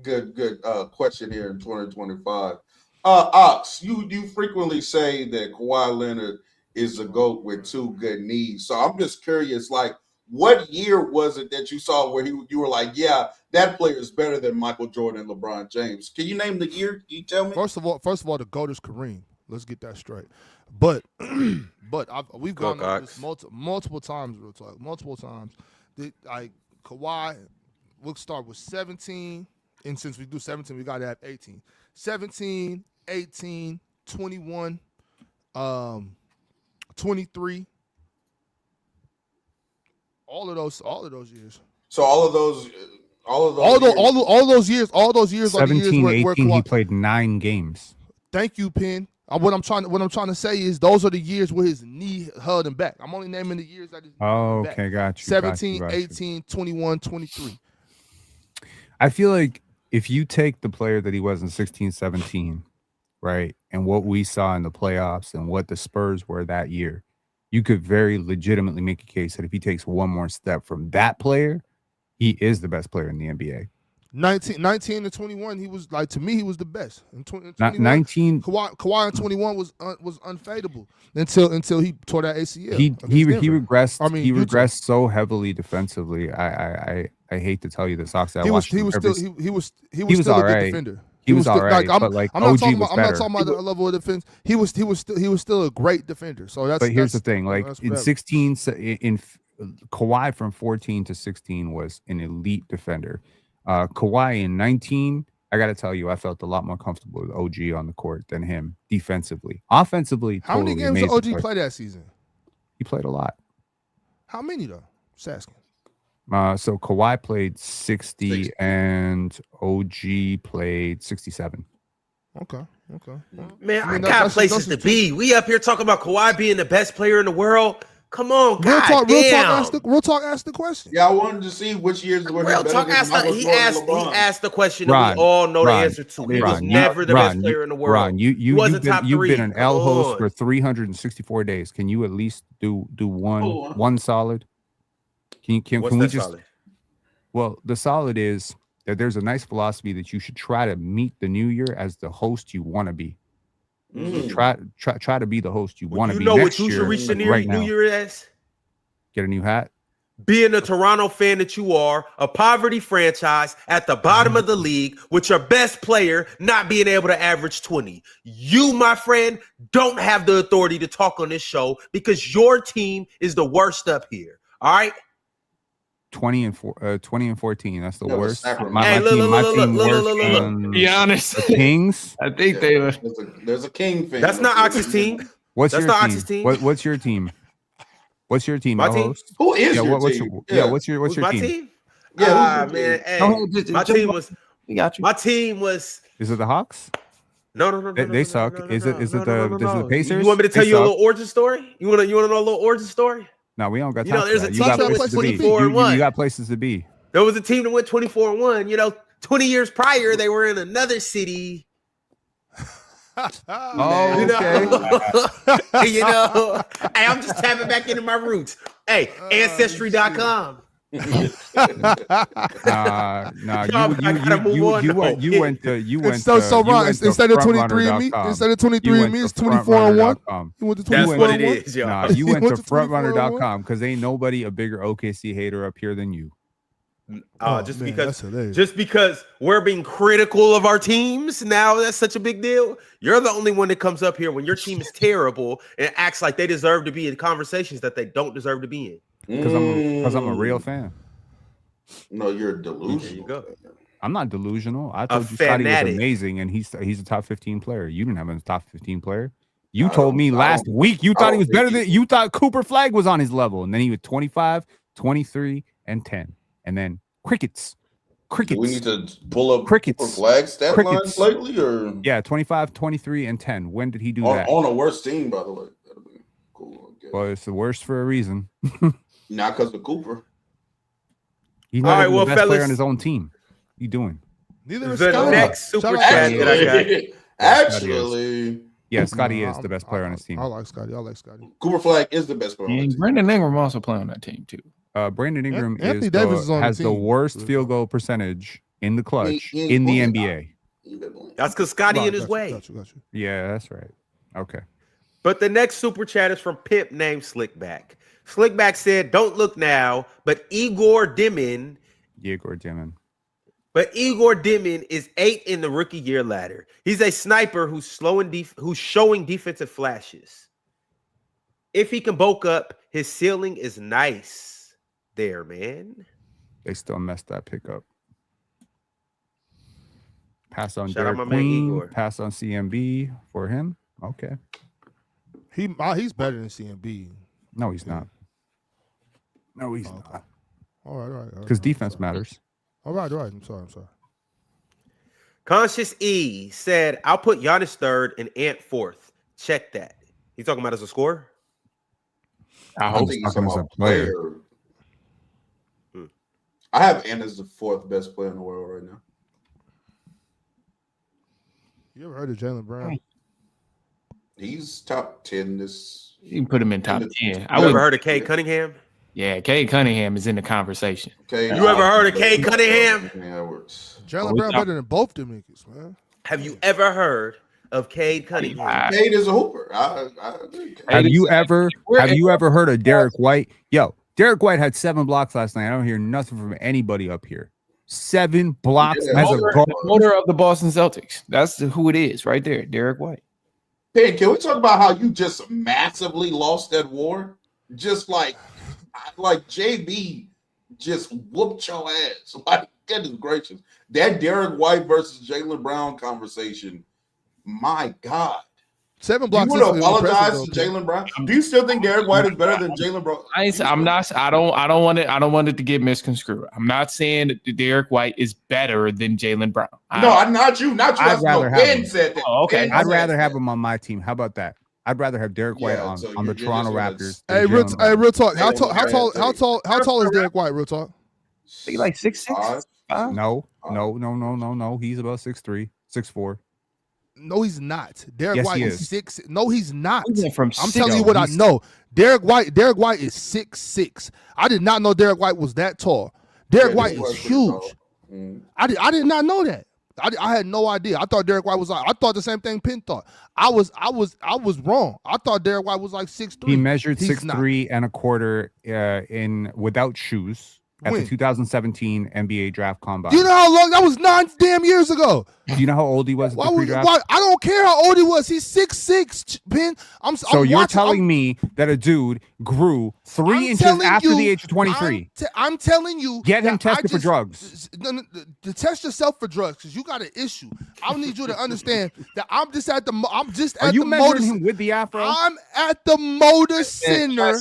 [SPEAKER 12] good question here in 2025. Ox, you frequently say that Kawhi Leonard is a GOAT with 2 good knees. So I'm just curious, like, What year was it that you saw where you were like, yeah, that player is better than Michael Jordan and LeBron James? Can you name the year? Can you tell me?
[SPEAKER 6] First of all, the GOAT is Kareem. Let's get that straight. But we've gone over this multiple times, real talk, multiple times. Like Kawhi, we'll start with 17, and since we do 17, we got to have 18. 17, 18, 21, 23. All of those years.
[SPEAKER 12] So all those years
[SPEAKER 2] 17, 18, he played 9 games.
[SPEAKER 6] Thank you, Penn. What I'm trying to say is those are the years where his knee held him back. I'm only naming the years that his knee held him back.
[SPEAKER 2] Got you.
[SPEAKER 6] 17, 18, 21, 23.
[SPEAKER 2] I feel like if you take the player that he was in 16, 17, right, and what we saw in the playoffs and what the Spurs were that year, you could very legitimately make a case that if he takes one more step from that player, he is the best player in the NBA.
[SPEAKER 6] 19 to 21, he was like, to me, he was the best. In
[SPEAKER 2] 19,
[SPEAKER 6] Kawhi in 21 was unfadable until he tore that ACL.
[SPEAKER 2] He regressed. I mean, he regressed so heavily defensively. I hate to tell you this, Ox. He was still
[SPEAKER 6] a good defender.
[SPEAKER 2] He was all right, but like OG was better.
[SPEAKER 6] I'm not talking about the level of defense. He was still a great defender. So that's.
[SPEAKER 2] But here's the thing: like in 16, in Kawhi from 14 to 16 was an elite defender. Kawhi in 19, I got to tell you, I felt a lot more comfortable with OG on the court than him defensively. Offensively,
[SPEAKER 6] how many games did OG play that season?
[SPEAKER 2] He played a lot.
[SPEAKER 6] How many though? Just asking.
[SPEAKER 2] So Kawhi played 60 and OG played 67.
[SPEAKER 6] Okay.
[SPEAKER 1] Man, I got places to be. We up here talking about Kawhi being the best player in the world. Come on,
[SPEAKER 6] Real Talk asked the question.
[SPEAKER 12] Yeah, I wanted to see which years were
[SPEAKER 1] Real Talk asked the question that we all know the answer to. He was never the best player in the world.
[SPEAKER 2] Ron, you've been an L host for 364 days. Can you at least do one solid? Can we just solid? Well, the solid is that there's a nice philosophy that you should try to meet the new year as the host you want to be. Try to be the host you want to be.
[SPEAKER 1] You know
[SPEAKER 2] next
[SPEAKER 1] what you should reach the new year as?
[SPEAKER 2] Get a new hat.
[SPEAKER 1] Being a Toronto fan that you are, a poverty franchise at the bottom of the league with your best player not being able to average 20. You, my friend, don't have the authority to talk on this show because your team is the worst up here. All right?
[SPEAKER 2] 20 and 14. That's the worst.
[SPEAKER 1] My team
[SPEAKER 7] worse. Be honest.
[SPEAKER 2] The Kings.
[SPEAKER 7] I think they were.
[SPEAKER 12] There's a King fan.
[SPEAKER 1] That's not Ox's team.
[SPEAKER 2] What's your team? What's your team?
[SPEAKER 1] My team.
[SPEAKER 12] Who is your team?
[SPEAKER 2] What's your
[SPEAKER 1] team?
[SPEAKER 12] Yeah,
[SPEAKER 1] man. Hey, my team was.
[SPEAKER 7] We got you.
[SPEAKER 1] My team was.
[SPEAKER 2] Is it the Hawks?
[SPEAKER 1] No.
[SPEAKER 2] They suck. Is it the Pacers?
[SPEAKER 1] You want me to tell you a little origin story? You want to know a little origin story?
[SPEAKER 2] No, we don't got time.
[SPEAKER 1] There's a team
[SPEAKER 2] that
[SPEAKER 1] went 24-1.
[SPEAKER 2] You got places to be.
[SPEAKER 1] There was a team that went 24-1. 20 years prior, they were in another city.
[SPEAKER 2] Okay.
[SPEAKER 1] Hey, I'm just tapping back into my roots. Hey, Ancestry.com.
[SPEAKER 2] You went
[SPEAKER 6] so wrong. Instead of 23andMe, it's 24-1.
[SPEAKER 1] That's what it is, y'all.
[SPEAKER 2] Nah, you went to frontrunner.com because ain't nobody a bigger OKC hater up here than you.
[SPEAKER 1] Just because we're being critical of our teams now, that's such a big deal. You're the only one that comes up here when your team is terrible and acts like they deserve to be in conversations that they don't deserve to be in.
[SPEAKER 2] Because I'm a real fan.
[SPEAKER 12] No, you're delusional.
[SPEAKER 1] There you go.
[SPEAKER 2] I'm not delusional. I told you Scotty was amazing, and he's a top 15 player. You didn't have him as a top 15 player. You told me last week you thought he was better than you thought Cooper Flag was on his level, and then he was 25, 23, and 10, and then crickets.
[SPEAKER 12] Do we need to pull up
[SPEAKER 2] crickets.
[SPEAKER 12] Cooper Flag stat lines lately, or
[SPEAKER 2] 25, 23, and 10. When did he do that?
[SPEAKER 12] On a worse team, by the way. That'd be cool.
[SPEAKER 2] Well, it's the worst for a reason.
[SPEAKER 12] Not because of Cooper.
[SPEAKER 2] He's not the best player on his own team. What you doing?
[SPEAKER 6] Neither is
[SPEAKER 1] the
[SPEAKER 6] Scotty.
[SPEAKER 1] next super chat that I got.
[SPEAKER 12] Actually,
[SPEAKER 2] Scotty is the best player on his team.
[SPEAKER 6] I like Scotty.
[SPEAKER 12] Cooper Flag is the best player on the team.
[SPEAKER 7] Brandon Ingram also play on that team too.
[SPEAKER 2] Brandon Ingram
[SPEAKER 6] has
[SPEAKER 2] the worst field goal percentage in the clutch in the NBA.
[SPEAKER 1] That's because Scotty in his way.
[SPEAKER 6] Got you.
[SPEAKER 2] Yeah, that's right. Okay.
[SPEAKER 1] But the next super chat is from Pimp named Slickback. Slickback said, "Don't look now, but Igor Dimin is 8 in the rookie year ladder. He's a sniper who's showing defensive flashes. If he can bulk up, his ceiling is nice there, man."
[SPEAKER 2] They still messed that pick up. Pass on
[SPEAKER 1] Shout out
[SPEAKER 2] Derek
[SPEAKER 1] my man
[SPEAKER 2] Queen.
[SPEAKER 1] Igor.
[SPEAKER 2] Pass on CMB for him. Okay.
[SPEAKER 6] He's better than CMB.
[SPEAKER 2] No, he's not. No, he's not.
[SPEAKER 6] All right.
[SPEAKER 2] Because defense matters.
[SPEAKER 6] All right. I'm sorry.
[SPEAKER 1] Conscious E said, "I'll put Giannis third and Ant fourth. Check that." He's talking about as a scorer?
[SPEAKER 12] I think he's talking about a player. I have Ant as the 4th best player in the world right now.
[SPEAKER 6] You ever heard of Jaylen Brown?
[SPEAKER 12] He's top 10 this.
[SPEAKER 7] You can put him in top 10.
[SPEAKER 1] You ever heard of Cade Cunningham?
[SPEAKER 7] Yeah, Cade Cunningham is in the conversation.
[SPEAKER 1] You ever heard of Cade Cunningham?
[SPEAKER 6] Jaylen Brown better than both them niggas, man.
[SPEAKER 1] Have you ever heard of Cade Cunningham?
[SPEAKER 12] Cade is a hooper.
[SPEAKER 2] Have you ever heard of Derek White? Yo, Derek White had 7 blocks last night. I don't hear nothing from anybody up here. 7 blocks as a guard.
[SPEAKER 7] Owner of the Boston Celtics. That's who it is right there, Derek White.
[SPEAKER 12] Hey, can we talk about how you just massively lost that war? Just like JB just whooped your ass. Like, goodness gracious. That Derek White versus Jaylen Brown conversation, my God.
[SPEAKER 6] 7 blocks.
[SPEAKER 12] You would apologize to Jaylen Brown? Do you still think Derek White is better than Jaylen Brown?
[SPEAKER 7] I don't want it to get misconstrued. I'm not saying that Derek White is better than Jaylen Brown.
[SPEAKER 12] Not you.
[SPEAKER 2] I'd rather have him.
[SPEAKER 12] Said that.
[SPEAKER 7] Oh, okay.
[SPEAKER 2] I'd rather have him on my team. How about that? I'd rather have Derek White on the Toronto Raptors.
[SPEAKER 6] Hey, real talk. How tall is Derek White? Real talk.
[SPEAKER 7] He like 6'6".
[SPEAKER 2] No. He's about 6'3", 6'4".
[SPEAKER 6] No, he's not. Derek White is 6. No, he's not.
[SPEAKER 7] I'm
[SPEAKER 6] telling you what I know. Derek White is 6'6". I did not know Derek White was that tall. Derek White is huge. I did not know that. I had no idea. I thought Derek White was like. I thought the same thing Penn thought. I was wrong. I thought Derek White was like 6'3".
[SPEAKER 2] He measured 6'3" and a quarter in without shoes at the 2017 NBA Draft Combine.
[SPEAKER 6] Do you know how long that was? 9 damn years ago.
[SPEAKER 2] Do you know how old he was?
[SPEAKER 6] Why, I don't care how old he was. He's 6'6", Penn.
[SPEAKER 2] You're telling me that a dude grew 3 inches after the age of 23?
[SPEAKER 6] I'm telling you.
[SPEAKER 2] Get him tested for drugs.
[SPEAKER 6] To test yourself for drugs, because you got an issue. I need you to understand that I'm just at the.
[SPEAKER 2] Are you measuring him with the afro?
[SPEAKER 6] I'm at the Motor Center.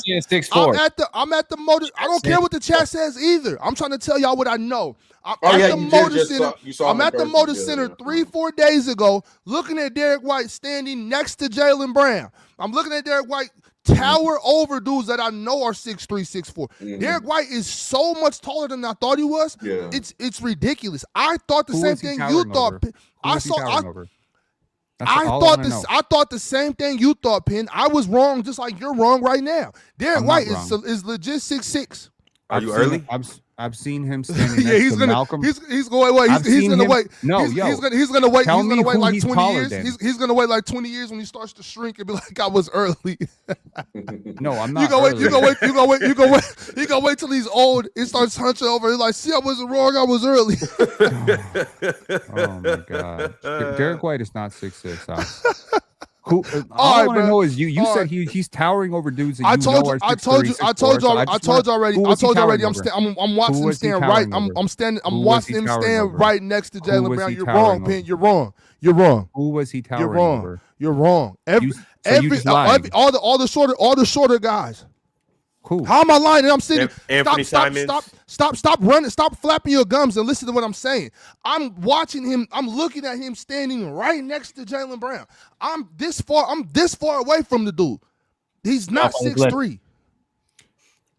[SPEAKER 6] I'm at the Motor. I don't care what the chat says either. I'm trying to tell y'all what I know. I'm at the Motor Center. I'm at the Motor Center 3-4 days ago, looking at Derek White standing next to Jaylen Brown. I'm looking at Derek White tower over dudes that I know are 6'3", 6'4". Derek White is so much taller than I thought he was.
[SPEAKER 12] Yeah.
[SPEAKER 6] It's ridiculous. I thought the same thing you thought. I thought the same thing you thought, Penn. I was wrong, just like you're wrong right now. Derek White is legit 6'6".
[SPEAKER 1] Are you early?
[SPEAKER 2] I've seen him standing next to Malcolm.
[SPEAKER 6] He's going to wait. He's going to wait.
[SPEAKER 2] No,
[SPEAKER 6] he's going to wait. He's going to wait like 20 years.
[SPEAKER 2] Then.
[SPEAKER 6] He's going to wait like 20 years when he starts to shrink and be like, I was early.
[SPEAKER 2] No, I'm not.
[SPEAKER 6] You gonna wait till he's old. He starts hunching over. He's like, see, I wasn't wrong. I was early.
[SPEAKER 2] Oh my God, Derek White is not 6'6". All I want to know is you said he's towering over dudes. That I told you already. I'm watching him stand right. I'm watching him stand right next to Jaylen Brown. You're wrong, Penn. You're wrong. Who was he towering over?
[SPEAKER 6] You're wrong. All the shorter guys.
[SPEAKER 2] Cool.
[SPEAKER 6] How am I lying? And I'm sitting. Stop running. Stop flapping your gums and listen to what I'm saying. I'm watching him. I'm looking at him standing right next to Jaylen Brown. I'm this far away from the dude. He's not 6'3".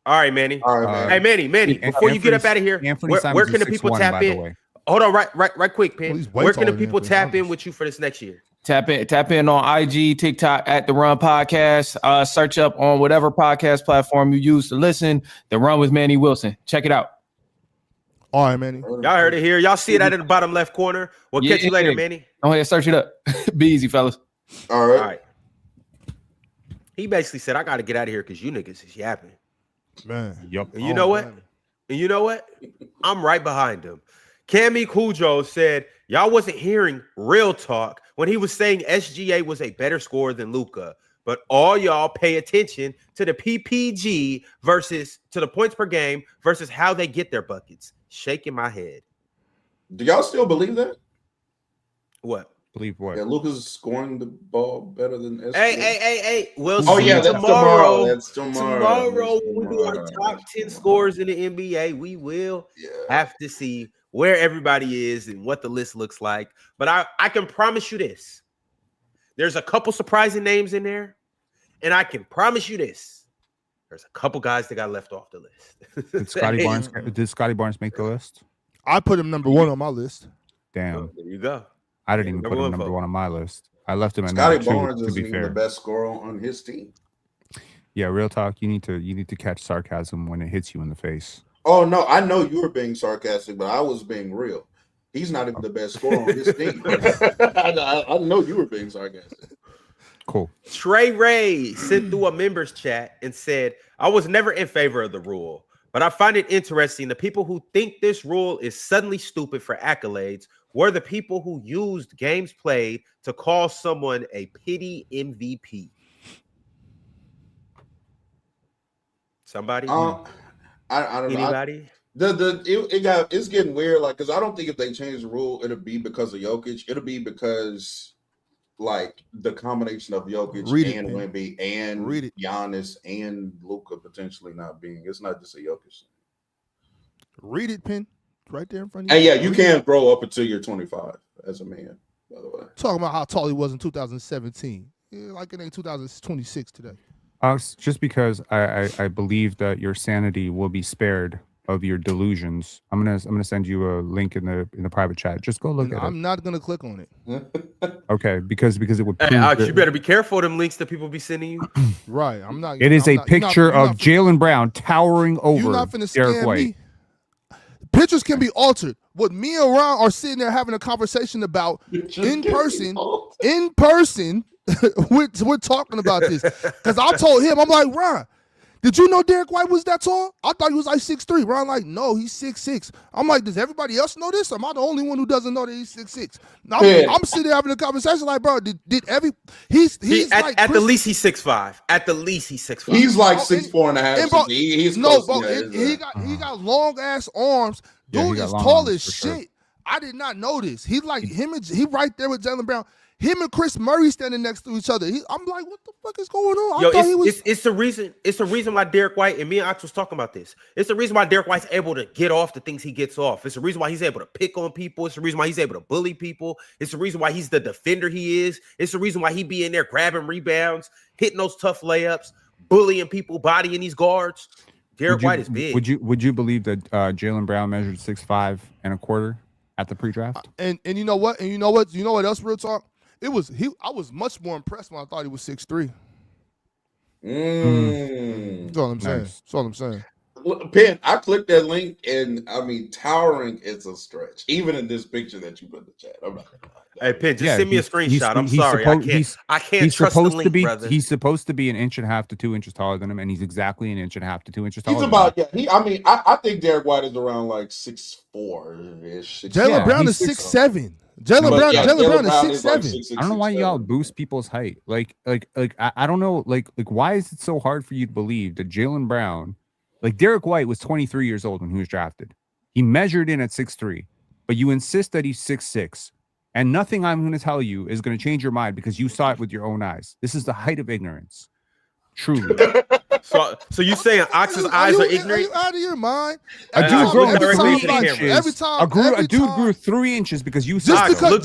[SPEAKER 1] All right, Manny. Hey, Manny. Before you get up out of here, where can the people tap in? Hold on, right quick, Penn. Where can the people tap in with you for this next year?
[SPEAKER 7] Tap in on IG, TikTok at The Run Podcast. Search up on whatever podcast platform you use to listen. The Run with Manny Wilson. Check it out.
[SPEAKER 6] All right, Manny.
[SPEAKER 1] Y'all heard it here. Y'all see it at the bottom left corner. We'll catch you later, Manny.
[SPEAKER 7] Go ahead, search it up. Be easy, fellas.
[SPEAKER 12] All right.
[SPEAKER 1] He basically said, I got to get out of here because you niggas is yapping.
[SPEAKER 6] Man.
[SPEAKER 2] Yep.
[SPEAKER 1] And you know what?
[SPEAKER 6] Man.
[SPEAKER 1] And you know what? I'm right behind him. Cammy Cujo said, y'all wasn't hearing real talk when he was saying SGA was a better scorer than Luka. But all y'all pay attention to the PPG versus to the points per game versus how they get their buckets. Shaking my head.
[SPEAKER 12] Do y'all still believe that?
[SPEAKER 1] What?
[SPEAKER 2] Believe what?
[SPEAKER 12] Yeah, Luka's scoring the ball better than SGA.
[SPEAKER 1] Hey. We'll
[SPEAKER 12] Oh,
[SPEAKER 1] see
[SPEAKER 12] yeah, that's tomorrow. That's tomorrow.
[SPEAKER 1] Tomorrow, when we do our top 10 scores in the NBA, we will have to see where everybody is and what the list looks like. But I can promise you this. There's a couple surprising names in there. And I can promise you this. There's a couple guys that got left off the list.
[SPEAKER 2] Did Scotty Barnes make the list?
[SPEAKER 6] I put him number 1 on my list.
[SPEAKER 2] Damn.
[SPEAKER 1] There you go.
[SPEAKER 2] I didn't even put him number 1 on my list. I left him at
[SPEAKER 12] Scotty
[SPEAKER 2] number 2,
[SPEAKER 12] Barnes
[SPEAKER 2] to
[SPEAKER 12] isn't
[SPEAKER 2] be
[SPEAKER 12] even
[SPEAKER 2] fair.
[SPEAKER 12] the best scorer on his team.
[SPEAKER 2] Yeah, real talk. You need to catch sarcasm when it hits you in the face.
[SPEAKER 12] Oh no, I know you were being sarcastic, but I was being real. He's not even the best scorer on his team. I know you were being sarcastic.
[SPEAKER 2] Cool.
[SPEAKER 1] Trey Ray sent through a members chat and said, I was never in favor of the rule, but I find it interesting. The people who think this rule is suddenly stupid for accolades were the people who used games played to call someone a pity MVP. Somebody?
[SPEAKER 12] I don't know.
[SPEAKER 1] Anybody?
[SPEAKER 12] It's getting weird, like, because I don't think if they change the rule, it'll be because of Jokic. It'll be because like the combination of Jokic and Wemby and Giannis and Luka potentially not being. It's not just a Jokic thing.
[SPEAKER 6] Read it, Pin. Right there in front of you.
[SPEAKER 12] And yeah, you can't grow up until you're 25 as a man, by the way.
[SPEAKER 6] Talking about how tall he was in 2017. Yeah, like it ain't 2026 today.
[SPEAKER 2] Just because I believe that your sanity will be spared of your delusions, I'm gonna send you a link in the private chat. Just go look at it.
[SPEAKER 6] I'm not gonna click on it.
[SPEAKER 2] Okay, because it would.
[SPEAKER 1] Hey, Alex, you better be careful of them links that people be sending you.
[SPEAKER 6] Right, I'm not.
[SPEAKER 2] It is a picture of Jaylen Brown towering over
[SPEAKER 6] You're not finna
[SPEAKER 2] Derek
[SPEAKER 6] scam
[SPEAKER 2] White.
[SPEAKER 6] me. Pictures can be altered. What me and Ron are sitting there having a conversation about in person. We're talking about this because I told him, I'm like, Ron, did you know Derek White was that tall? I thought he was like 6'3". Ron like, no, he's 6'6". I'm like, does everybody else know this? Am I the only one who doesn't know that he's 6'6"? I'm sitting there having a conversation like, bro, he's like
[SPEAKER 1] at the least he's 6'5". At the least he's 6'5".
[SPEAKER 12] He's like 6'4" and a half.
[SPEAKER 6] Bro,
[SPEAKER 12] He's
[SPEAKER 6] no,
[SPEAKER 12] close.
[SPEAKER 6] bro, he got long ass arms. Dude is tall as shit. Sure. I did not know this. He like he right there with Jaylen Brown. Him and Chris Murray standing next to each other. I'm like, what the fuck is going on?
[SPEAKER 1] It's the reason why Derek White and me and Ox was talking about this. It's the reason why Derek White's able to get off the things he gets off. It's the reason why he's able to pick on people. It's the reason why he's able to bully people. It's the reason why he's the defender he is. It's the reason why he be in there grabbing rebounds, hitting those tough layups, bullying people, bodying these guards. Derek White is big.
[SPEAKER 2] Would you believe that Jaylen Brown measured 6'5" and a quarter at the pre-draft?
[SPEAKER 6] And you know what? And you know what else? Real talk. I was much more impressed when I thought he was 6'3". That's all I'm saying.
[SPEAKER 2] Nice.
[SPEAKER 6] That's all I'm saying.
[SPEAKER 12] Penn, I clicked that link, and I mean, towering is a stretch, even in this picture that you put in the chat. I'm not gonna lie.
[SPEAKER 1] Hey, Penn, just send me a screenshot. I'm sorry, I can't trust the link, brother.
[SPEAKER 2] He's supposed to be 1.5 to 2 inches taller than him, and he's exactly 1.5 to 2 inches taller.
[SPEAKER 12] He's about I think Derek White is around like 6'4".
[SPEAKER 6] Jaylen Brown is 6'7". Jaylen Brown is 6'7".
[SPEAKER 2] I don't know why y'all boost people's height. Like I don't know. Like why is it so hard for you to believe that Jaylen Brown, like Derek White, was 23 years old when he was drafted. He measured in at 6'3", but you insist that he's 6'6". And nothing I'm going to tell you is going to change your mind because you saw it with your own eyes. This is the height of ignorance. Truly.
[SPEAKER 1] So you saying Ox's eyes are ignorant?
[SPEAKER 6] Are you out of your mind?
[SPEAKER 2] A dude grew 3 inches. A dude grew 3 inches because you saw it.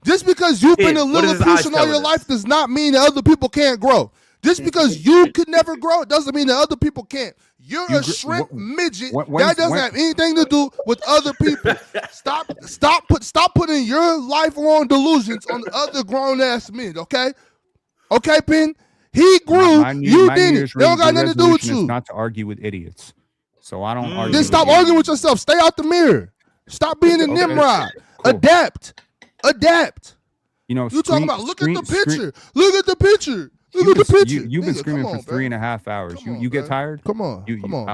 [SPEAKER 6] Just because you've been a Lilliputian all your life does not mean that other people can't grow. Just because you could never grow, it doesn't mean that other people can't. You're a shrimp midget. That doesn't have anything to do with other people. Stop putting your lifelong delusions on other grown ass men. Okay, Pin. He grew. You didn't. It don't got nothing to do with you.
[SPEAKER 2] Not to argue with idiots. So I don't argue.
[SPEAKER 6] Then stop arguing with yourself. Stay out the mirror. Stop being a Nimrod. Cool. Adapt. You talking about? Look at the picture. Look at the picture.
[SPEAKER 2] You've been screaming for 3.5 hours. You get tired?
[SPEAKER 6] Come on.
[SPEAKER 12] Can I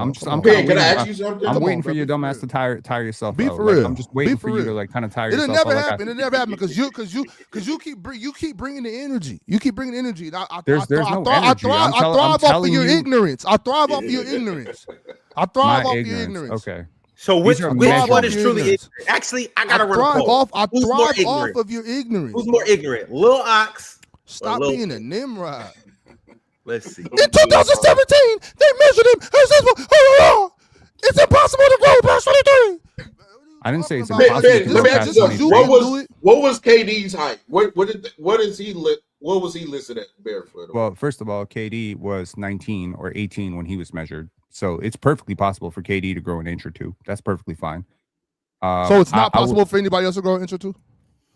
[SPEAKER 12] ask you something?
[SPEAKER 2] I'm waiting for your dumb ass to tire yourself
[SPEAKER 6] Be
[SPEAKER 2] out.
[SPEAKER 6] for real.
[SPEAKER 2] I'm just waiting for you to like kind of tire
[SPEAKER 6] It'll
[SPEAKER 2] yourself out.
[SPEAKER 6] It'll never happen because you keep bringing the energy. You keep bringing energy. I
[SPEAKER 2] thrive
[SPEAKER 6] off of your ignorance. I thrive off your ignorance. Okay.
[SPEAKER 1] So which one is truly ignorant? Actually, I gotta run a poll.
[SPEAKER 6] I thrive off of your ignorance.
[SPEAKER 1] Who's more ignorant, Lil Ox?
[SPEAKER 6] Stop being a Nimrod.
[SPEAKER 1] Let's see.
[SPEAKER 6] In 2017, they measured him. It's impossible to grow past 23.
[SPEAKER 2] I didn't say it's impossible to grow past 23.
[SPEAKER 12] What was KD's height? What was he listed at barefoot?
[SPEAKER 2] Well, first of all, KD was 19 or 18 when he was measured. So it's perfectly possible for KD to grow an inch or two. That's perfectly fine.
[SPEAKER 6] So it's not possible for anybody else to grow an inch or two?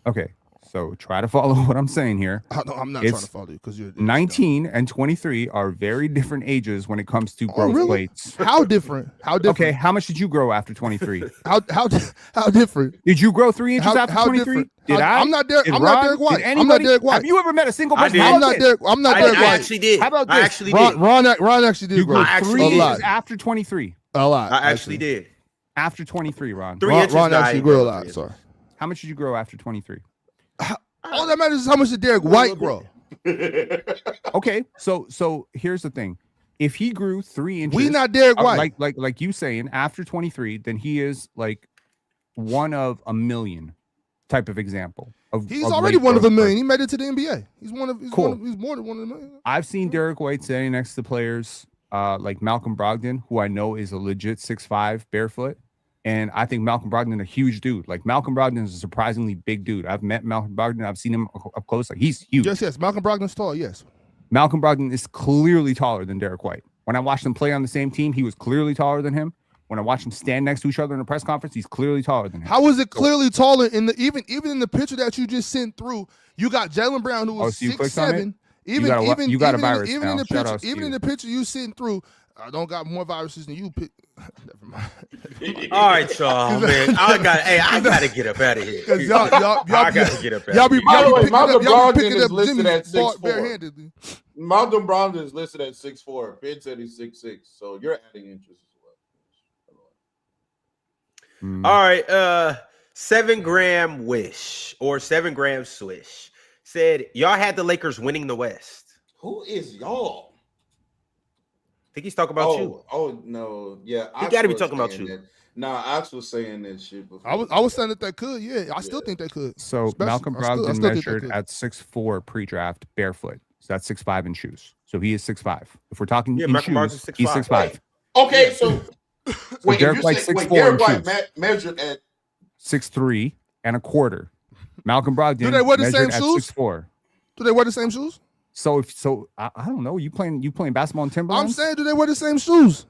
[SPEAKER 2] Okay. So try to follow what I'm saying here.
[SPEAKER 6] I'm not trying to follow you because you're
[SPEAKER 2] 19 and 23 are very different ages when it comes to growth plates.
[SPEAKER 6] How different?
[SPEAKER 2] Okay, how much did you grow after 23?
[SPEAKER 6] How different?
[SPEAKER 2] Did you grow 3 inches after 23? Did I?
[SPEAKER 6] I'm not Derek White.
[SPEAKER 2] I'm not Derek White. Have you ever met a single person?
[SPEAKER 6] I'm not Derek White.
[SPEAKER 1] I actually did.
[SPEAKER 2] How about this?
[SPEAKER 1] I actually did.
[SPEAKER 6] Ron actually did.
[SPEAKER 2] You grew 3 inches after 23.
[SPEAKER 6] A lot.
[SPEAKER 1] I actually did.
[SPEAKER 2] After 23, Ron.
[SPEAKER 1] 3 inches.
[SPEAKER 6] Ron actually grew a lot. Sorry.
[SPEAKER 2] How much did you grow after 23?
[SPEAKER 6] All that matters is how much did Derek White grow.
[SPEAKER 2] Okay, so here's the thing: if he grew 3 inches,
[SPEAKER 6] we not Derek White.
[SPEAKER 2] Like you saying after 23, then he is like one of a million type of example.
[SPEAKER 6] He's already one of a million. He made it to the NBA. He's more than one of a million.
[SPEAKER 2] I've seen Derek White standing next to players like Malcolm Brogdon, who I know is a legit 6'5" barefoot. And I think Malcolm Brogdon a huge dude. Like Malcolm Brogdon is a surprisingly big dude. I've met Malcolm Brogdon. I've seen him up close. Like he's huge.
[SPEAKER 6] Yes. Malcolm Brogdon's tall. Yes.
[SPEAKER 2] Malcolm Brogdon is clearly taller than Derek White. When I watched them play on the same team, he was clearly taller than him. When I watched them stand next to each other in a press conference, he's clearly taller than him.
[SPEAKER 6] How was it clearly taller in the even in the picture that you just sent through? You got Jaylen Brown who was 6'7". Even in the picture you sent through, I don't got more viruses than you. Never mind.
[SPEAKER 1] All right, y'all, man. I gotta get up out of here.
[SPEAKER 6] Y'all
[SPEAKER 1] gotta get up out of here.
[SPEAKER 12] Malcolm Brogdon is listed at 6'4". Malcolm Brogdon is listed at 6'4". Ben said he's 6'6". So you're adding inches as well.
[SPEAKER 1] All right, 7 gram wish or 7 gram swish said y'all had the Lakers winning the West.
[SPEAKER 12] Who is y'all?
[SPEAKER 1] I think he's talking about you.
[SPEAKER 12] Oh no, yeah.
[SPEAKER 1] He got to be talking about you.
[SPEAKER 12] That. Nah, Ox was saying that shit before.
[SPEAKER 6] I was saying that they could. Yeah, I still think they could.
[SPEAKER 2] So Malcolm Brogdon measured at 6'4" pre-draft barefoot. So that's 6'5" in shoes. So he is 6'5". If we're talking in shoes, he's 6'5".
[SPEAKER 12] Okay, so wait,
[SPEAKER 2] Derek White 6'4"
[SPEAKER 12] Derek White measured at
[SPEAKER 2] 6'3" and a quarter. Malcolm Brogdon
[SPEAKER 6] do they wear the same
[SPEAKER 2] shoes? 6'4".
[SPEAKER 6] Do they wear the same shoes?
[SPEAKER 2] So I don't know. You playing basketball in Timberlands?
[SPEAKER 6] I'm saying, do they wear the same shoes?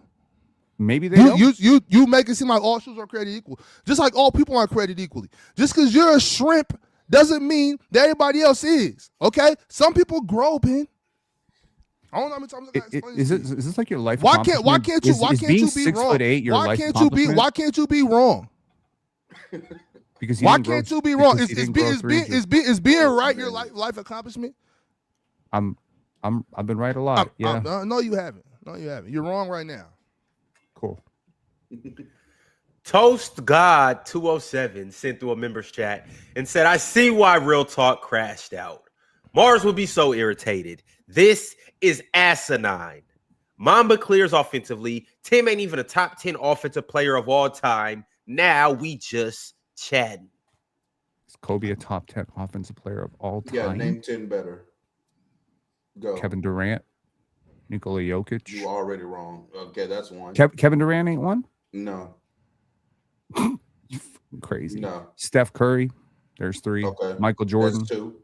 [SPEAKER 2] Maybe they don't.
[SPEAKER 6] You make it seem like all shoes are created equal. Just like all people aren't created equally. Just because you're a shrimp doesn't mean that everybody else is. Okay? Some people grow, Ben. I don't know how many times I got to explain
[SPEAKER 2] is this like your life?
[SPEAKER 6] Why can't you be wrong?
[SPEAKER 2] 6'8" your life?
[SPEAKER 6] Why can't you be wrong?
[SPEAKER 2] Because
[SPEAKER 6] why can't you be wrong? Is being right your life accomplishment?
[SPEAKER 2] I've been right a lot.
[SPEAKER 6] No, you haven't. You're wrong right now.
[SPEAKER 2] Cool.
[SPEAKER 1] Toast God 207 sent through a members chat and said, "I see why Real Talk crashed out. Mars would be so irritated. This is asinine. Mamba clears offensively. Tim ain't even a top 10 offensive player of all time. Now we just chatting."
[SPEAKER 2] Is Kobe a top 10 offensive player of all time?
[SPEAKER 12] Yeah, name 10 better. Go.
[SPEAKER 2] Kevin Durant, Nikola Jokic.
[SPEAKER 12] You already wrong. Okay, that's one.
[SPEAKER 2] Kevin Durant ain't one?
[SPEAKER 12] No.
[SPEAKER 2] You crazy.
[SPEAKER 12] No.
[SPEAKER 2] Steph Curry, there's 3.
[SPEAKER 12] Okay.
[SPEAKER 2] Michael Jordan.
[SPEAKER 12] That's 2.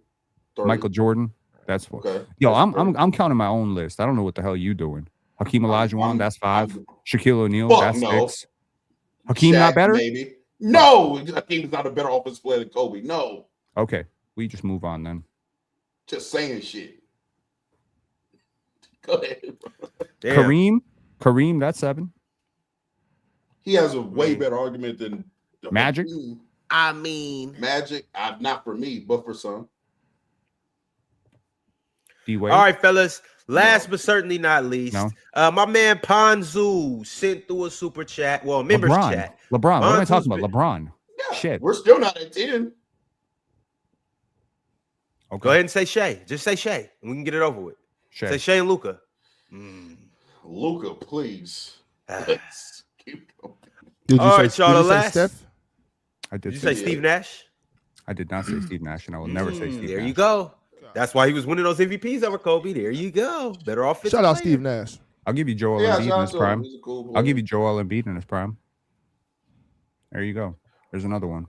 [SPEAKER 2] Michael Jordan, that's 4.
[SPEAKER 12] Okay.
[SPEAKER 2] Yo, I'm counting my own list. I don't know what the hell you doing. Hakeem Olajuwon, that's 5. Shaquille O'Neal, that's 6. Hakeem
[SPEAKER 12] Shaq,
[SPEAKER 2] not better?
[SPEAKER 12] Maybe. No, Hakeem's not a better offensive player than Kobe. No.
[SPEAKER 2] Okay, we just move on then.
[SPEAKER 12] Just saying shit. Go ahead.
[SPEAKER 2] Kareem, that's 7.
[SPEAKER 12] He has a way better argument than
[SPEAKER 2] Magic.
[SPEAKER 1] I mean,
[SPEAKER 12] Magic, not for me, but for some.
[SPEAKER 2] D-Wade.
[SPEAKER 1] All right, fellas. Last but certainly not least, my man Ponzu sent through a super chat. Well, members chat.
[SPEAKER 2] LeBron. What am I talking about? LeBron.
[SPEAKER 12] Yeah,
[SPEAKER 2] Shit.
[SPEAKER 12] We're still not at 10.
[SPEAKER 2] Okay.
[SPEAKER 1] Go ahead and say Shea. Just say Shea, and we can get it over with.
[SPEAKER 2] Shea.
[SPEAKER 1] Say Shea and Luka.
[SPEAKER 12] Luka, please.
[SPEAKER 6] Let's keep going. Did you say Steph?
[SPEAKER 2] I did.
[SPEAKER 1] Did you say Steve Nash?
[SPEAKER 2] I did not say Steve Nash, and I will never say Steve Nash.
[SPEAKER 1] There you go. That's why he was winning those MVPs over Kobe. There you go. Better off.
[SPEAKER 6] Shout out Steve Nash.
[SPEAKER 2] I'll give you Joel Embiid in his prime. I'll give you Joel Embiid in his prime. There you go. There's another one.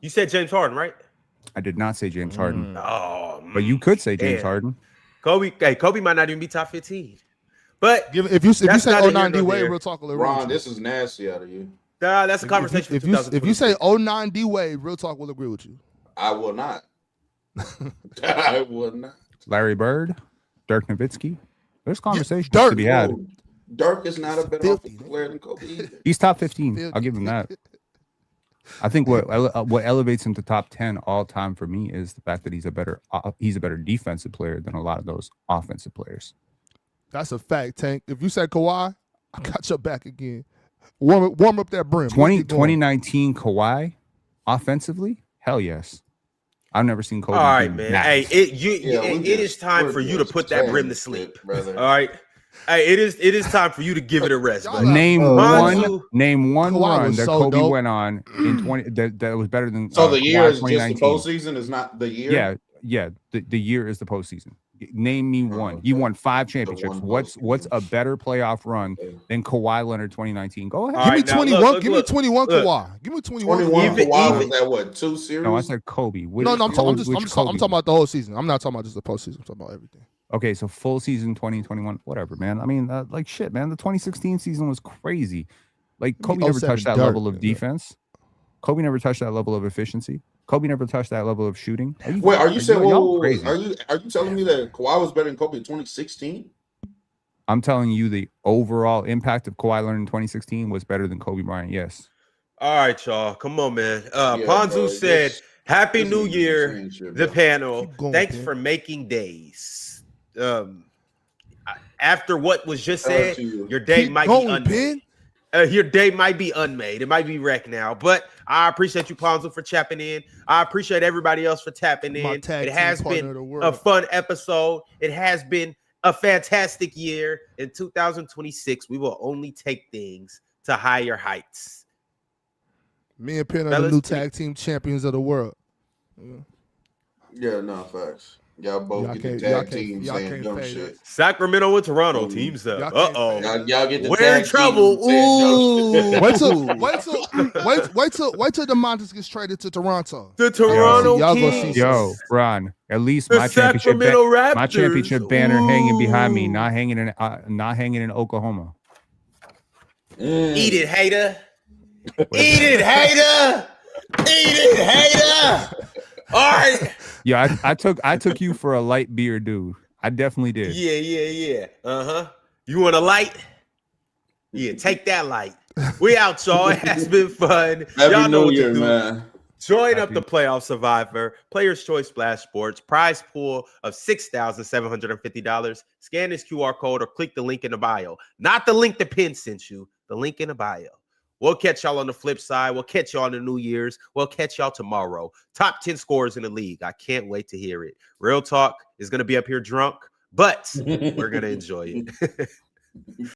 [SPEAKER 1] You said James Harden, right?
[SPEAKER 2] I did not say James Harden.
[SPEAKER 1] Oh,
[SPEAKER 2] but you could say James Harden.
[SPEAKER 1] Kobe might not even be top 15. But
[SPEAKER 6] if you say 09 D-Wade, real talk a little.
[SPEAKER 12] Ron, this is nasty out of you.
[SPEAKER 1] Nah, that's a conversation.
[SPEAKER 6] If you say 09 D-Wade, real talk will agree with you.
[SPEAKER 12] I will not. I will not.
[SPEAKER 2] Larry Bird, Dirk Nowitzki. There's conversations to be had.
[SPEAKER 12] Dirk is not a better offensive player than Kobe either.
[SPEAKER 2] He's top 15. I'll give him that. I think what elevates him to top 10 all time for me is the fact that he's a better defensive player than a lot of those offensive players.
[SPEAKER 6] That's a fact, Tank. If you said Kawhi, I got your back again. Warm up that brim.
[SPEAKER 2] 2019 Kawhi, offensively, hell yes. I've never seen Kobe.
[SPEAKER 1] All right, man. Hey, it is time for you to put that brim to sleep, brother. All right. Hey, it is time for you to give it a rest.
[SPEAKER 2] Name one run that Kobe went on in 20 that was better than.
[SPEAKER 12] So the year is just the postseason. Is not the year.
[SPEAKER 2] Yeah. The year is the postseason. Name me one. You won 5 championships. What's a better playoff run than Kawhi Leonard 2019? Go ahead.
[SPEAKER 6] Give me 21. Give me 21 Kawhi. Give me 21.
[SPEAKER 12] 21 Kawhi was that what 2 series?
[SPEAKER 2] No, I said Kobe.
[SPEAKER 6] I'm talking about the whole season. I'm not talking about just the postseason. I'm talking about everything.
[SPEAKER 2] Okay, so full season 2021, whatever, man. I mean, like shit, man. The 2016 season was crazy. Like Kobe never touched that level of defense. Kobe never touched that level of efficiency. Kobe never touched that level of shooting.
[SPEAKER 12] Are you telling me that Kawhi was better than Kobe in 2016?
[SPEAKER 2] I'm telling you the overall impact of Kawhi Leonard in 2016 was better than Kobe Bryant. Yes.
[SPEAKER 1] All right, y'all. Come on, man. Ponzu said, Happy New Year, the panel. Thanks for making days. After what was just said, your day might be unmade. Your day might be unmade. It might be wrecked now. But I appreciate you, Ponzo, for tapping in. I appreciate everybody else for tapping in. It has been a fun episode. It has been a fantastic year. In 2026, we will only take things to higher heights.
[SPEAKER 6] Me and Penn are the new tag team champions of the world.
[SPEAKER 12] Yeah, no, facts. Y'all both get the tag team saying dumb shit.
[SPEAKER 1] Sacramento and Toronto teams up.
[SPEAKER 12] Y'all get the
[SPEAKER 1] We're
[SPEAKER 12] tag
[SPEAKER 1] in trouble.
[SPEAKER 12] Ooh.
[SPEAKER 6] Wait till DeMontis gets traded to Toronto.
[SPEAKER 1] The Toronto Kings.
[SPEAKER 2] Yo, Ron. At least my championship banner hanging behind me, not hanging in Oklahoma.
[SPEAKER 1] Eat it, hater. Eat it, hater. Eat it, hater. All right.
[SPEAKER 2] Yeah, I took you for a light beer dude. I definitely did.
[SPEAKER 1] Yeah. You want a light? Yeah, take that light. We out, y'all. It has been fun. Y'all know what to do. Man. Join up the playoff survivor. Players Choice Splash Sports. Prize pool of $6,750. Scan this QR code or click the link in the bio. Not the link the Penn sent you. The link in the bio. We'll catch y'all on the flip side. We'll catch y'all on the New Year's. We'll catch y'all tomorrow. Top 10 scores in the league. I can't wait to hear it. Real Talk is going to be up here drunk, but we're going to enjoy it.